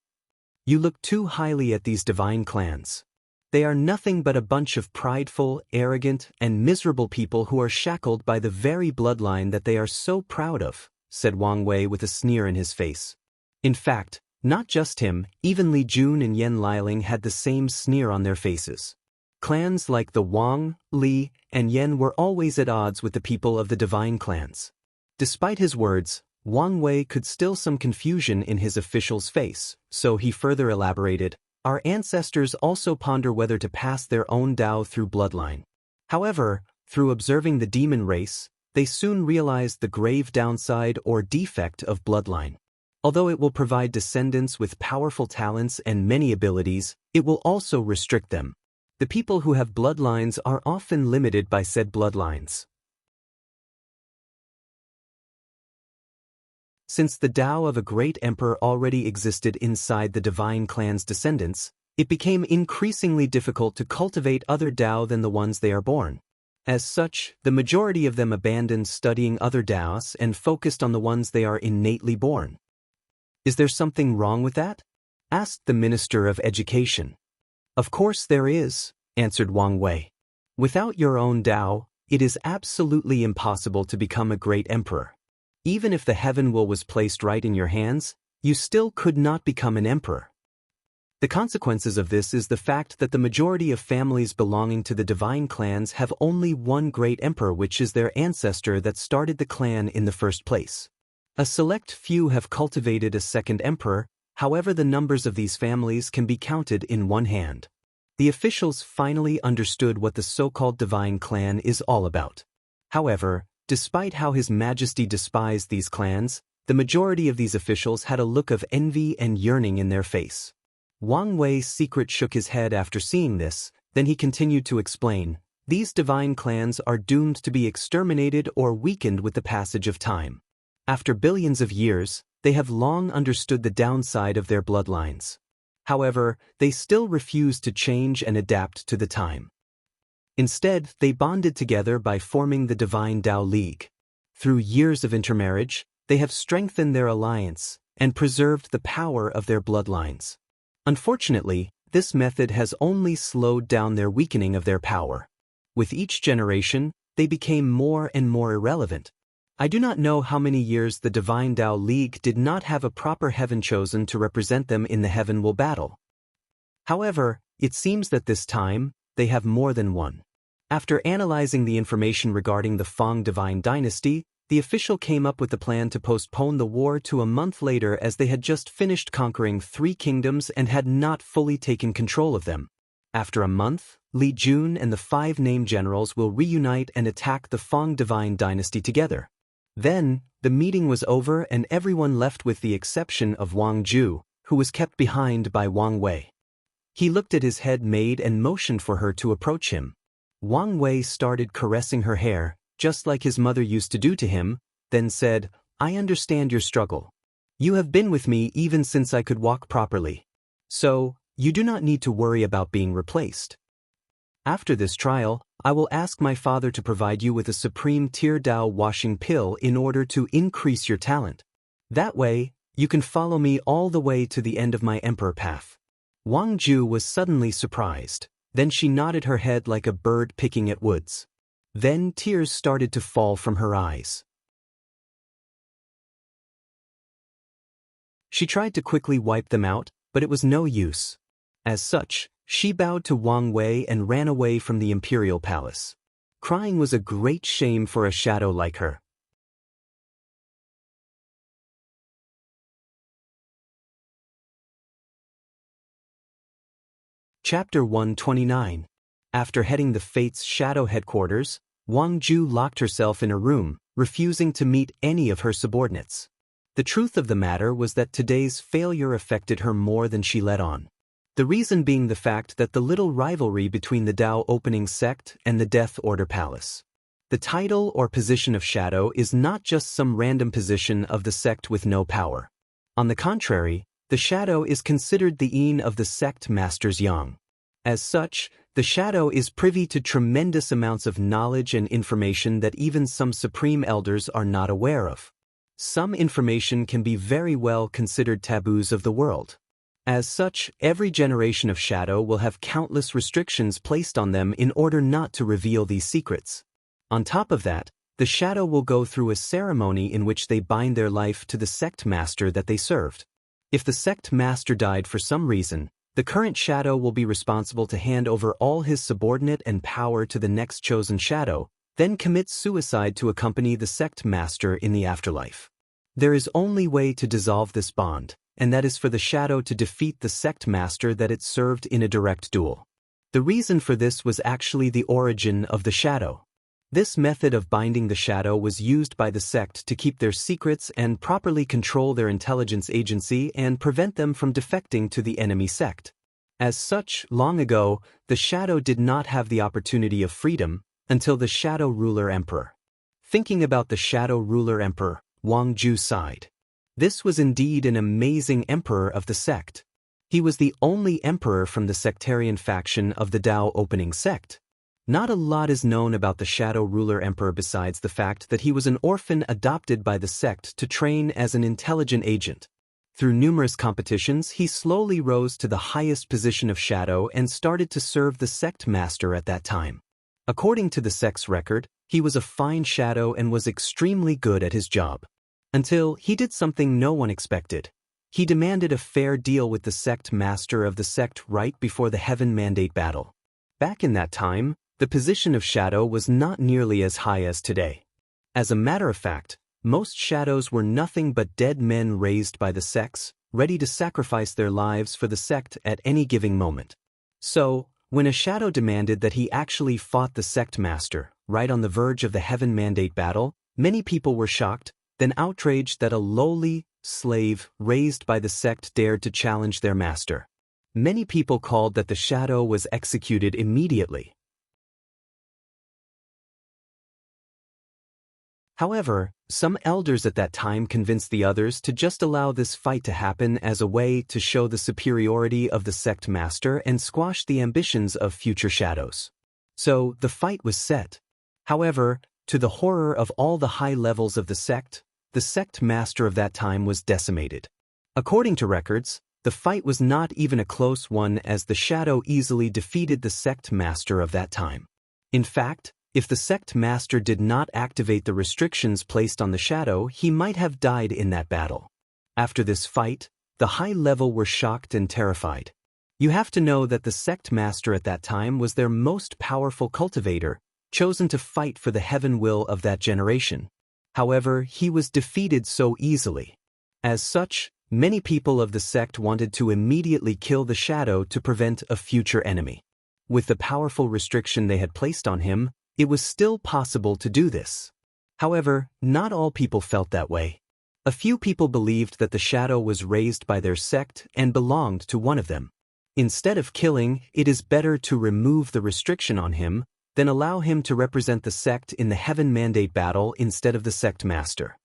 You look too highly at these Divine Clans. They are nothing but a bunch of prideful, arrogant, and miserable people who are shackled by the very bloodline that they are so proud of, said Wang Wei with a sneer in his face. In fact, not just him, even Li Jun and Yan Liling had the same sneer on their faces. Clans like the Wang, Li, and Yan were always at odds with the people of the divine clans. Despite his words, Wang Wei could still some confusion in his official's face, so he further elaborated, "Our ancestors also ponder whether to pass their own Tao through bloodline. However, through observing the demon race, they soon realized the grave downside or defect of bloodline. Although it will provide descendants with powerful talents and many abilities, it will also restrict them. The people who have bloodlines are often limited by said bloodlines. Since the Tao of a great emperor already existed inside the divine clan's descendants, it became increasingly difficult to cultivate other Tao than the ones they are born. As such, the majority of them abandoned studying other Taos and focused on the ones they are innately born." "Is there something wrong with that?" asked the Minister of Education. "Of course there is," answered Wang Wei. "Without your own Tao, it is absolutely impossible to become a great emperor. Even if the heaven will was placed right in your hands, you still could not become an emperor. The consequences of this is the fact that the majority of families belonging to the divine clans have only one great emperor, which is their ancestor that started the clan in the first place. A select few have cultivated a second emperor, however the numbers of these families can be counted in one hand." The officials finally understood what the so-called divine clan is all about. However, despite how His Majesty despised these clans, the majority of these officials had a look of envy and yearning in their face. Wang Wei's secret shook his head after seeing this, then he continued to explain, "These divine clans are doomed to be exterminated or weakened with the passage of time. After billions of years, they have long understood the downside of their bloodlines. However, they still refuse to change and adapt to the time. Instead, they bonded together by forming the Divine Tao League. Through years of intermarriage, they have strengthened their alliance and preserved the power of their bloodlines. Unfortunately, this method has only slowed down their weakening of their power. With each generation, they became more and more irrelevant. I do not know how many years the Divine Tao League did not have a proper heaven chosen to represent them in the heaven will battle. However, it seems that this time, they have more than one." After analyzing the information regarding the Fang Divine Dynasty, the official came up with the plan to postpone the war to a month later, as they had just finished conquering 3 kingdoms and had not fully taken control of them. After a month, Li Jun and the 5 named generals will reunite and attack the Fang Divine Dynasty together. Then, the meeting was over and everyone left with the exception of Wang Ju, who was kept behind by Wang Wei. He looked at his head maid and motioned for her to approach him. Wang Wei started caressing her hair, just like his mother used to do to him, then said, "I understand your struggle. You have been with me even since I could walk properly. So, you do not need to worry about being replaced. After this trial, I will ask my father to provide you with a supreme Tier Dao washing pill in order to increase your talent. That way, you can follow me all the way to the end of my emperor path." Wang Ju was suddenly surprised. Then she nodded her head like a bird picking at woods. Then tears started to fall from her eyes. She tried to quickly wipe them out, but it was no use. As such, she bowed to Wang Wei and ran away from the imperial palace. Crying was a great shame for a shadow like her. Chapter 129. After heading the Fate's shadow headquarters, Wang Ju locked herself in a room, refusing to meet any of her subordinates. The truth of the matter was that today's failure affected her more than she let on. The reason being the fact that the little rivalry between the Tao Opening Sect and the Death Order Palace. The title or position of shadow is not just some random position of the sect with no power. On the contrary, the shadow is considered the Een of the sect Masters Yang. As such, the shadow is privy to tremendous amounts of knowledge and information that even some supreme elders are not aware of. Some information can be very well considered taboos of the world. As such, every generation of shadow will have countless restrictions placed on them in order not to reveal these secrets. On top of that, the shadow will go through a ceremony in which they bind their life to the sect master that they served. If the sect master died for some reason, the current shadow will be responsible to hand over all his subordinate and power to the next chosen shadow, then commit suicide to accompany the sect master in the afterlife. There is only way to dissolve this bond, and that is for the shadow to defeat the sect master that it served in a direct duel. The reason for this was actually the origin of the shadow. This method of binding the shadow was used by the sect to keep their secrets and properly control their intelligence agency and prevent them from defecting to the enemy sect. As such, long ago, the shadow did not have the opportunity of freedom until the shadow ruler emperor. Thinking about the shadow ruler emperor, Wang Ju sighed. This was indeed an amazing emperor of the sect. He was the only emperor from the sectarian faction of the Tao opening sect. Not a lot is known about the shadow ruler emperor besides the fact that he was an orphan adopted by the sect to train as an intelligent agent. Through numerous competitions, he slowly rose to the highest position of shadow and started to serve the sect master at that time. According to the sect's record, he was a fine shadow and was extremely good at his job. Until he did something no one expected. He demanded a fair deal with the sect master of the sect right before the Heaven Mandate battle. Back in that time, the position of shadow was not nearly as high as today. As a matter of fact, most shadows were nothing but dead men raised by the sects, ready to sacrifice their lives for the sect at any given moment. So, when a shadow demanded that he actually fought the sect master, right on the verge of the Heaven Mandate battle, many people were shocked, then outraged that a lowly slave raised by the sect dared to challenge their master. Many people called that the shadow was executed immediately. However, some elders at that time convinced the others to just allow this fight to happen as a way to show the superiority of the sect master and squash the ambitions of future shadows. So, the fight was set. However, to the horror of all the high levels of the sect master of that time was decimated. According to records, the fight was not even a close one as the shadow easily defeated the sect master of that time. In fact, if the sect master did not activate the restrictions placed on the shadow, he might have died in that battle. After this fight, the high level were shocked and terrified. You have to know that the sect master at that time was their most powerful cultivator, chosen to fight for the heaven will of that generation. However, he was defeated so easily. As such, many people of the sect wanted to immediately kill the shadow to prevent a future enemy. With the powerful restriction they had placed on him, it was still possible to do this. However, not all people felt that way. A few people believed that the shadow was raised by their sect and belonged to one of them. Instead of killing, it is better to remove the restriction on him, then allow him to represent the sect in the Heaven Mandate battle instead of the sect master.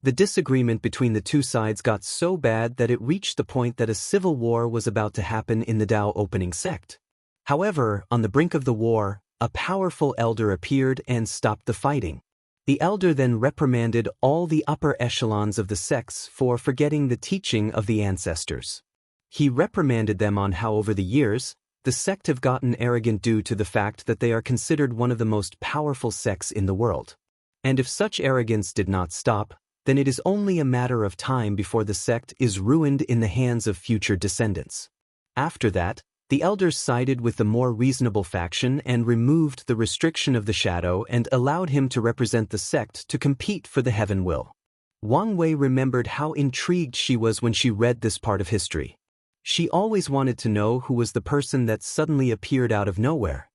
The disagreement between the two sides got so bad that it reached the point that a civil war was about to happen in the Tao opening sect. However, on the brink of the war, a powerful elder appeared and stopped the fighting. The elder then reprimanded all the upper echelons of the sects for forgetting the teaching of the ancestors. He reprimanded them on how over the years, the sect have gotten arrogant due to the fact that they are considered one of the most powerful sects in the world. And if such arrogance did not stop, then it is only a matter of time before the sect is ruined in the hands of future descendants. After that, the elders sided with the more reasonable faction and removed the restriction of the shadow and allowed him to represent the sect to compete for the heaven will. Wang Wei remembered how intrigued she was when she read this part of history. She always wanted to know who was the person that suddenly appeared out of nowhere.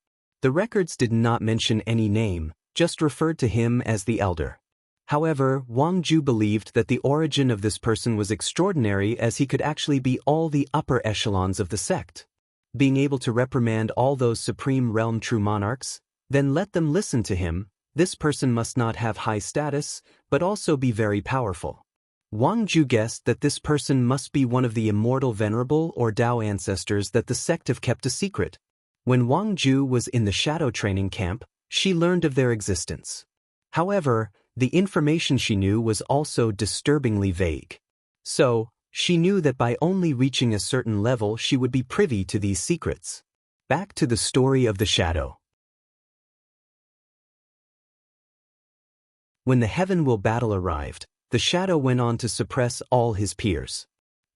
The records did not mention any name, just referred to him as the elder. However, Wang Ju believed that the origin of this person was extraordinary as he could actually be all the upper echelons of the sect. Being able to reprimand all those supreme realm true monarchs, then let them listen to him, this person must not have high status, but also be very powerful. Wang Ju guessed that this person must be one of the immortal venerable or Tao ancestors that the sect have kept a secret. When Wang Ju was in the shadow training camp, she learned of their existence. However, the information she knew was also disturbingly vague. So, She knew that by only reaching a certain level she would be privy to these secrets. Back to the story of the shadow. When the Heaven Will battle arrived, the shadow went on to suppress all his peers.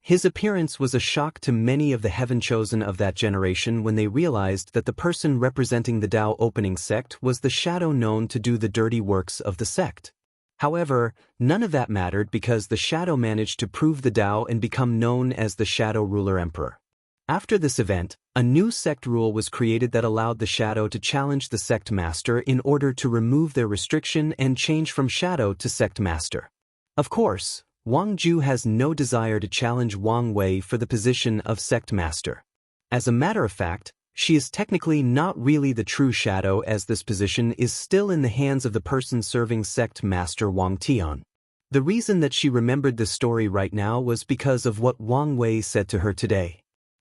His appearance was a shock to many of the Heaven Chosen of that generation when they realized that the person representing the Tao opening sect was the shadow known to do the dirty works of the sect. However, none of that mattered because the shadow managed to prove the Tao and become known as the Shadow Ruler Emperor. After this event, a new sect rule was created that allowed the shadow to challenge the sect master in order to remove their restriction and change from shadow to sect master. Of course, Wang Ju has no desire to challenge Wang Wei for the position of sect master. As a matter of fact, she is technically not really the true shadow as this position is still in the hands of the person serving sect master Wang Tian. The reason that she remembered this story right now was because of what Wang Wei said to her today.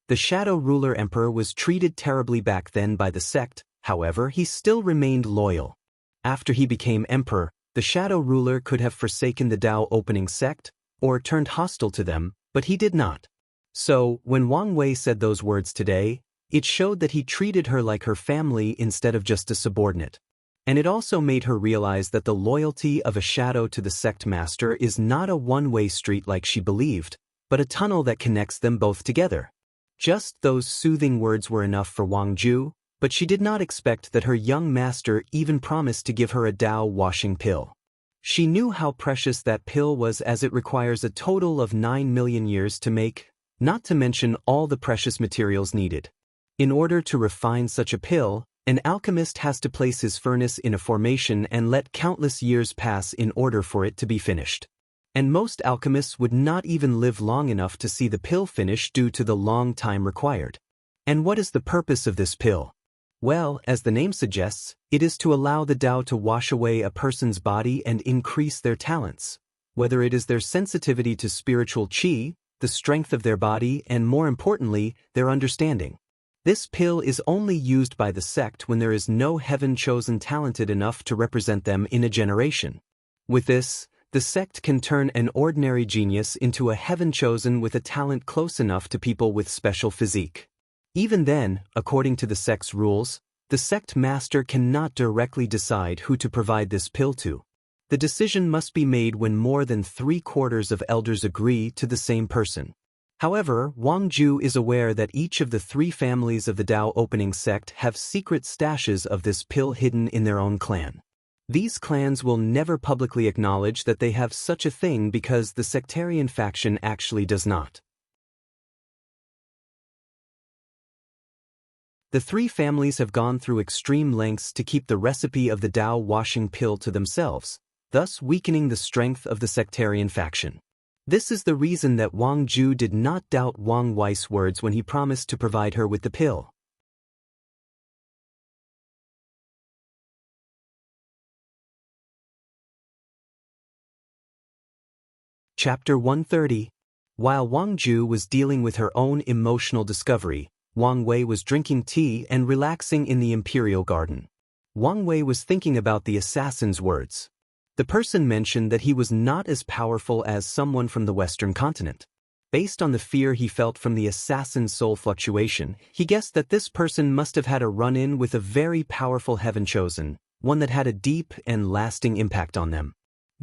The Shadow Ruler Emperor was treated terribly back then by the sect, however he still remained loyal. After he became emperor, the Shadow Ruler could have forsaken the Tao opening sect, or turned hostile to them, but he did not. So, when Wang Wei said those words today, it showed that he treated her like her family instead of just a subordinate. And it also made her realize that the loyalty of a shadow to the sect master is not a one-way street like she believed, but a tunnel that connects them both together. Just those soothing words were enough for Wang Ju, but she did not expect that her young master even promised to give her a Tao washing pill. She knew how precious that pill was as it requires a total of 9 million years to make, not to mention all the precious materials needed. In order to refine such a pill, an alchemist has to place his furnace in a formation and let countless years pass in order for it to be finished. And most alchemists would not even live long enough to see the pill finish due to the long time required. And what is the purpose of this pill? Well, as the name suggests, it is to allow the Tao to wash away a person's body and increase their talents, whether it is their sensitivity to spiritual qi, the strength of their body, and more importantly, their understanding. This pill is only used by the sect when there is no Heaven Chosen talented enough to represent them in a generation. With this, the sect can turn an ordinary genius into a Heaven Chosen with a talent close enough to people with special physique. Even then, according to the sect's rules, the sect master cannot directly decide who to provide this pill to. The decision must be made when more than 3/4 of elders agree to the same person. However, Wang Ju is aware that each of the 3 families of the Tao opening sect have secret stashes of this pill hidden in their own clan. These clans will never publicly acknowledge that they have such a thing because the sectarian faction actually does not. The 3 families have gone through extreme lengths to keep the recipe of the Tao washing pill to themselves, thus weakening the strength of the sectarian faction. This is the reason that Wang Ju did not doubt Wang Wei's words when he promised to provide her with the pill. Chapter 130. While Wang Ju was dealing with her own emotional discovery, Wang Wei was drinking tea and relaxing in the imperial garden. Wang Wei was thinking about the assassin's words. The person mentioned that he was not as powerful as someone from the Western continent. Based on the fear he felt from the assassin's soul fluctuation, he guessed that this person must have had a run-in with a very powerful Heaven Chosen, one that had a deep and lasting impact on them.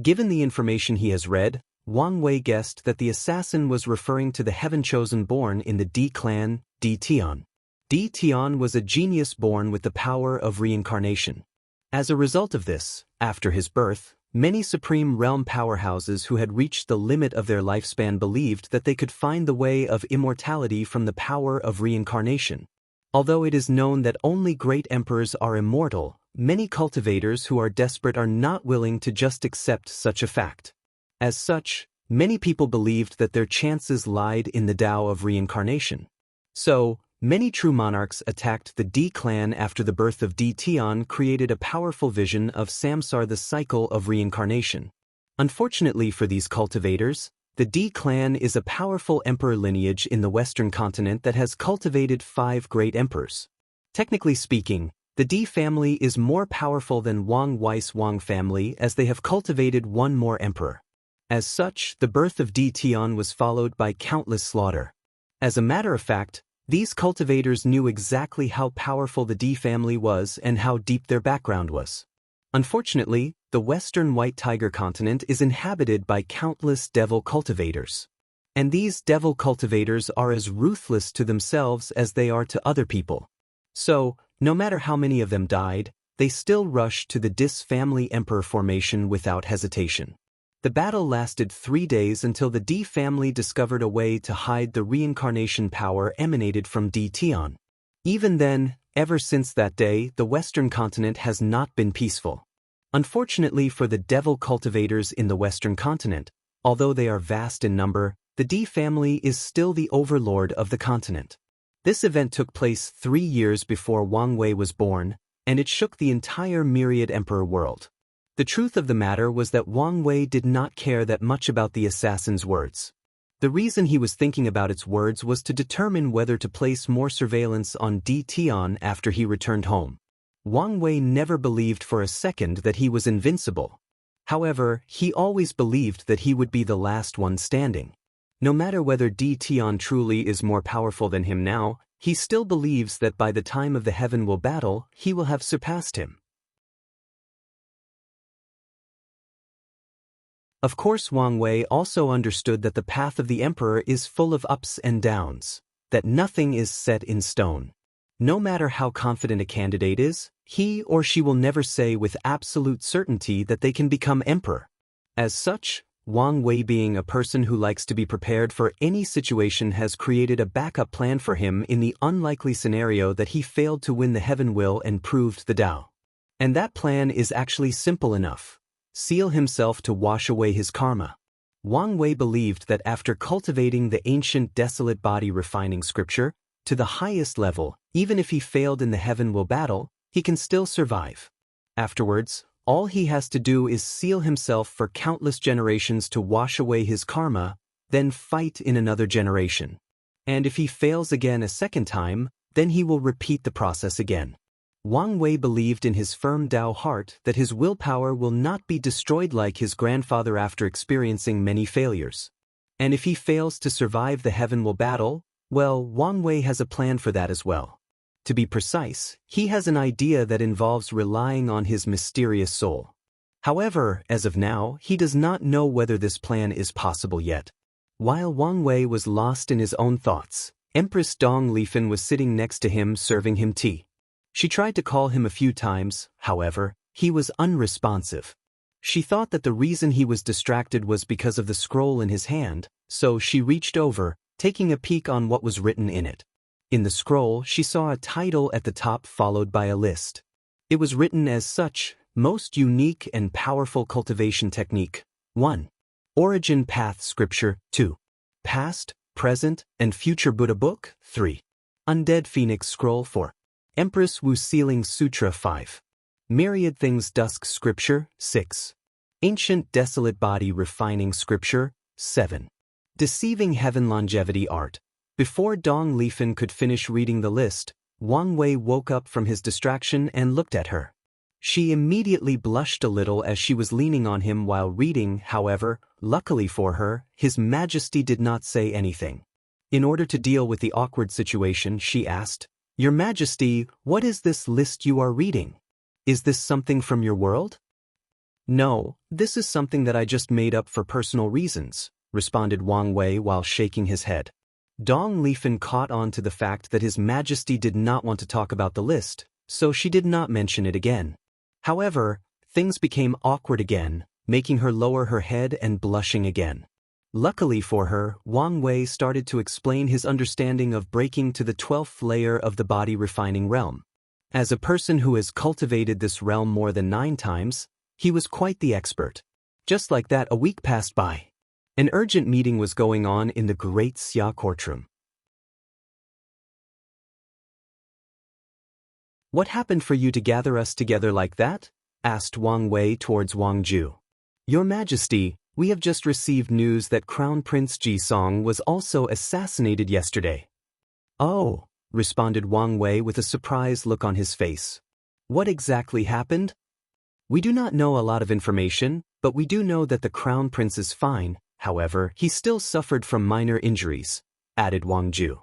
Given the information he has read, Wang Wei guessed that the assassin was referring to the Heaven Chosen born in the Di clan, Di Tian. Di Tian was a genius born with the power of reincarnation. As a result of this, after his birth, many Supreme Realm powerhouses who had reached the limit of their lifespan believed that they could find the way of immortality from the power of reincarnation. Although it is known that only great emperors are immortal, many cultivators who are desperate are not willing to just accept such a fact. As such, many people believed that their chances lied in the Tao of reincarnation. So, many true monarchs attacked the Di clan after the birth of Di Tian created a powerful vision of Samsar, the cycle of reincarnation. Unfortunately for these cultivators, the Di clan is a powerful emperor lineage in the Western continent that has cultivated 5 great emperors. Technically speaking, the Di family is more powerful than Wang Wei's Wang family as they have cultivated 1 more emperor. As such, the birth of Di Tian was followed by countless slaughter. As a matter of fact, these cultivators knew exactly how powerful the Di family was and how deep their background was. Unfortunately, the western white tiger continent is inhabited by countless devil cultivators. And these devil cultivators are as ruthless to themselves as they are to other people. So, no matter how many of them died, they still rushed to the Dis family emperor formation without hesitation. The battle lasted 3 days until the Di family discovered a way to hide the reincarnation power emanated from Di Tian. Even then, ever since that day, the western continent has not been peaceful. Unfortunately for the devil cultivators in the western continent, although they are vast in number, the Di family is still the overlord of the continent. This event took place 3 years before Wang Wei was born, and it shook the entire myriad emperor world. The truth of the matter was that Wang Wei did not care that much about the assassin's words. The reason he was thinking about its words was to determine whether to place more surveillance on Di Tian after he returned home. Wang Wei never believed for a second that he was invincible. However, he always believed that he would be the last one standing. No matter whether Di Tian truly is more powerful than him now, he still believes that by the time of the Heaven Will battle, he will have surpassed him. Of course, Wang Wei also understood that the path of the emperor is full of ups and downs, that nothing is set in stone. No matter how confident a candidate is, he or she will never say with absolute certainty that they can become emperor. As such, Wang Wei, being a person who likes to be prepared for any situation, has created a backup plan for him in the unlikely scenario that he failed to win the Heaven Will and proved the Tao. And that plan is actually simple enough. Seal himself to wash away his karma. Wang Wei believed that after cultivating the ancient desolate body refining scripture to the highest level, even if he failed in the Heaven Will battle, he can still survive. Afterwards, all he has to do is seal himself for countless generations to wash away his karma, then fight in another generation. And if he fails again a second time, then he will repeat the process again. Wang Wei believed in his firm Tao heart that his willpower will not be destroyed like his grandfather after experiencing many failures. And if he fails to survive the Heaven Will battle, well, Wang Wei has a plan for that as well. To be precise, he has an idea that involves relying on his mysterious soul. However, as of now, he does not know whether this plan is possible yet. While Wang Wei was lost in his own thoughts, Empress Dong Lifan was sitting next to him serving him tea. She tried to call him a few times, however, he was unresponsive. She thought that the reason he was distracted was because of the scroll in his hand, so she reached over, taking a peek on what was written in it. In the scroll, she saw a title at the top followed by a list. It was written as such: Most Unique and Powerful Cultivation Technique. 1. Origin Path Scripture. 2. Past, Present, and Future Buddha Book. 3. Undead Phoenix Scroll. 4. Empress Wu Sealing Sutra. 5. Myriad Things Dusk Scripture. 6. Ancient Desolate Body Refining Scripture. 7. Deceiving Heaven Longevity Art. Before Dong Lifan could finish reading the list, Wang Wei woke up from his distraction and looked at her. She immediately blushed a little as she was leaning on him while reading. However, luckily for her, His Majesty did not say anything. In order to deal with the awkward situation, she asked, "Your Majesty, what is this list you are reading? Is this something from your world?" "No, this is something that I just made up for personal reasons," responded Wang Wei while shaking his head. Dong Lifan caught on to the fact that His Majesty did not want to talk about the list, so she did not mention it again. However, things became awkward again, making her lower her head and blushing again. Luckily for her, Wang Wei started to explain his understanding of breaking to the 12th layer of the body refining realm. As a person who has cultivated this realm more than 9 times, he was quite the expert. Just like that, a week passed by. An urgent meeting was going on in the great Xia courtroom. "What happened for you to gather us together like that?" asked Wang Wei towards Wang Ju. "Your Majesty, we have just received news that Crown Prince Jisong was also assassinated yesterday." "Oh," responded Wang Wei with a surprised look on his face. "What exactly happened?" "We do not know a lot of information, But we do know that the crown prince is fine, however, he still suffered from minor injuries, added Wang Ju.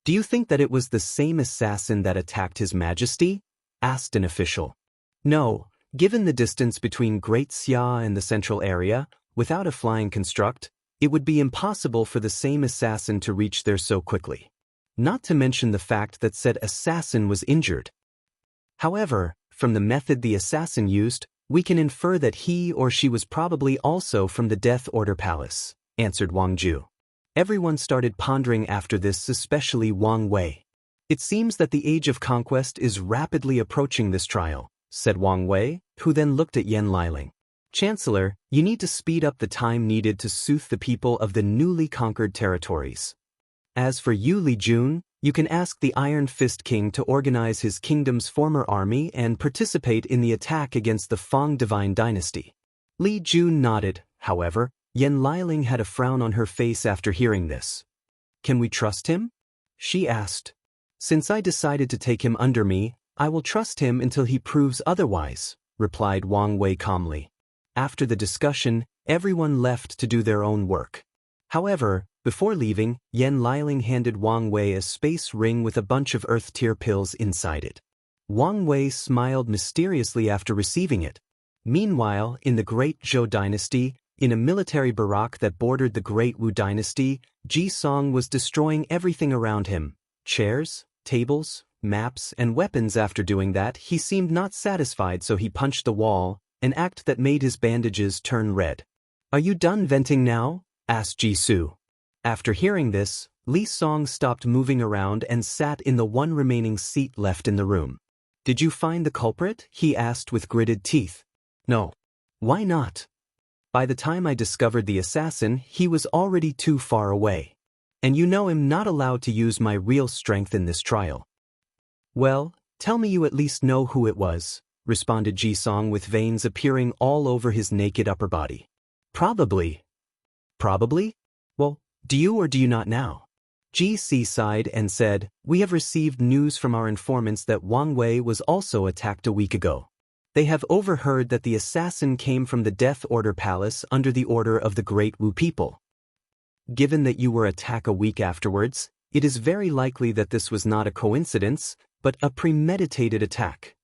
Do you think that it was the same assassin that attacked His Majesty? Asked an official. No, given the distance between Great Xia and the central area, without a flying construct, it would be impossible for the same assassin to reach there so quickly. Not to mention the fact that said assassin was injured. However, from the method the assassin used, we can infer that he or she was probably also from the Death Order Palace, answered Wang Ju. Everyone started pondering after this, especially Wang Wei. It seems that the age of conquest is rapidly approaching this trial, said Wang Wei, who then looked at Yan Liling. Chancellor, you need to speed up the time needed to soothe the people of the newly conquered territories. As for you, Li Jun, you can ask the Iron Fist King to organize his kingdom's former army and participate in the attack against the Fang Divine Dynasty. Li Jun nodded, however, Yan Liling had a frown on her face after hearing this. Can we trust him? She asked. Since I decided to take him under me, I will trust him until he proves otherwise, replied Wang Wei calmly. After the discussion, everyone left to do their own work. However, before leaving, Yan Liling handed Wang Wei a space ring with a bunch of earth tier pills inside it. Wang Wei smiled mysteriously after receiving it. Meanwhile, in the Great Zhou Dynasty, in a military barrack that bordered the Great Wu Dynasty, Ji Song was destroying everything around him: chairs, tables, maps, and weapons. After doing that, he seemed not satisfied, so he punched the wall, an act that made his bandages turn red. Are you done venting now? Asked Ji Su. After hearing this, Li Song stopped moving around and sat in the one remaining seat left in the room. Did you find the culprit? He asked with gritted teeth. No. Why not? By the time I discovered the assassin, he was already too far away. And you know I'm not allowed to use my real strength in this trial. Well, tell me you at least know who it was, responded Ji Song with veins appearing all over his naked upper body. Probably. Probably? Well, do you or do you not now? Ji Si sighed and said, we have received news from our informants that Wang Wei was also attacked a week ago. They have overheard that the assassin came from the Death Order Palace under the order of the Great Wu people. Given that you were attacked a week afterwards, it is very likely that this was not a coincidence, but a premeditated attack.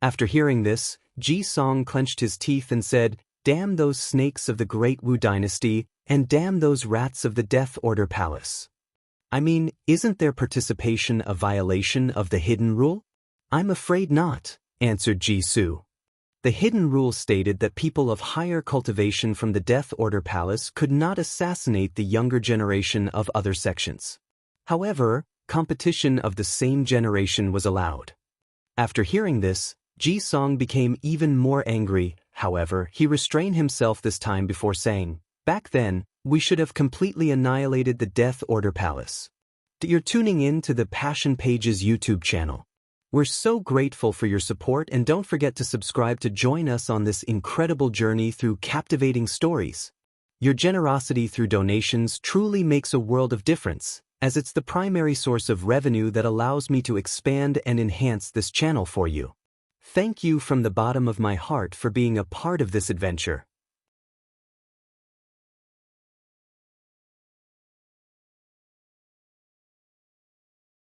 After hearing this, Ji Song clenched his teeth and said, damn those snakes of the Great Wu Dynasty, and damn those rats of the Death Order Palace. I mean, isn't their participation a violation of the hidden rule? I'm afraid not, answered Ji Su. The hidden rule stated that people of higher cultivation from the Death Order Palace could not assassinate the younger generation of other sections. However, competition of the same generation was allowed. After hearing this, Ji Song became even more angry. However, he restrained himself this time before saying, back then, we should have completely annihilated the Death Order Palace. You're tuning in to the Passion Pages YouTube channel. We're so grateful for your support, and don't forget to subscribe to join us on this incredible journey through captivating stories. Your generosity through donations truly makes a world of difference, as it's the primary source of revenue that allows me to expand and enhance this channel for you. Thank you from the bottom of my heart for being a part of this adventure.